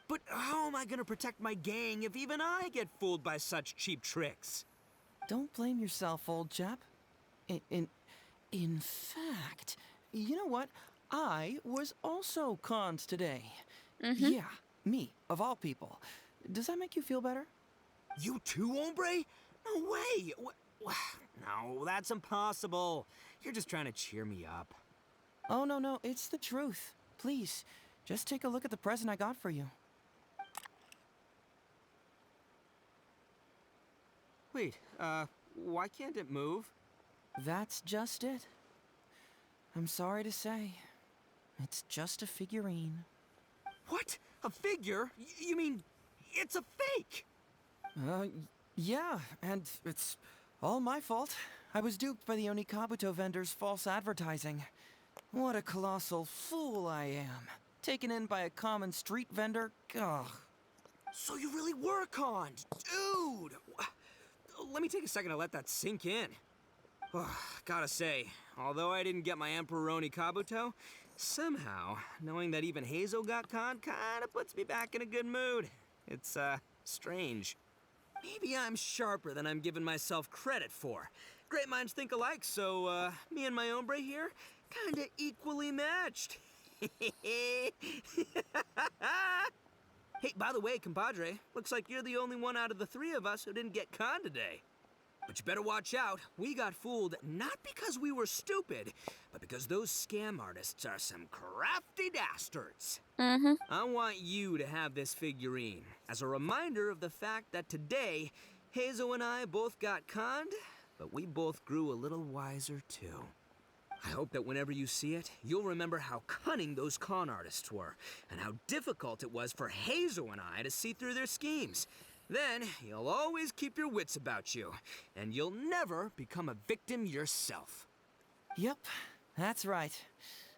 But how am I gonna protect my gang if even I get fooled by such cheap tricks? Don't blame yourself, old chap. In fact, you know what? I was also conned today. Yeah, me, of all people. Does that make you feel better? You too, hombre? No way! No, that's impossible. You're just trying to cheer me up. Oh, no, it's the truth. Please, just take a look at the present I got for you. Wait, why can't it move? That's just it. I'm sorry to say, it's just a figurine. What? A figure? You mean it's a fake? Yeah, and it's all my fault. I was duped by the Onikabuto vendor's false advertising. What a colossal fool I am. Taken in by a common street vendor? Ugh. So you really were conned, dude! Let me take a second to let that sink in. Gotta say, although I didn't get my Emperor Onikabuto, somehow, knowing that even Heizou got conned kinda puts me back in a good mood. It's, strange. Maybe I'm sharper than I'm giving myself credit for. Great minds think alike, so, me and my hombre here, kinda equally matched. Hey, by the way, compadre, looks like you're the only one out of the three of us who didn't get conned today. But you better watch out. We got fooled not because we were stupid, but because those scam artists are some crafty dastards. I want you to have this figurine as a reminder of the fact that today, Heizou and I both got conned, but we both grew a little wiser too. I hope that whenever you see it, you'll remember how cunning those con artists were, and how difficult it was for Heizou and I to see through their schemes. Then, you'll always keep your wits about you, and you'll never become a victim yourself. Yep, that's right.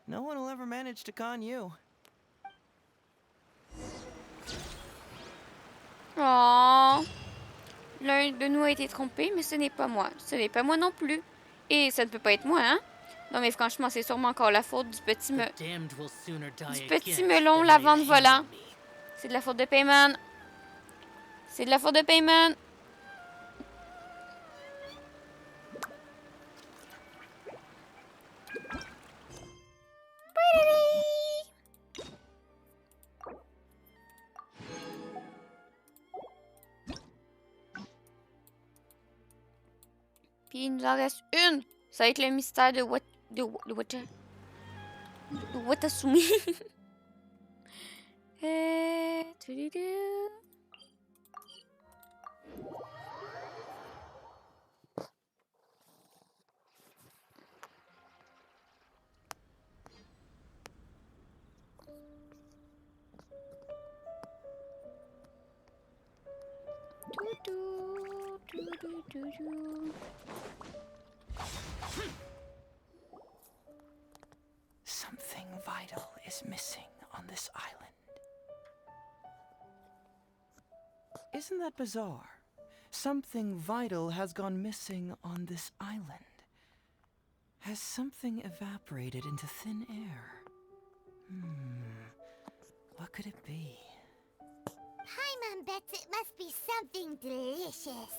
No one will ever manage to con you. Oh, l'un de nous a été trompé, mais ce n'est pas moi. Ce n'est pas moi non plus. Et ça ne peut pas être moi, hein? Non, mais franchement, c'est sûrement encore la faute du petit melon lavande volant. C'est de la faute de Payman. C'est de la faute de Payman. Il nous en reste une. Ça va être le mystère de Watasumi. Something vital is missing on this island. Isn't that bizarre? Something vital has gone missing on this island. Has something evaporated into thin air? What could it be? Paimon bets it must be something delicious.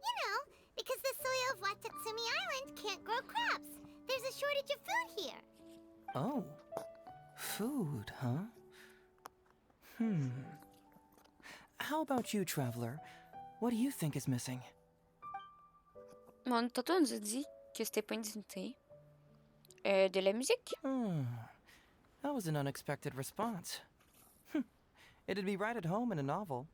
You know, because the soil of Watatsumi Island can't grow crops. There's a shortage of food here. Oh, food, huh? How about you, Traveler? What do you think is missing? Mon tonton nous a dit que c'était pas une dignité. De la musique. That was an unexpected response. It'd be right at home in a novel.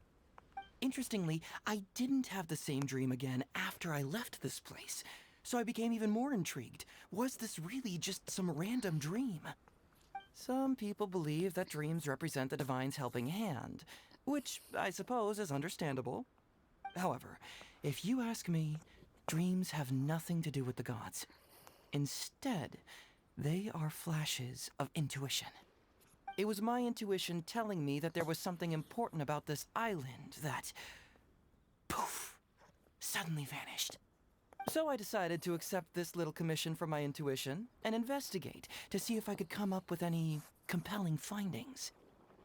Interestingly, I didn't have the same dream again after I left this place, so I became even more intrigued. Was this really just some random dream? Some people believe that dreams represent the divine's helping hand, which I suppose is understandable. However, if you ask me, dreams have nothing to do with the gods. Instead, they are flashes of intuition. It was my intuition telling me that there was something important about this island that, poof, suddenly vanished. So I decided to accept this little commission from my intuition and investigate to see if I could come up with any compelling findings.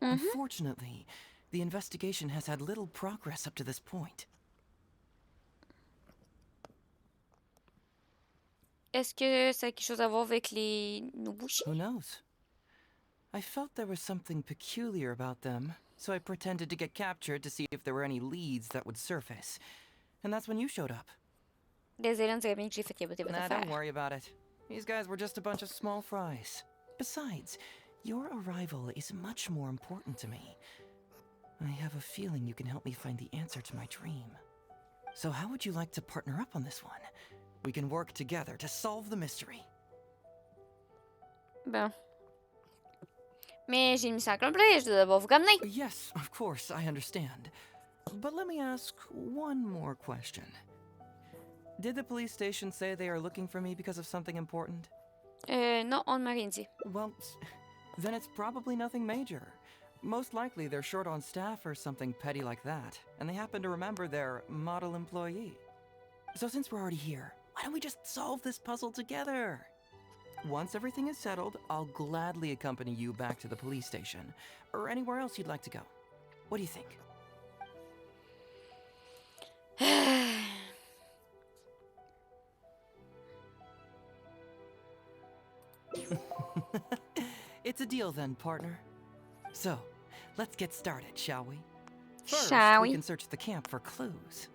Unfortunately, the investigation has had little progress up to this point. Est-ce que ça a quelque chose à voir avec les Nobushi? Who knows? I felt there was something peculiar about them, so I pretended to get captured to see if there were any leads that would surface. And that's when you showed up. Désolé, on dirait bien que j'ai fait capoter votre affaire. Don't worry about it. These guys were just a bunch of small fries. Besides, your arrival is much more important to me. I have a feeling you can help me find the answer to my dream. So how would you like to partner up on this one? We can work together to solve the mystery. Bon. Mais j'ai mis ça en complet, je dois d'abord vous ramener. Yes, of course, I understand. But let me ask one more question. Did the police station say they are looking for me because of something important? Non, on m'a rien dit. Well, then it's probably nothing major. Most likely they're short on staff or something petty like that, and they happen to remember their model employee. So since we're already here, why don't we just solve this puzzle together? Once everything is settled, I'll gladly accompany you back to the police station, or anywhere else you'd like to go. What do you think? It's a deal then, partner. So, let's get started, shall we? First, we can search the camp for clues.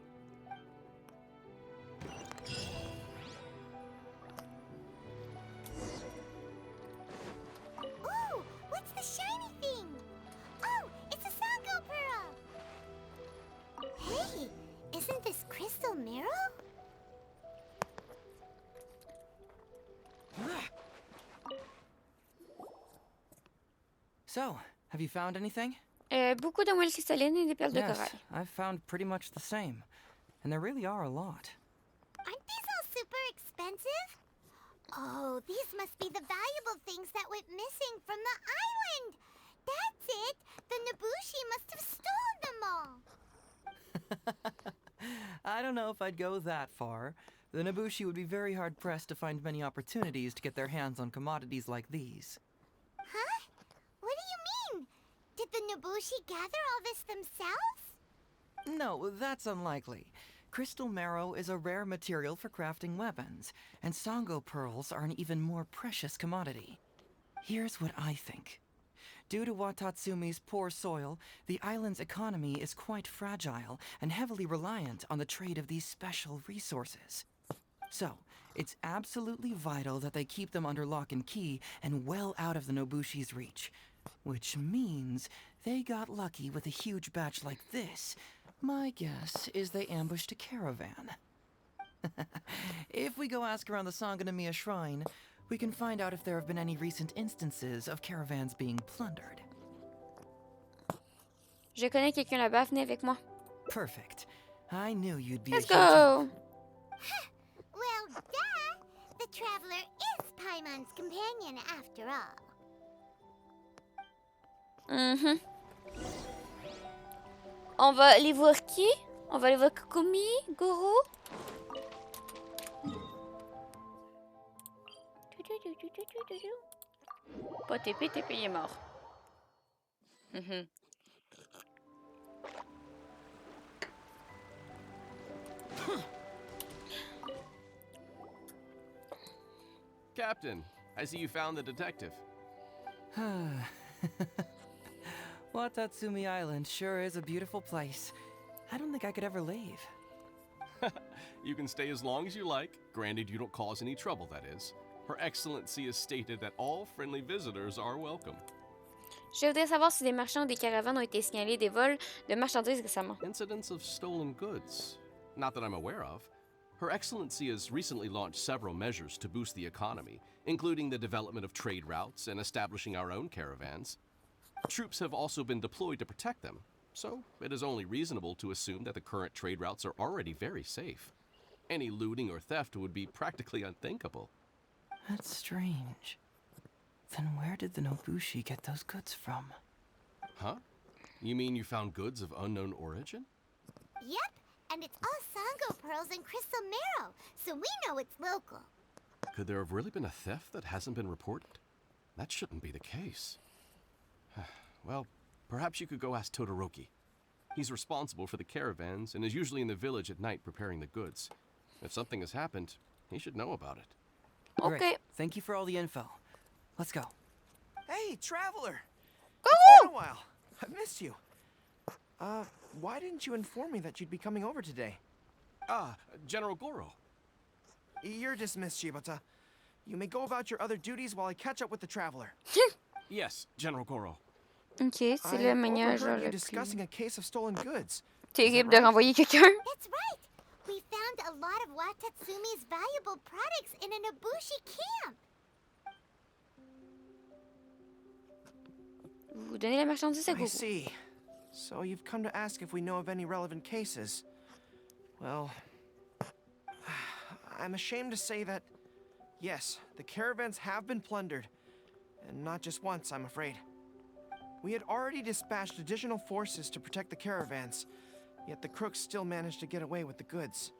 Ooh, what's the shiny thing? Oh, it's a Sango Pearl! Hey, isn't this crystal mirror? So, have you found anything? Beaucoup de moelle cristalline et des perles de Yes, corail. I've found pretty much the same. And there really are a lot. Aren't these all super expensive? Oh, these must be the valuable things that went missing from the island. That's it. The Nobushi must have stolen them all. I don't know if I'd go that far. The Nobushi would be very hard-pressed to find many opportunities to get their hands on commodities like these. Huh? What do you mean? Did the Nobushi gather all this themselves? No, that's unlikely. Crystal marrow is a rare material for crafting weapons, and Sango pearls are an even more precious commodity. Here's what I think. Due to Watatsumi's poor soil, the island's economy is quite fragile and heavily reliant on the trade of these special resources. So, it's absolutely vital that they keep them under lock and key and well out of the Nobushi's reach. Which means they got lucky with a huge batch like this. My guess is they ambushed a caravan. If we go ask around the Sanganamiya Shrine, we can find out if there have been any recent instances of caravans being plundered. Je connais quelqu'un là-bas, venez avec moi. Perfect. I knew you'd be Let's a huge... go! Well, duh! The traveler is Paimon's companion after all. On va aller voir qui? On va aller voir Kokumi, Goro. Pas TP, TP il est mort. Captain, I see you found the detective. Watatsumi Island sure is a beautiful place. I don't think I could ever leave. You can stay as long as you like, granted you don't cause any trouble, that is. Her Excellency has stated that all friendly visitors are welcome. Je voudrais savoir si des marchands ou des caravanes ont été signalés des vols de marchandises récemment. Incidents of stolen goods? Not that I'm aware of. Her Excellency has recently launched several measures to boost the economy, including the development of trade routes and establishing our own caravans. Troops have also been deployed to protect them, so it is only reasonable to assume that the current trade routes are already very safe. Any looting or theft would be practically unthinkable. That's strange. Then where did the Nobushi get those goods from? Huh? You mean you found goods of unknown origin? Yep, and it's all Sango pearls and crystal marrow, so we know it's local. Could there have really been a theft that hasn't been reported? That shouldn't be the case. Well, perhaps you could go ask Todoroki. He's responsible for the caravans and is usually in the village at night preparing the goods. If something has happened, he should know about it. Okay. Great. Thank you for all the info. Let's go. Hey, traveler! Go! It's been a while. I've missed you. Why didn't you inform me that you'd be coming over today? General Goro. You're dismissed, Shibata. You may go about your other duties while I catch up with the traveler. Yes, General Goro. Ok, c'est la manière genre you le discussing a case of stolen goods. terrible de renvoyer quelqu'un. That's right! We found a lot of Watatsumi's valuable products in a Nobushi camp. Vous donnez la marchandise à I Goro. see. So you've come to ask if we know of any relevant cases. Well, I'm ashamed to say that, yes, the caravans have been plundered. And not just once, I'm afraid. We had already dispatched additional forces to protect the caravans, yet the crooks still managed to get away with the goods.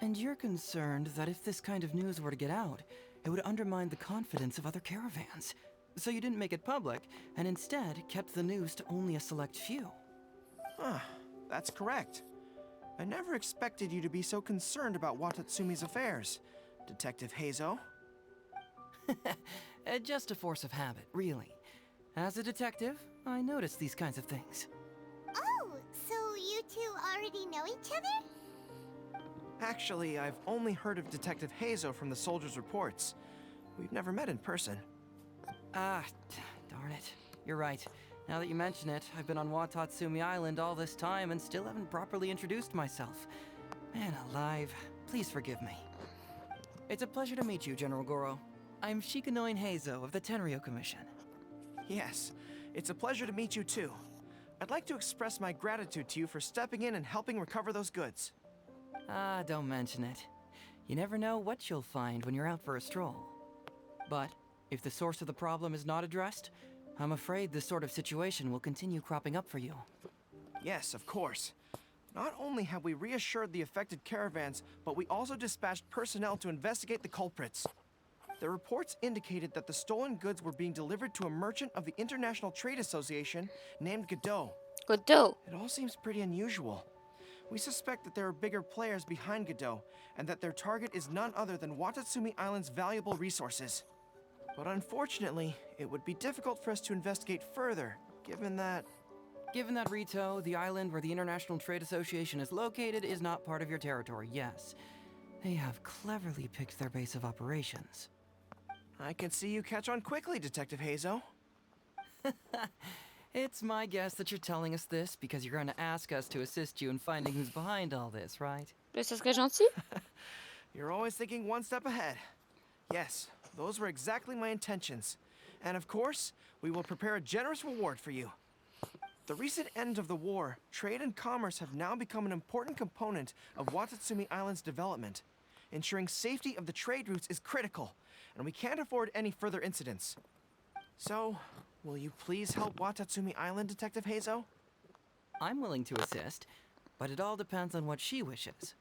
And you're concerned that if this kind of news were to get out, it would undermine the confidence of other caravans. So you didn't make it public, and instead kept the news to only a select few. That's correct. I never expected you to be so concerned about Watatsumi's affairs, Detective Heizou. Just a force of habit, really. As a detective, I notice these kinds of things. Oh, so you two already know each other? Actually, I've only heard of Detective Heizou from the soldiers' reports. We've never met in person. Darn it. You're right. Now that you mention it, I've been on Watatsumi Island all this time and still haven't properly introduced myself. Man alive, please forgive me. It's a pleasure to meet you, General Goro. I'm Shikanoin Heizou of the Tenryo Commission. Yes, it's a pleasure to meet you too. I'd like to express my gratitude to you for stepping in and helping recover those goods. Don't mention it. You never know what you'll find when you're out for a stroll. But if the source of the problem is not addressed, I'm afraid this sort of situation will continue cropping up for you. Yes, of course. Not only have we reassured the affected caravans, but we also dispatched personnel to investigate the culprits. The reports indicated that the stolen goods were being delivered to a merchant of the International Trade Association named Godot. Godot. It all seems pretty unusual. We suspect that there are bigger players behind Godot, and that their target is none other than Watatsumi Island's valuable resources. But unfortunately, it would be difficult for us to investigate further, given that... Given that, Rito, the island where the International Trade Association is located is not part of your territory, yes. They have cleverly picked their base of operations. I can see you catch on quickly, Detective Heizou. It's my guess that you're telling us this because you're going to ask us to assist you in finding who's behind all this, right? Ce serait gentil. You're always thinking one step ahead. Yes, those were exactly my intentions. And of course, we will prepare a generous reward for you. The recent end of the war, trade and commerce have now become an important component of Watatsumi Island's development. Ensuring safety of the trade routes is critical, and we can't afford any further incidents. So, will you please help Watatsumi Island, Detective Heizou? I'm willing to assist, but it all depends on what she wishes.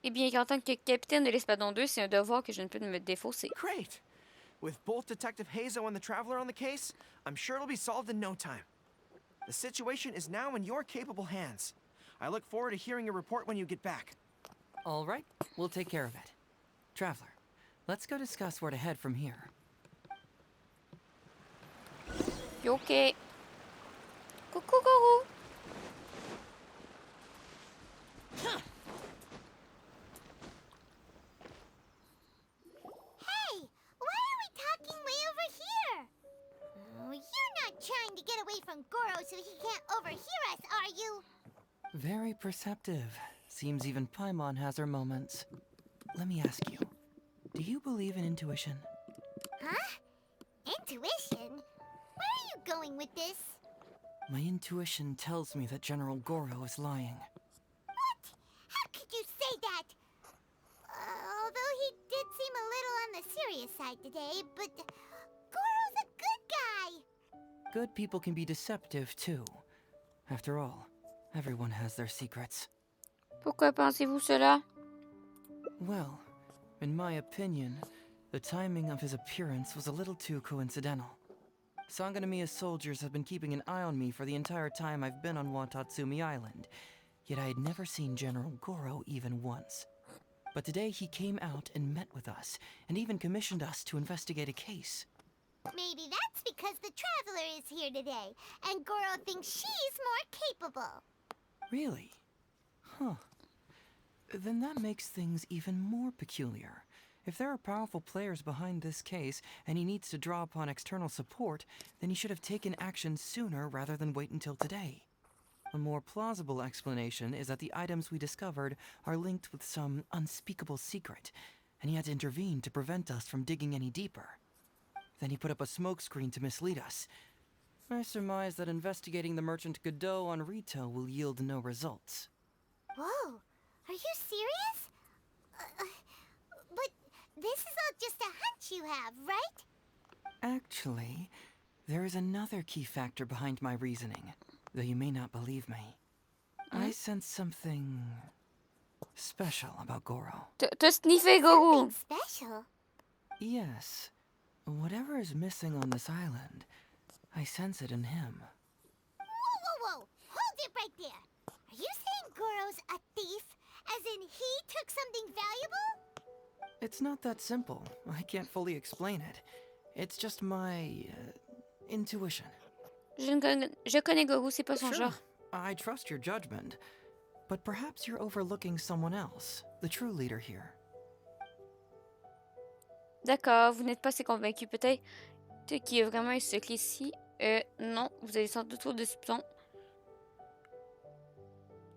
Eh bien, en tant que capitaine de l'Espadon 2, c'est un devoir que je ne peux me défausser. Great! With both Detective Heizou and the Traveler on the case, I'm sure it'll be solved in no time. The situation is now in your capable hands. I look forward to hearing your report when you get back. All right, we'll take care of it. Traveler, let's go discuss where to head from here. Okay. Coucou, Goro. Hey, why are we talking way over here? Oh, you're not trying to get away from Goro so he can't overhear us, are you? Very perceptive. Seems even Paimon has her moments. Let me ask you, do you believe in intuition? Huh? Intuition? Where are you going with this? My intuition tells me that General Goro is lying. What? How could you say that? Although he did seem a little on the serious side today, but Goro's a good guy. Good people can be deceptive too. After all, everyone has their secrets. Pourquoi pensez-vous cela? Well, in my opinion, the timing of his appearance was a little too coincidental. Sangonomiya's soldiers have been keeping an eye on me for the entire time I've been on Watatsumi Island, yet I had never seen General Goro even once. But today he came out and met with us, and even commissioned us to investigate a case. Maybe that's because the Traveler is here today, and Goro thinks she's more capable. Really? Huh. Then that makes things even more peculiar. If there are powerful players behind this case, and he needs to draw upon external support, then he should have taken action sooner rather than wait until today. A more plausible explanation is that the items we discovered are linked with some unspeakable secret, and he had to intervene to prevent us from digging any deeper. Then he put up a smokescreen to mislead us. I surmise that investigating the merchant Godot on retail will yield no results. Whoa, are you serious? But this is all just a hunch you have, right? Actually, there is another key factor behind my reasoning, though you may not believe me. I sense something special about Goro. T'as sniffé, Goro. Something special? Yes. Whatever is missing on this island, I sense it in him. Whoa! Hold it right there! Are you saying Goro's a thief? As in he took something valuable? It's not that simple. I can't fully explain it. It's just my intuition. Je connais Goro, c'est pas son Sure, genre. I trust your judgment. But perhaps you're overlooking someone else, the true leader here. D'accord, vous n'êtes pas assez convaincu. Peut-être qu'il y a vraiment un secret ici. Non, vous avez sans doute trop de soupçons.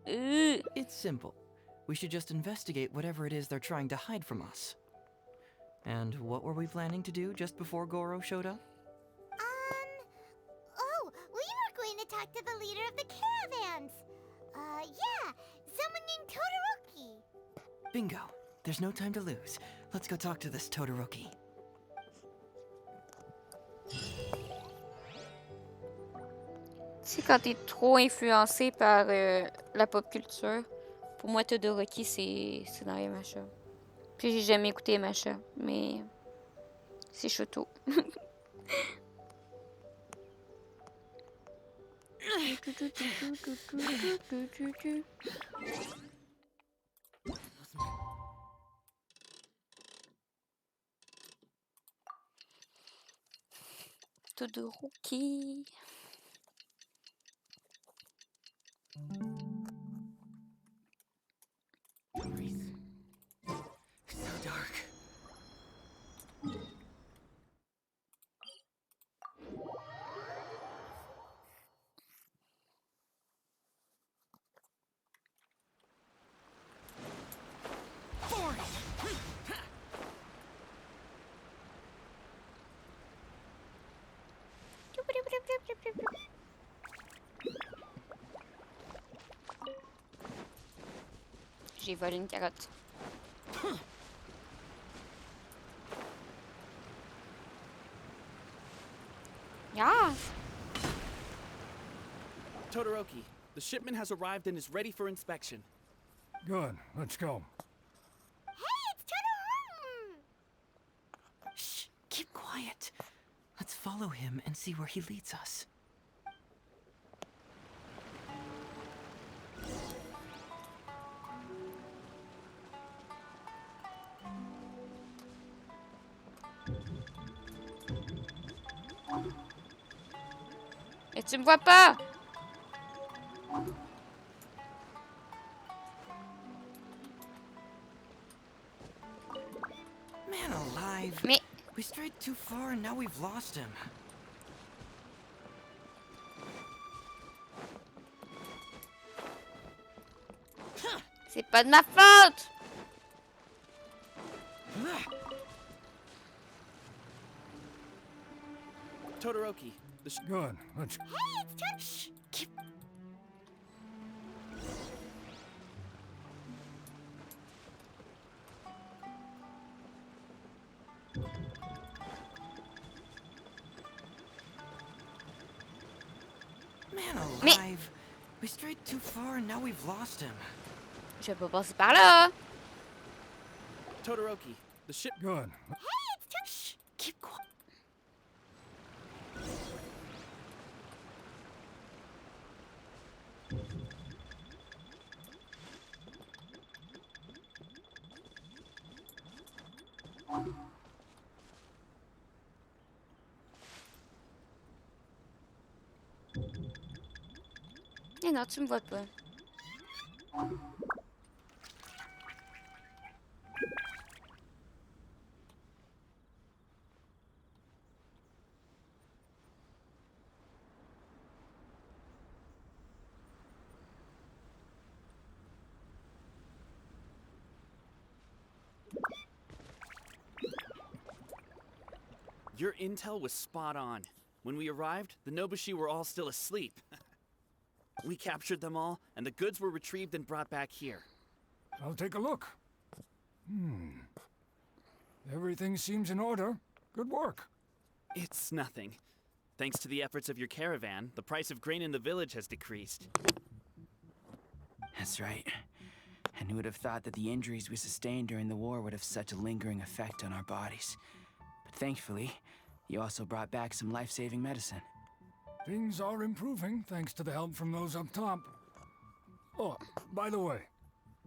It's simple. We should just investigate whatever it is they're trying to hide from us. And what were we planning to do just before Goro showed up? Oh, we were going to talk to the leader of the caravans. Yeah, someone named Todoroki. Bingo. There's no time to lose. Let's go talk to this Todoroki. Tu sais, quand t'es trop influencé par la pop culture, pour moi, Todoroki, c'est dans les machas. Puis j'ai jamais écouté les machas, mais c'est Shoto. Todoroki. J'ai volé une carotte. Yeah. Todoroki, the shipment has arrived and is ready for inspection. Good, let's go. Hey, it's Todoroki! Shh, keep quiet. Let's follow him and see where he leads us. Et tu me vois pas? Man alive. Mais... We strayed too far and now we've lost him. C'est pas de ma faute! Todoroki, the Good, let's... Hey, it's Todoroki! Shh, keep... Man alive. We strayed too far and now we've lost him. Je peux passer par là. Todoroki, the ship... Good. Hey, it's Todoroki! Shh, keep quiet. Mais non, tu me vois pas. Your intel was spot on. When we arrived, the Nobushi were all still asleep. We captured them all, and the goods were retrieved and brought back here. I'll take a look. Everything seems in order. Good work. It's nothing. Thanks to the efforts of your caravan, the price of grain in the village has decreased. That's right. And who would have thought that the injuries we sustained during the war would have such a lingering effect on our bodies? But thankfully, you also brought back some life-saving medicine. Things are improving thanks to the help from those up top. Oh, by the way,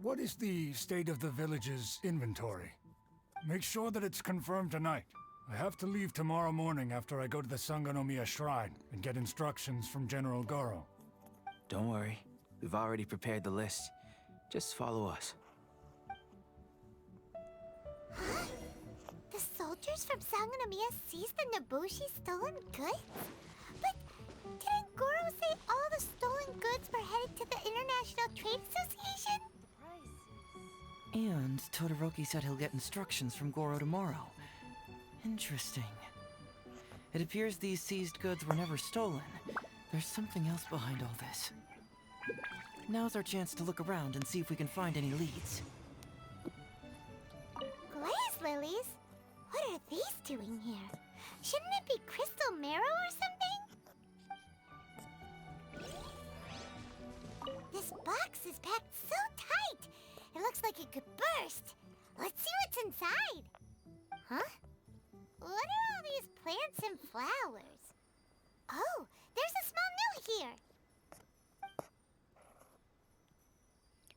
what is the state of the village's inventory? Make sure that it's confirmed tonight. I have to leave tomorrow morning after I go to the Sangonomiya Shrine and get instructions from General Goro. Don't worry. We've already prepared the list. Just follow us. Huh? The soldiers from Sangonomiya seized the Nobushi stolen goods? But didn't Goro say all the stolen goods were headed to the International Trade Association? And Todoroki said he'll get instructions from Goro tomorrow. Interesting. It appears these seized goods were never stolen. There's something else behind all this. Now's our chance to look around and see if we can find any leads. Glaze lilies? What are these doing here? Shouldn't it be crystal marrow or something? This box is packed so tight! It looks like it could burst. Let's see what's inside. Huh? What are all these plants and flowers? Oh, there's a small note here.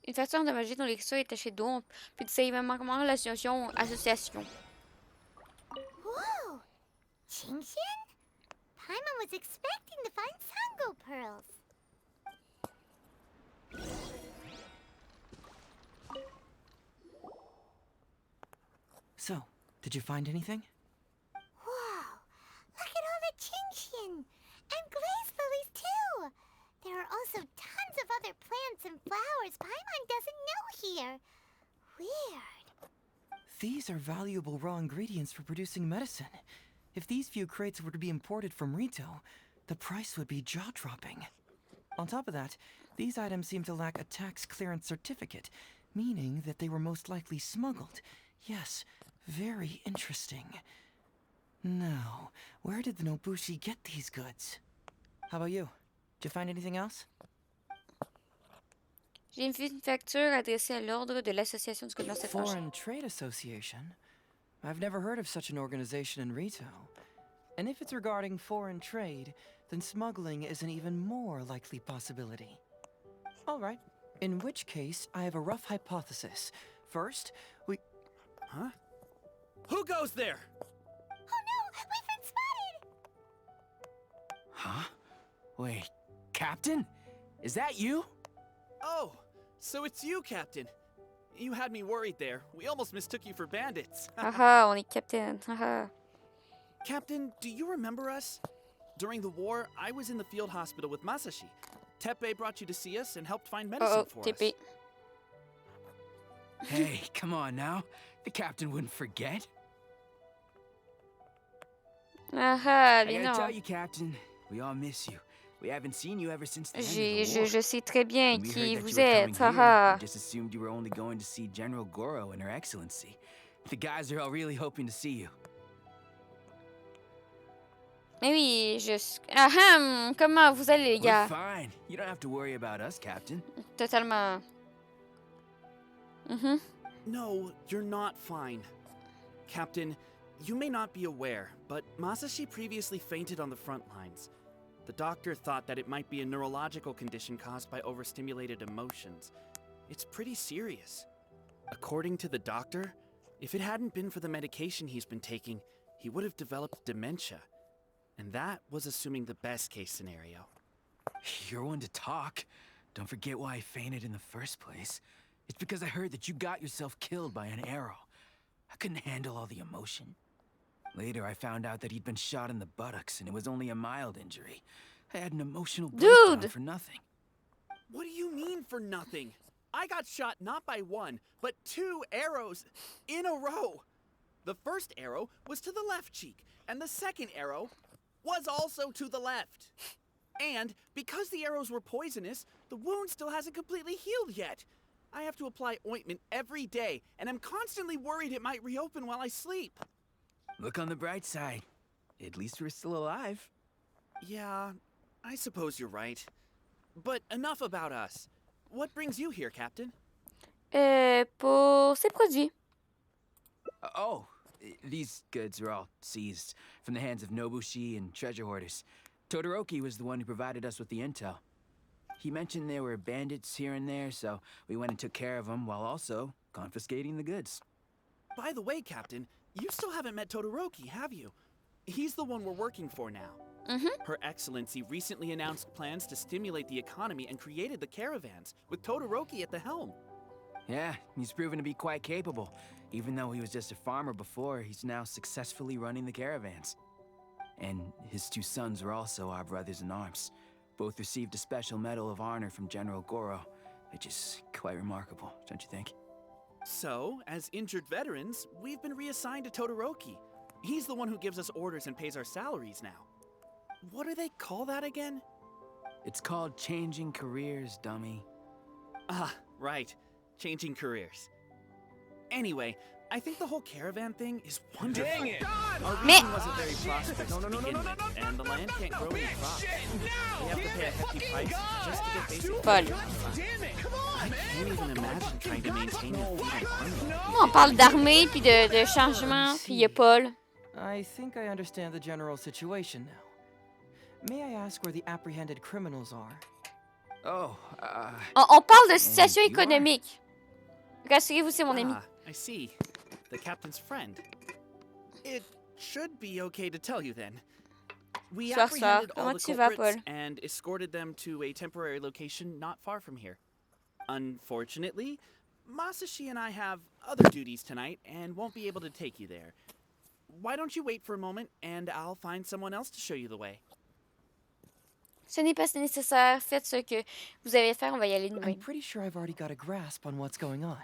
Une façon endommagée dont l'écriture est tachée d'ombre, puis de sévèrement l'association. Whoa! Chingshin? Paimon was expecting to find Sango pearls. So, did you find anything? Whoa! Look at all the Chingshin! And glaze lilies, too! There are also tons of other plants and flowers Paimon doesn't know here. Weird. These are valuable raw ingredients for producing medicine. If these few crates were to be imported from Rito, The price would be jaw-dropping. On top of that, these items seem to lack a tax clearance certificate, meaning that they were most likely smuggled. Yes, very interesting. Now, where did the Nobushi get these goods? How about you? Did you find anything else? J'ai vu une facture adressée à l'ordre de l'Association du commerce étranger. Foreign Trade Association? I've never heard of such an organization in retail. And if it's regarding foreign trade, then smuggling is an even more likely possibility. All right. In which case, I have a rough hypothesis. First, we... Huh? Who goes there? Oh no! We've been spotted! Huh? Wait, Captain? Is that you? Oh, so it's you, Captain. You had me worried there. We almost mistook you for bandits. Haha, on est capitaine. Haha. Captain, do you remember us? During the war, I was in the field hospital with Masashi. Teppei brought you to see us and helped find medicine for Teppei. us. Hey, come on now. The captain wouldn't forget. Haha, I mais gotta tell non. you, Captain, we all miss you. We haven't seen you ever since the end of the war. Je sais très bien When we qui heard that vous you were êtes. coming here, Haha. we just assumed you were only going to see General Goro and Her Excellency. The guys are all really hoping to see you. Mais oui, Ahem, comment vous allez, les We're gars? fine. You don't have to worry about us, Captain. Totalement. No, you're not fine. Captain, you may not be aware, but Masashi previously fainted on the front lines. The doctor thought that it might be a neurological condition caused by overstimulated emotions. It's pretty serious. According to the doctor, if it hadn't been for the medication he's been taking, he would have developed dementia. And that was assuming the best case scenario. You're one to talk. Don't forget why I fainted in the first place. It's because I heard that you got yourself killed by an arrow. I couldn't handle all the emotion. Later, I found out that he'd been shot in the buttocks, and it was only a mild injury. I had an emotional breakdown for nothing. What do you mean for nothing? I got shot not by one, but 2 arrows in a row. The first arrow was to the left cheek, and the second arrow was also to the left. And because the arrows were poisonous, the wound still hasn't completely healed yet. I have to apply ointment every day, and I'm constantly worried it might reopen while I sleep. Look on the bright side. At least we're still alive. Yeah, I suppose you're right. But enough about us. What brings you here, Captain? Pour ces produits. These goods were all seized from the hands of Nobushi and treasure hoarders. Todoroki was the one who provided us with the intel. He mentioned there were bandits here and there, so we went and took care of them while also confiscating the goods. By the way, Captain, you still haven't met Todoroki, have you? He's the one we're working for now. Her Excellency recently announced plans to stimulate the economy and created the caravans, with Todoroki at the helm. Yeah, he's proven to be quite capable. Even though he was just a farmer before, he's now successfully running the caravans. And his 2 sons are also our brothers in arms. Both received a special medal of honor from General Goro, which is quite remarkable, don't you think? So, as injured veterans, we've been reassigned to Todoroki. He's the one who gives us orders and pays our salaries now. What do they call that again? It's called changing careers, dummy. Ah, right. Changing careers. Anyway, I think the whole caravan thing is wonderful. Dang it! Our region wasn't very prosperous to begin with, and the land can't grow any crops. They have to pay a hefty price just to get basic food. I can't even imagine trying to maintain your food and army. On parle d'armée, puis de changement, puis il y a Paul. I think I understand the general situation now. May I ask where the apprehended criminals are? On parle de situation économique. Rassurez-vous, c'est mon ami. I see. The captain's friend. It should be okay to tell you then. We apprehended all the culprits and escorted them to a temporary location not far from here. Unfortunately, Masashi and I have other duties tonight and won't be able to take you there. Why don't you wait for a moment and I'll find someone else to show you the way. Ce n'est pas nécessaire. Faites ce que vous avez à faire. On va y aller de I'm pretty sure I've already got a grasp on what's going on.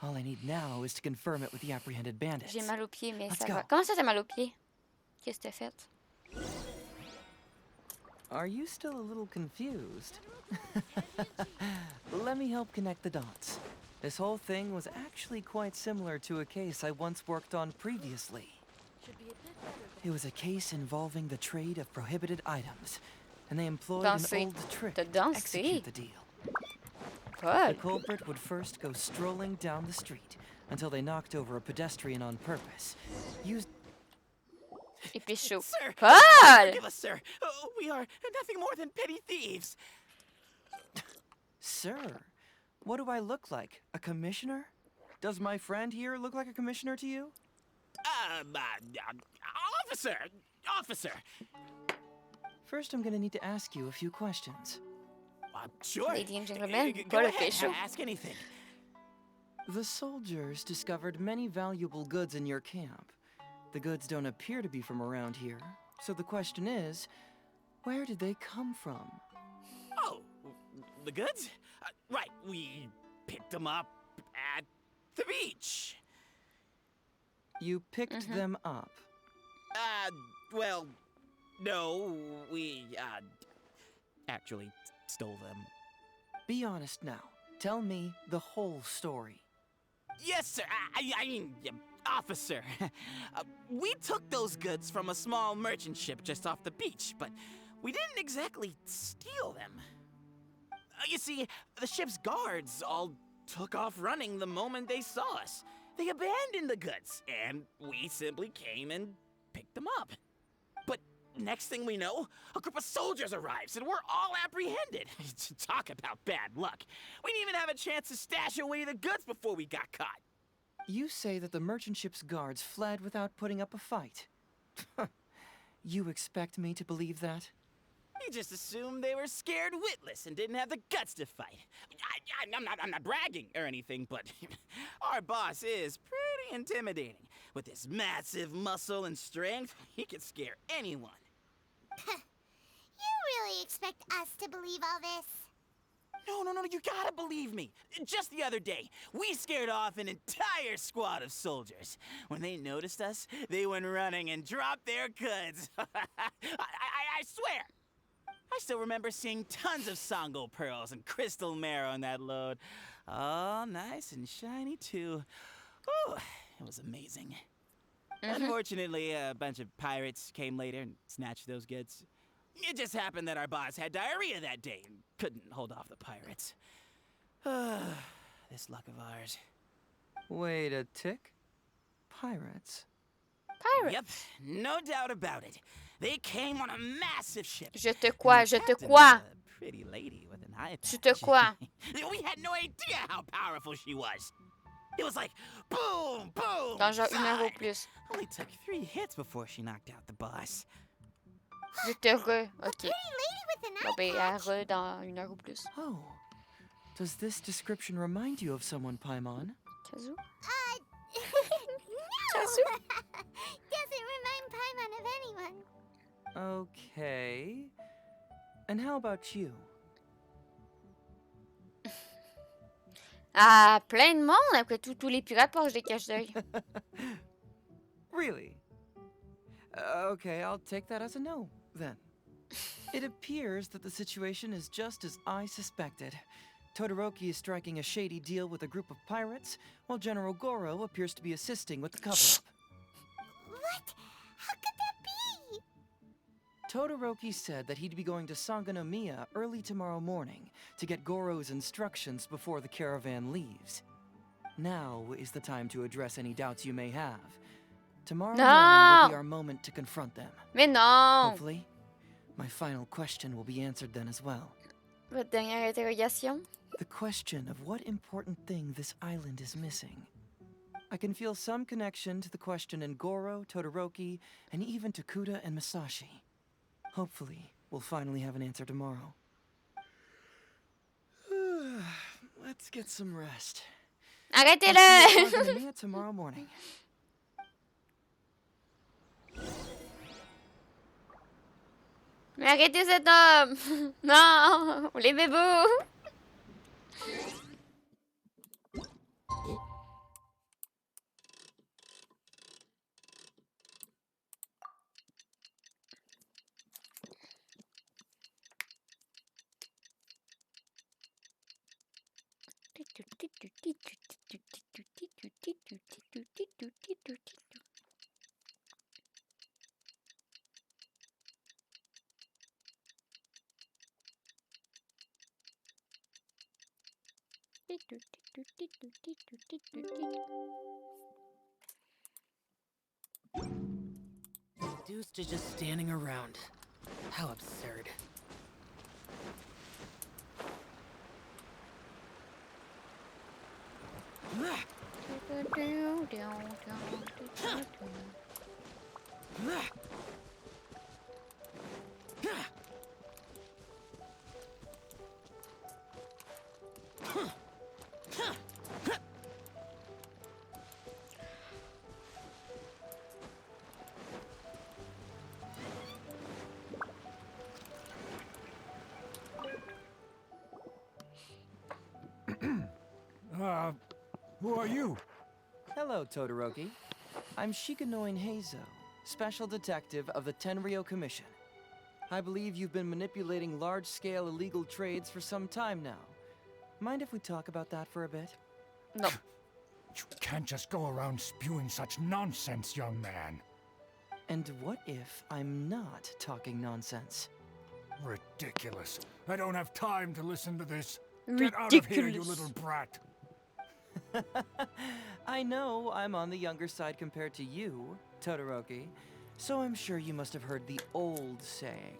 All I need now is to confirm it with the apprehended bandits. J'ai mal au pied, mais Let's ça go. va. Comment ça, t'as mal au pied? Qu'est-ce que t'as fait? Are you still a little confused? Let me help connect the dots. This whole thing was actually quite similar to a case I once worked on previously. It was a case involving the trade of prohibited items, and they employed an old trick to execute the deal. The culprit would first go strolling down the street until they knocked over a pedestrian on purpose. Sir, forgive us, sir. We are nothing more than petty thieves. Sir, what do I look like? A commissioner? Does my friend here look like a commissioner to you? Officer! First, I'm gonna need to ask you a few questions. Sure. Ladies and gentlemen, Go ahead, ask anything. The soldiers discovered many valuable goods in your camp. The goods don't appear to be from around here, so the question is, where did they come from? Oh, the goods? Right, we picked them up at the beach. You picked them up? Well, no, we, actually stole them. Be honest now. Tell me the whole story. Yes, sir. I mean, officer. We took those goods from a small merchant ship just off the beach, but we didn't exactly steal them. You see, the ship's guards all took off running the moment they saw us. They abandoned the goods, and we simply came and picked them up. But next thing we know, a group of soldiers arrives, and we're all apprehended. Talk about bad luck. We didn't even have a chance to stash away the goods before we got caught. You say that the merchant ship's guards fled without putting up a fight. You expect me to believe that? We just assumed they were scared witless and didn't have the guts to fight. I'm not bragging or anything, but our boss is pretty intimidating. With his massive muscle and strength, he could scare anyone. You really expect us to believe all this? No, you gotta believe me. Just the other day, we scared off an entire squad of soldiers. When they noticed us, they went running and dropped their goods. I swear. I still remember seeing tons of Sango pearls and crystal marrow on that load. All nice and shiny, too. Ooh, it was amazing. Unfortunately, a bunch of pirates came later and snatched those goods. It just happened that our boss had diarrhea that day and couldn't hold off the pirates. This luck of ours. Wait a tick. Pirates? Pirates? Yep, no doubt about it. They came on a massive ship. Je te crois. Pretty lady with an eye patch. Je te crois. We had no idea how powerful she was. It was like boom, boom. Dans genre 1 heure ou plus. Only took 3 hits before she knocked out the boss. Je te re. Ok. Bon ben, à re dans 1 heure ou plus. Oh. Does this description remind you of someone, Paimon? Kazu? No! Doesn't remind Paimon of anyone. Okay. And how about you? Ah, plein de monde. Après tout, tous les pirates portent des cache-d'œil. Really? Okay, I'll take that as a no, then. It appears that the situation is just as I suspected. Todoroki is striking a shady deal with a group of pirates, while General Goro appears to be assisting with the cover-up. What? How could that be? Todoroki said that he'd be going to Sangonomiya early tomorrow morning to get Goro's instructions before the caravan leaves. Now is the time to address any doubts you may have. Tomorrow morning will be our moment to confront them. Mais non! Hopefully, my final question will be answered then as well. Votre dernière interrogation? The question of what important thing this island is missing. I can feel some connection to the question in Goro, Todoroki, and even to Kuda and Masashi. Hopefully, we'll finally have an answer tomorrow. Let's get some rest. Arrêtez-le! Tomorrow morning. Mais arrêtez cet homme! Non! Les bébous! Reduced to just standing around. How absurd. Who are you? Hello, Todoroki. I'm Shikanoin Heizou, Special Detective of the Tenryou Commission. I believe you've been manipulating large-scale illegal trades for some time now. Mind if we talk about that for a bit? No. You can't just go around spewing such nonsense, young man. And what if I'm not talking nonsense? Ridiculous. I don't have time to listen to this. Get out of here, you little brat. I know I'm on the younger side compared to you, Todoroki, so I'm sure you must have heard the old saying.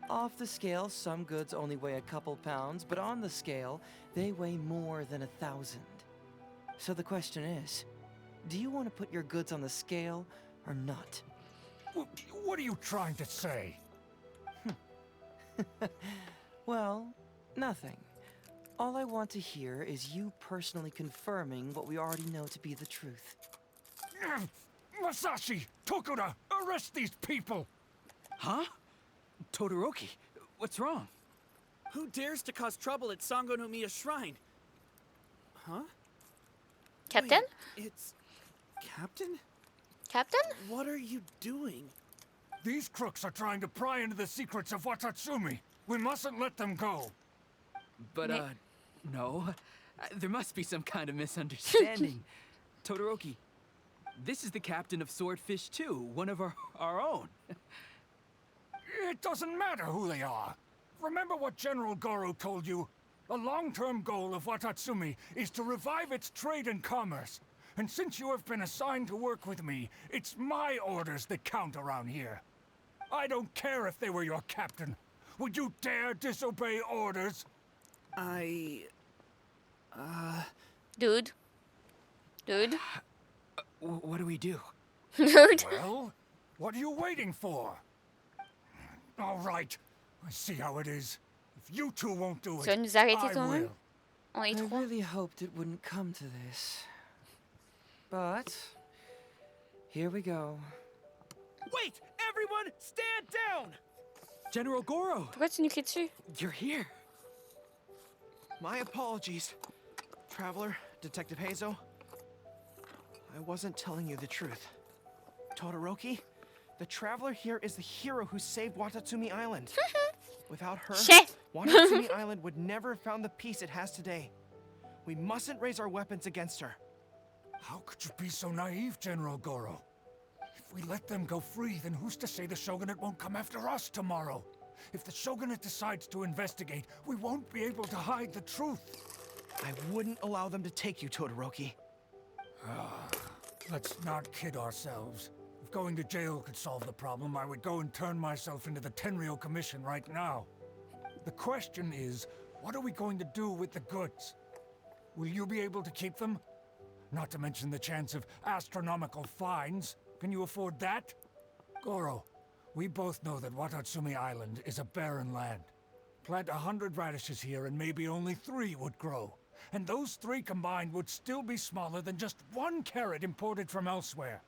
Off the scale, some goods only weigh a couple pounds, but on the scale, they weigh more than 1,000. So the question is, do you want to put your goods on the scale or not? What are you trying to say? Well, nothing. All I want to hear is you personally confirming what we already know to be the truth. Masashi! Tokuda! Arrest these people! Huh? Todoroki, what's wrong? Who dares to cause trouble at Sango no Miya's shrine? Huh? Captain? Wait, it's... Captain? Captain? What are you doing? These crooks are trying to pry into the secrets of Watatsumi. We mustn't let them go. But, no. There must be some kind of misunderstanding. Todoroki, this is the captain of Swordfish 2, one of our own. It doesn't matter who they are. Remember what General Goro told you? The long-term goal of Watatsumi is to revive its trade and commerce. And since you have been assigned to work with me, it's my orders that count around here. I don't care if they were your captain. Would you dare disobey orders? Dude. What do we do? Dude. Well, what are you waiting for? All right. I see how it is. If you two won't do it, Tu vas nous arrêter I toi-même? will. On est I trois. really hoped it wouldn't come to this. But here we go. Wait! Everyone, stand down! General Goro! Pourquoi tu nous cries dessus? You're here. My apologies, Traveler, Detective Heizou. I wasn't telling you the truth. Todoroki, the Traveler here is the hero who saved Watatsumi Island. Without her, Watatsumi Island would never have found the peace it has today. We mustn't raise our weapons against her. How could you be so naive, General Goro? If we let them go free, then who's to say the Shogunate won't come after us tomorrow? If the Shogunate decides to investigate, we won't be able to hide the truth. I wouldn't allow them to take you, Todoroki. Let's not kid ourselves. If going to jail could solve the problem, I would go and turn myself into the Tenryou Commission right now. The question is, what are we going to do with the goods? Will you be able to keep them? Not to mention the chance of astronomical fines. Can you afford that? Goro, we both know that Watatsumi Island is a barren land. Plant 100 radishes here and maybe only 3 would grow. And those 3 combined would still be smaller than just 1 carrot imported from elsewhere.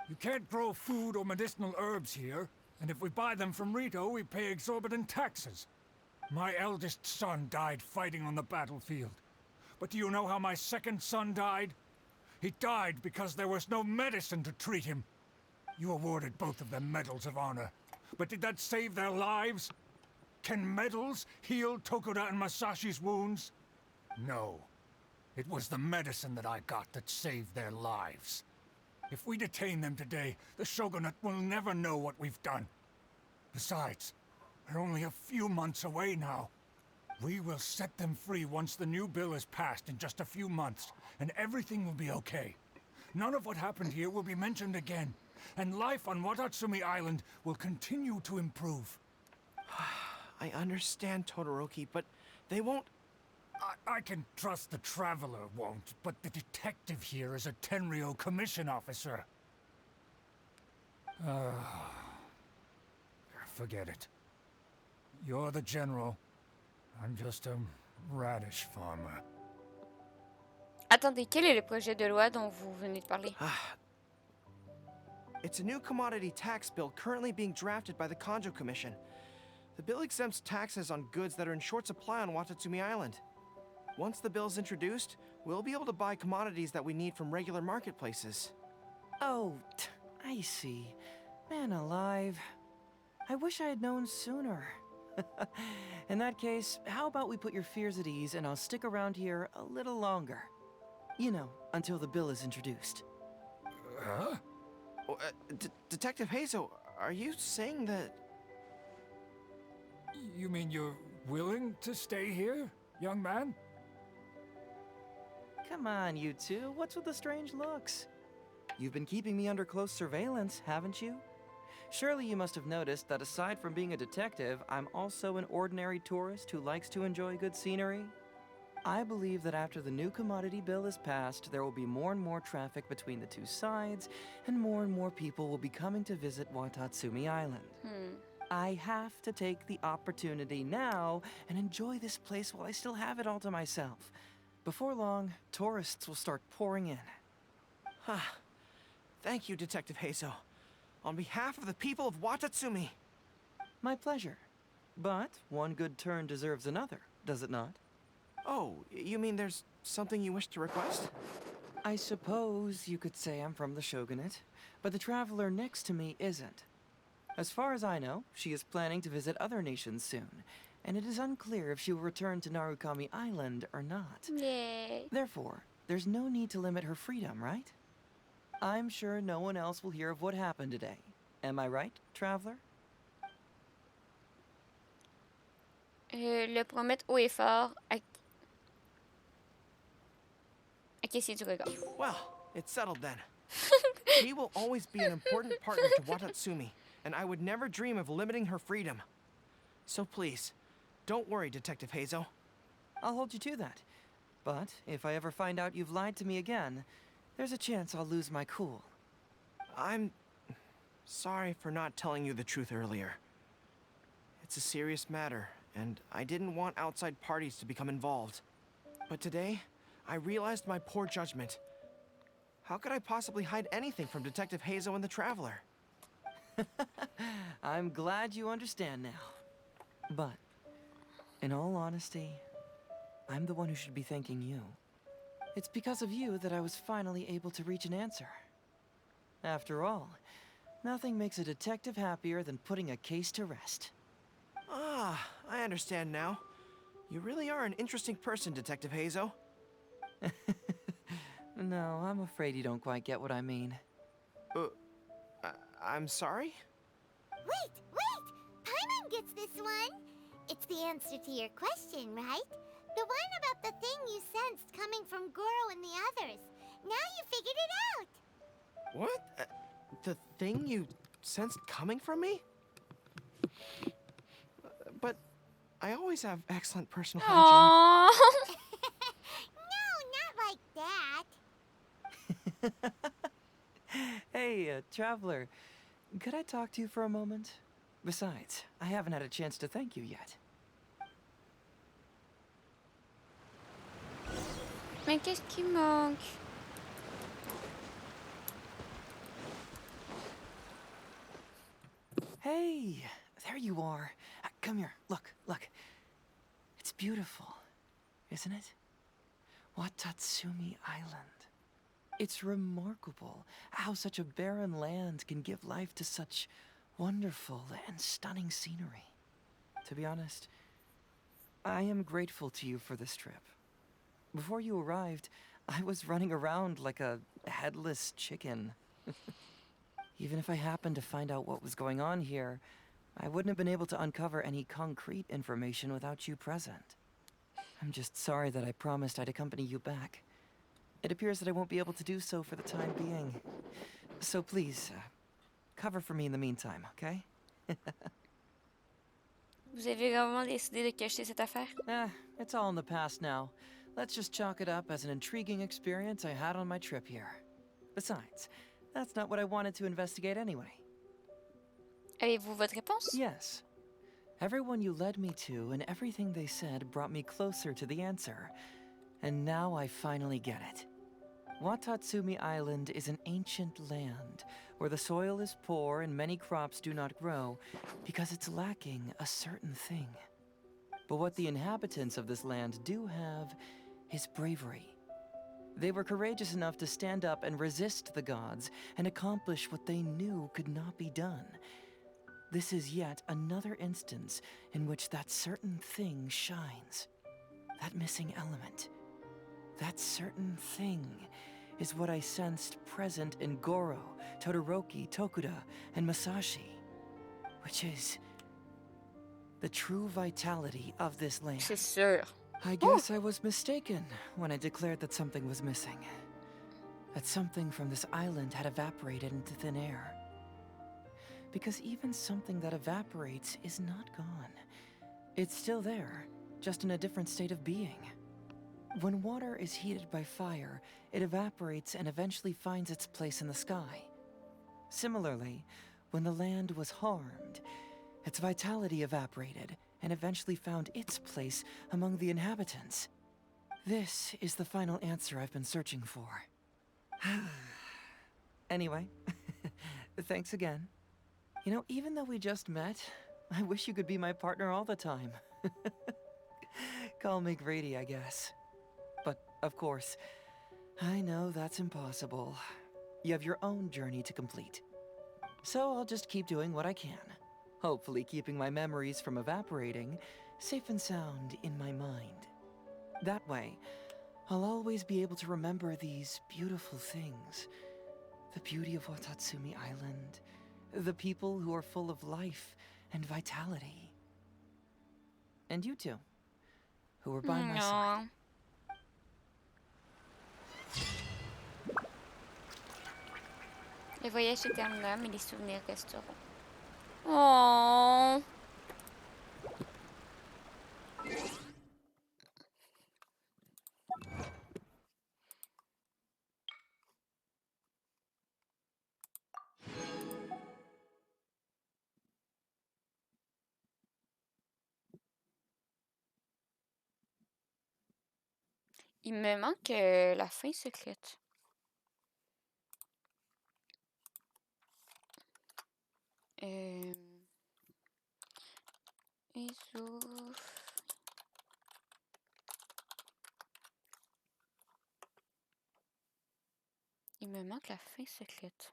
You can't grow food or medicinal herbs here, and if we buy them from Rito, we pay exorbitant taxes. My eldest son died fighting on the battlefield. But do you know how my second son died? He died because there was no medicine to treat him. You awarded both of them medals of honor. But did that save their lives? Can medals heal Tokuda and Masashi's wounds? No. It was the medicine that I got that saved their lives. If we detain them today, the Shogunate will never know what we've done. Besides, we're only a few months away now. We will set them free once the new bill is passed in just a few months, and everything will be okay. None of what happened here will be mentioned again, and life on Watatsumi Island will continue to improve. I understand, Todoroki, but they won't... I can trust the Traveler won't, but the detective here is a Tenryou commission officer. Forget it. You're the general. I'm just a radish farmer. Attendez, quel est le projet de loi dont vous venez de parler? It's a new commodity tax bill currently being drafted by the Kanjo Commission. The bill exempts taxes on goods that are in short supply on Watatsumi Island. Once the bill's introduced, we'll be able to buy commodities that we need from regular marketplaces. Oh, I see. Man alive. I wish I had known sooner. In that case, how about we put your fears at ease and I'll stick around here a little longer. You know, until the bill is introduced. Huh? Detective Heizou, are you saying that... You mean you're willing to stay here, young man? Come on, you two. What's with the strange looks? You've been keeping me under close surveillance, haven't you? Surely you must have noticed that aside from being a detective, I'm also an ordinary tourist who likes to enjoy good scenery. I believe that after the new commodity bill is passed, there will be more and more traffic between the two sides, and more people will be coming to visit Watatsumi Island. I have to take the opportunity now and enjoy this place while I still have it all to myself. Before long, tourists will start pouring in. Thank you, Detective Heizou. On behalf of the people of Watatsumi. My pleasure. But one good turn deserves another, does it not? Oh, you mean there's something you wish to request? I suppose you could say I'm from the Shogunate, but the traveler next to me isn't. As far as I know, she is planning to visit other nations soon, and it is unclear if she will return to Narukami Island or not. Yay. Therefore, there's no need to limit her freedom, right? I'm sure no one else will hear of what happened today. Am I right, traveler? Le promettre haut et fort à qui c'est du regard. Well, it's settled then. She will always be an important partner to Watatsumi, and I would never dream of limiting her freedom. So please, don't worry, Detective Heizou. I'll hold you to that. But if I ever find out you've lied to me again, there's a chance I'll lose my cool. I'm sorry for not telling you the truth earlier. It's a serious matter, and I didn't want outside parties to become involved. But today, I realized my poor judgment. How could I possibly hide anything from Detective Heizou and the Traveler? I'm glad you understand now. But, in all honesty, I'm the one who should be thanking you. It's because of you that I was finally able to reach an answer. After all, nothing makes a detective happier than putting a case to rest. Ah, I understand now. You really are an interesting person, Detective Heizou. No, I'm afraid you don't quite get what I mean. I'm sorry? Wait! Paimon gets this one! It's the answer to your question, right? The one about the thing you sensed coming from Goro and the others. Now you figured it out! What? The thing you sensed coming from me? But I always have excellent personal hygiene. No, not like that. Hey, traveler, could I talk to you for a moment? Besides, I haven't had a chance to thank you yet. Mais qu'est-ce qui manque? Hey, there you are. Come here, look. It's beautiful, isn't it? Watatsumi Island. It's remarkable how such a barren land can give life to such wonderful and stunning scenery. To be honest, I am grateful to you for this trip. Before you arrived, I was running around like a headless chicken. Even if I happened to find out what was going on here, I wouldn't have been able to uncover any concrete information without you present. I'm just sorry that I promised I'd accompany you back. It appears that I won't be able to do so for the time being. So please, cover for me in the meantime, okay? Vous avez vraiment décidé de cacher cette affaire? It's all in the past now. Let's just chalk it up as an intriguing experience I had on my trip here. Besides, that's not what I wanted to investigate anyway. Avez-vous votre réponse? Yes. Everyone you led me to and everything they said brought me closer to the answer. And now I finally get it. Watatsumi Island is an ancient land where the soil is poor and many crops do not grow because it's lacking a certain thing. But what the inhabitants of this land do have is bravery. They were courageous enough to stand up and resist the gods and accomplish what they knew could not be done. This is yet another instance in which that certain thing shines. That missing element. That certain thing is what I sensed present in Goro, Todoroki, Tokuda, and Masashi, which is the true vitality of this land. C'est sûr. I guess I was mistaken when I declared that something was missing. That something from this island had evaporated into thin air. Because even something that evaporates is not gone. It's still there, just in a different state of being. When water is heated by fire, it evaporates and eventually finds its place in the sky. Similarly, when the land was harmed, its vitality evaporated and eventually found its place among the inhabitants. This is the final answer I've been searching for. Anyway, thanks again. You know, even though we just met, I wish you could be my partner all the time. Call me Grady, I guess. But, of course, I know that's impossible. You have your own journey to complete. So I'll just keep doing what I can. Hopefully keeping my memories from evaporating safe and sound in my mind. That way, I'll always be able to remember these beautiful things. The beauty of Watatsumi Island. The people who are full of life and vitality. And you two, who were by my side. Le voyage se termina, mais les souvenirs resteront. Oh. Il me manque la fin secrète. Heizou. Il me manque la fin secrète.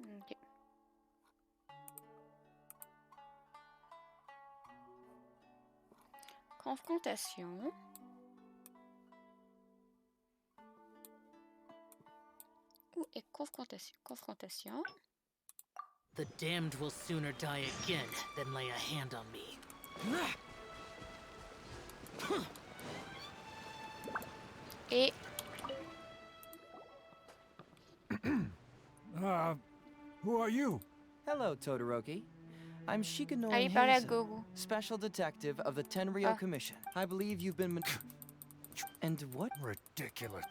Ok. Confrontation. Où est confrontation? Confrontation. The damned will sooner die again than lay a hand on me. Et who are you? Hello, Todoroki. I'm Shikanori Allez parler à Heizou, Gogo. Special Detective of the Tenryou Commission. I believe you've been... And what? Ridiculous.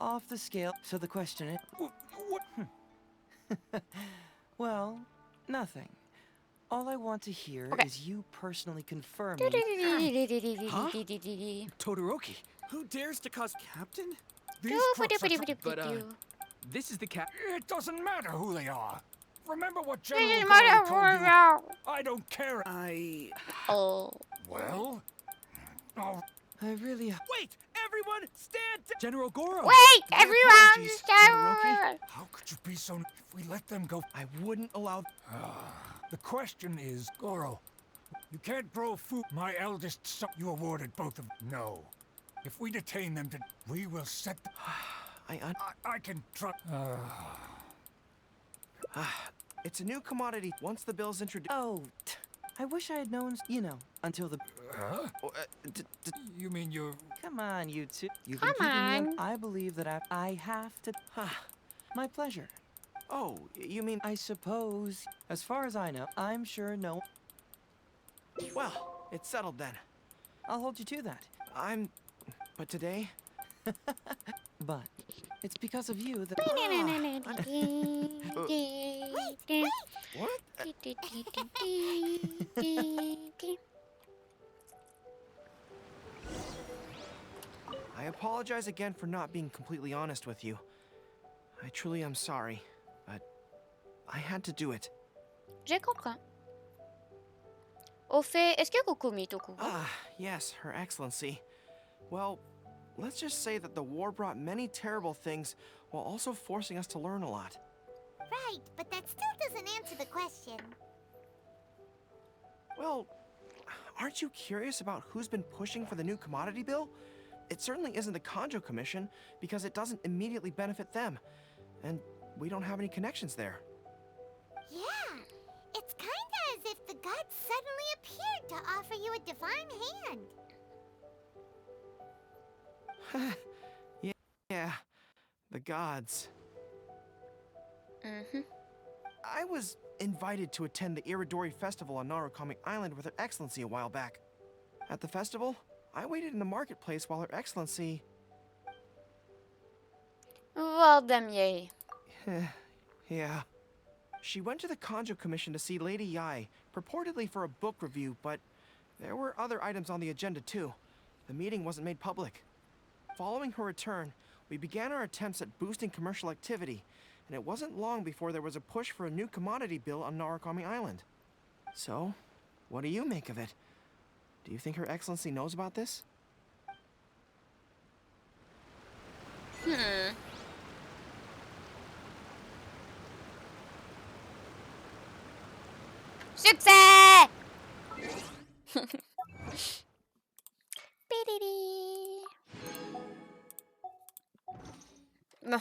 Off the scale. So the question is... What? Well, nothing. All I want to hear is you personally confirming... Huh? Todoroki, Who dares to cause Captain? These crooks are But, this is the cap. It doesn't matter who they are. Remember what General Gordon told you? I don't care. Oh. Well? Oh. I really... Wait! Everyone, stand down! General Goro! Wait! Everyone, stand! How could you be so... If we let them go... I wouldn't allow... The question is, Goro, you can't grow food. My eldest son... You awarded both of... No. If we detain them, we will set... I can trust... It's a new commodity once the bill's introduced. Oh, I wish I had known, you know, until the... You mean you're... Come on, you two. You've been keeping me on. I believe that I have to... My pleasure. Oh, you mean... I suppose, as far as I know, I'm sure no... Well, it's settled then. I'll hold you to that. But today... But it's because of you that... What? I apologize again for not being completely honest with you. I truly am sorry, but I had to do it. Je comprends. Au fait, est-ce que Kokumi est au courant? Yes, Her Excellency. Well, let's just say that the war brought many terrible things while also forcing us to learn a lot. Right, but that still doesn't answer the question. Well, aren't you curious about who's been pushing for the new commodity bill? It certainly isn't the Kanjo Commission, because it doesn't immediately benefit them. And we don't have any connections there. Yeah, it's kinda as if the gods suddenly appeared to offer you a divine hand. Yeah, the gods. I was invited to attend the Iridori Festival on Narukami Island with Her Excellency a while back. At the festival, I waited in the marketplace while Her Excellency... Valdemier. Yeah. She went to the Kanjo Commission to see Lady Yae, purportedly for a book review, but there were other items on the agenda too. The meeting wasn't made public. Following her return, we began our attempts at boosting commercial activity, and it wasn't long before there was a push for a new commodity bill on Narukami Island. So, what do you make of it? Do you think Her Excellency knows about this? Succès! Bon.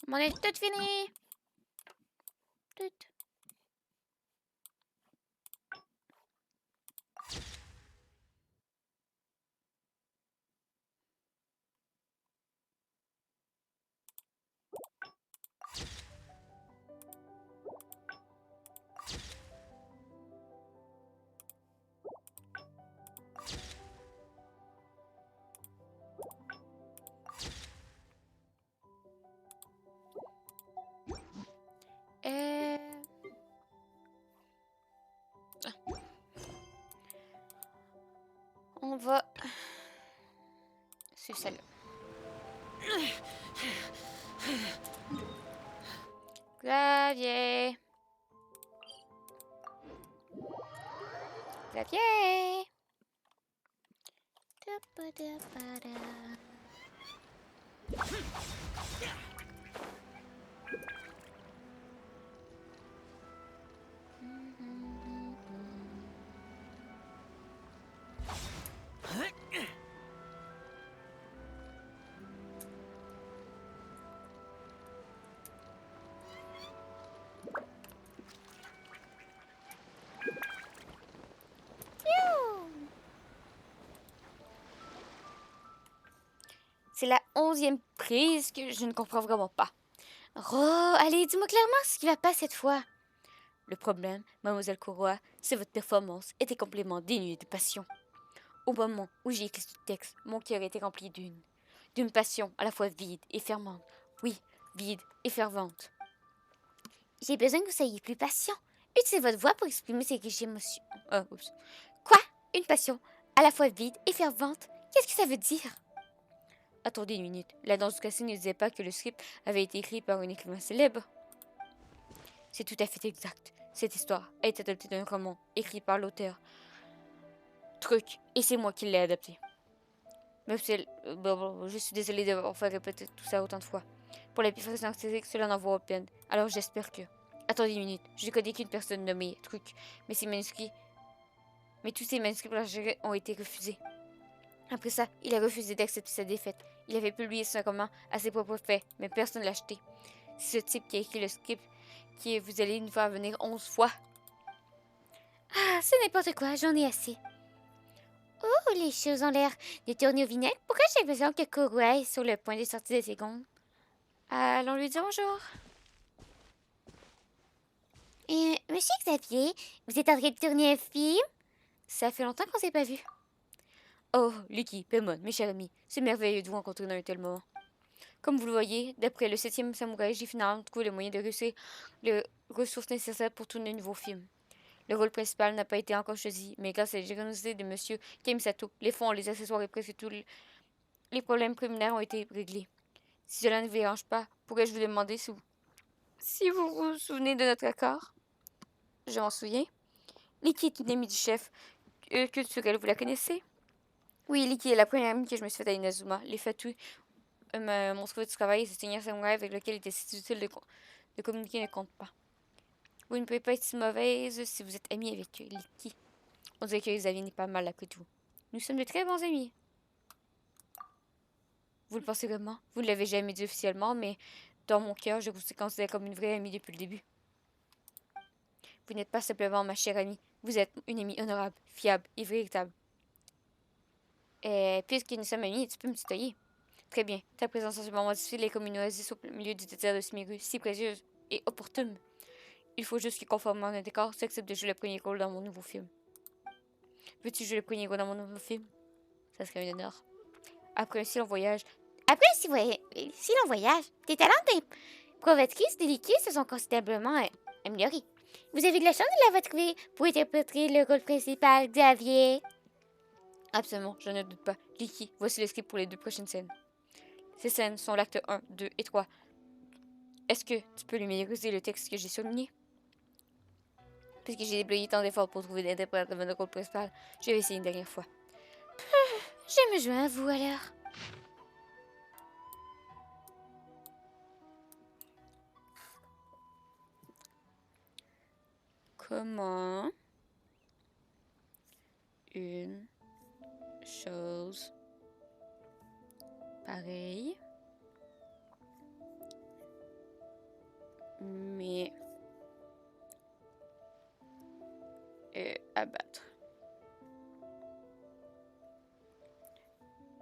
On est tout fini. Tout. On va... C'est celle-là. Clavier. Clavier. C'est la 11e prise que je ne comprends vraiment pas. Oh, allez, dis-moi clairement ce qui va pas cette fois. Le problème, mademoiselle Koroa, c'est votre performance était complètement dénuée de passion. Au moment où j'ai écrit ce texte, mon cœur était rempli d'une passion à la fois vide et fervente. Oui, vide et fervente. J'ai besoin que vous soyez plus patient. Utilisez votre voix pour exprimer ces riches émotions. Quoi? Une passion à la fois vide et fervente? Qu'est-ce que ça veut dire? Attendez une minute. La danse du casting ne disait pas que le script avait été écrit par un écrivain célèbre. C'est tout à fait exact. Cette histoire a été adaptée d'un roman écrit par l'auteur Trucs, et c'est moi qui l'ai adapté. Même si je suis désolée d'avoir fait répéter tout ça autant de fois. Pour la perfection artistique, cela n'en vaut peine. Alors j'espère que... Attendez une minute. Je ne connais qu'une personne nommée Truc, mais tous ces manuscrits plagiés ont été refusés. Après ça, il a refusé d'accepter sa défaite. Il avait publié son roman à ses propres faits, mais personne ne l'a acheté. C'est ce type qui a écrit le script qui vous allez nous faire venir 11 fois. Ah, c'est n'importe quoi, j'en ai assez. Oh, les choses ont l'air de tourner au vinaigre. Pourquoi j'ai l'impression que Korua est sur le point de sortir de ses gonds? Allons lui dire bonjour. Monsieur Xavier, vous êtes en train de tourner un film? Ça fait longtemps qu'on s'est pas vu. Oh, Lucky, Paimon, mes chers amis, c'est merveilleux de vous rencontrer dans un tel moment. Comme vous le voyez, d'après le 7e samouraï, j'ai finalement trouvé le moyen de réussir les ressources nécessaires pour tourner un nouveau film. Le rôle principal n'a pas été encore choisi, mais grâce à la générosité de Monsieur Kamisato, les fonds, les accessoires et presque tous les problèmes préliminaires ont été réglés. Si cela ne vous dérange pas, pourrais-je vous demander si vous vous souvenez de notre accord? Je m'en souviens. Liki est une amie du chef culturel, vous la connaissez? Oui, Liki est la première amie que je me suis faite à Inazuma. Les Fatou m'ont trouvé du travail et ce seigneur samouraï avec lequel il était si utile de communiquer ne compte pas. Vous ne pouvez pas être si mauvaise si vous êtes amie avec Liki. On dirait que Xavier n'est pas mal après tout. Nous sommes de très bons amis. Vous le pensez comment? Vous ne l'avez jamais dit officiellement, mais dans mon cœur, je vous considère comme une vraie amie depuis le début. Vous n'êtes pas simplement ma chère amie. Vous êtes une amie honorable, fiable et véritable. Puisque nous sommes amis, tu peux me tutoyer. Très bien. Ta présence en ce moment difficile est comme une oasis au milieu du désert de Smiru, si précieuse et opportune. Il faut juste que, conformément à notre décor, tu acceptes de jouer le premier rôle dans mon nouveau film. Veux-tu jouer le premier rôle dans mon nouveau film? Ça serait un honneur. Après un si long voyage... tes talents d'improvisatrice de Liki se sont considérablement améliorés. Vous avez de la chance de l'avoir trouvé pour interpréter le rôle principal, Xavier. Absolument, je ne doute pas. Liki, voici le script pour les 2 prochaines scènes. Ces scènes sont l'acte 1, 2 et 3. Est-ce que tu peux lui mémoriser le texte que j'ai souligné? Puisque j'ai déployé tant d'efforts pour trouver l'interprète de notre rôle principal, je vais essayer une dernière fois. Je me joins à vous alors. Comment une chose pareille mais abattre.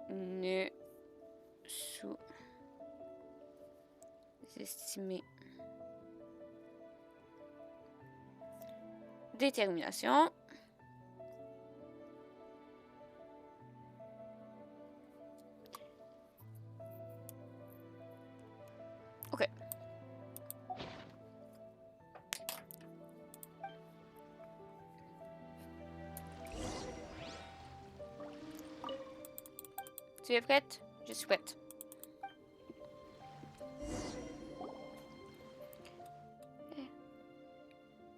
Ne sous-estimer. Détermination. Ok. Tu es prête? Je suis prête.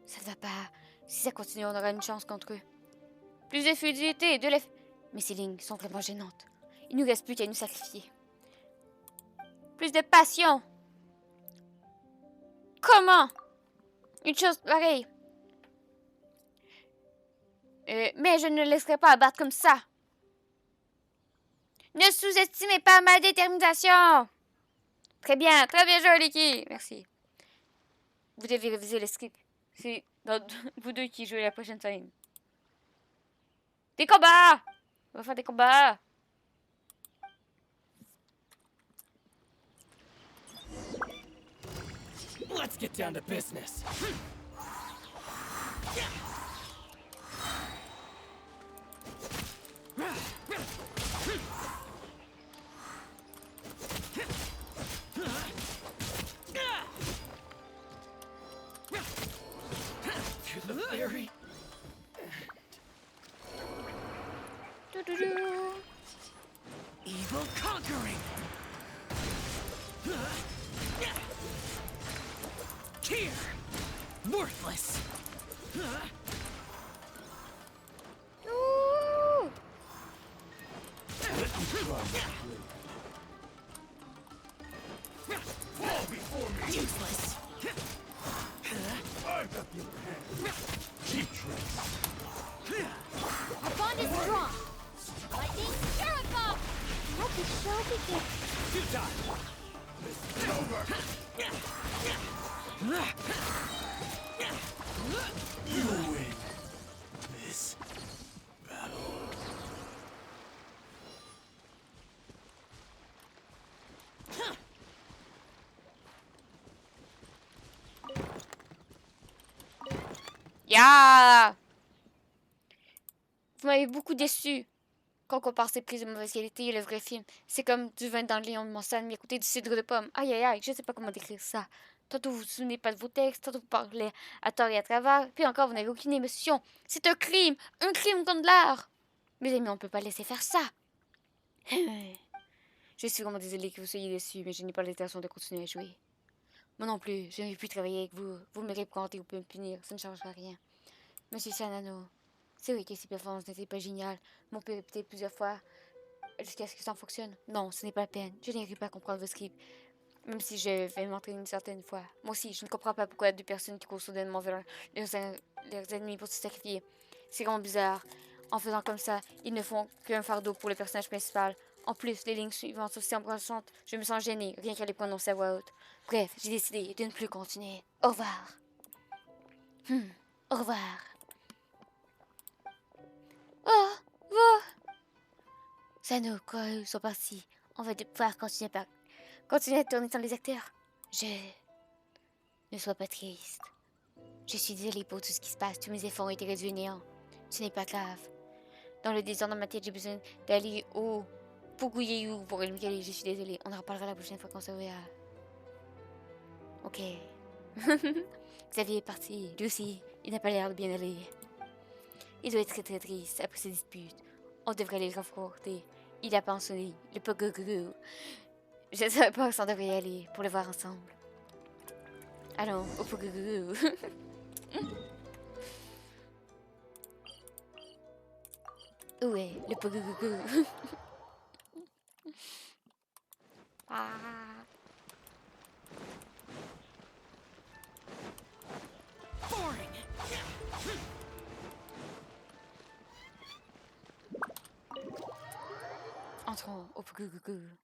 Ça ne va pas. Si ça continue, on aura une chance contre eux. Plus de fluidité, mais ces lignes sont vraiment gênantes. Il ne nous reste plus qu'à nous sacrifier. Plus de passion. Comment? Une chose pareille. Mais je ne le laisserai pas abattre comme ça. Ne sous-estimez pas ma détermination. Très bien joué, Liki. Merci. Vous devez réviser le script. C'est vous deux qui jouez la prochaine scène. Des combats! On va faire des combats. Let's get down to business. Evil conquering. Here, worthless. Useless. Our bond is strong. Lightning, Terrapop! Let the show begin. You win this battle. Yeah! Vous m'avez beaucoup déçu. Quand on compare ces prises de mauvaise qualité et le vrai film, c'est comme du vin dans le lion de mon sang, mais à côté du cidre de pomme. Aïe aïe aïe, je sais pas comment décrire ça. Tantôt vous vous souvenez pas de vos textes, tantôt vous parlez à tort et à travers, puis encore vous n'avez aucune émotion. C'est un crime contre l'art. Mes amis, on peut pas laisser faire ça. Je suis vraiment désolée que vous soyez déçus, mais je n'ai pas l'intention de continuer à jouer. Moi non plus, je n'ai plus travailler avec vous. Vous me répondez ou pouvez me punir, ça ne changera rien. Monsieur Sanano, c'est vrai que ces performances n'étaient pas géniales. M'ont pu répéter plusieurs fois jusqu'à ce que ça fonctionne. Non, ce n'est pas la peine. Je n'arrive pas à comprendre vos scripts. Même si je vais m'entraîner une certaine fois. Moi aussi, je ne comprends pas pourquoi deux personnes qui courent soudainement vers leurs ennemis pour se sacrifier. C'est vraiment bizarre. En faisant comme ça, ils ne font qu'un fardeau pour le personnage principal. En plus, les lignes suivantes sont si embrassantes, je me sens gênée, rien qu'à les prononcer à voix haute. Bref, j'ai décidé de ne plus continuer. Au revoir. Au revoir. Oh, vous. Sano, quoi, ils sont partis. On va devoir continuer à tourner sans les acteurs. Ne sois pas triste. Je suis désolée pour tout ce qui se passe. Tous mes efforts ont été réduits au néant. Ce n'est pas grave. Dans le désordre de ma tête, j'ai besoin d'aller au Puguyeu pour éliminer. Je suis désolée. On en reparlera la prochaine fois qu'on se verra. Ok. Xavier est parti. Lui aussi, il n'a pas l'air de bien aller. Il doit être très très triste après ces disputes. On devrait les confronter. Il a pensionné le Puguyeu. Je ne savais pas si on devrait y aller pour le voir ensemble. Allons, au Puguyeu. Où est le Puguyeu? Ah. Entrons au Puguyeu.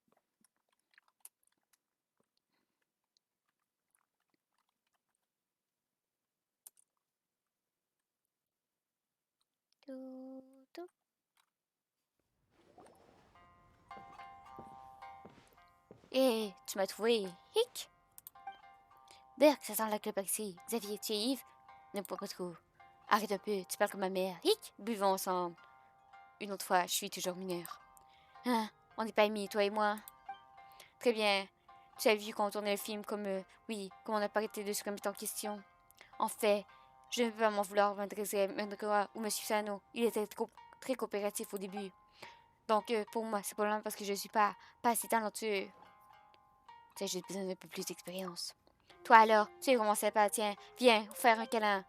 Hé, tu m'as trouvé. Hic! Berk, ça sent la clope ici. Xavier, tu es Yves? Ne bois pas trop. Arrête un peu, tu parles comme ma mère. Hic! Buvons ensemble. Une autre fois, je suis toujours mineure. Hein? On n'est pas amis, toi et moi? Très bien. Tu as vu qu'on tournait le film comme... oui, comme on n'a pas arrêté de se remettre en question. En fait, je ne peux pas m'en vouloir m'adresser à Mendroa ou Monsieur Sano. Il était très coopératif au début. Donc, pour moi, c'est probablement parce que je ne suis pas assez talentueux. Tu sais, j'ai besoin d'un peu plus d'expérience. Toi alors, tu es vraiment sympa, tiens, viens, faire un câlin.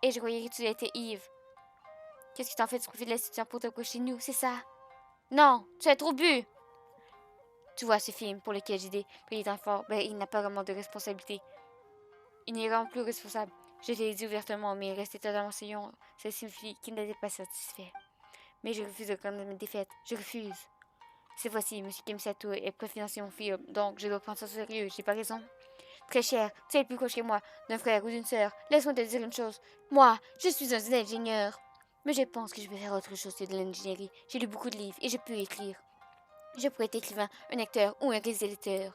Et je croyais que tu étais Yves. Qu'est-ce que t'en fais du profit de la situation pour te coucher nous, c'est ça? Non, tu as trop bu! Tu vois, ce film pour lequel j'ai payé tant fort, ben, il n'a pas vraiment de responsabilité. Il n'est vraiment plus responsable. Je l'ai dit ouvertement, mais il restait totalement sillon. Ça signifie qu'il n'était pas satisfait. Mais je refuse de prendre mes défaites. Je refuse. Cette fois-ci, M. Kemisato est préfinancé mon film, donc je dois prendre ça au sérieux, j'ai pas raison. Très cher, tu es plus proche que moi, d'un frère ou d'une sœur. Laisse-moi te dire une chose. Moi, je suis un ingénieur. Mais je pense que je vais faire autre chose que de l'ingénierie. J'ai lu beaucoup de livres et je peux écrire. Je pourrais être écrivain, un acteur ou un réalisateur.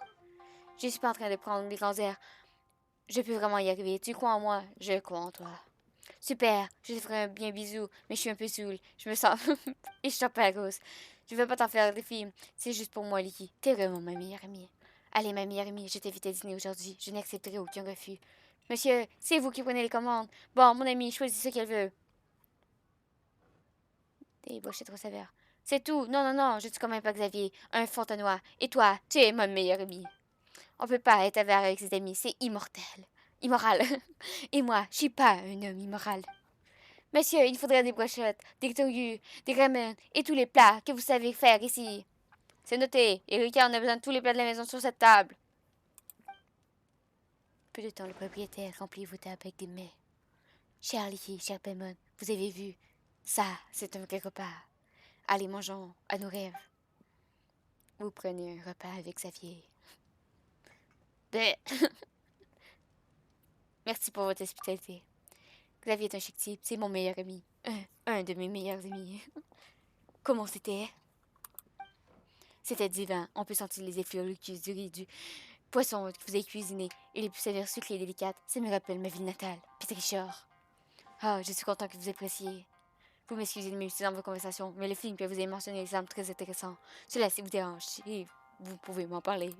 Je suis pas en train de prendre des grands airs. Je peux vraiment y arriver. Tu crois en moi? Je crois en toi. Super, je te ferai un bien bisou, mais je suis un peu saoul. Je me sens... et je sens pas à cause. Je veux pas t'en faire des films. C'est juste pour moi, Liki. T'es vraiment ma meilleure amie. Allez, ma meilleure amie, je t'invite à dîner aujourd'hui. Je n'accepterai aucun refus. Monsieur, c'est vous qui prenez les commandes. Bon, mon amie, choisis ce qu'elle veut. Des bouchées trop sévères. C'est tout. Non, non, non, je ne suis quand même pas Xavier, un Fontenoy. Et toi, tu es mon meilleur ami. On peut pas être avare avec ses amis, c'est immortel. Immoral. Et moi, je suis pas un homme immoral. Monsieur, il faudrait des brochettes, des tortues, des ramen et tous les plats que vous savez faire ici. C'est noté. Erika, on a besoin de tous les plats de la maison sur cette table. Peu de temps, le propriétaire remplit vos tables avec des mets. Cher Licky, cher Paimon, vous avez vu, ça, c'est un vrai repas. Allez, mangeons à nos rêves. Vous prenez un repas avec Xavier. Bleh. Merci pour votre hospitalité. Xavier est un chic type, c'est mon meilleur ami. Un de mes meilleurs amis. Comment c'était? C'était divin. On peut sentir les effluves du riz, du poisson que vous avez cuisiné et les plus saveurs sucrées et délicates. Ça me rappelle ma ville natale, Pétrichor. Ah, je suis content que vous appréciez. Vous m'excusez de m'immiscer dans vos conversations, mais le film que vous avez mentionné semble très intéressant. Cela, si vous dérange, et vous pouvez m'en parler.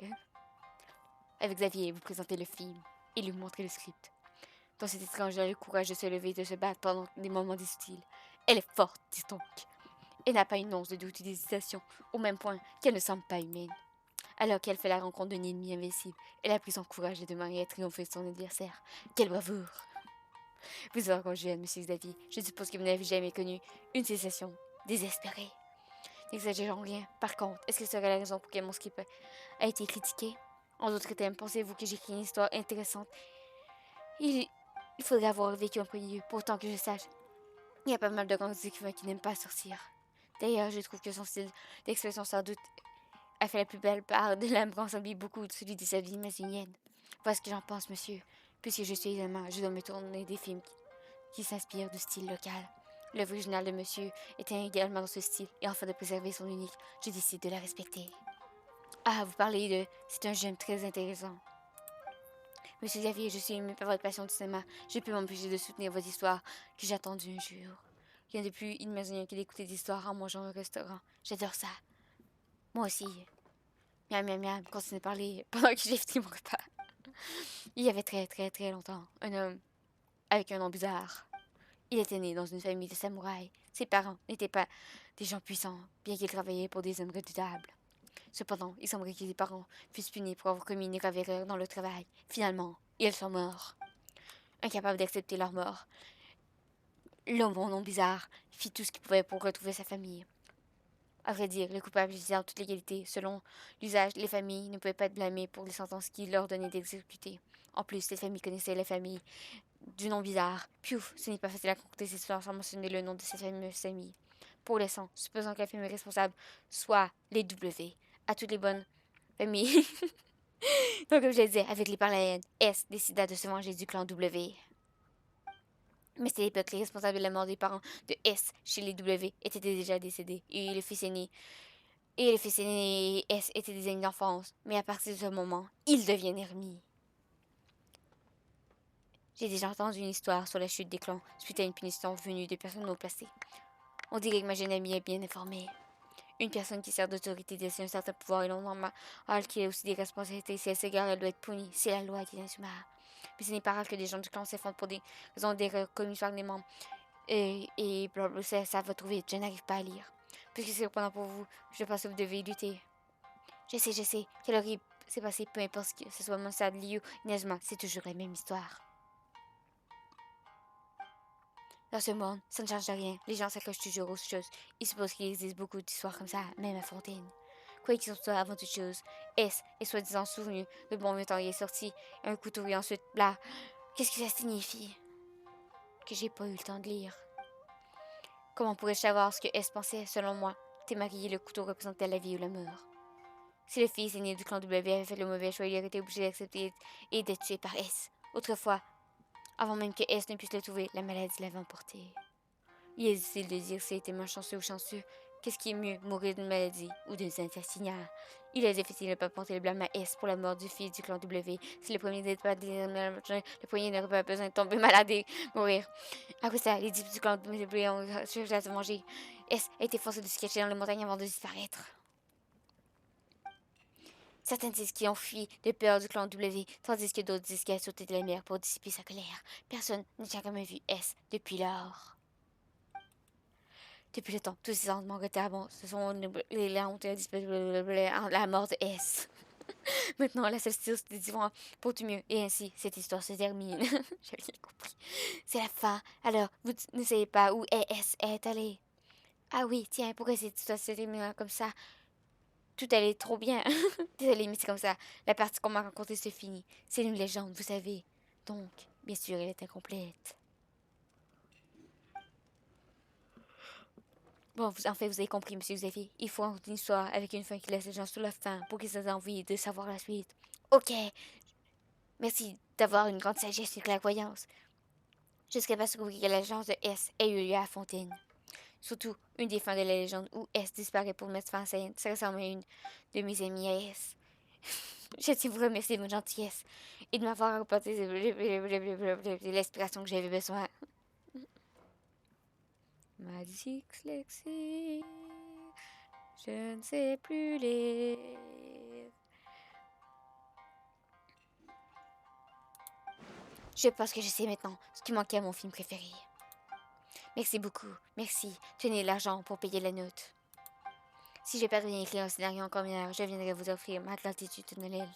Avec Xavier, vous présentez le film et lui montrez le script. Dans cet étrange, le courage de se lever et de se battre pendant des moments difficiles. Elle est forte, dis donc. Elle n'a pas une once de doute ou d'hésitation, au même point qu'elle ne semble pas humaine. Alors qu'elle fait la rencontre d'un ennemi invincible, elle a pris son courage de demander à triompher de son adversaire. Quelle bravoure! Vous êtes encore jeune, monsieur Xavier. Je suppose que vous n'avez jamais connu une sensation désespérée. N'exagérons rien. Par contre, est-ce que ce serait la raison pour laquelle mon script a été critiqué? En d'autres termes, pensez-vous que j'écris une histoire intéressante? Il faudrait avoir vécu en premier lieu, pour autant que je sache. Il y a pas mal de grands écrivains qui n'aiment pas sortir. D'ailleurs, je trouve que son style d'expression sans doute a fait la plus belle part de l'âme ressemble beaucoup de celui de sa vie amazonienne. Voilà ce que j'en pense, monsieur. Puisque je suis isolement, je dois me tourner des films qui s'inspirent du style local. L'œuvre originale de monsieur était également dans ce style, et afin de préserver son unique, je décide de la respecter. Ah, vous parlez de... C'est un jeune très intéressant. Monsieur Xavier, je suis ému par votre passion du cinéma. Je peux m'empêcher de soutenir votre histoire que j'ai attendue un jour. Rien de plus inimaginable que d'écouter des histoires en mangeant au restaurant. J'adore ça. Moi aussi. Miam, miam, miam, continuez de parler pendant que j'ai fini mon repas. Il y avait très, très, très longtemps, un homme avec un nom bizarre. Il était né dans une famille de samouraïs. Ses parents n'étaient pas des gens puissants, bien qu'ils travaillaient pour des hommes redoutables. Cependant, il semblerait que les parents fussent punis pour avoir commis une grave erreur dans le travail. Finalement, ils sont morts. Incapables d'accepter leur mort, l'homme au nom bizarre fit tout ce qu'il pouvait pour retrouver sa famille. À vrai dire, le coupable était en toute légalité. Selon l'usage, les familles ne pouvaient pas être blâmées pour les sentences qu'il leur donnait d'exécuter. En plus, cette famille connaissait la famille du nom bizarre. Piouf, ce n'est pas facile à concocter cette histoire sans mentionner le nom de cette fameuse famille. Pour l'instant, supposons que la famille responsable soit les W. À toutes les bonnes familles. Donc, comme je le disais, avec les parler S décida de se venger du clan W. Mais c'était l'époque, les responsables de la mort des parents de S chez les W étaient déjà décédés. Et le fils aîné S étaient des amis d'enfance. Mais à partir de ce moment, ils deviennent ennemis. J'ai déjà entendu une histoire sur la chute des clans suite à une punition venue de personnes haut placées. On dirait que ma jeune amie est bien informée. Une personne qui sert d'autorité détient un certain pouvoir et non normal, alors qu'il y a aussi des responsabilités. Si elle s'égare, elle doit être punie. C'est la loi qui est insumable. Mais ce n'est pas rare que des gens du clan s'effondrent pour des raisons d'erreurs commises par les membres. Et ça va trop vite. Je n'arrive pas à lire. Puisque c'est surprenant pour vous, je pense que vous devez lutter. Je sais. Quelle horrible c'est passé, peu importe que ce soit Monsad, Liu, Nezma, c'est toujours la même histoire. Dans ce monde, ça ne change rien. Les gens s'accrochent toujours aux choses. Ils supposent qu'il existe beaucoup d'histoires comme ça, même à Fontaine. Quoi qu'il soit, avant toute chose, S est soi-disant souvenu. Le bon vieux temps y est sorti. Un couteau et ensuite, là. Qu'est-ce que ça signifie? Que j'ai pas eu le temps de lire. Comment pourrais-je savoir ce que S pensait? Selon moi, t'es marié, le couteau représentait la vie ou la mort. Si le fils aîné du clan W avait fait le mauvais choix, il aurait été obligé d'accepter et d'être tué par S. Autrefois, avant même que S ne puisse le trouver, la maladie l'avait emporté. Il est difficile de dire si était malchanceux ou chanceux. Qu'est-ce qui est mieux, mourir d'une maladie ou d'une assassinat? Il est difficile de ne pas porter le blâme à S pour la mort du fils du clan W. Si le premier n'était pas le premier n'aurait pas besoin de tomber malade et mourir. Après ça, les disciples du clan W ont cherché à se venger. S a été forcé de se cacher dans les montagnes avant de disparaître. Certains disent qu'ils ont fui de peur du clan W, tandis que d'autres disent qu'il a sauté de la mer pour dissiper sa colère. Personne n'a jamais vu S depuis lors. Depuis le temps, tous ces sentiments retards, ce sont les hontes la mort de S. Maintenant, la solstice des divans pour tout mieux. Et ainsi, cette histoire se termine. J'ai rien compris. C'est la fin. Alors, vous ne savez pas où S est allé. Ah oui, tiens, pourquoi cette histoire se termine comme ça? Tout allait trop bien. Désolée, mais c'est comme ça. La partie qu'on m'a racontée se finit. C'est une légende, vous savez. Donc, bien sûr, elle est incomplète. Bon, en fait, vous avez compris, monsieur Xavier. Il faut une histoire avec une fin qui laisse les gens sur la fin pour qu'ils aient envie de savoir la suite. Ok. Merci d'avoir une grande sagesse et clairvoyance. Je serais pas sûr que la légende de S ait eu lieu à Fontaine. Surtout, une des fins de la légende où S disparaît pour mettre fin en scène. Ça ressemble à une de mes amies à S. Je tiens à vous remercier de votre gentillesse et de m'avoir apporté l'inspiration que j'avais besoin. Ma dyslexie, je ne sais plus lire. Je pense que je sais maintenant ce qui manquait à mon film préféré. Merci beaucoup, merci. Tenez l'argent pour payer la note. Si je parviens à écrire un scénario encore meilleur, je viendrai vous offrir ma gratitude de Noël.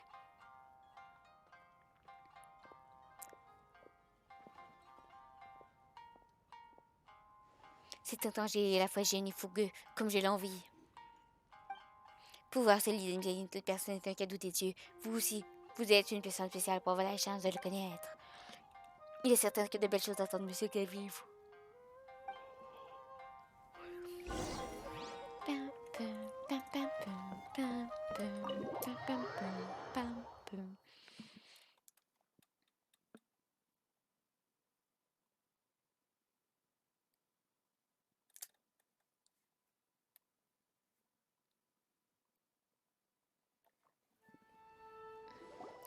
C'est étrange et à la fois génie fougueux, comme je l'envie. Pouvoir se lier d'une toute personne est un cadeau des dieux. Vous aussi, vous êtes une personne spéciale pour avoir la chance de le connaître. Il est certain que de belles choses attendent monsieur Xavier.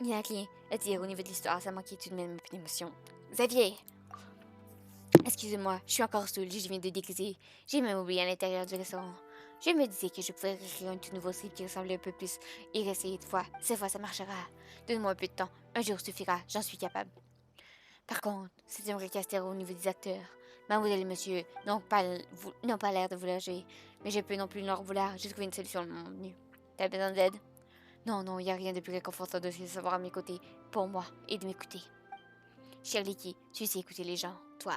Il n'y a rien à dire au niveau de l'histoire, ça manquait tout de même d'émotion. Xavier! Excusez-moi, je suis encore saoule, je viens de déguiser. J'ai même oublié à l'intérieur du restaurant. Je me disais que je pourrais écrire un tout nouveau script qui ressemblait un peu plus et réessayer de fois. Cette fois, ça marchera. Donne-moi un peu de temps. Un jour suffira, j'en suis capable. Par contre, c'est un vrai casse-tête au niveau des acteurs. Mademoiselle et monsieur n'ont pas l'air de vouloir jouer, mais je peux non plus leur vouloir. J'ai trouvé une solution de mon menu. T'as besoin d'aide? Non, il n'y a rien de plus réconfortant de se savoir à mes côtés, pour moi, et de m'écouter. Cher Licky, tu sais écouter les gens, toi.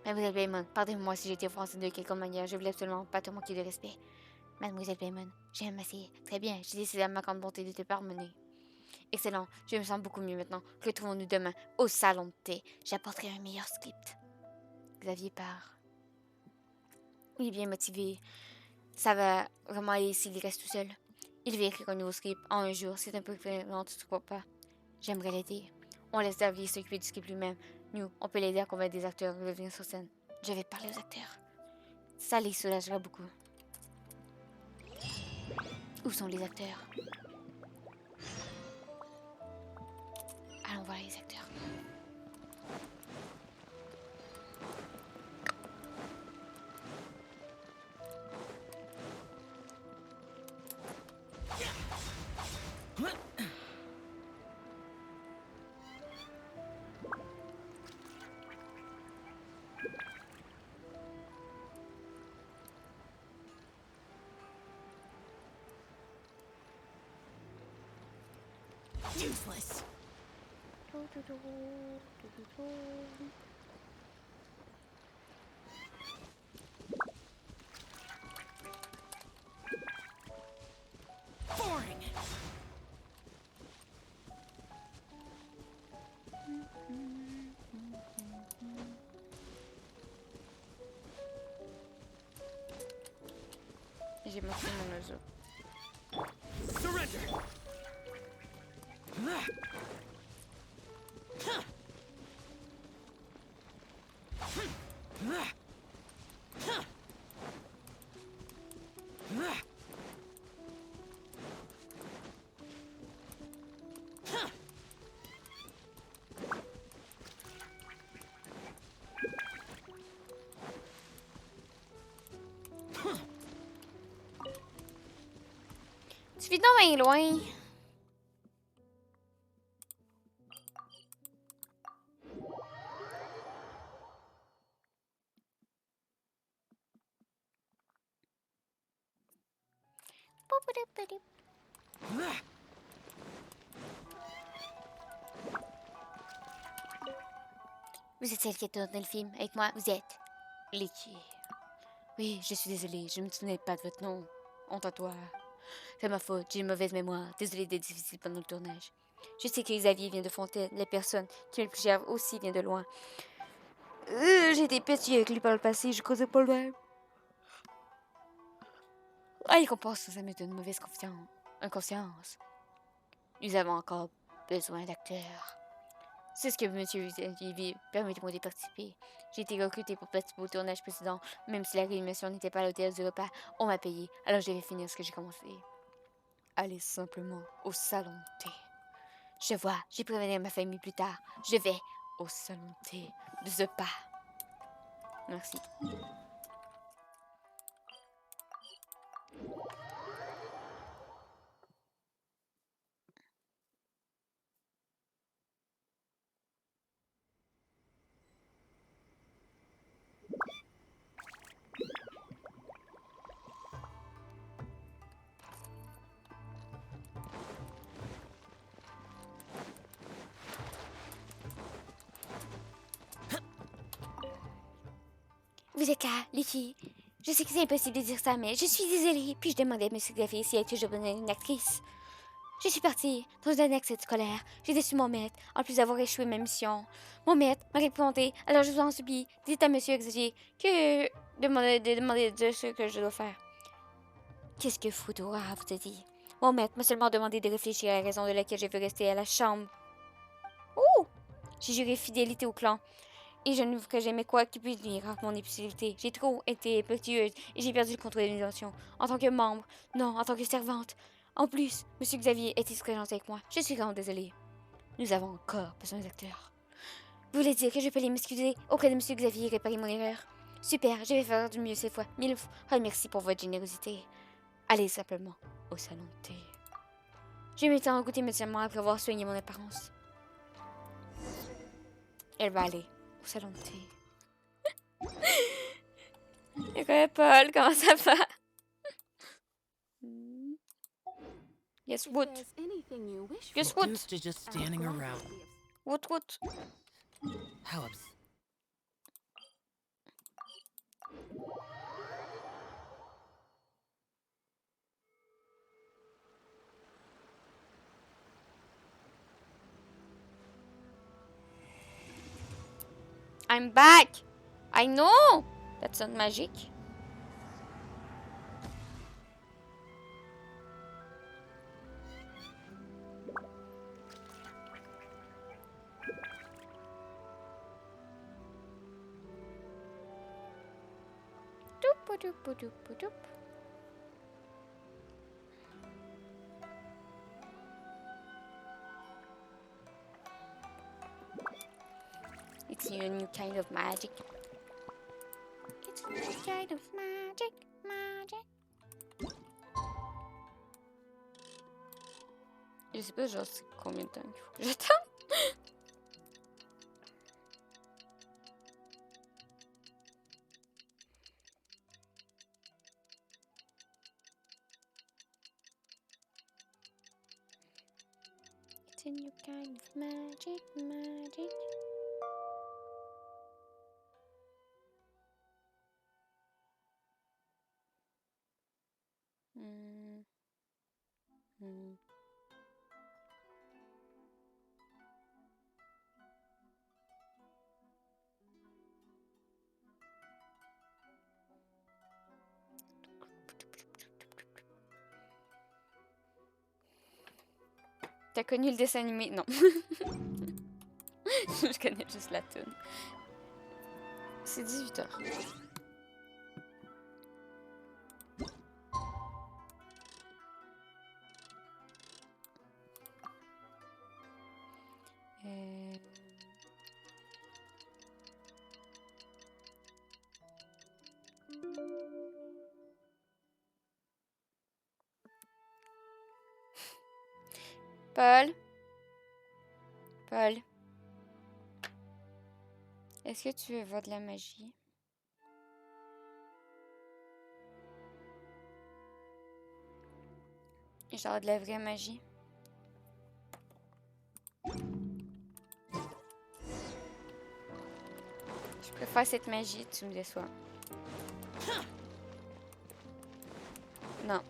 Mademoiselle Baymon, pardonnez-moi si j'étais offensée de quelque manière, je voulais absolument pas te manquer de respect. Mademoiselle Baymon, j'aime assez. Très bien, j'ai décidé à ma grande bonté de te pardonner. Excellent, je me sens beaucoup mieux maintenant. Retrouvons-nous demain au salon de thé. J'apporterai un meilleur script. Xavier part. Il est bien motivé. Ça va vraiment aller s'il reste tout seul. Il va écrire un nouveau script en un jour. C'est un peu vraiment, tu ne crois pas? J'aimerais l'aider. On laisse Xavier s'occuper du script lui-même. Nous, on peut l'aider à convaincre des acteurs de revenir sur scène. Je vais parler aux acteurs. Ça les soulagera beaucoup. Où sont les acteurs? Allons voir les acteurs. Useless. Boring. J'ai montré mon oiseau. Surrender. Tu vis donc bien loin. Vous êtes celle qui a tourné le film avec moi? Vous êtes Licky. Oui, je suis désolée, je ne me souvenais pas de votre nom. Honte à toi. C'est ma faute, j'ai une mauvaise mémoire. Désolée d'être difficile pendant le tournage. Je sais que Xavier vient de Fontaine. La personne qui est le plus chère aussi vient de loin. J'ai été petite avec lui par le passé, je causais pas le même. Ah, il compense, ça me donne une mauvaise inconscience. Nous avons encore besoin d'acteurs. C'est ce que monsieur Xavier permettez-moi de participer. J'ai été recrutée pour participer au tournage précédent, même si la réanimation n'était pas à l'hôtel du repas, on m'a payé, alors je devais finir ce que j'ai commencé. Allez simplement au salon de thé. Je vois, j'ai prévenu ma famille plus tard. Je vais au salon de thé de ce pas. Merci. Vous êtes là, les filles. Je sais que c'est impossible de dire ça, mais je suis désolée. Puis je demandais à M. Xavier si elle est toujours bonne une actrice. Je suis partie dans un excès scolaire. J'ai déçu mon maître, en plus d'avoir échoué ma mission. Mon maître m'a répondé, alors je vous en supplie, dites à M. Xavier que demander de ce que je dois faire. Qu'est-ce que Fudora vous a dit? Mon maître m'a seulement demandé de réfléchir à la raison de laquelle je veux rester à la chambre. Ouh! J'ai juré fidélité au clan. Et je ne ferai jamais quoi qui puisse nuire à mon impulsivité. J'ai trop été impétueuse et j'ai perdu le contrôle de mes émotions. En tant que membre, non, en tant que servante. En plus, M. Xavier était très gentil avec moi. Je suis vraiment désolée. Nous avons encore besoin d'acteurs. Vous voulez dire que je peux aller m'excuser auprès de M. Xavier et réparer mon erreur? Super, je vais faire du mieux cette fois. Mille fois merci pour votre générosité. Allez simplement au salon de thé. Je vais m'étendre goûter médicament après avoir soigné mon apparence. Elle va aller au salon de thé. Et Paul, comment ça va? Yes, what? Yes, what? Reduced to just standing around. What? How I'm back! I know! That's not magic. It's a new kind of magic. It's a new kind of magic. Je sais pas, genre, c'est combien de temps qu'il faut que j'attende? It's a new kind of magic. T'as connu le dessin animé? Non. Je connais juste la tune. C'est 18h. Paul, est-ce que tu veux voir de la magie? Genre de la vraie magie. Je préfère cette magie, tu me déçois. Non.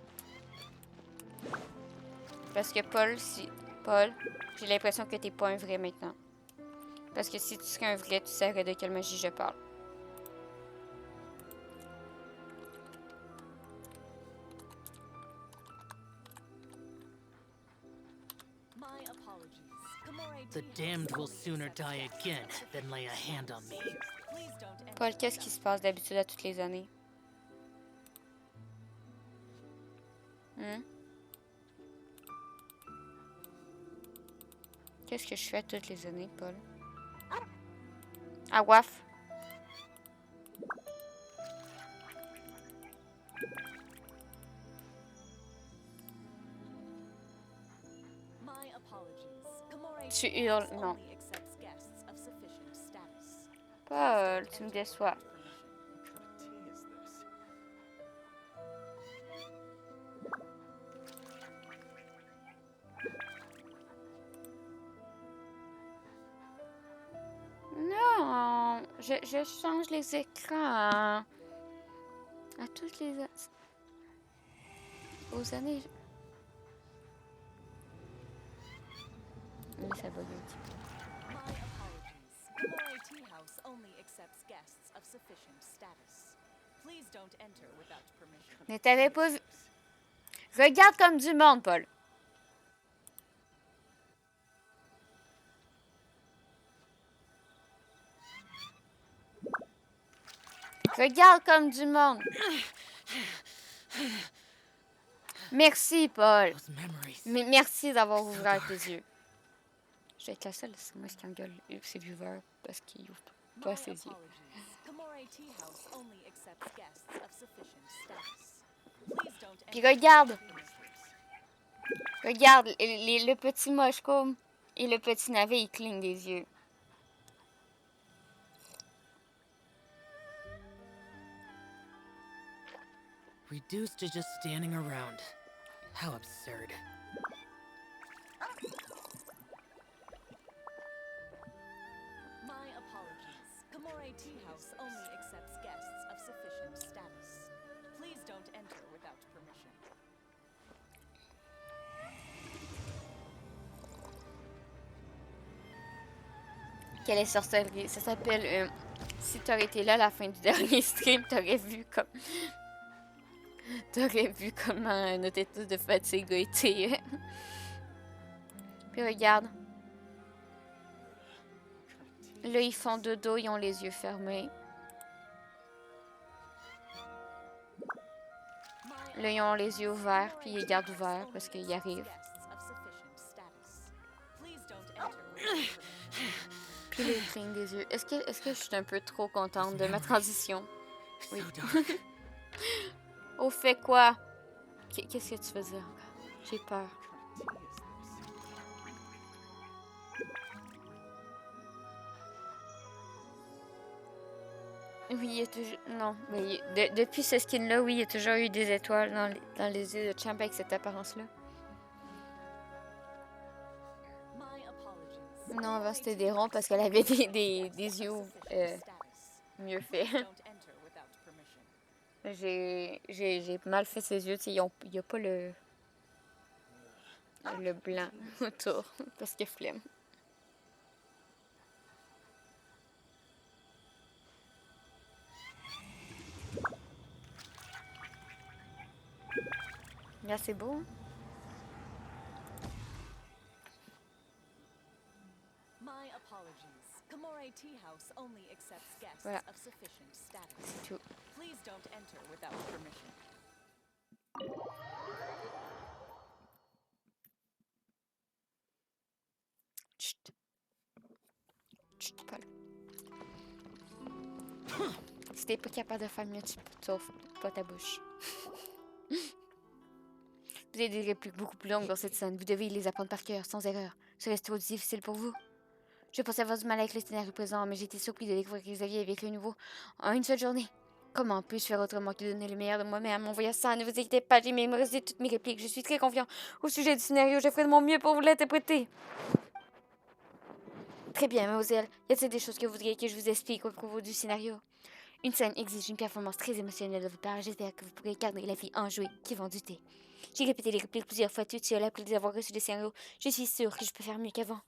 Parce que Paul, j'ai l'impression que t'es pas un vrai maintenant. Parce que si tu serais un vrai, tu saurais de quelle magie je parle. The damned will sooner die again than lay a hand on me. Paul, qu'est-ce qui se passe d'habitude à toutes les années? Qu'est-ce que je fais toutes les années, Paul? Ah, waf! Tu hurles, non. Paul, tu me déçois. Non, je change les écrans. À toutes les aux années. Mais ça bug un petit peu. Mais t'avais pas vu. Regarde comme du monde, Paul. Regarde comme du monde. Merci, Paul. Mais merci d'avoir ouvert tes yeux. Je vais être la seule, c'est moi qui engueule ses viewers parce qu'ils ouvrent pas ses yeux. Puis regarde. Regarde, le petit moshcomb et le petit navet, ils clignent des yeux. Reduced to just standing around. How absurd. My apologies. Kamore Tea House only accepts guests of sufficient status. Please don't enter without permission. Quelle est sorcellerie? Ça s'appelle... si t'aurais été là à la fin du dernier stream, t'aurais vu comme... T'aurais vu comment notre état de fatigue a été. Puis regarde. Là, ils font dodo, ils ont les yeux fermés. Là, ils ont les yeux ouverts, puis ils gardent ouverts parce qu'ils arrivent. Puis là, ils clignent des yeux. Est-ce que je suis un peu trop contente de ma transition? Oui. Au fait quoi? Qu'est-ce que tu veux dire encore? J'ai peur. Oui, il y a toujours... Non, mais depuis ce skin-là, oui, il y a toujours eu des étoiles dans les yeux de Champ avec cette apparence-là. Non, avant c'était des ronds parce qu'elle avait des yeux mieux faits. J'ai mal fait ses yeux, il n'y a pas le blanc autour parce que flemme. Là, c'est beau. Hein? Voilà. C'est tout. Chut. Chut, Paul. Si t'es pas capable de faire mieux, tu t'offres pas ta bouche. Vous avez des répliques beaucoup plus longues dans cette scène. Vous devez les apprendre par cœur, sans erreur. Serait-ce trop difficile pour vous? Je pensais avoir du mal avec le scénario présent, mais j'ai été surpris de découvrir que Xavier avait écrit un nouveau en une seule journée. Comment puis-je faire autrement que de donner le meilleur de moi-même? En voyant ça, ne vous inquiétez pas, j'ai mémorisé toutes mes répliques. Je suis très confiant au sujet du scénario. Je ferai de mon mieux pour vous l'interpréter. Très bien, mademoiselle. Y a-t-il des choses que vous voudriez que je vous explique au propos du scénario? Une scène exige une performance très émotionnelle de votre part. J'espère que vous pourrez garder la fille enjouée qui vend du thé. J'ai répété les répliques plusieurs fois toutes seules après les avoir reçues le scénario. Je suis sûre que je peux faire mieux qu'avant.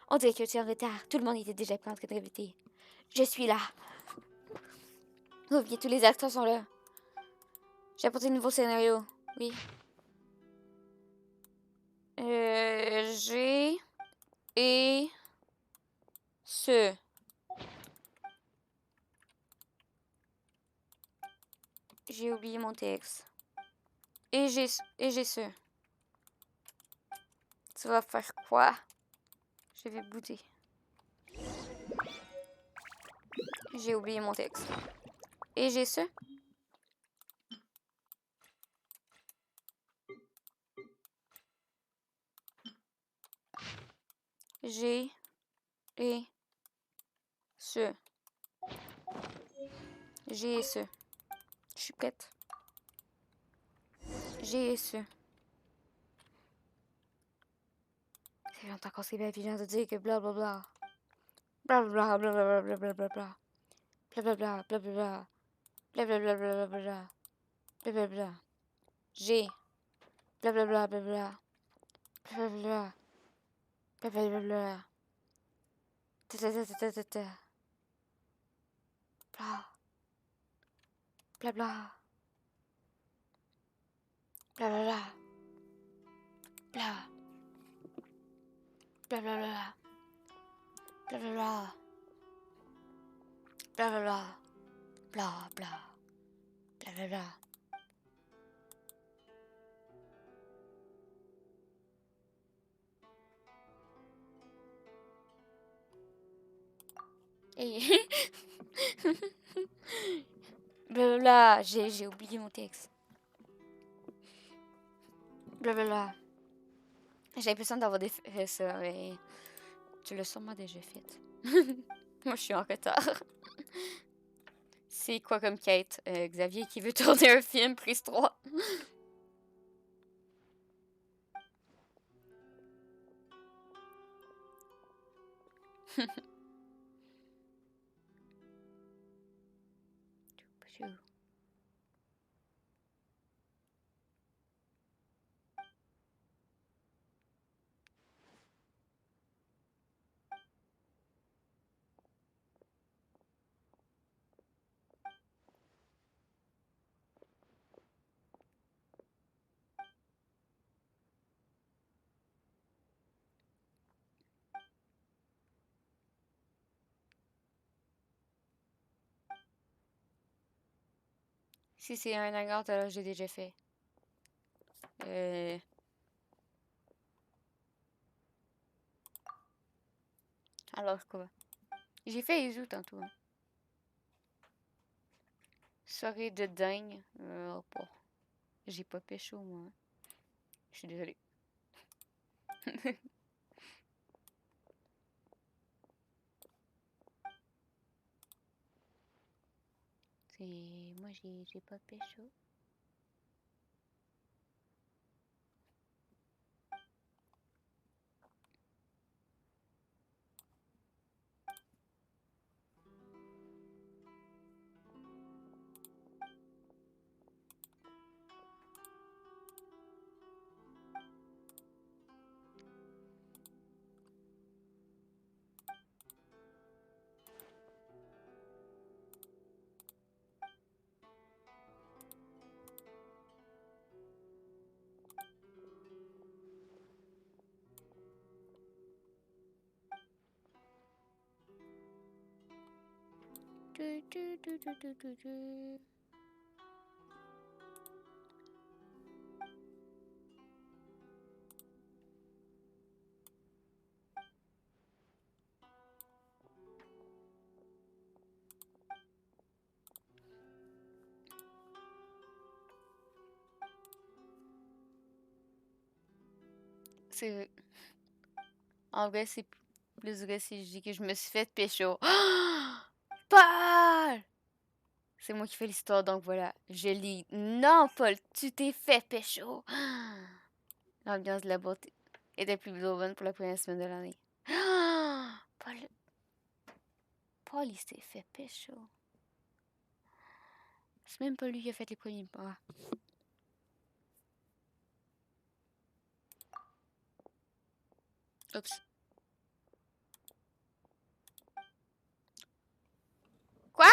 On dirait que tu es en retard. Tout le monde était déjà prêt en train de répéter. Je suis là. Oh, bien, tous les acteurs sont là. J'ai apporté un nouveau scénario. Oui. J'ai... Et... Ce... J'ai oublié mon texte. Et j'ai ce. Tu vas faire quoi? Je vais bouder. J'ai oublié mon texte. Et j'ai ce. J'ai et ce. J'ai et ce. Je suis prête. J'ai et ce. Ça fait longtemps qu'on s'est bien vilain de dire que blablabla. Blablabla, blablabla, blablabla. Blablabla, blablabla. Blablabla, blablabla. Blablabla. J'ai. Blablabla, blablabla. Blablabla. Blablabla. Ta ta ta ta ta ta ta. Bla. Blabla. Blablabla. Bla. Blablabla. Blablabla. Blablabla. Bla bla. Blablabla. Hey. Blablabla. J'ai oublié mon texte. Blablabla. J'ai l'impression d'avoir fait ça, mais tu l'as sûrement déjà fait. Moi, je suis en retard. C'est quoi comme quête? Xavier qui veut tourner un film, prise 3. Si c'est un hangar, alors j'ai déjà fait. Alors quoi? J'ai fait Heizou tantôt. Hein. Soirée de dingue. Bon. J'ai pas pécho, moi. Je suis désolée. Moi, j'ai pas pécho. C'est... En vrai, c'est plus vrai si je dis que je me suis fait pécho. Paul! C'est moi qui fais l'histoire, donc voilà. Je lis. Non, Paul, tu t'es fait pécho. L'ambiance de la boîte était plus bonne pour la première semaine de l'année. Paul... Paul, il s'est fait pécho. C'est même pas lui qui a fait les premiers pas. Oups. Quoi?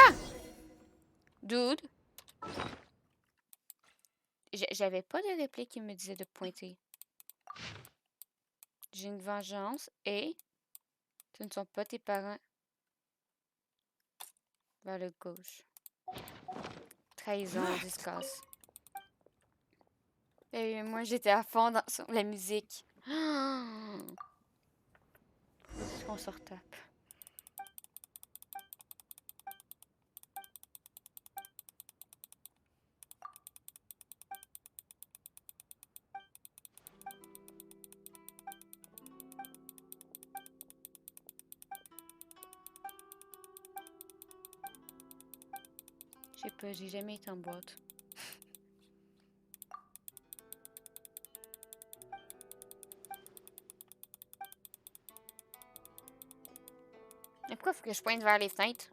Dude? J'avais pas de réplique qui me disait de pointer. J'ai une vengeance et ce ne sont pas tes parents. Vers le gauche. Trahison, discasse. Et moi, j'étais à fond sur la musique. Faut qu'on se retape. Je sais pas, j'ai jamais été en boîte. Mais pourquoi faut que je pointe vers les fenêtres?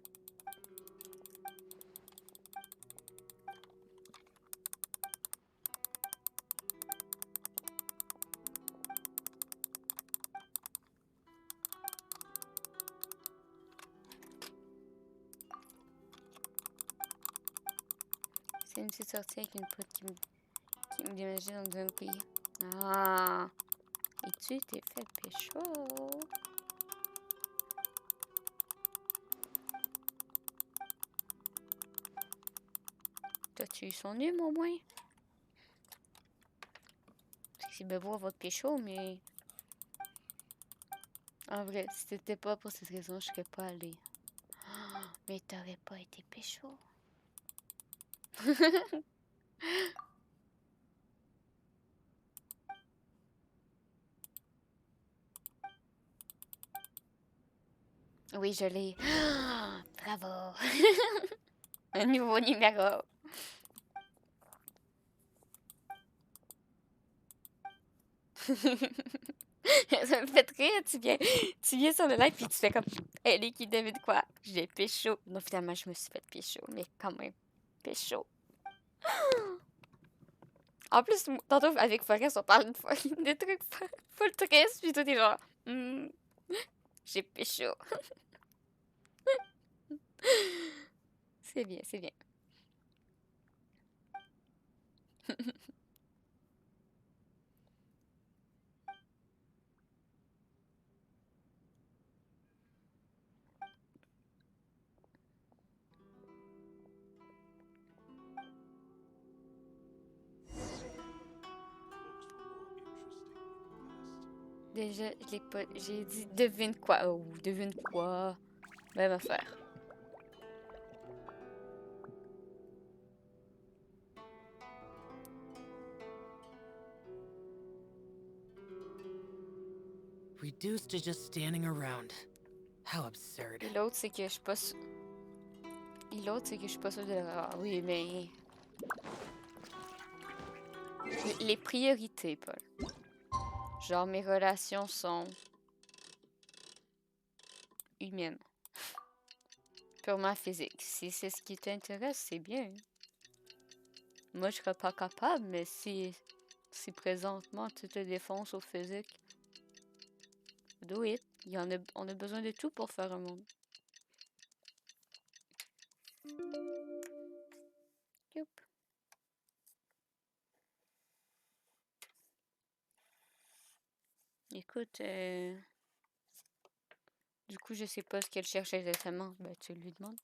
C'est une petite sortie avec une pote qui me déménageait dans un pays. Ah! Et tu t'es fait pécho? T'as-tu eu son hume au moins? Parce que c'est bien beau votre pécho, mais... En vrai, si c'était pas pour cette raison, je serais pas allée. Mais t'aurais pas été pécho. Oui, je l'ai. Bravo! Un nouveau numéro. Ça me fait rire, tu viens sur le live puis tu fais comme elle est qui devine quoi? J'ai pécho. Non, finalement, je me suis fait pécho, mais quand même, pécho. En plus, tantôt avec Forest, on parle de trucs full tristes, puis toi t'es genre, j'ai pécho. C'est bien, c'est bien. Déjà, je l'ai pas. J'ai dit devine quoi. Oh, devine quoi. Même affaire. Reduced to just standing around. How absurd. Et l'autre, c'est que je suis pas sûre. Et l'autre, c'est que je suis pas sûre de la. Ah oui, mais. Les priorités, Paul. Genre, mes relations sont. Humaines. Purement physiques. Si c'est ce qui t'intéresse, c'est bien. Moi, je serais pas capable, mais si présentement tu te défonces au physique, do it. On a besoin de tout pour faire un monde. Youp. Écoute, du coup, je sais pas ce qu'elle cherche exactement. Ben, tu lui demandes.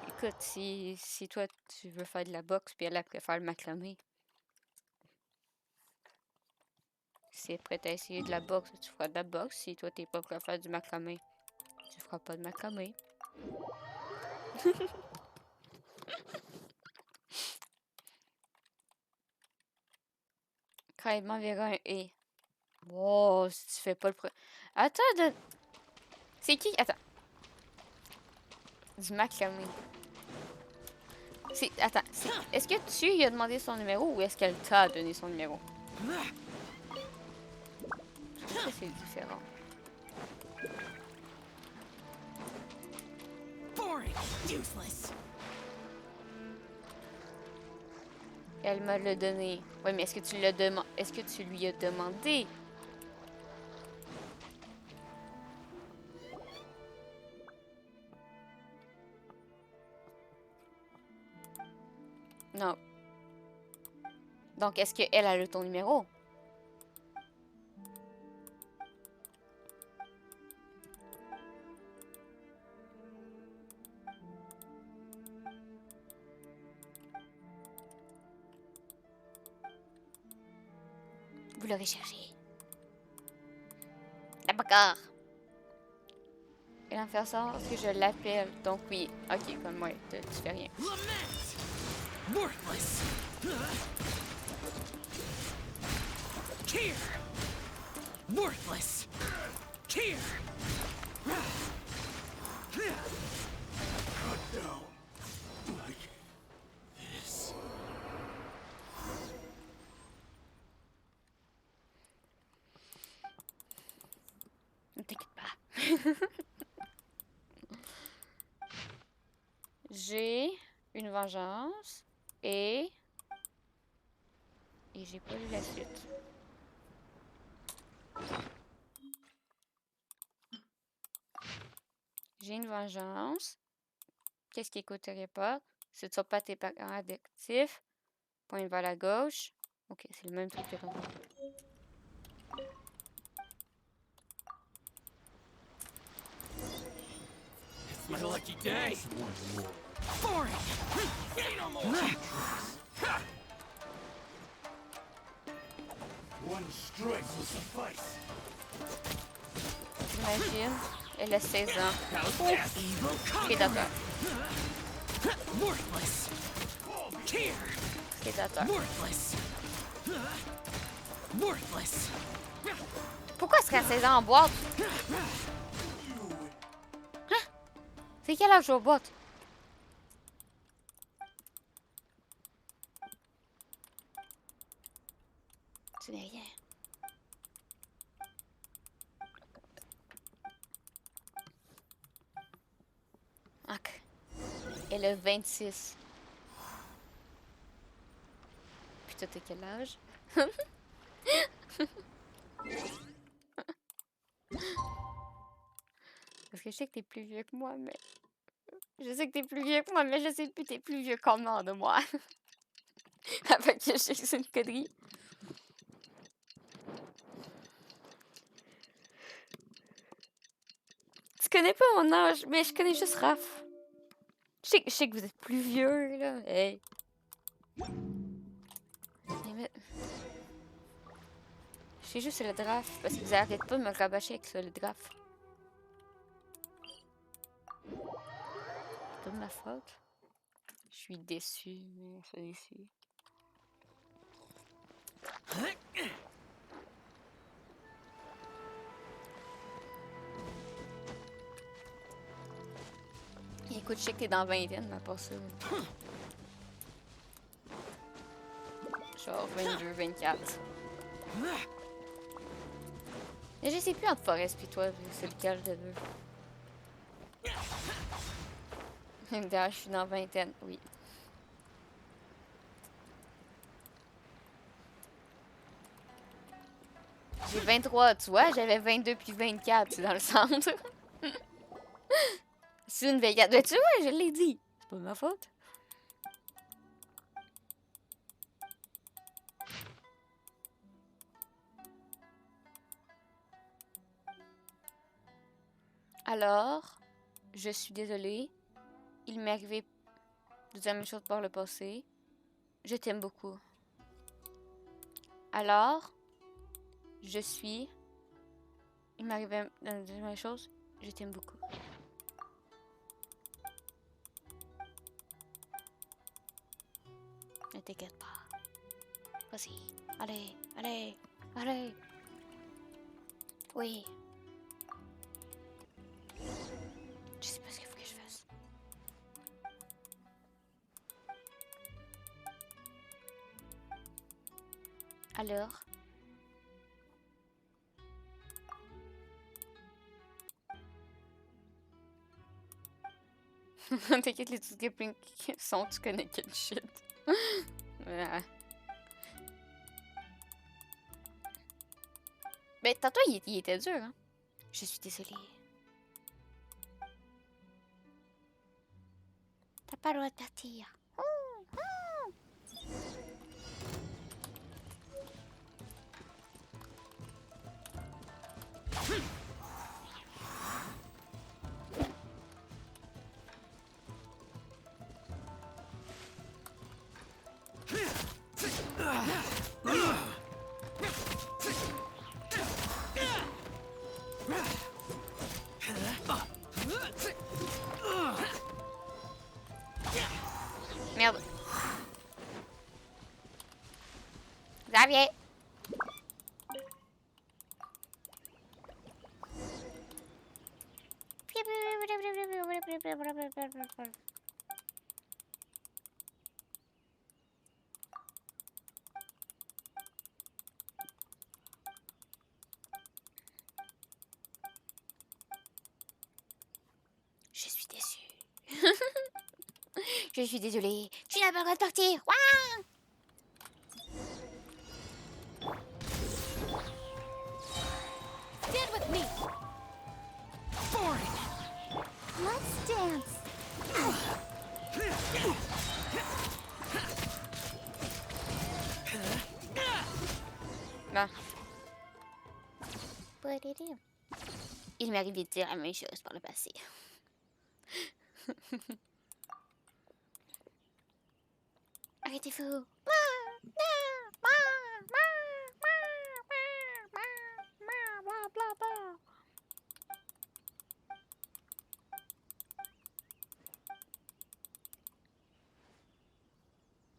Écoute, si toi, tu veux faire de la boxe, puis elle préfère le macramé. Si elle est prête à essayer de la boxe, tu feras de la boxe. Si toi, t'es pas prêt à faire du macramé, tu feras pas de macramé. Quand elle m'enverra un « et ». Oh, si tu fais pas le... Attends, c'est qui? Attends. Du macramé. Attends, est-ce que tu lui as demandé son numéro ou est-ce qu'elle t'a donné son numéro? Je pense que c'est différent. Boring, useless. Elle me l'a donné. Oui, mais est-ce que tu est-ce que tu lui as demandé? Non. Donc, est-ce qu'elle a eu ton numéro? Vous l'aurez cherché. D'accord. Elle va me faire ça parce que je l'appelle. Donc oui. Ok, comme moi, tu fais rien. Worthless. Here. Worthless. Here. Cut down. Like this. Ne t'inquiète pas. J'ai une vengeance et j'ai pas lu la suite. J'ai une vengeance. Qu'est-ce qui écouterait pas? Si tu sors pas tes parents addictifs. Point vers la gauche. Ok, c'est le même truc que ton. It's my lucky day. Boring. Say no more. One strike will suffice. J'imagine. Elle a 16 ans. Prédateur. Worthless. Here. Prédateur. Worthless. Worthless. Pourquoi est-ce qu'elle a 16 ans en boîte? Hein? C'est quel âge au boîte? Ce n'est rien. Ok. Elle a 26. Puis toi, t'as quel âge? Parce que je sais que t'es plus vieux que moi, mais... Je sais que t'es plus vieux que moi, mais je sais plus t'es plus vieux comment de moi. Fait que je sais que c'est une connerie. Tu connais pas mon âge, mais je connais juste Raph. Je sais que vous êtes plus vieux, là. Hey. Je sais juste le draft, parce que vous arrêtez pas de me rabâcher avec ça, le draft. C'est pas de ma faute. Je suis déçue, mais je suis déçue. Écoute, je sais que t'es dans vingtaine, mais pas ça. Genre 22, 24. Mais je sais plus entre Forest et toi, c'est lequel de deux. D'ailleurs, je suis dans vingtaine, oui. J'ai 23, tu vois, j'avais 22 puis 24, c'est dans le centre. C'est une 24. Ben, tu vois, je l'ai dit. C'est pas de ma faute. Alors, je suis désolée. Il m'est arrivé de dire la même chose par le passé. Je t'aime beaucoup. Alors, je suis... Il m'est arrivé de dire la même chose. Je t'aime beaucoup. Ne t'inquiète pas. Vas-y. Allez, allez, allez. Oui. Je sais pas ce qu'il faut que je fasse. Alors? T'inquiète, les trucs qui sont, tu connais quel shit. Ah. Mais tantôt, il était dur, hein. Je suis désolée. T'as pas le droit de partir. Merde. Xavier. Je suis déçue. Je suis désolée. Tu n'as pas le droit de partir. Ouah! Stand with me. Boring. Let's dance. Non. Il m'est arrivé de dire la même chose par le passé. Arrêtez-vous.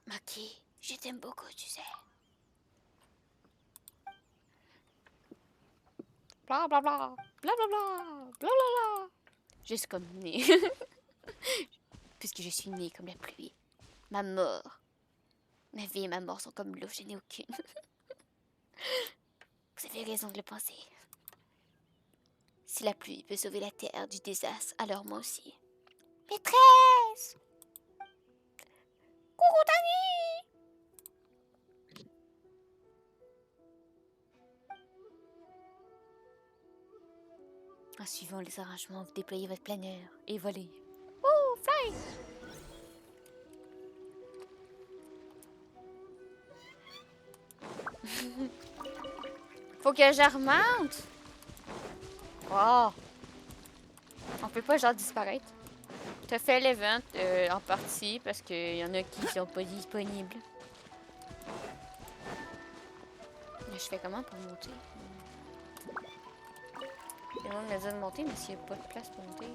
Maki, je t'aime beaucoup, tu sais. Bla bla bla, bla bla bla, bla bla bla. Juste comme née. Puisque je suis née comme la pluie. Ma mort. Ma vie et ma mort sont comme l'eau, je n'ai aucune. Vous avez raison de le penser. Si la pluie peut sauver la terre du désastre, alors moi aussi. Maîtresse! Coucou Tani! En suivant les arrangements, vous déployez votre planeur et volez. Wouh, fly! Faut que je remonte. Oh. On peut pas genre disparaître. T'as fait l'event en partie parce qu'il y en a qui sont pas disponibles. Mais je fais comment pour monter? Le monde me dit de monter, mais s'il n'y a pas de place pour monter.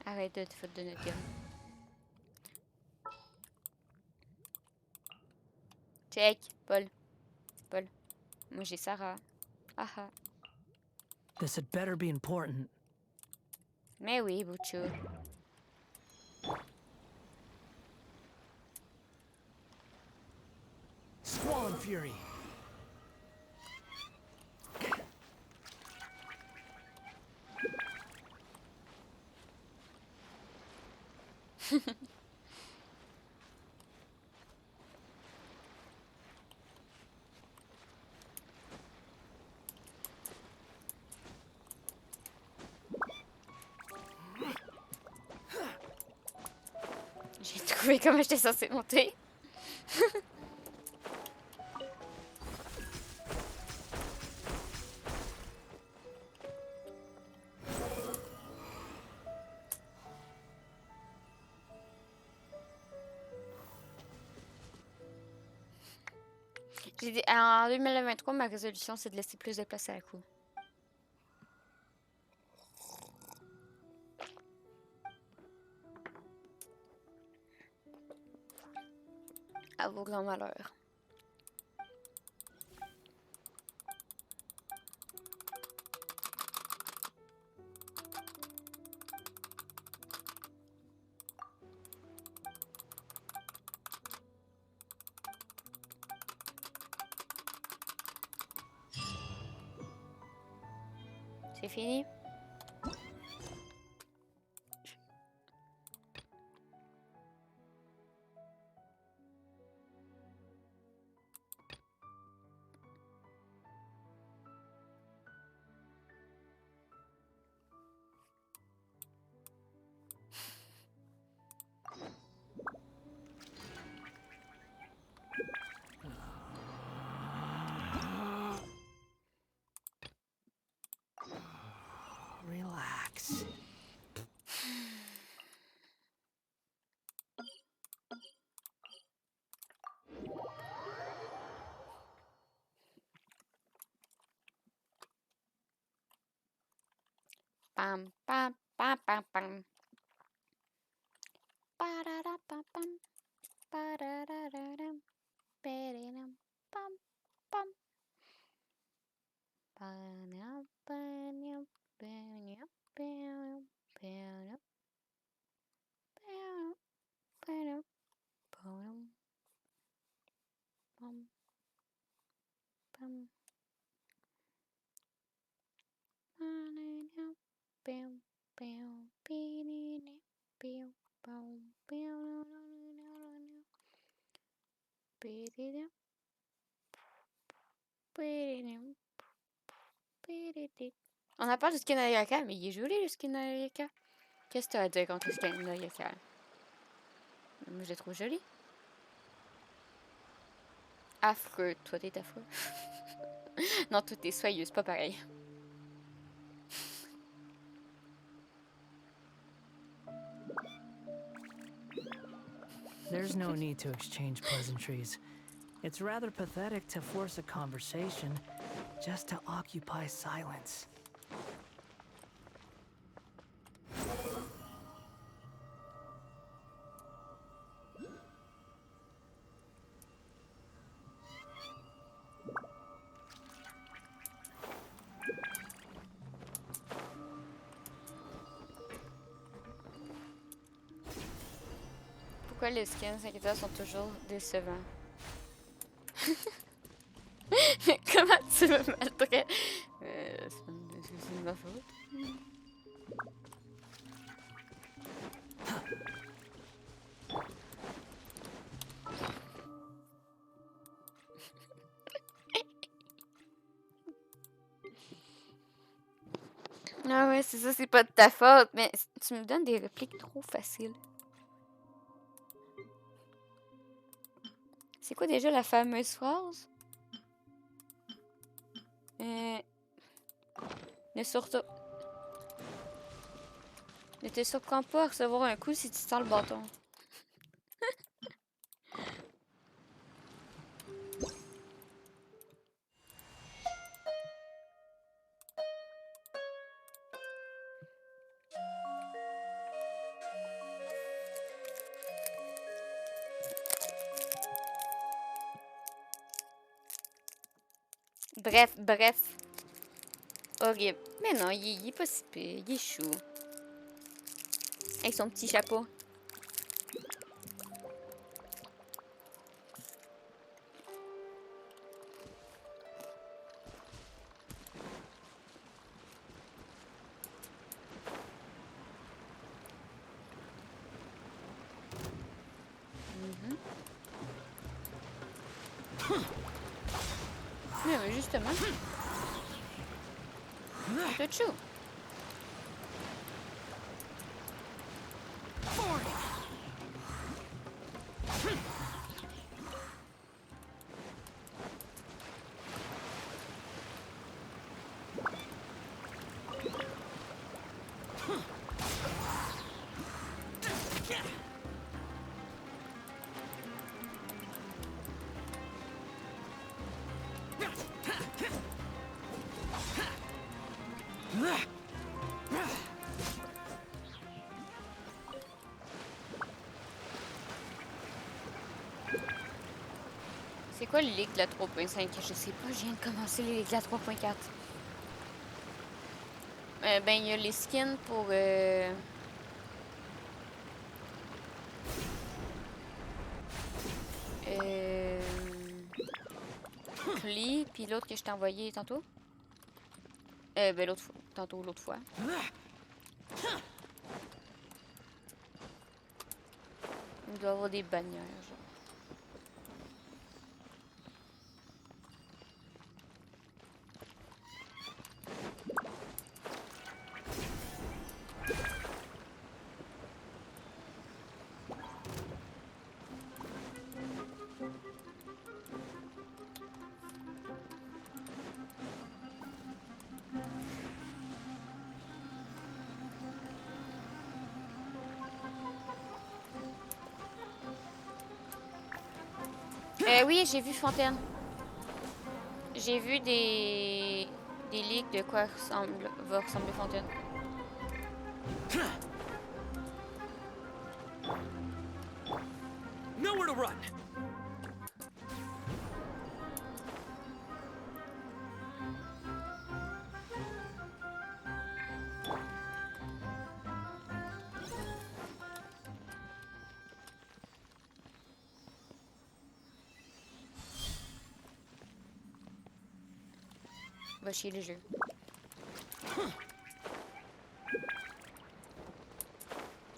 Arrête de te foutre de notre gueule. Check, Paul. Paul. Moi j'ai Sarah. Aha. This had better be important. Mais oui, Bouchou. Squall and Fury. trouvé comment j'étais censée monter. En 2023, ma résolution, c'est de laisser plus de place à la cour. À vos grands malheurs. C'est fini? Relax. Pam, pam, pam, pam, pam. Ba-da-da-pam-pam. Ba-da-da-da-dam. Ba-da-dam. Pam, pam. Ba-dam, ba-dam, ba-dam, ba-dam, ba-dam. Ba-dam, ba-dam, ba-dam. Pam, pam. Ba-da-dam, bam, bam, be-de-dam, bam, bam, bam, be-de-dam, be-de-dam, be-de-dam. On a parlé du skin Ayaka, mais il est joli le skin Ayaka. Qu'est-ce que tu as à dire contre le skin Ayaka? Moi, je le trouve joli. Affreux, toi t'es affreux. Non, toi t'es soyeux, c'est pas pareil. There's no need to exchange pleasantries. It's rather pathetic to force a conversation just to occupy silence. Pourquoi les skins 5 étoiles sont toujours décevants? Comment tu me maltraites? C'est de ma faute. Ah ouais, c'est ça, c'est pas de ta faute, mais tu me donnes des répliques trop faciles. C'est quoi déjà la fameuse phrase? Ne te surprends pas à recevoir un coup si tu sens le bâton. Bref. Horrible. Mais non, il est pas si pire. Il est chou. Avec son petit chapeau. Oui, justement. Un peu de chou. C'est quoi les ligues de la 3.5? Je sais pas, je viens de commencer les ligues de la 3.4. Ben, il y a les skins pour... Clee, puis l'autre que je t'ai envoyé tantôt. Ben, l'autre fois. Tantôt, l'autre fois. Il doit y avoir des bannières, genre. Oui, j'ai vu Fontaine. J'ai vu des leaks de quoi va ressembler Fontaine. Nowhere to run. Va chier le jeu.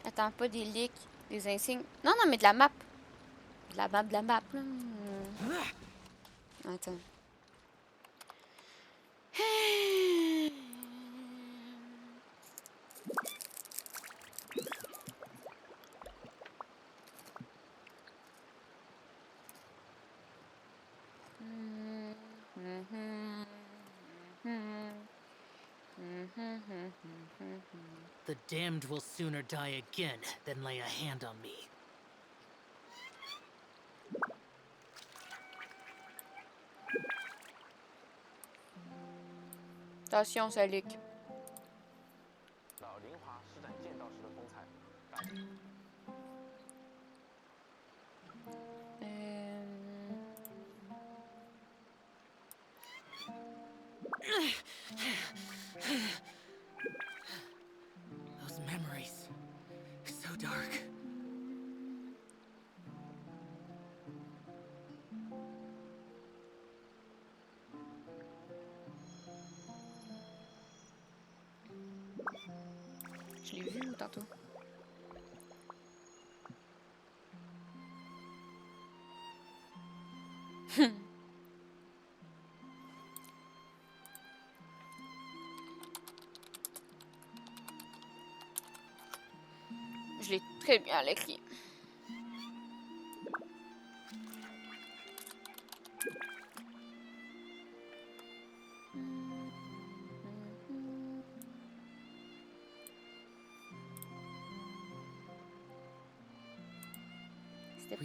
Attends, pas des leaks, des insignes. Non, non, mais de la map. De la map, là. Attends. The damned will sooner die again than lay a hand on me. Attention, ça leak. Those memories, so dark. Je l'ai vu tantôt. Je l'ai très bien écrit.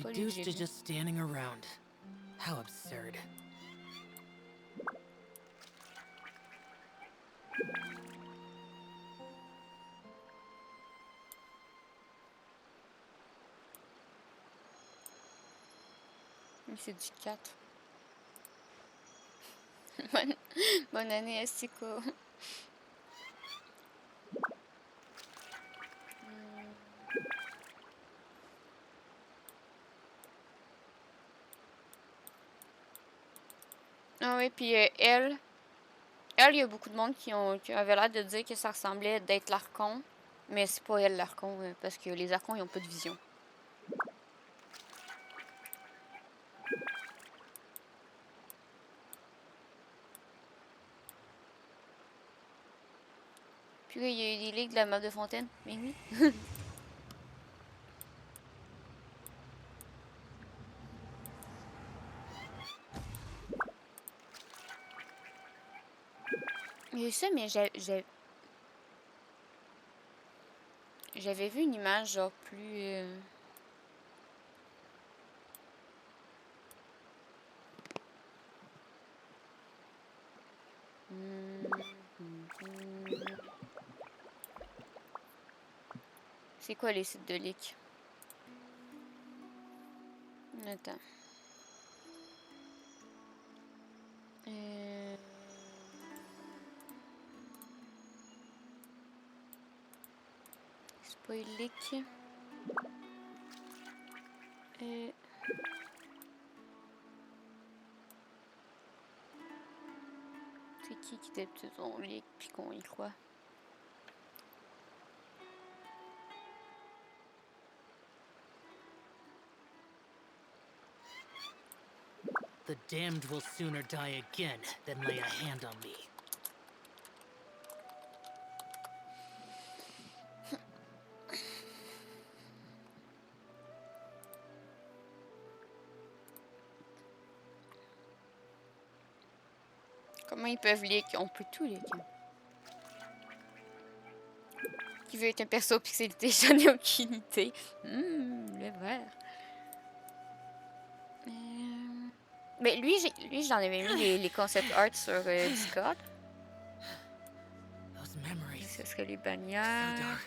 Reduced to just standing around. How absurd. C'est du 4. Bonne année, Astiko. Ah oui, puis elle, il y a beaucoup de monde qui avait l'air de dire que ça ressemblait d'être l'Archon. Mais c'est pas elle l'Archon, parce que les Archons, ils ont pas de vision. Puis là, il y a eu des leaks de la map de Fontaine. Mais oui. Il y a eu ça, mais j'avais vu une image genre plus... C'est quoi les sites de leak? Attends. Spoil leak. C'est qui d'habitude on leak puis qu'on y croit? The damned will sooner die again than lay a hand on me. Comment ils peuvent leak? On peut tout leak. Qui veut être un perso pixelité? J'en ai aucune idée. Le vert. Mais lui, j'en avais mis les concept art sur Discord. Ce serait les bannières.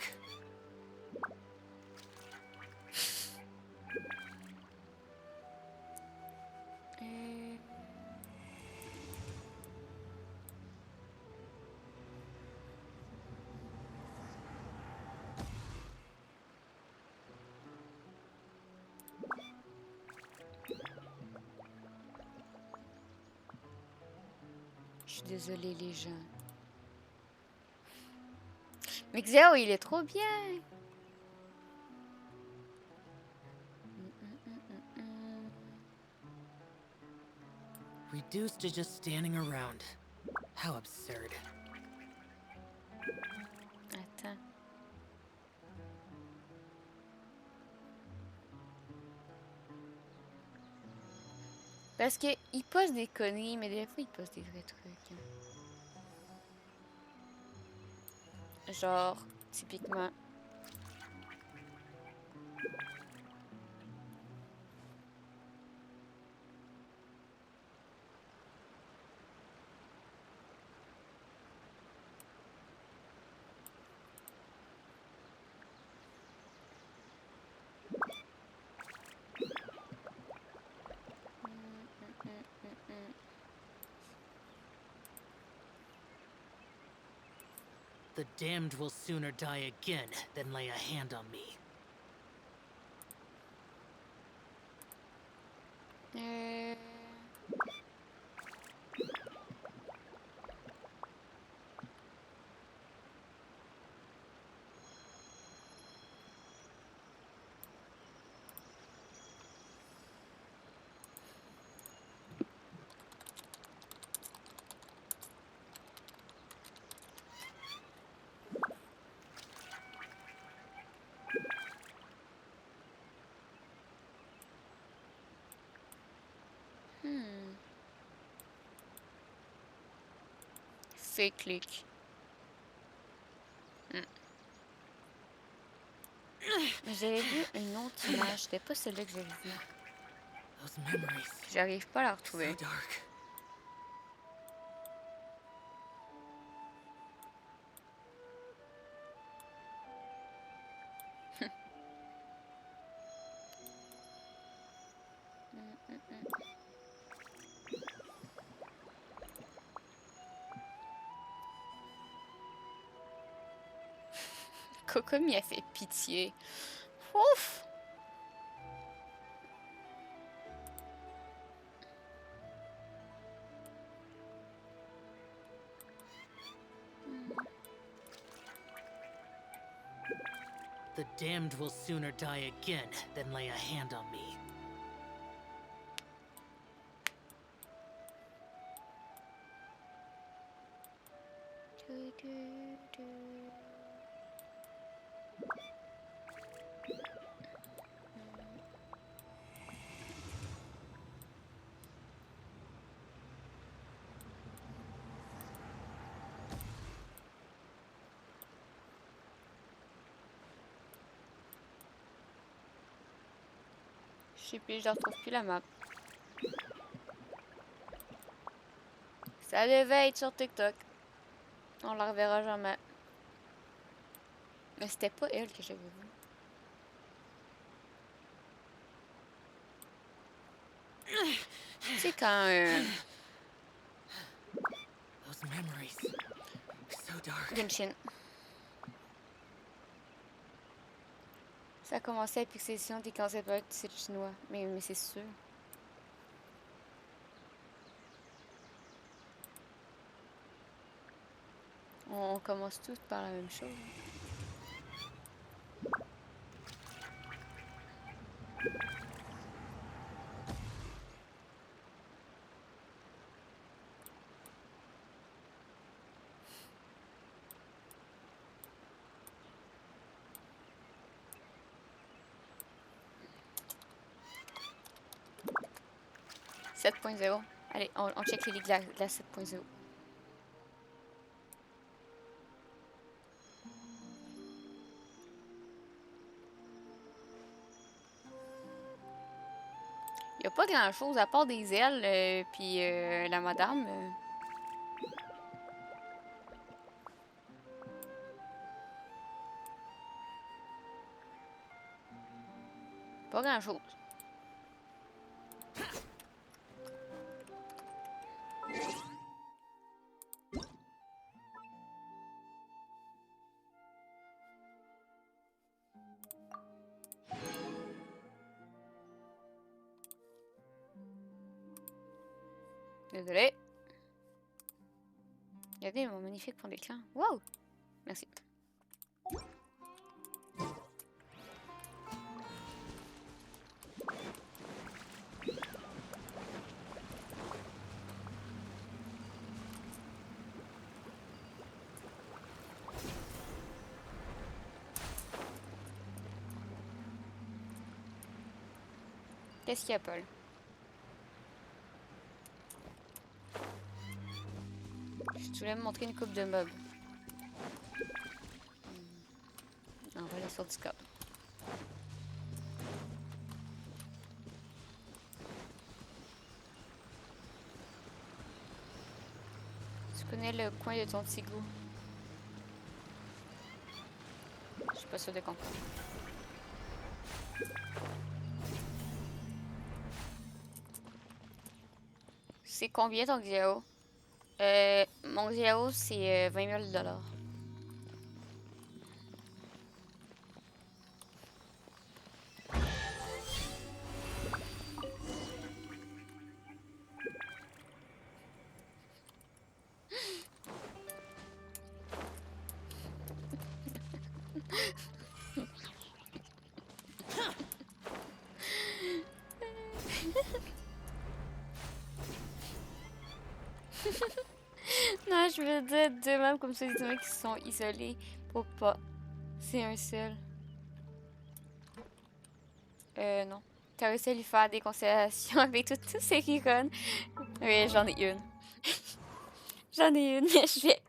Je suis désolée les gens. Mais Xéo, il est trop bien. Reduced to just standing around. How absurd. Attends. Parce que il poste des conneries, mais des fois il poste des vrais trucs. Genre, typiquement. The damned will sooner die again than lay a hand on me. Fake leak. J'avais vu une autre image, c'était pas celle-là que j'avais vue. J'arrive pas à la retrouver. Coco m'y a fait pitié. Ouf! The damned will sooner die again than lay a hand on me. Je sais plus, je retrouve plus la map. Ça devait être sur TikTok. On la reverra jamais. Mais c'était pas elle que j'avais vue. Tu sais, quand... Those memories. So dark. Genshin. Ça a commencé avec l'exception des concepts du site chinois. Mais c'est sûr. On commence tous par la même chose. 7.0. Allez, on check les ligues de la 7.0. Il n'y a pas grand chose à part des ailes, puis la madame. Pas grand chose. Désolé. Regardez mon magnifique fond d'écran. Wow! Merci. Qu'est-ce qu'il y a, Paul? Je voulais me montrer une coupe de meubles. On va aller sur Discord. Tu connais le coin de ton petit goût? Je suis pas sûre de comprendre. C'est combien ton Xiao? Mon Xiao, c'est 20 000 $. Non, je veux dire deux meubles comme ça, des meubles qui sont isolés pour pas. C'est un seul. Non. T'as réussi à lui faire des constellations avec toutes ces icônes. Oui, j'en ai une. J'en ai une, mais je vais.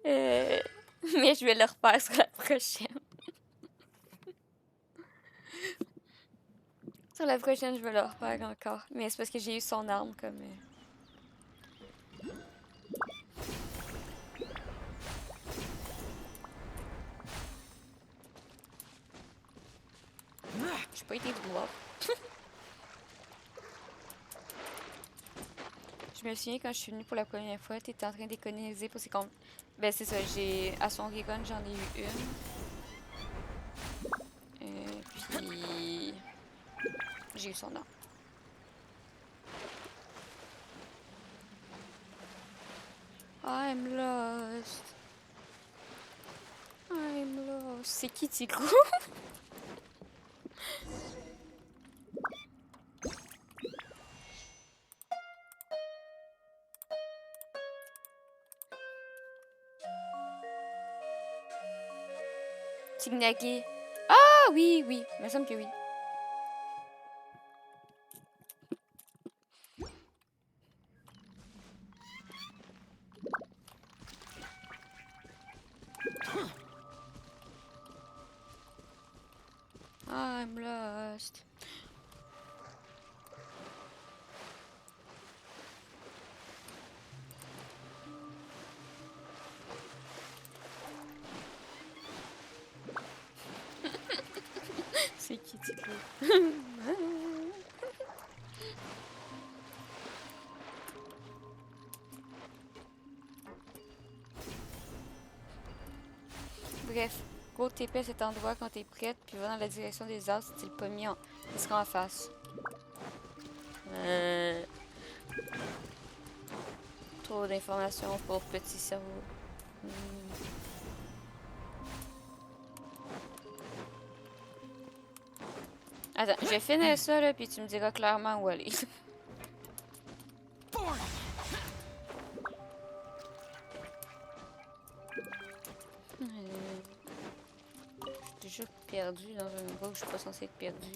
Mais je vais le refaire sur la prochaine. Sur la prochaine, je vais le refaire encore. Mais c'est parce que j'ai eu son arme comme. J'ai pas été droit. Je me souviens quand je suis venue pour la première fois, t'étais en train d'économiser pour ses comptes. Ben c'est ça, j'ai à son Rigon, j'en ai eu une. Puis j'ai eu son nom. I'm lost. I'm lost. C'est qui Tigrou? Tignaki. Ah oui, oui, il me semble que oui. I'm lost. C'est qui Tigrou? Bref, go TP à cet endroit quand t'es prête, puis va dans la direction des arbres si tu le pas mis en... Il sera en face. Trop d'informations pour petit cerveau. Attends, je vais finir ça là, puis tu me diras clairement où aller. Je suis déjà perdu dans un endroit où je suis pas censée être perdu.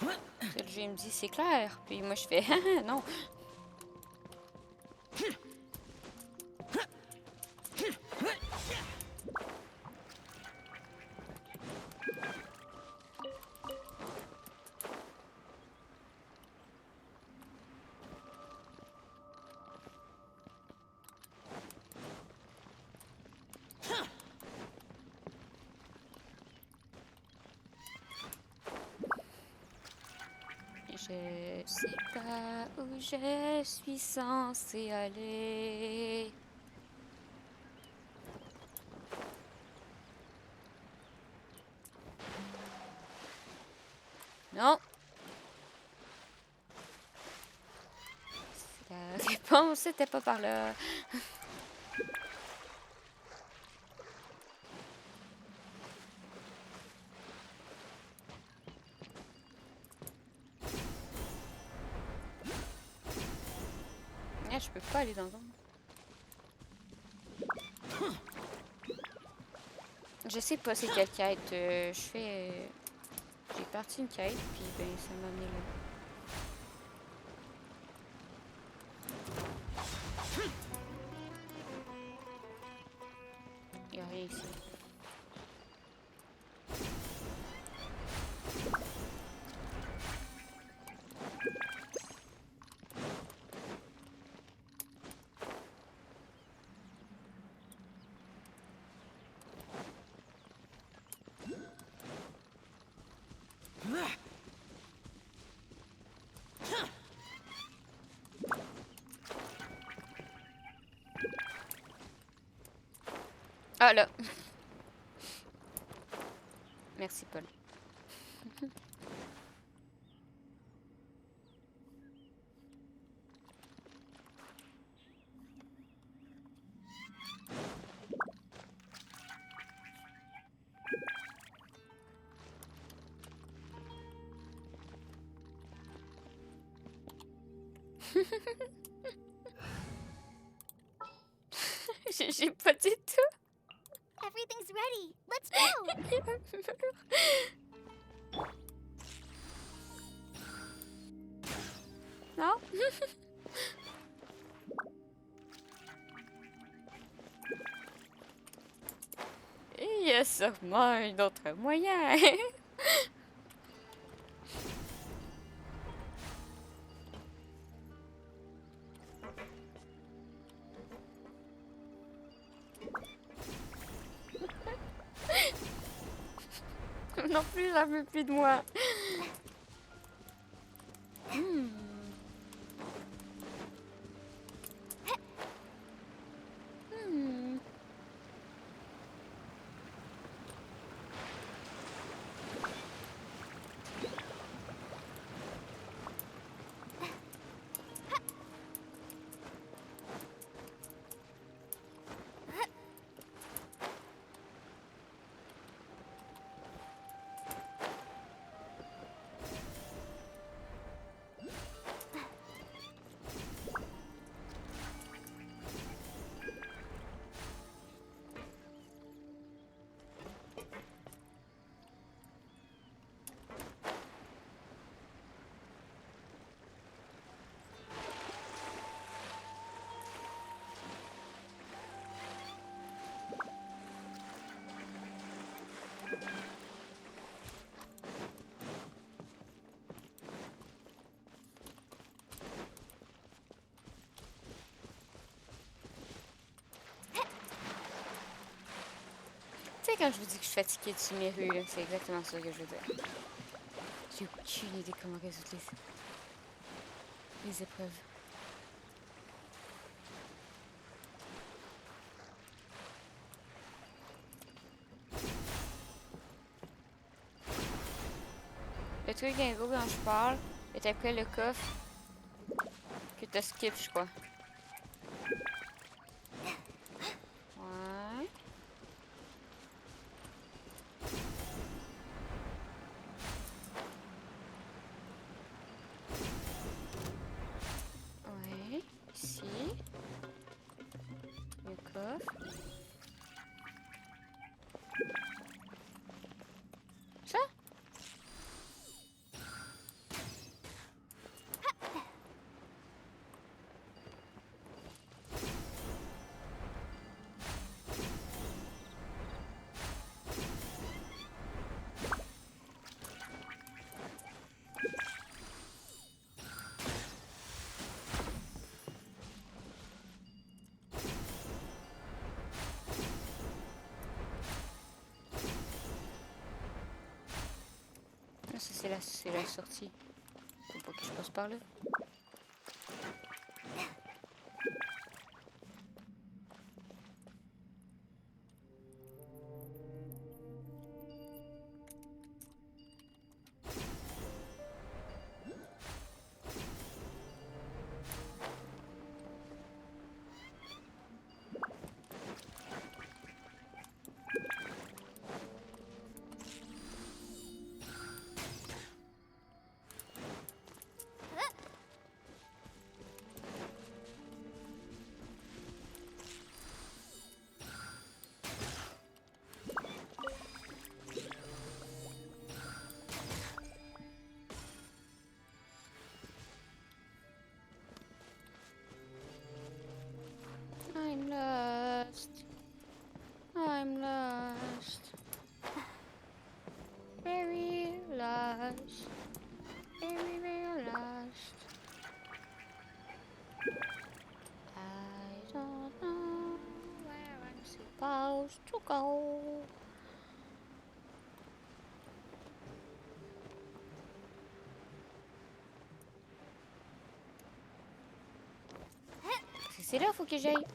Le jeu me dit c'est clair, puis moi je fais non. Je sais pas où je suis censée aller. Non. La réponse c'était pas par là. Je peux pas aller dans l'ombre. Je sais pas c'est quelle quête. Je fais... J'ai parti une quête, puis ben ça m'a amené là. Il y a rien ici. Ah là. Merci Paul. J'ai pas dit tout. Everything's ready. Let's go. Non? Il y a sûrement un autre moyen. Non plus, j'en veux plus de moi. Tu sais, quand je vous dis que je suis fatiguée de mes rues, c'est exactement ça que je veux dire. J'ai aucune idée comment résoudre les épreuves. truc d'un groupe dont je parle est après le coffre que t'as skip, je crois. Ouais. Ouais, ici. Le coffre. Ça? Ah, ça c'est la sortie. Faut pas que je passe par là. I'm lost. I'm lost. Very lost. Very, very lost. I don't know where I'm supposed to go. C'est là, faut que j'aille.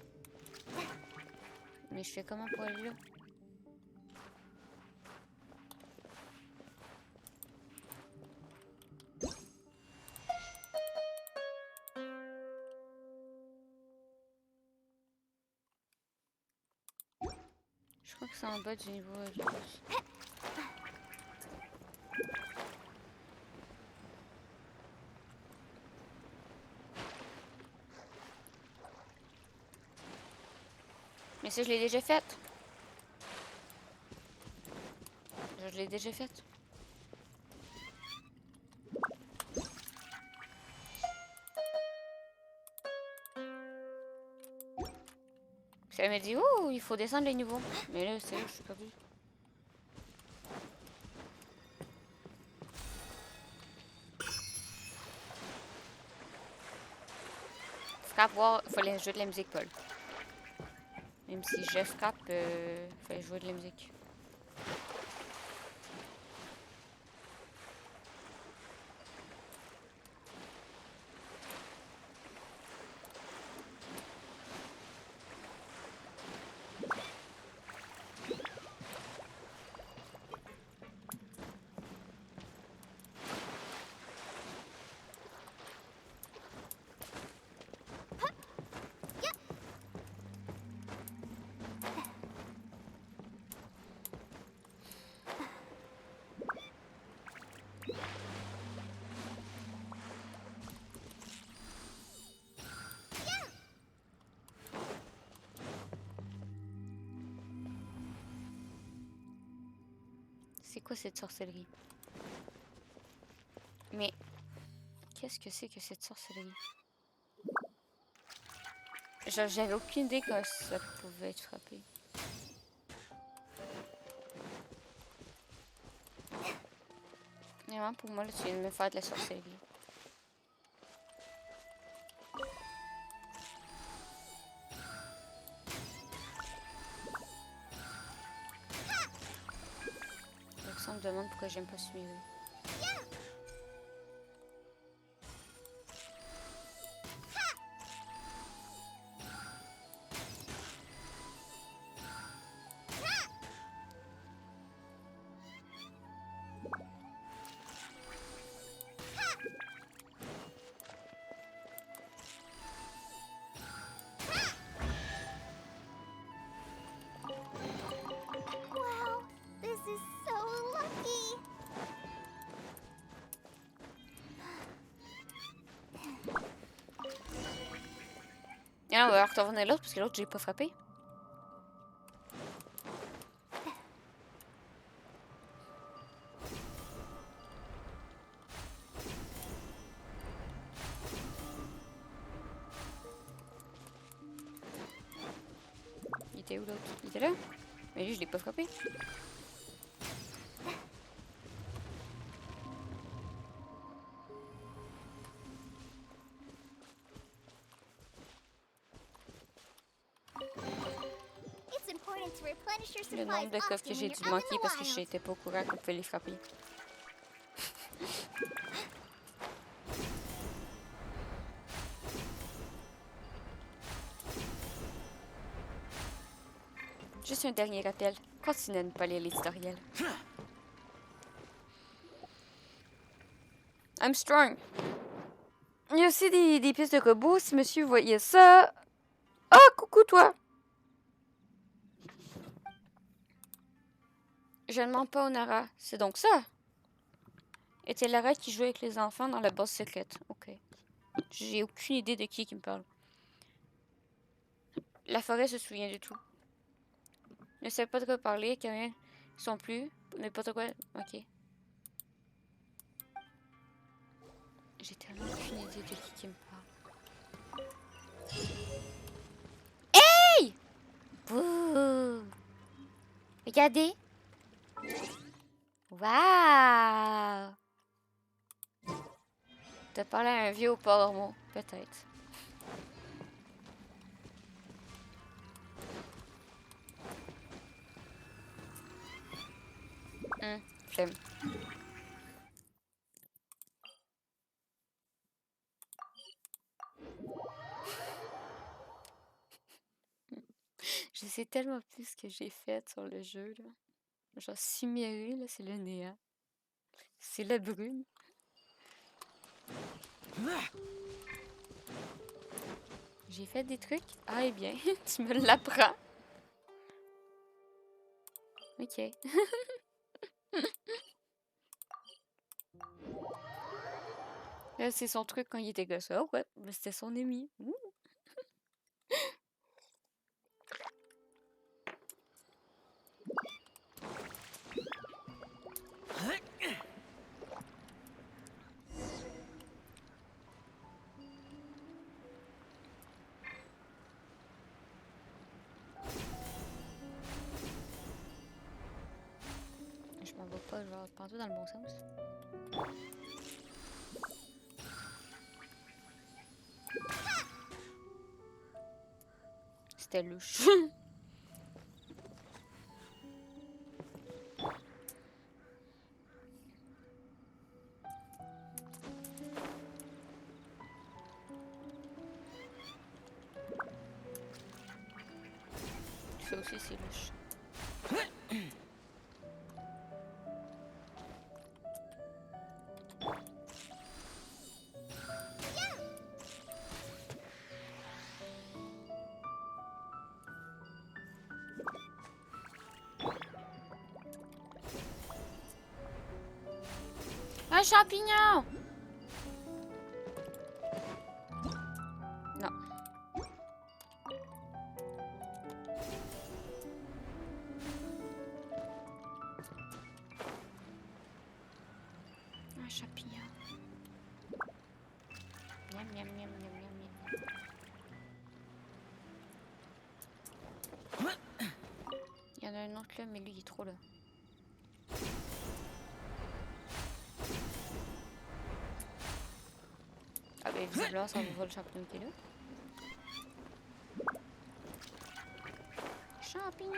Mais je fais comment pour aller là? Je crois que c'est en bas du niveau. Mais ça, je l'ai déjà fait. Je l'ai déjà fait. Ça me dit, oh, il faut descendre les niveaux. Mais là, c'est là, je suis perdu. Scrap, voir, il fallait jouer de la musique, Paul. Même si je scrap, il fallait jouer de la musique. C'est quoi cette sorcellerie? Mais qu'est-ce que c'est que cette sorcellerie? Genre, j'avais aucune idée que ça pouvait être frappé. Vraiment, pour moi, là, tu viens de me faire de la sorcellerie. Ça me demande pourquoi j'aime pas suivre. on va retourner l'autre parce que l'autre, j'ai pas frappé. Il était où l'autre? Il était là? Mais lui, je l'ai pas frappé. Le nombre de coffres que j'ai dû manquer parce que j'étais pas au courant qu'on pouvait les frapper. Juste un dernier rappel. Continuez à ne pas lire les tutoriels. I'm strong. Il y a aussi des pistes de robots. Si monsieur voyait ça... Ah, coucou toi! Je ne mens pas au Nara. C'est donc ça? Était Lara qui jouait avec les enfants dans la base secrète. Ok. J'ai aucune idée de qui me parle. La forêt se souvient de tout. Ne sait pas de quoi parler, quand même. Ils sont plus. N'importe quoi. Ok. J'ai tellement aucune idée de qui me parle. Hey! Bouh! Regardez. Waouh! T'as parlé à un vieux au port, peut-être. Flemme. Je sais tellement plus ce que j'ai fait sur le jeu, là. Genre, Suméru, là, c'est le néant. C'est la brume. J'ai fait des trucs. Ah, eh bien, tu me l'apprends. Ok. Là, c'est son truc quand il était gosse. Oh, ouais, mais c'était son ami. Ouh. Je m'en vais pas, genre, partout dans le bon sens. C'était louche. Ça aussi, c'est louche. Un champignon! Non. Un champignon. Miam, miam, miam, miam, miam, miam. Il y en a un autre là, mais lui, il est trop là. Ah ben visiblement ça vous voit le champignon qui est là. Champignon!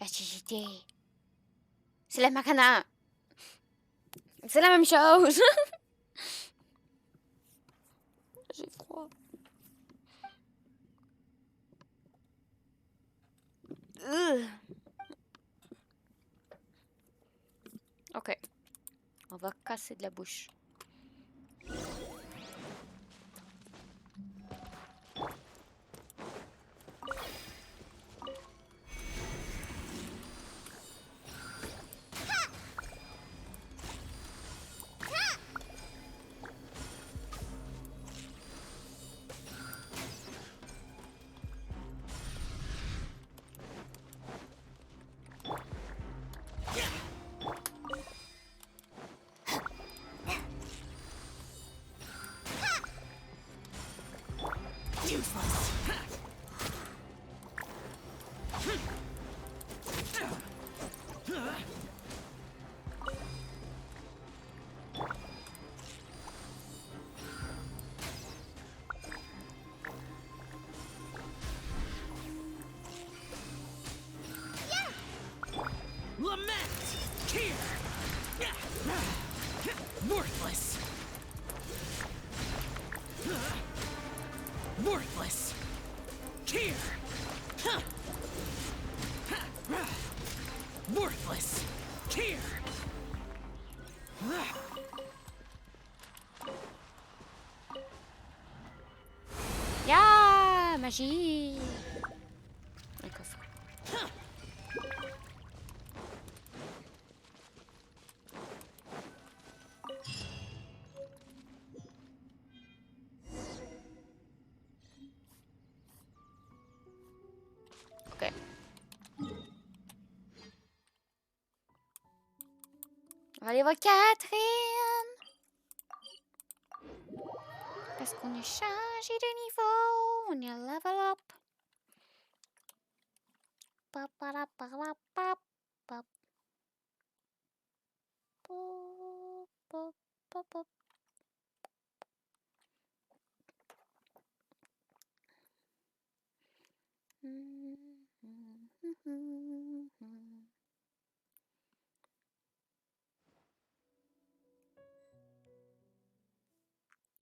La CGT. C'est la macana. C'est la même chose. va casser de la bouche. Lament! Here! Worthless! Worthless! Here! Worthless! Here! Yeah! Magie! Un coffre. Ok. On va aller voir Catherine! Parce qu'on a changé de niveau, on est level up. Pop, pop, pop, pop, pop. Pop, pop, pop, pop.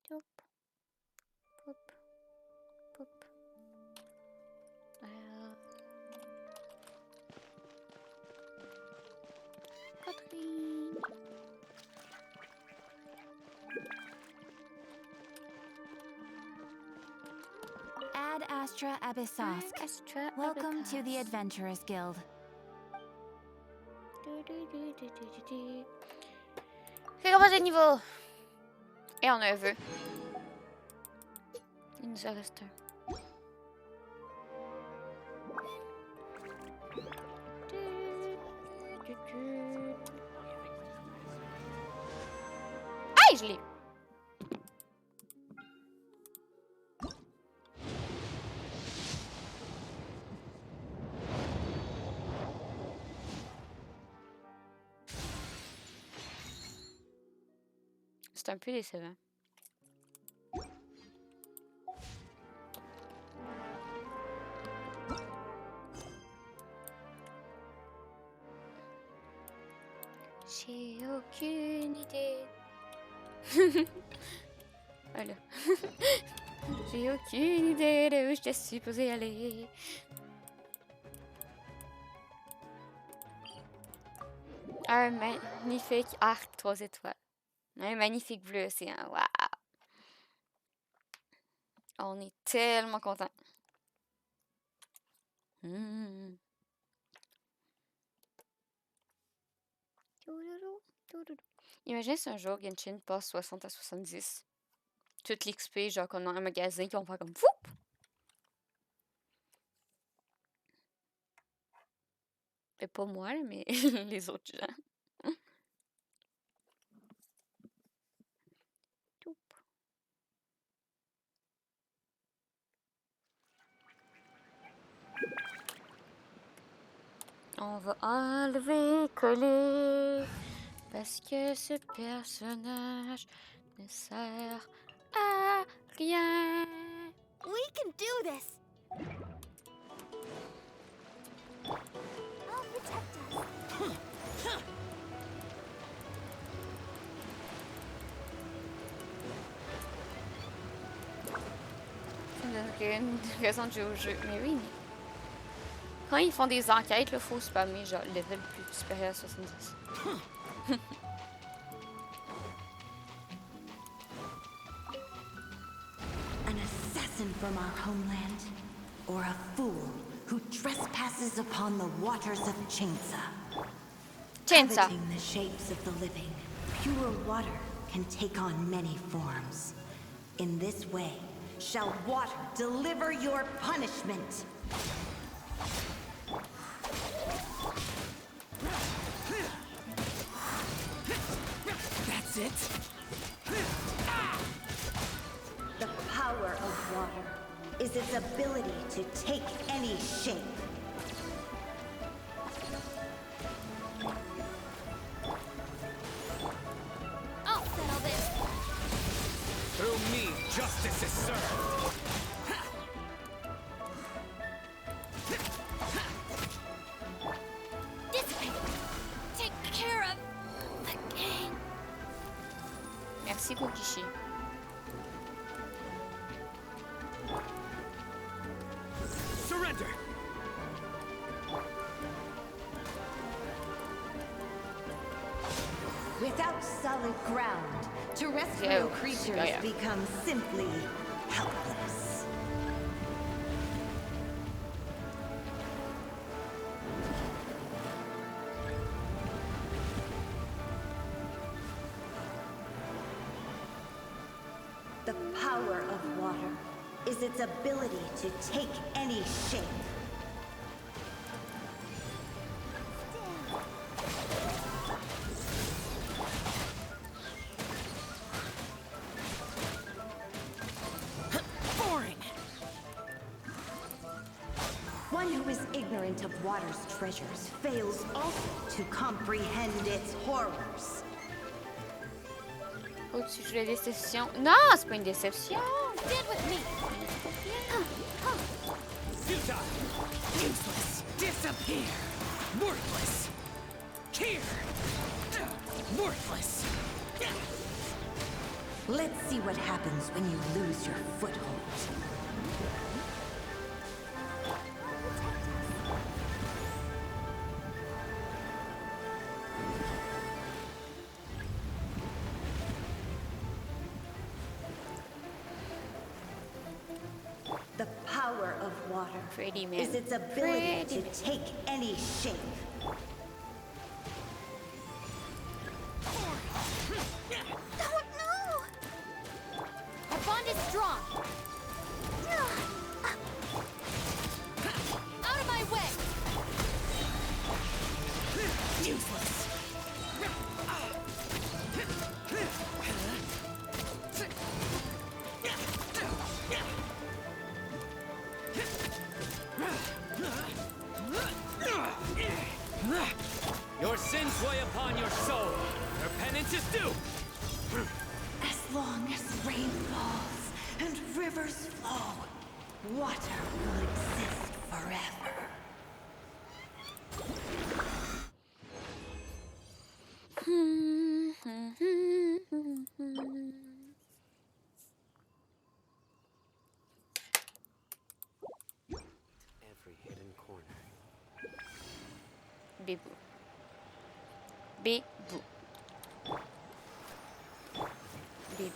Pop, pop, pop. Catherine. Ad Astra Abyssosk. Welcome to the Adventurers Guild. Recommence de niveau. Et on a un vœu. Il nous en reste un. Aïe, je l'ai. C'est un peu décevant. J'ai aucune idée. Voilà. J'ai aucune idée de où je suis supposée aller. Un magnifique arc 3 étoiles. Un magnifique bleu océan. Waouh! On est tellement contents. Imagine si un jour Genshin passe 60 à 70. Toute l'XP, genre qu'on a un magasin qui vont faire comme foup! Et pas moi, mais les autres gens. On va enlever, coller, parce que ce personnage ne sert à rien. We can do this. I'll protect us. Ça me donne une raison de jouer au jeu. Mais oui, mais... Quand ils font des enquêtes, il faut spammer genre level plus supérieur à 70. assassin from our homeland, or a fool who trespasses upon the waters of Chainsa. Coveting the shapes of the living, pure water can take on many forms. In this way, shall water deliver your punishment. That's it? The power of water is its ability to take any shape. I'll settle this. Through me, justice is served. Dissipate. Take care of the gang. Merci, Kokishi. Surrender. Without solid ground, terrestrial creatures become simply helpless. The power of water is its ability to take any shape. One who is ignorant of water's treasures fails also to comprehend its horrors. Au-dessus de la déception. Non, c'est pas une déception. Stand with me. Futile. Useless. Disappear. Worthless. Here. Worthless. Let's see what happens when you lose your foothold. The power of water is its ability to take any shape. Oh no! Our bond is strong. Out of my way! Useless. Your sins weigh upon your soul. Your penance is due. As long as rain falls and rivers flow, water will exist forever. Every hidden corner. Bébou. Bébou. Bébou.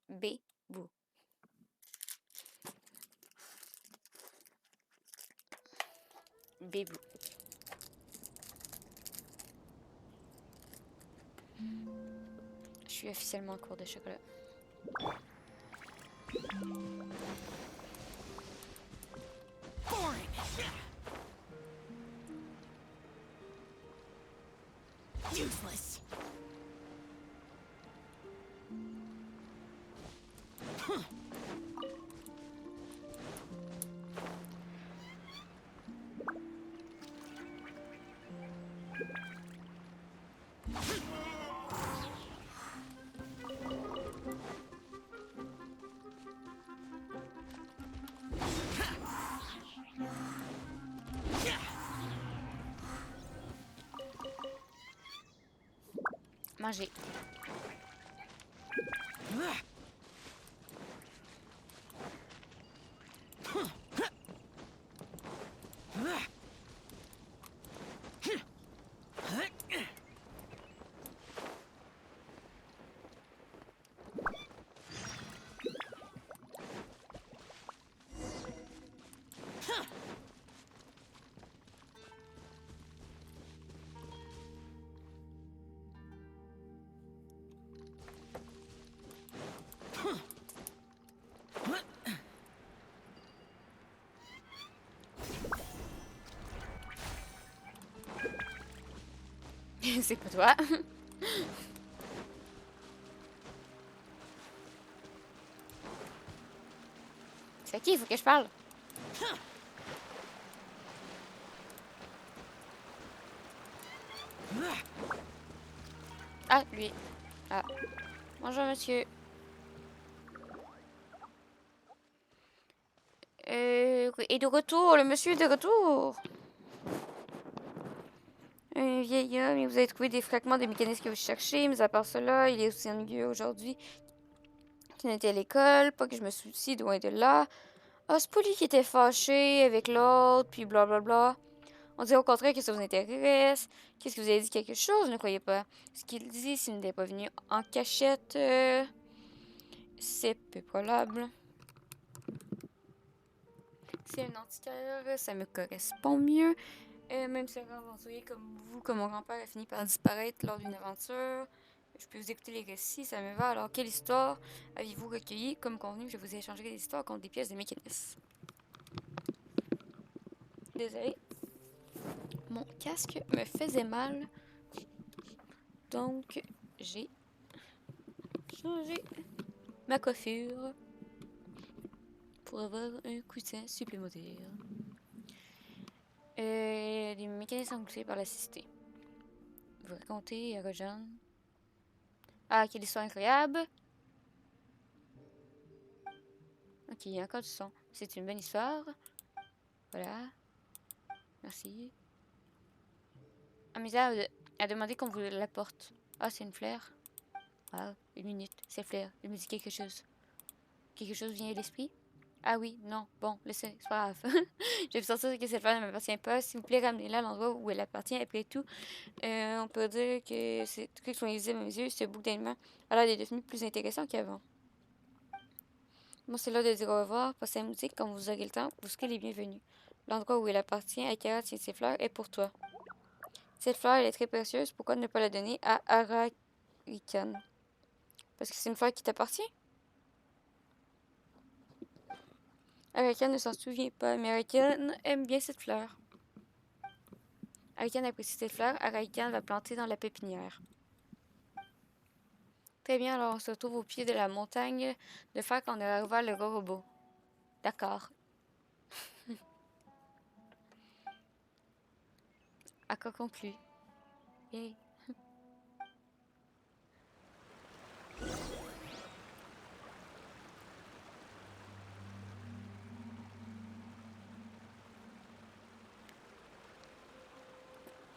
Bébou. Bébou. Je suis officiellement en cours de chocolat. Boring. Useless. Manger. C'est pas toi. C'est à qui il faut que je parle? Ah, lui. Ah. Bonjour, monsieur. Et de retour, le monsieur est de retour. Un vieil homme, et vous avez trouvé des fragments de mécanismes que vous cherchez, mais à part cela, il est aussi ennuyeux aujourd'hui qu'il n'était à l'école, pas que je me soucie, loin de là. Ah, c'est pas lui qui était fâché avec l'autre, puis blablabla. On dirait au contraire que ça vous intéresse. Qu'est-ce que vous avez dit quelque chose, ne croyez pas? Ce qu'il dit, s'il n'était pas venu en cachette, c'est peu probable. C'est un antiquaire, ça me correspond mieux. Même si un aventurier comme vous, comme mon grand-père, a fini par disparaître lors d'une aventure, je peux vous écouter les récits, ça me va. Alors, quelle histoire avez-vous recueilli? Comme convenu, je vous échangerai des histoires contre des pièces de mécanisme. Désolée. Mon casque me faisait mal. Donc, j'ai changé ma coiffure pour avoir un coussin supplémentaire. Les mécanismes engloutis par la cité. Vous racontez à Rojan. Ah, quelle histoire incroyable! Ok, il y a encore du son. C'est une bonne histoire. Voilà. Merci. Amisa a demandé qu'on vous l'apporte. Ah, c'est une fleur. Ah, une minute. C'est fleur. Il me dit quelque chose. Quelque chose vient à l'esprit? Ah oui, non. Bon, laissez, c'est pas grave. Je vais sentir que cette fleur ne m'appartient pas. S'il vous plaît, ramenez-la à l'endroit où elle appartient. Après tout, on peut dire que ces trucs sont invisibles à mes yeux. Ce bouc d'aliments alors il est devenu plus intéressant qu'avant. Bon, c'est l'heure de dire au revoir. Passez la musique quand vous aurez le temps. Vous serez les bienvenus. L'endroit où elle appartient, à quel tient ces fleurs, est pour toi. Cette fleur, elle est très précieuse. Pourquoi ne pas la donner à Arakan? Parce que c'est une fleur qui t'appartient? Arakan ne s'en souvient pas, mais Arakan aime bien cette fleur. Arakan apprécie cette fleur. Arakan va planter dans la pépinière. Très bien, alors on se retrouve au pied de la montagne de fer quand on aura ouvert le gros robot. D'accord. Accord conclu. Yay.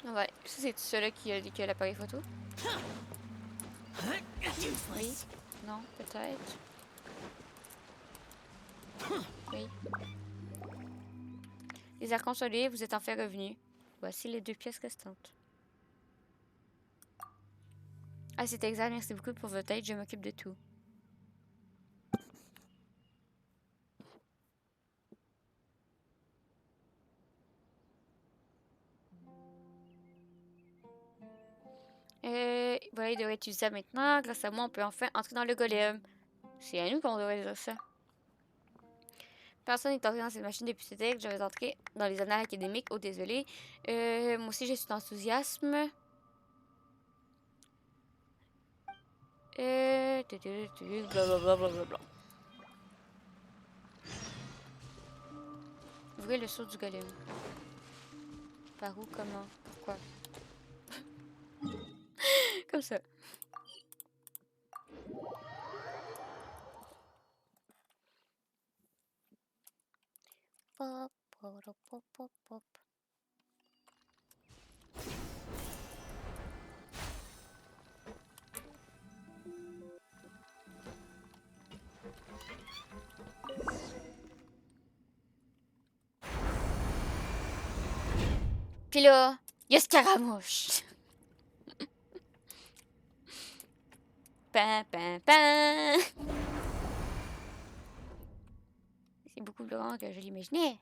Ouais, ça c'est celui qui a l'appareil photo. Oui. Non, peut-être. Oui. Les archons soleils, vous êtes enfin revenus. Voici les 2 pièces restantes. Ah, c'est exact. Merci beaucoup pour votre aide. Je m'occupe de tout. Voilà, il devrait être utilisable maintenant. Grâce à moi, on peut enfin entrer dans le golem. C'est à nous qu'on devrait dire ça. Personne n'est entré dans cette machine depuis ce texte. Je vais entrer dans les annales académiques. Oh, désolé. Moi aussi, j'ai cet enthousiasme. Blablabla. Ouvrez le saut du golem. Par où? Comment? Pourquoi? Comme ça. Pop, pop, pop, pop, pop. Puis là, il y a Scaramouche. Pan, pan, pan. C'est beaucoup plus grand que je l'imaginais.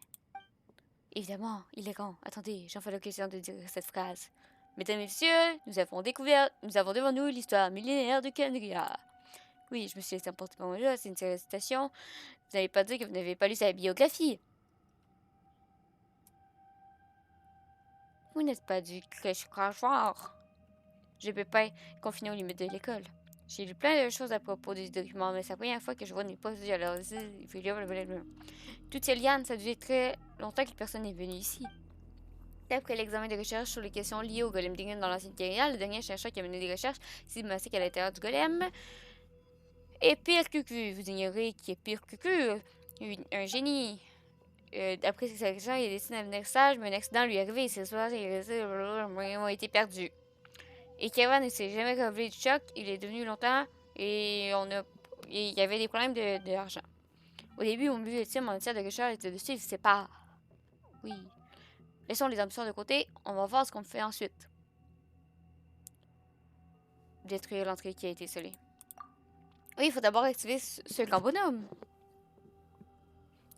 Évidemment, il est grand. Attendez, j'en fais l'occasion de dire cette phrase. Mesdames et messieurs, nous avons devant nous l'histoire millénaire de Kenria. Oui, je me suis laissé emporter par mon jeu, c'est une série de citations. Vous n'allez pas dire que vous n'avez pas lu sa biographie. Vous n'êtes pas du crèche-crachoir. Je ne peux pas être confiné aux limites de l'école. J'ai lu plein de choses à propos du document, mais c'est la première fois que je vois une hypothèse. Alors, toutes ces lianes, ça a duré très longtemps que personne n'est venu ici. Après l'examen de recherche sur les questions liées au golem d'Ingen dans l'ancienne Kyria, le dernier chercheur qui a mené des recherches systématiques à l'intérieur du golem est pire que Q. Vous ignorez qui est pire que Q. Un génie. Après ses actions, il est destiné à devenir sage, mais un accident lui est arrivé. Ses soirs ont été perdus. Et Kevin ne s'est jamais relevé du choc. Il est devenu longtemps et il y avait des problèmes d'argent. Au début, mon but ultime en matière de recherche était de suivre ses pas. Oui. Laissons les ambitions de côté. On va voir ce qu'on fait ensuite. Détruire l'entrée qui a été scellée. Oui, il faut d'abord activer ce grand bonhomme.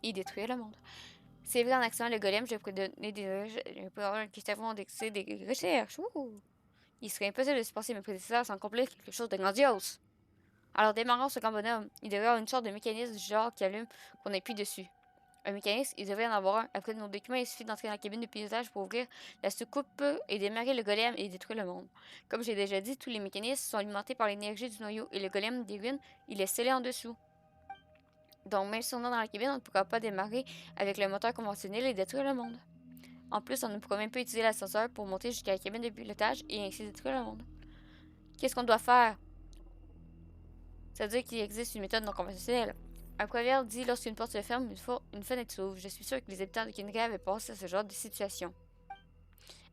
Et détruire le monde. C'est vrai, en activant le golem, je pourrais donner des recherches. Il serait impossible de supporter mes prédécesseurs sans accomplir quelque chose de grandiose. Alors démarrons ce grand bonhomme. Il devrait avoir une sorte de mécanisme du genre qui allume qu'on appuie dessus. Un mécanisme, il devrait en avoir un. Après nos documents, il suffit d'entrer dans la cabine de pilotage pour ouvrir la soucoupe et démarrer le golem et détruire le monde. Comme j'ai déjà dit, tous les mécanismes sont alimentés par l'énergie du noyau et le golem des ruines, il est scellé en dessous. Donc même si on est dans la cabine, on ne pourra pas démarrer avec le moteur conventionnel et détruire le monde. En plus, on ne pourra même pas utiliser l'ascenseur pour monter jusqu'à la cabine de pilotage et ainsi détruire le monde. Qu'est-ce qu'on doit faire? Ça veut dire qu'il existe une méthode non conventionnelle. Un proverbe dit lorsqu'une porte se ferme, une fenêtre s'ouvre. Je suis sûr que les habitants de Kenria avaient pensé à ce genre de situation.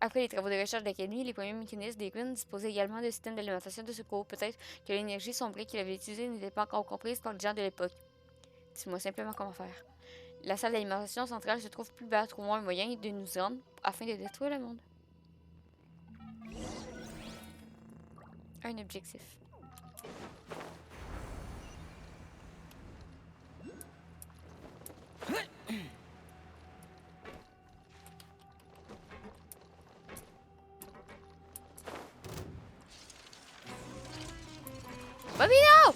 Après les travaux de recherche de l'académie, les premiers mécanismes des ruines disposaient également de systèmes d'alimentation de secours. Peut-être que l'énergie sombrée qu'il avait utilisée n'était pas encore comprise par les gens de l'époque. Dis-moi simplement comment faire. La salle d'alimentation centrale se trouve plus bas. Trouvons un moyen de nous rendre afin de détruire le monde. Un objectif. Bobino!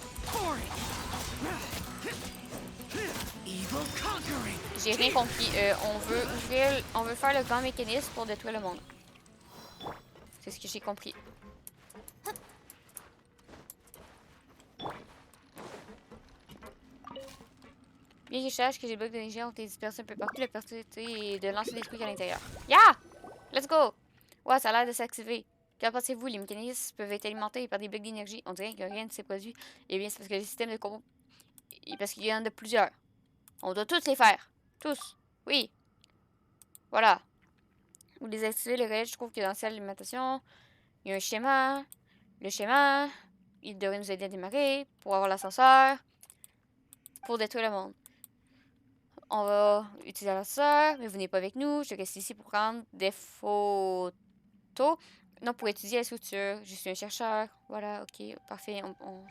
J'ai rien compris. On veut faire le grand mécanisme pour détruire le monde. C'est ce que j'ai compris. Bien que je sache que les blocs d'énergie ont été dispersés un peu partout, la possibilité est de lancer des trucs à l'intérieur. Yeah! Let's go! Ouais, ça a l'air de s'activer. Qu'en pensez-vous? Les mécanismes peuvent être alimentés par des blocs d'énergie. On dirait que rien ne s'est produit. Eh bien, c'est parce que le système de combo... Et parce qu'il y en a plusieurs. On doit tous les faire. Tous. Oui. Voilà. Vous les activez, le relais, je trouve que dans la salle d'alimentation, il y a un schéma. Le schéma, il devrait nous aider à démarrer pour avoir l'ascenseur. Pour détruire le monde. On va utiliser l'ascenseur, mais vous n'êtes pas avec nous. Je reste ici pour prendre des photos. Non, pour étudier la structure. Je suis un chercheur. Voilà, ok, parfait. On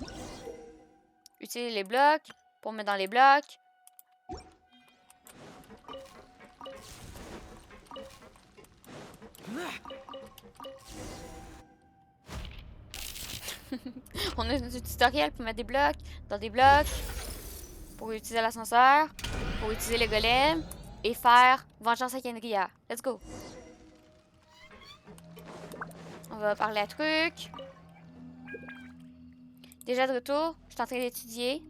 utilise les blocs pour mettre dans les blocs. On a un tutoriel pour mettre des blocs dans des blocs. Pour utiliser l'ascenseur. Pour utiliser le golem. Et faire vengeance à Kenria. Let's go. On va parler à trucs. Déjà de retour, je suis en train d'étudier.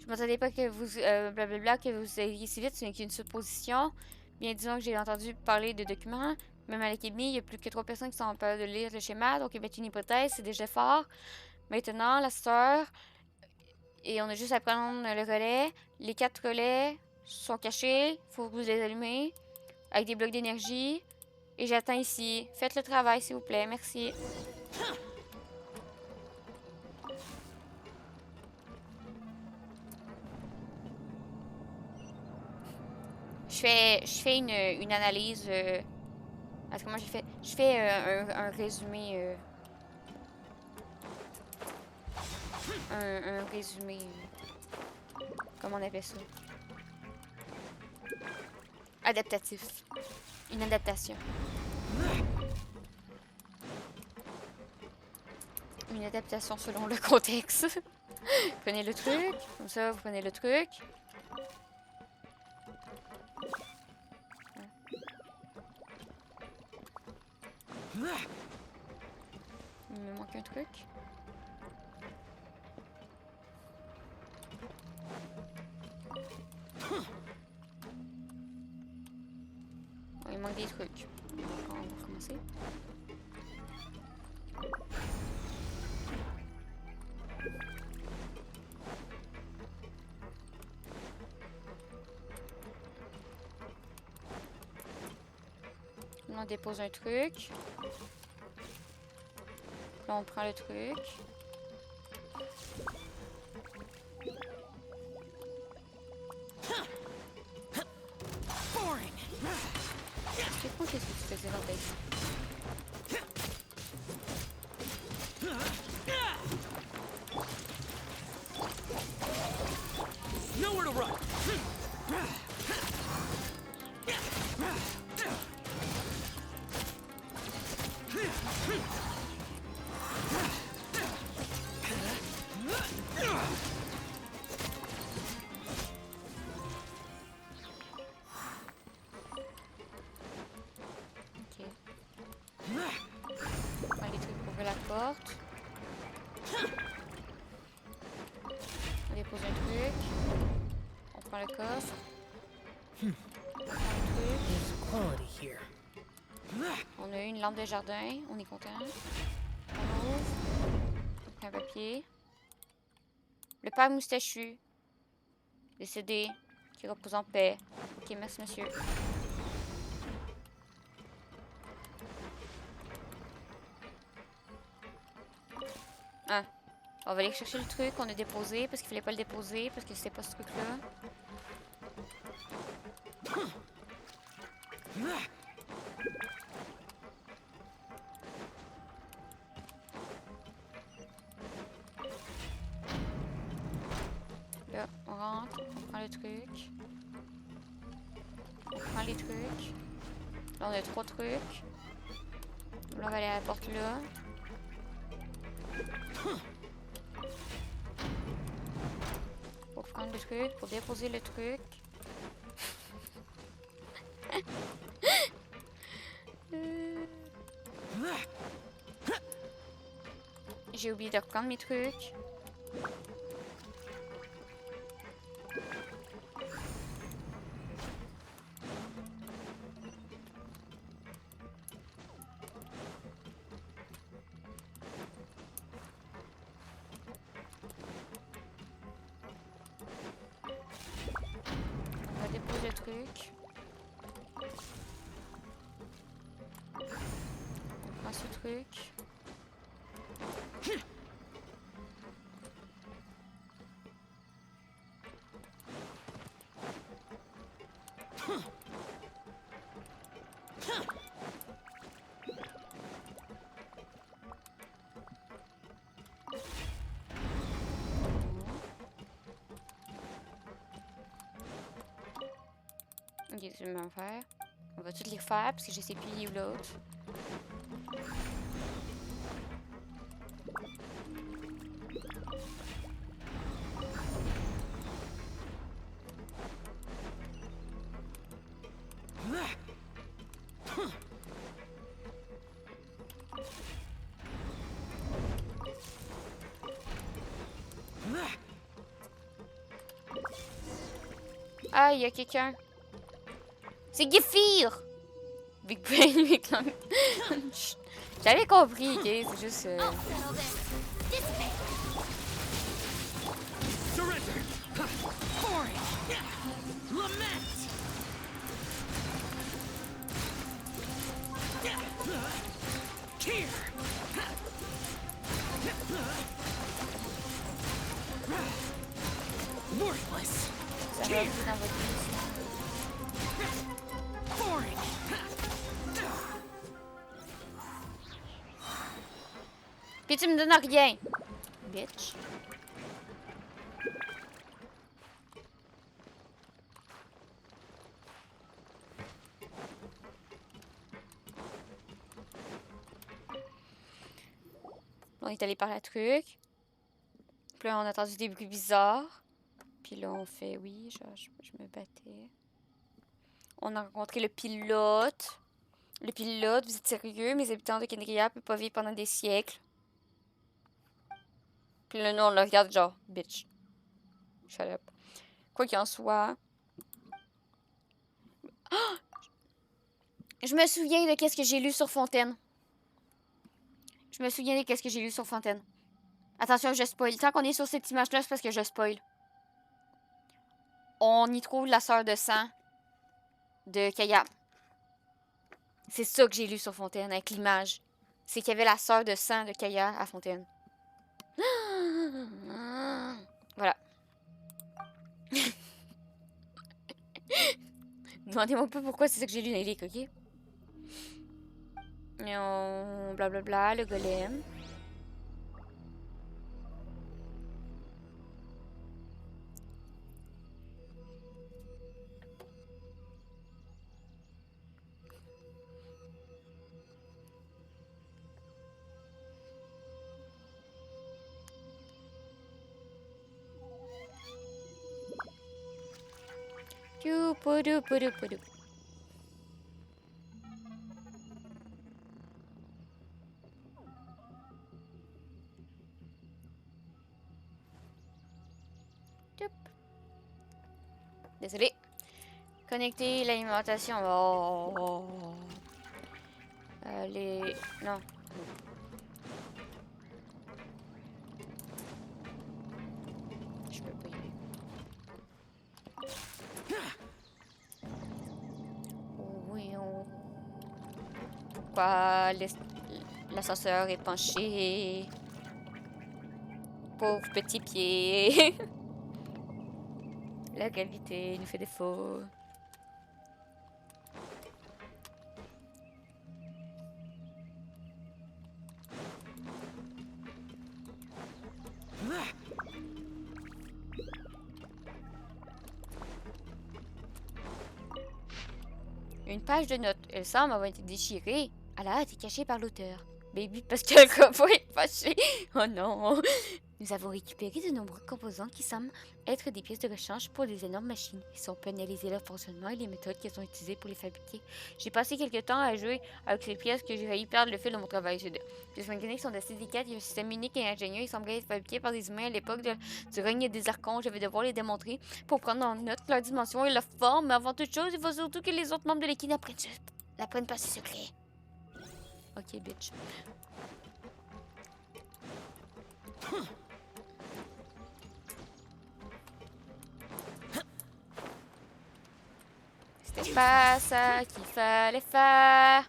Je m'attendais pas que vous blablabla, que vous ayez si vite, ce n'est qu'une supposition. Bien disons que j'ai entendu parler de documents. Même à l'académie, il n'y a plus que 3 personnes qui sont en peur de lire le schéma, donc émettre une hypothèse, c'est déjà fort. Maintenant, la sœur, et on a juste à prendre le relais. Les 4 relais sont cachés, il faut que vous les allumez, avec des blocs d'énergie. Et j'attends ici. Faites le travail, s'il vous plaît, merci. Je fais une analyse Parce que moi je fais un résumé. Un résumé. Comment on appelle ça? Adaptatif. Une adaptation. Une adaptation selon le contexte. Prenez le truc. Comme ça, vous prenez le truc. Il me manque un truc. Oh, il manque des trucs. On va recommencer. On dépose un truc. Là, on prend le truc. C'est quoi qu'est-ce que tu faisais là-bas? Nowhere to run. Le coffre. On a eu une lampe de jardin, on est content. On ouvre. Un papier. Le père moustachu. Décédé. Qui repose en paix. Ok, merci monsieur. Ah. On va aller chercher le truc qu'on a déposé parce qu'il fallait pas le déposer parce que c'était pas ce truc-là. Là, on rentre, on prend le truc. On prend les trucs. Là, on a 3 trucs. Là, on va aller à la porte là. Pour prendre le truc, pour déposer le truc. J'ai oublié de reprendre mes trucs. On va déposer le truc. On prend ce truc. Ok, je vais m'en faire. On va toutes les refaire parce que je sais plus il est où l'autre. Ah, il y a quelqu'un. C'est Gefir! Big Brain, Big Long. J'avais compris, ok? C'est juste. Surrender. Boring. Lament. Tear. Worthless. Tear. Boring. Puis tu me donnes rien. Bitch. On est allé par la truc. Puis là, on a entendu des bruits bizarres. Puis là, on fait oui, je me battais. On a rencontré le pilote. Le pilote, vous êtes sérieux? Mes habitants de Kenria ne peuvent pas vivre pendant des siècles. Puis là, nous, on le regarde genre, bitch. Shut up. Quoi qu'il en soit. Oh! Je me souviens de qu'est-ce que j'ai lu sur Fontaine. Je me souviens de qu'est-ce que j'ai lu sur Fontaine. Attention, je spoil. Tant qu'on est sur cette image-là, c'est parce que je spoil. On y trouve la sœur de sang de Kaya. C'est ça que j'ai lu sur Fontaine avec l'image. C'est qu'il y avait la sœur de sang de Kaya à Fontaine. Voilà. Demandez-moi pas pourquoi c'est ça que j'ai lu dans les livres, ok? Et on... blablabla, le golem. Poudou, poudou, poudou. Désolé. Connecter l'alimentation. Oh. Les... Non. Je peux pas y aller. Oui, on... Pourquoi l'ascenseur est penché? Pauvre petit pied. La gravité nous fait défaut. Une page de notes. Elle semble avoir été déchirée. Elle a été cachée par l'auteur. Baby, parce que le compo est fâché. Oh non. Nous avons récupéré de nombreux composants qui semblent être des pièces de rechange pour des énormes machines. Ils sont peut analyser leur fonctionnement et les méthodes qu'elles ont utilisées pour les fabriquer. J'ai passé quelques temps à jouer avec ces pièces que j'ai failli perdre le fil de mon travail. Les mécaniques sont assez délicates. Il y a un système unique et ingénieux. Ils semblaient être fabriqués par des humains à l'époque du règne des archons. Je vais devoir les démontrer pour prendre en note leur dimension et leur forme. Mais avant toute chose, il faut surtout que les autres membres de l'équipe n'apprennent pas ses secrets. Ok, bitch. C'était pas ça qu'il fallait faire.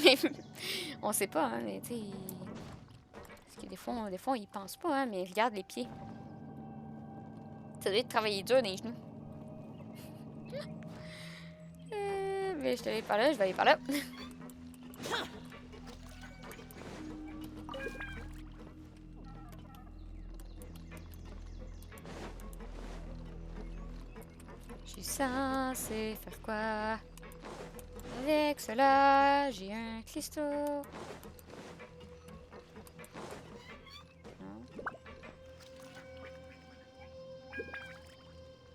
Mais on sait pas, hein, mais tu sais. Parce que des fois, ils pensent pas, hein, mais regarde les pieds. Ça doit être travailler dur dans les genoux. Mais je te vais par là, je vais aller par là. Je suis censé faire quoi? Avec cela, j'ai un clisto.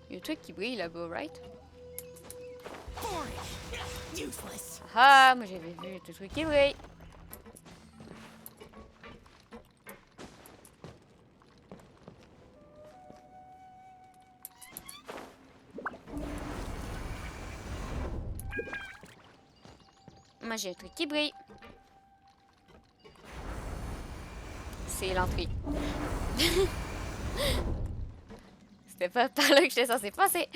Il y a un truc qui brille là-bas, right? Ah, moi j'avais vu tout truc qui brille. Moi j'ai un truc qui brille. C'est l'entrée. C'était pas par là que j'étais censé passer.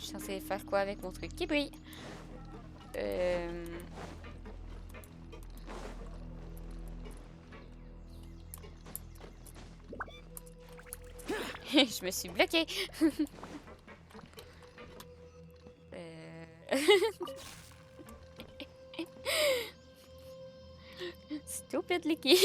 suis censée faire quoi avec mon truc qui brille? Je me suis bloquée. Stupid Licky.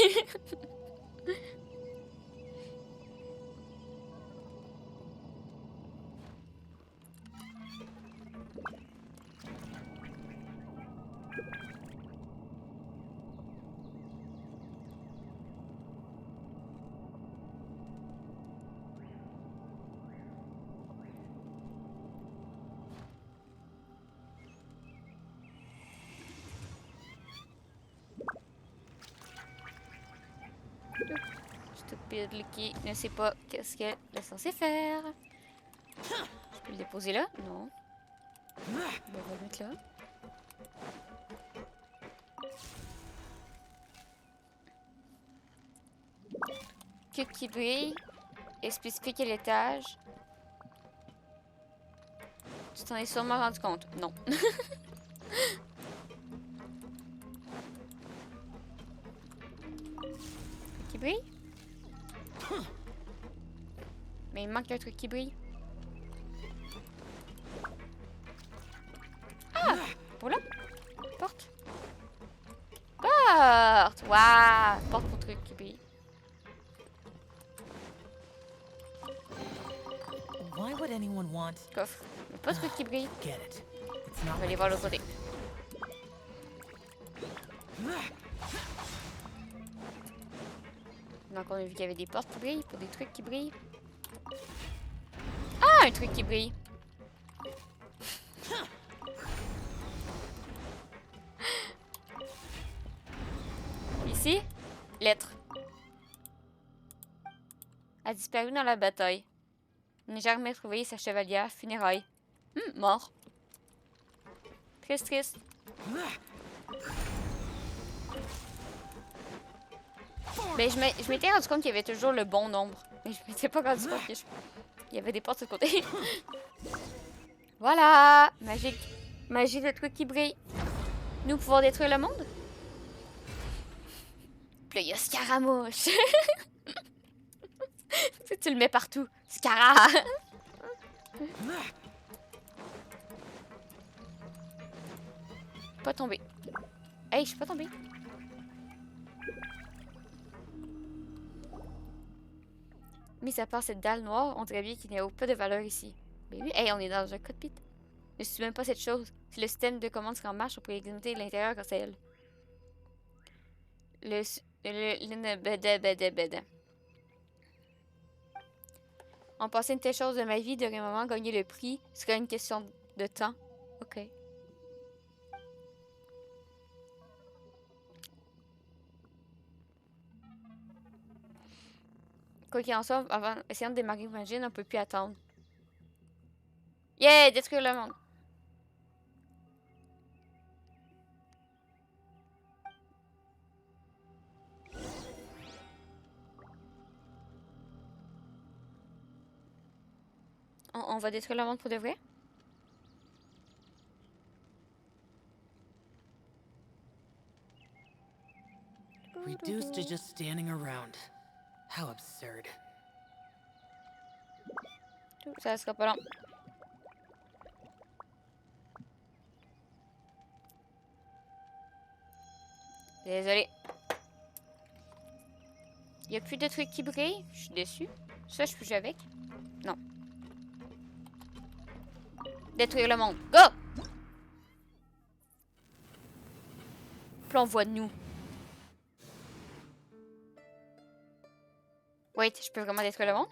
Stupide Licky ne sait pas qu'est-ce qu'elle est censée faire. Je peux le déposer là? Non. Bon, on va le mettre là. Cube qui brille est spécifié quel étage? Tu t'en es sûrement rendu compte? Non. Qui brille? Mais il manque un truc qui brille. Ah! Voilà. Porte. Porte! Waouh! Porte pour truc qui brille. Why would anyone want... Coffre. Mais pas de truc qui brille. Get it. It's On not va aller voir l'autre côté. Donc on a vu qu'il y avait des portes qui brillent pour des trucs qui brillent. Ah, un truc qui brille. Ici, lettre. A disparu dans la bataille. N'a jamais trouvé sa chevalière funérailles. Mort. Triste, triste. Mais je m'étais rendu compte qu'il y avait toujours le bon nombre. Mais je m'étais pas rendu compte qu'il y avait des portes de côté. Voilà! Magique. Magie de trucs qui brillent. Nous pouvons détruire le monde? Puis là, il y a Scaramouche. Tu le mets partout. Scara! Pas tombé. Hey, je suis pas tombée. Mis à part cette dalle noire, on dirait bien qu'il n'y a pas de valeur ici. Mais oui, hey, on est dans un cockpit. Ne suis même pas cette chose. Si le système de commande sera en marche, on pourrait examiner l'intérieur grâce à elle. En passant une telle chose de ma vie, d'un moment, gagner le prix serait une question de temps. Ok. Quoi qu'il en soit, avant, essayant de démarrer Imagine, on peut plus attendre. Yeah! Détruire le monde! On va détruire le monde pour de vrai? Reduced to just standing around. How absurd. Ça sera pas long. Désolé. Y a plus de trucs qui brillent? Je suis déçue. Ça, je peux jouer avec? Non. Détruire le monde. Go! Puis on voit nous. Wait, je peux vraiment détruire le monde?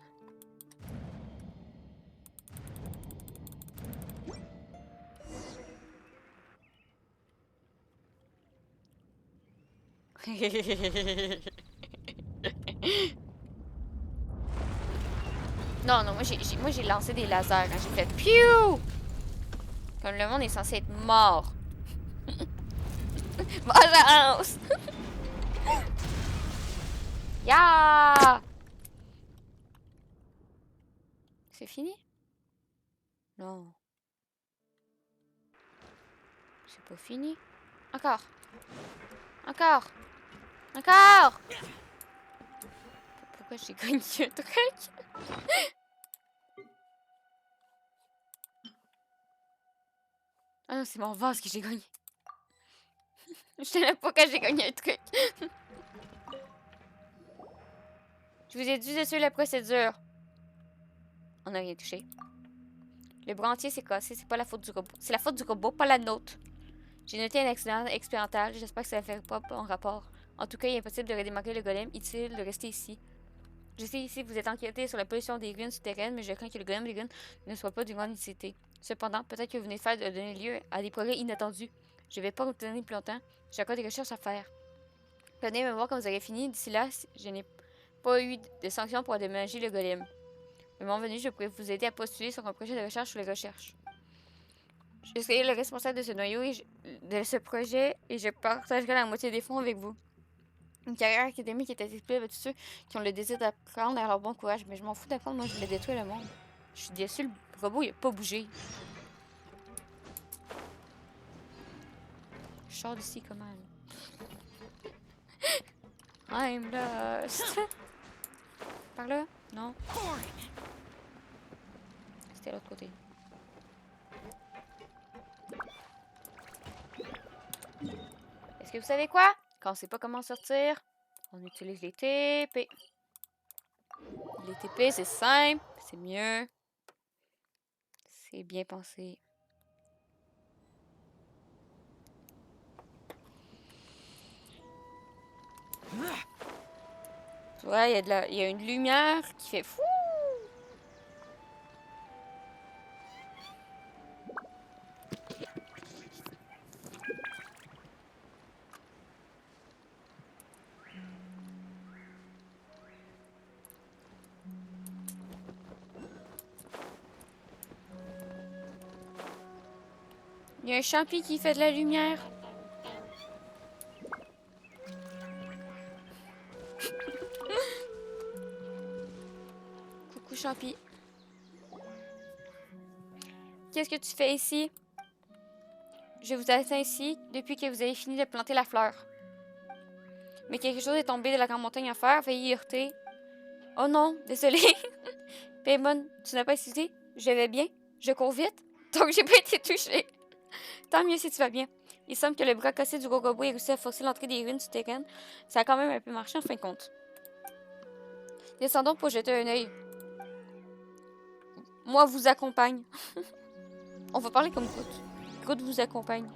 Non, moi j'ai lancé des lasers quand j'ai fait piou! Comme le monde est censé être mort. Vengeance! Ya! C'est fini? Non. C'est pas fini. Encore. Encore. Encore. Pourquoi j'ai gagné un truc? Ah non, c'est mon vase que j'ai gagné. Je sais même pas quand j'ai gagné un truc. Je vous ai dit de suivre la procédure. On n'a rien touché. Le bras entier s'est cassé, c'est pas la faute du robot. C'est la faute du robot, pas la nôtre. J'ai noté un accident expérimental, j'espère que ça ne fait pas en rapport. En tout cas, il est impossible de redémarrer le golem, utile de rester ici. Je sais ici que vous êtes inquiété sur la pollution des ruines souterraines, mais je crains que le golem des ruines ne soit pas d'une grande utilité. Cependant, peut-être que vous venez de faire donner lieu à des progrès inattendus. Je vais pas vous tenir plus longtemps, j'ai encore des recherches à faire. Venez me voir quand vous aurez fini, d'ici là, je n'ai pas eu de sanctions pour déménager le golem. Le moment venu, je pourrais vous aider à postuler sur un projet de recherche sur les recherches. Je serai le responsable de ce noyau de ce projet et je partagerai la moitié des fonds avec vous. Une carrière académique est accessible à tous ceux qui ont le désir d'apprendre à leur bon courage, mais je m'en fous d'apprendre, moi je voulais détruire le monde. Je suis déçue, le robot il a pas bougé. Je sors d'ici comment là? I'm lost. Par là? Non. C'était l'autre côté. Est-ce que vous savez quoi? Quand on sait pas comment sortir, on utilise les TP. Les TP, c'est simple, c'est mieux. C'est bien pensé. Ouais, il y a une lumière qui fait fou. Il y a un champi qui fait de la lumière. Coucou champi. Qu'est-ce que tu fais ici? Je vous attends ici depuis que vous avez fini de planter la fleur. Mais quelque chose est tombé de la grande montagne à faire, veuillez y heurter. Oh non, désolé. Paymon, tu n'as pas excusé? Je vais bien, je cours vite, donc j'ai pas été touchée. Tant mieux si tu vas bien. Il semble que le bras cassé du gros robot ait réussi à forcer l'entrée des ruines souterraines. Ça a quand même un peu marché en fin de compte. Descendons pour jeter un œil. Moi vous accompagne. On va parler comme Groot. Groot vous accompagne.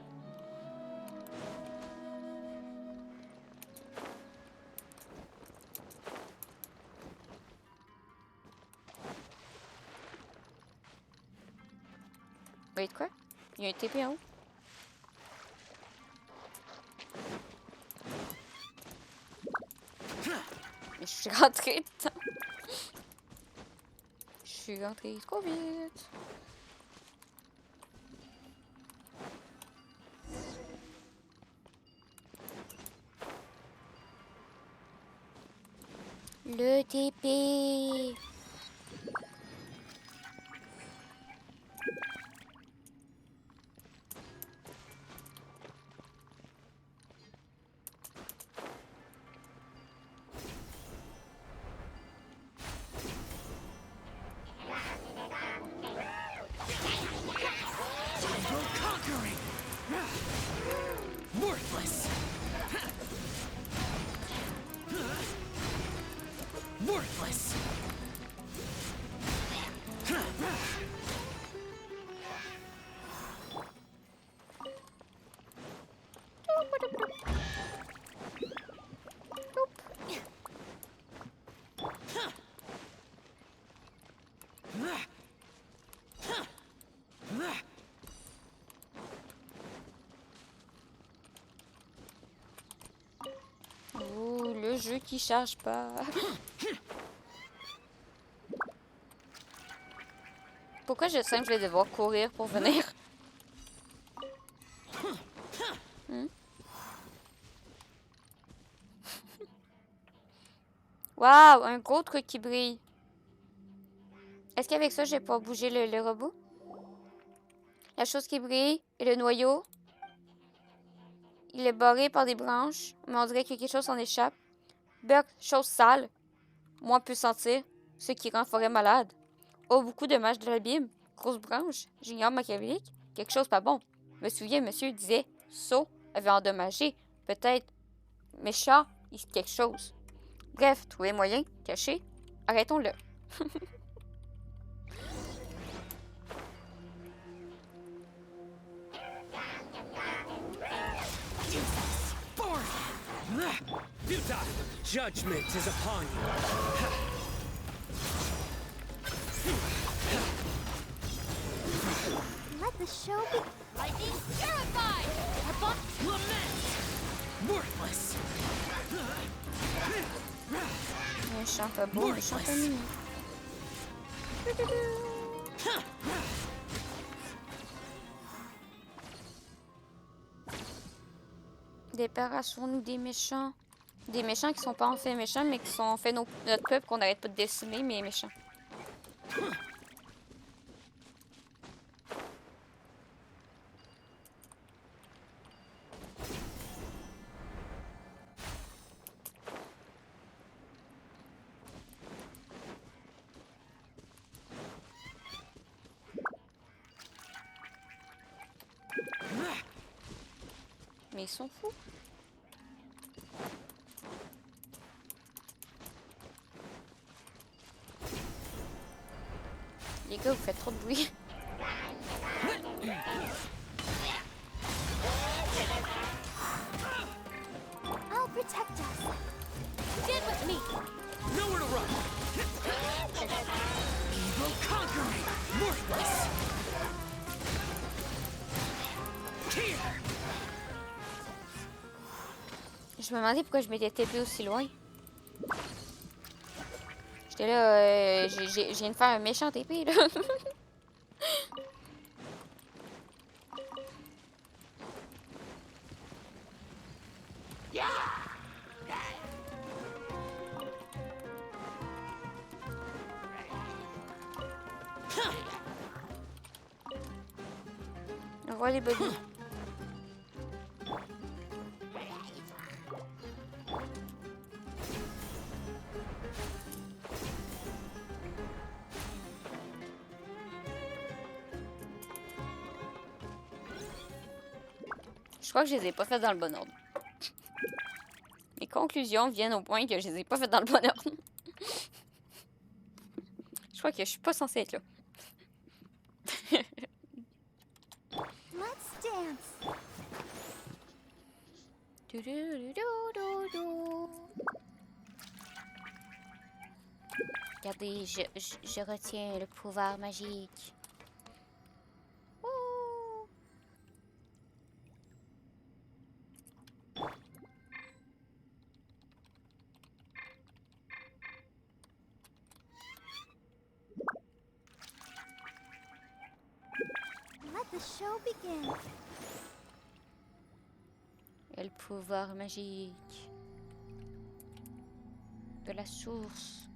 Wait, quoi? Il y a un TP en haut? Mais je suis rentrée dedans. Je suis rentrée trop vite. Le TP. Worthless! Worthless! Oh, le jeu qui charge pas. Pourquoi je sens que je vais devoir courir pour venir? Waouh, un gros truc qui brille. Est-ce qu'avec ça, je vais pouvoir bouger le robot? La chose qui brille et le noyau. Il est barré par des branches, mais on dirait que quelque chose s'en échappe. Burk, chose sale. Moi, peut sentir ce qui rend forêt malade. Oh, beaucoup de mages de la Bible. Grosse branche. J'ignore machiavélique. Quelque chose pas bon. Me souviens, monsieur disait, Saut avait endommagé. Peut-être méchant, quelque chose. Bref, trouver moyen, caché. Arrêtons-le. Futile judgment is upon you. Let the show be. Lightning terrified! Lament! Worthless! Méchant pas beau, méchant pas mignon. Débarrassons-nous des méchants. Des méchants qui sont pas en fait méchants, mais qui sont en fait notre peuple qu'on n'arrête pas de décimer, mais méchants. Mais ils sont fous. Les gars, vous faites trop de bruit. I'll protect us. Stand with me! Nowhere to run! Evil conquering! Worthless! Here! Je me demandais pourquoi je m'étais TP aussi loin. J'étais là, je viens de faire un méchant TP, là. On voit les bobbies. Je crois que je les ai pas faites dans le bon ordre. Mes conclusions viennent au point que je les ai pas faites dans le bon ordre. Je crois que je suis pas censée être là. Let's dance. Regardez, je retiens le pouvoir magique. Let the show begin. Et le pouvoir magique de la source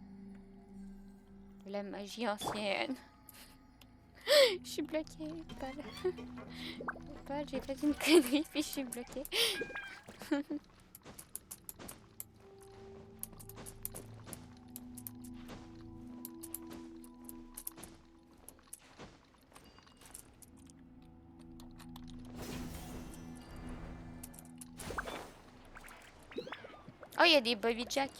de la magie ancienne. Je suis bloquée. Pas, j'ai fait une connerie puis je suis bloquée. Oh, il y a des Bobby Jack.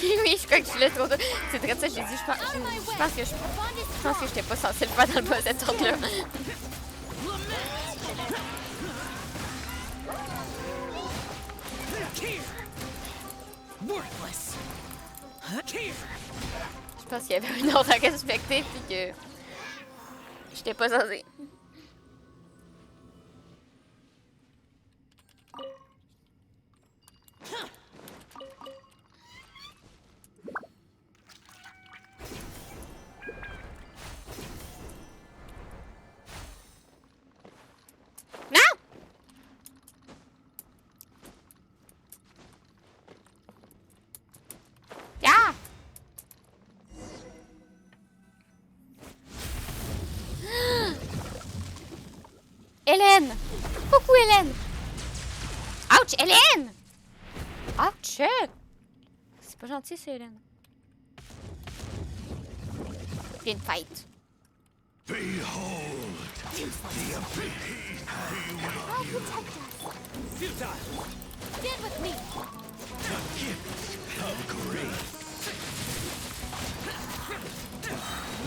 Oui, je crois que je l'ai trop tôt. C'est très ça, j'ai dit, je pense que j'étais pas censée le faire dans le bas cet ordre-là. Je pense qu'il y avait un ordre à respecter puis que j'étais pas censée. Hélène! Ouch, Hélène! Ouch! C'est pas gentil, c'est Hélène. Il y a une fight. Behold, the abyss. I'll protect us. Futile. Stand with me. The gift of grace.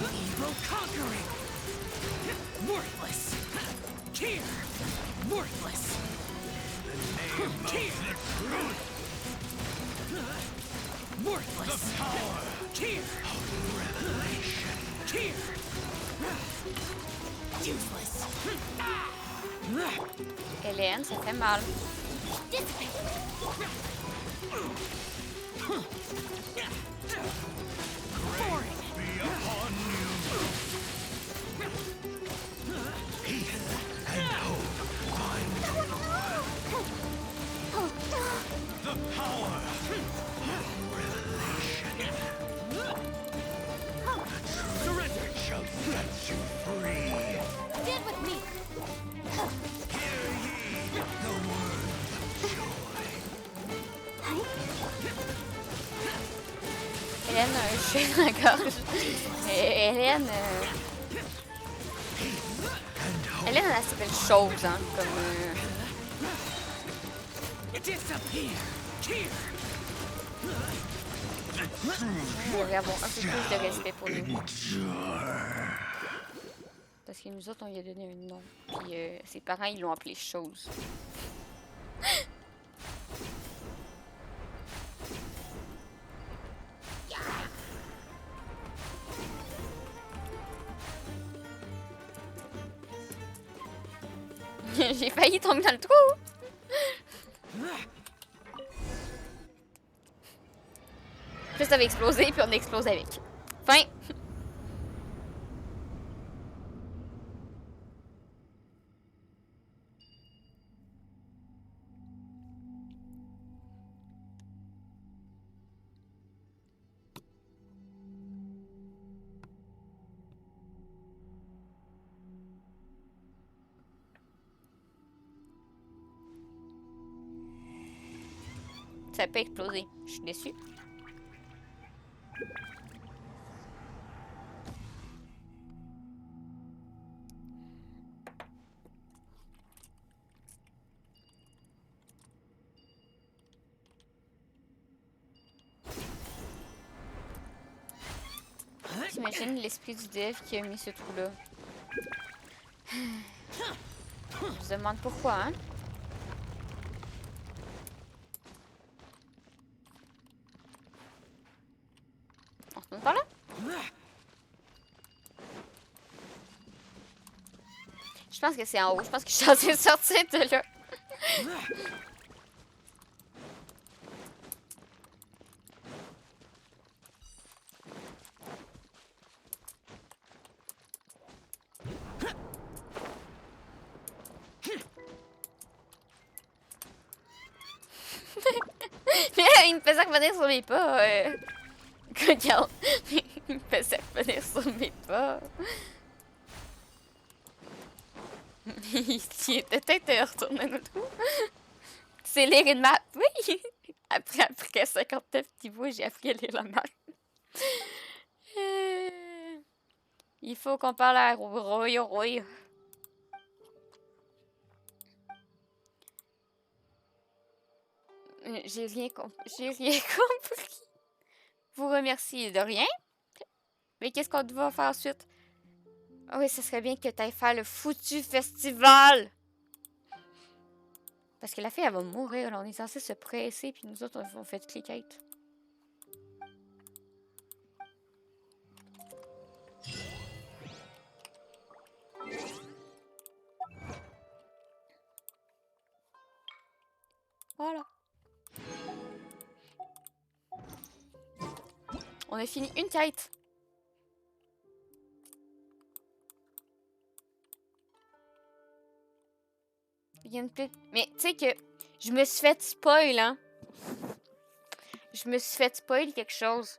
Evil conquering. Worthless. Here. Worthless. The name of the truth. Worthless. The power. Here. Of revelation. Here. Useless. Hélène, ça fait mal. Grace be upon you. Peace and hope find the power of revelation. The truth shall set you free. Stand with me. Hear ye the words of joy. Hélène a un chien dans la gorge. Hélène... Hélène, elle s'appelle chose, hein, comme... On devrait avoir un peu plus de respect pour nous. Parce que nous autres, on lui a donné un nom. Puis ses parents, ils l'ont appelé chose. J'ai failli tomber dans le trou. Plus ça avait explosé, puis on explose avec. Fin. Ça n'a pas explosé. Je suis déçue. T'imagines l'esprit du dev qui a mis ce trou-là. Je me demande pourquoi, hein? On se tourne par là? Je pense que c'est en haut. Je pense que je suis censée sortir de là. Il me faisait revenir sur mes pas. Regarde. Il me faisait revenir sur mes pas. Il était peut-être retourné dans le trou. C'est lire une map. Oui. Après 59 niveaux, j'ai appris à lire la map. Il faut qu'on parle à Roy. J'ai rien compris. Vous remercie de rien. Mais qu'est-ce qu'on va faire ensuite? Ah oui, ce serait bien que tu ailles faire le foutu festival. Parce que la fille, elle va mourir. Là. On est censé se presser, puis nous autres, on fait toutes les quêtes. Voilà. On a fini une quête. Il y a une petite... Mais tu sais que je me suis fait spoil, hein. Je me suis fait spoil quelque chose.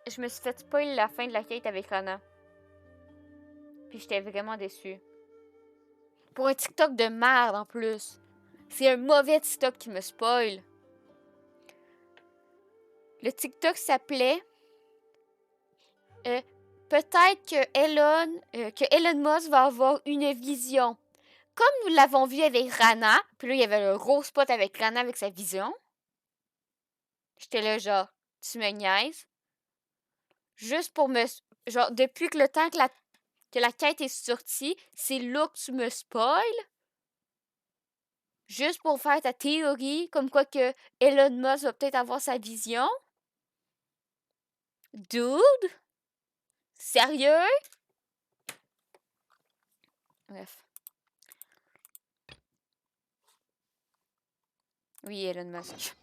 Je me suis fait spoil la fin de la quête avec Rana. Puis j'étais vraiment déçue. Pour un TikTok de merde en plus. C'est un mauvais TikTok qui me spoil. Le TikTok s'appelait peut-être que Elon Musk va avoir une vision. Comme nous l'avons vu avec Rana, puis là il y avait le gros spot avec Rana avec sa vision. J'étais là genre, tu me niaises. Juste pour me... Genre, depuis que le temps que la quête est sortie, c'est là que tu me spoil. Juste pour faire ta théorie, comme quoi que Elon Musk va peut-être avoir sa vision. Dude? Sérieux? Bref. Oui, Elon Musk.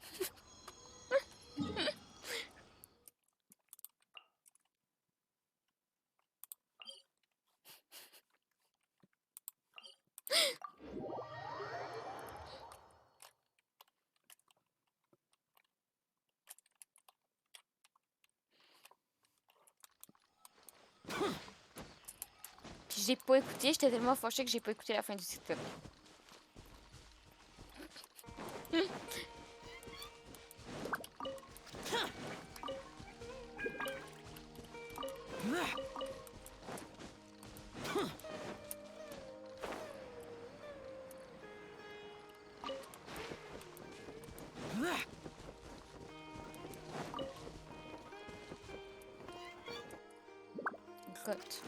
Puis j'ai pas écouté, j'étais tellement fâchée que j'ai pas écouté la fin du TikTok. Écoute.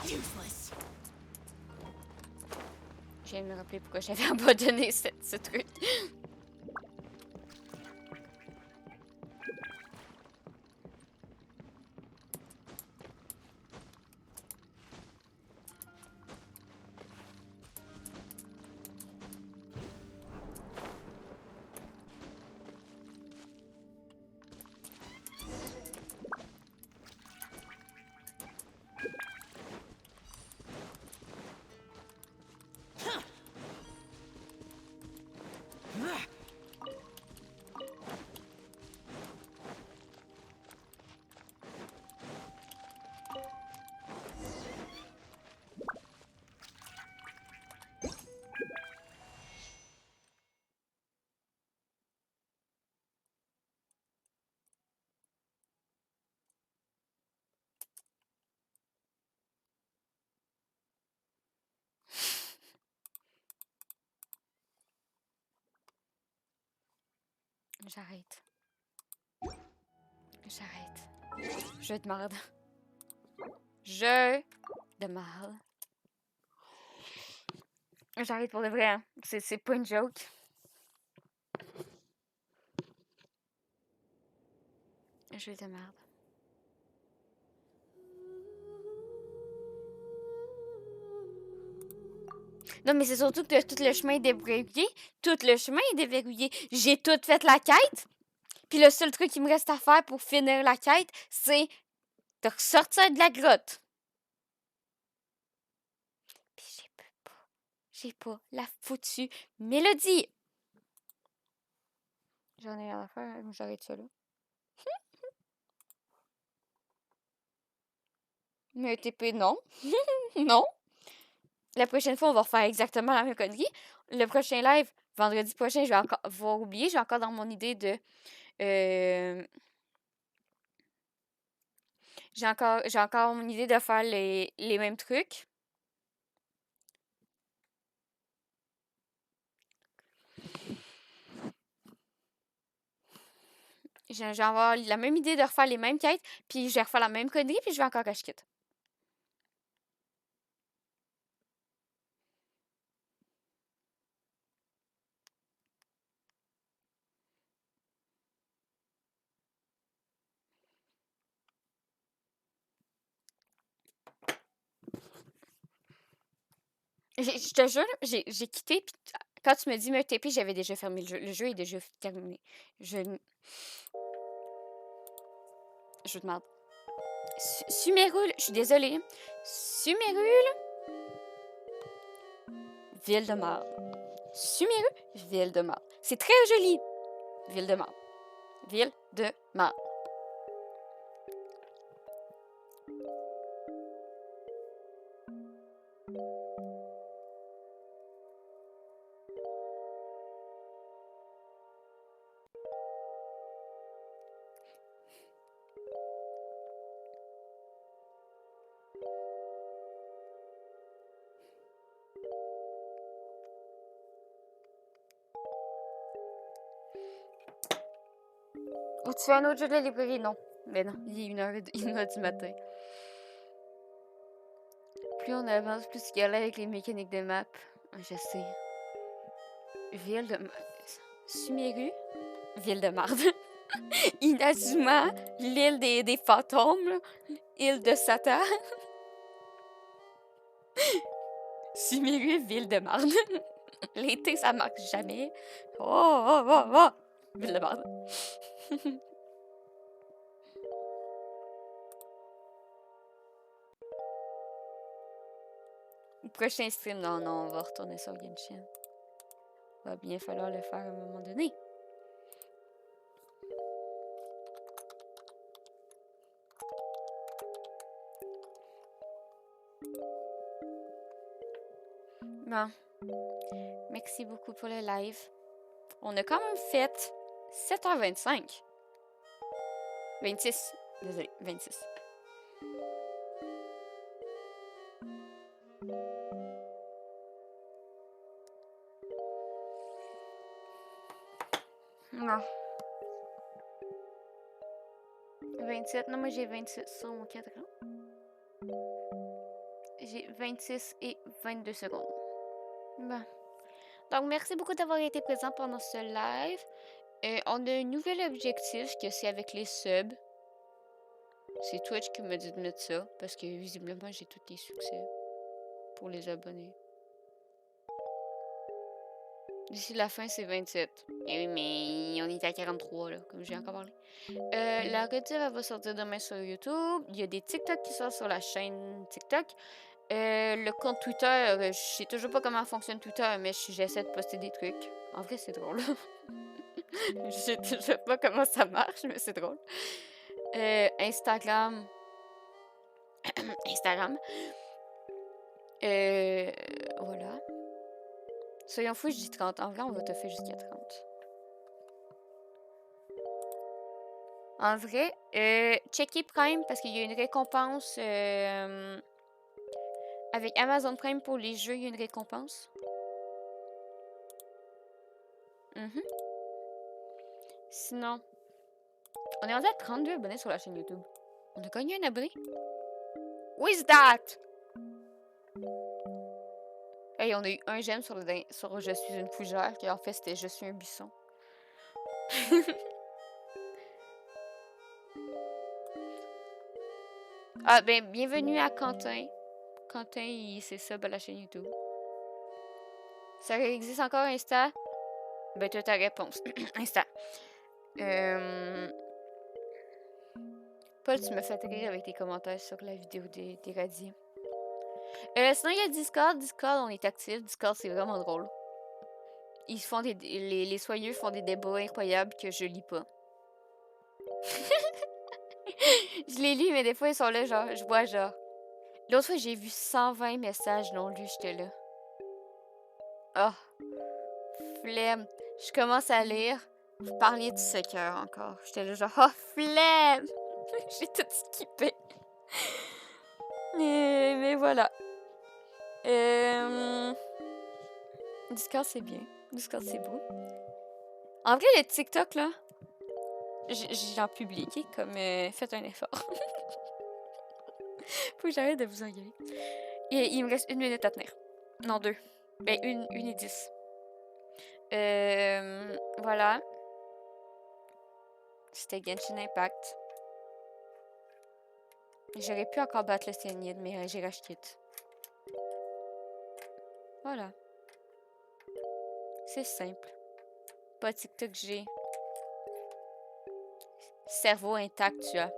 Useless. Je viens de me rappeler pourquoi j'avais abandonné ce truc. J'arrête. J'arrête. Je te marde. Je de marde. J'arrête pour de vrai. Hein. C'est pas une joke. Je te marde. Non, mais c'est surtout que tout le chemin est déverrouillé. Tout le chemin est déverrouillé. J'ai tout fait la quête. Puis le seul truc qui me reste à faire pour finir la quête, c'est de ressortir de la grotte. Puis j'ai pas la foutue mélodie. J'en ai rien à faire, j'arrête ça là. Mais TP, non. Non. La prochaine fois, on va refaire exactement la même connerie. Le prochain live, vendredi prochain, je vais encore oublier. Je suis encore dans mon idée de... j'ai encore mon idée de faire les mêmes trucs. Je vais avoir la même idée de refaire les mêmes quêtes, puis je vais refaire la même connerie, puis je vais encore cache quitte. Je te jure, j'ai quitté, puis quand tu me dis me TP, j'avais déjà fermé le jeu. Le jeu est déjà terminé. Je demande. Sumérule, je suis désolée. Sumérule, ville de marde. Sumérule, ville de marde. C'est très joli. Ville de marde. Ville de marde. Ou tu fais un autre jeu de la librairie? Non. Mais non, il est 1h du matin. Plus on avance, plus tu galères avec les mécaniques de map. Je sais. Ville de... Sumeru, ville de marde. Inazuma, l'île des fantômes. Là. Île de Satan. Sumeru, ville de marde. L'été, ça marque jamais. Oh. Ville de marde. Prochain stream, non, on va retourner sur Genshin. Va bien falloir le faire à un moment donné. Bon. Merci beaucoup pour le live. On a quand même fait 7h25. 26. Désolé, 26. Non. 27. Non, moi j'ai 26 sur mon cadran. J'ai 26 et 22 secondes. Bon. Donc, merci beaucoup d'avoir été présent pendant ce live. On a un nouvel objectif que c'est avec les subs. C'est Twitch qui m'a dit de mettre ça parce que visiblement j'ai tous les succès pour les abonnés. D'ici la fin, c'est 27. Eh oui, mais on est à 43, là, comme j'ai encore parlé. La Rediff, elle va sortir demain sur YouTube. Il y a des TikTok qui sortent sur la chaîne TikTok. Le compte Twitter, je sais toujours pas comment fonctionne Twitter, mais j'essaie de poster des trucs. En vrai, c'est drôle. Je sais pas comment ça marche, mais c'est drôle. Instagram. Voilà. Soyons fous, je dis 30. En vrai, on va te faire jusqu'à 30. En vrai, checkez Prime parce qu'il y a une récompense avec Amazon Prime pour les jeux, il y a une récompense. Sinon, on est rendu à 32 abonnés sur la chaîne YouTube. On a gagné un abonné? Who is that? Hey, on a eu un j'aime sur Je suis une fougère, qui en fait c'était Je suis un buisson. Ah, ben, bienvenue à Quentin. Quentin, il s'est sub à la chaîne YouTube. Ça existe encore Insta? Ben, tu as ta réponse. Insta. Paul, tu me fais rire avec tes commentaires sur la vidéo des radiers. Sinon, il y a Discord. Discord, on est actif. Discord, c'est vraiment drôle. Ils font les soyeux font des débats incroyables que je lis pas. Je les lis, mais des fois, ils sont là, genre, je vois, genre. L'autre fois, j'ai vu 120 messages non lus, j'étais là. Oh. flemme. Je commence à lire. Vous parliez du secteur encore. J'étais là genre, oh, flemme! J'ai tout skippé. Mais voilà. Discord, c'est bien. Discord, c'est beau. En vrai, les TikTok, là, j'en publie, ok? Comme, faites un effort. Faut que j'arrête de vous engueuler. Et il me reste 1 minute à tenir. Non, 2. Ben, 1 et 10. Voilà. C'était Genshin Impact. J'aurais pu encore battre le Sténide, mais j'ai racheté. Voilà. C'est simple. Pas de TikTok, j'ai. Cerveau intact, tu as.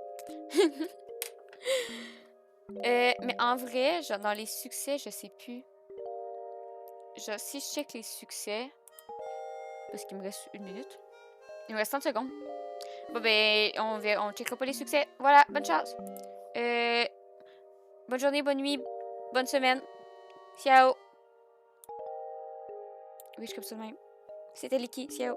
Mais en vrai, genre, dans les succès, je sais plus. Genre, si je check les succès. Parce qu'il me reste 1 minute. Il me reste 30 secondes. Bon, ben, on checkera pas les succès. Voilà, bonne chance. Bonne journée, bonne nuit, bonne semaine. Ciao. Oui, je suis comme ça de même. C'était Liki, ciao.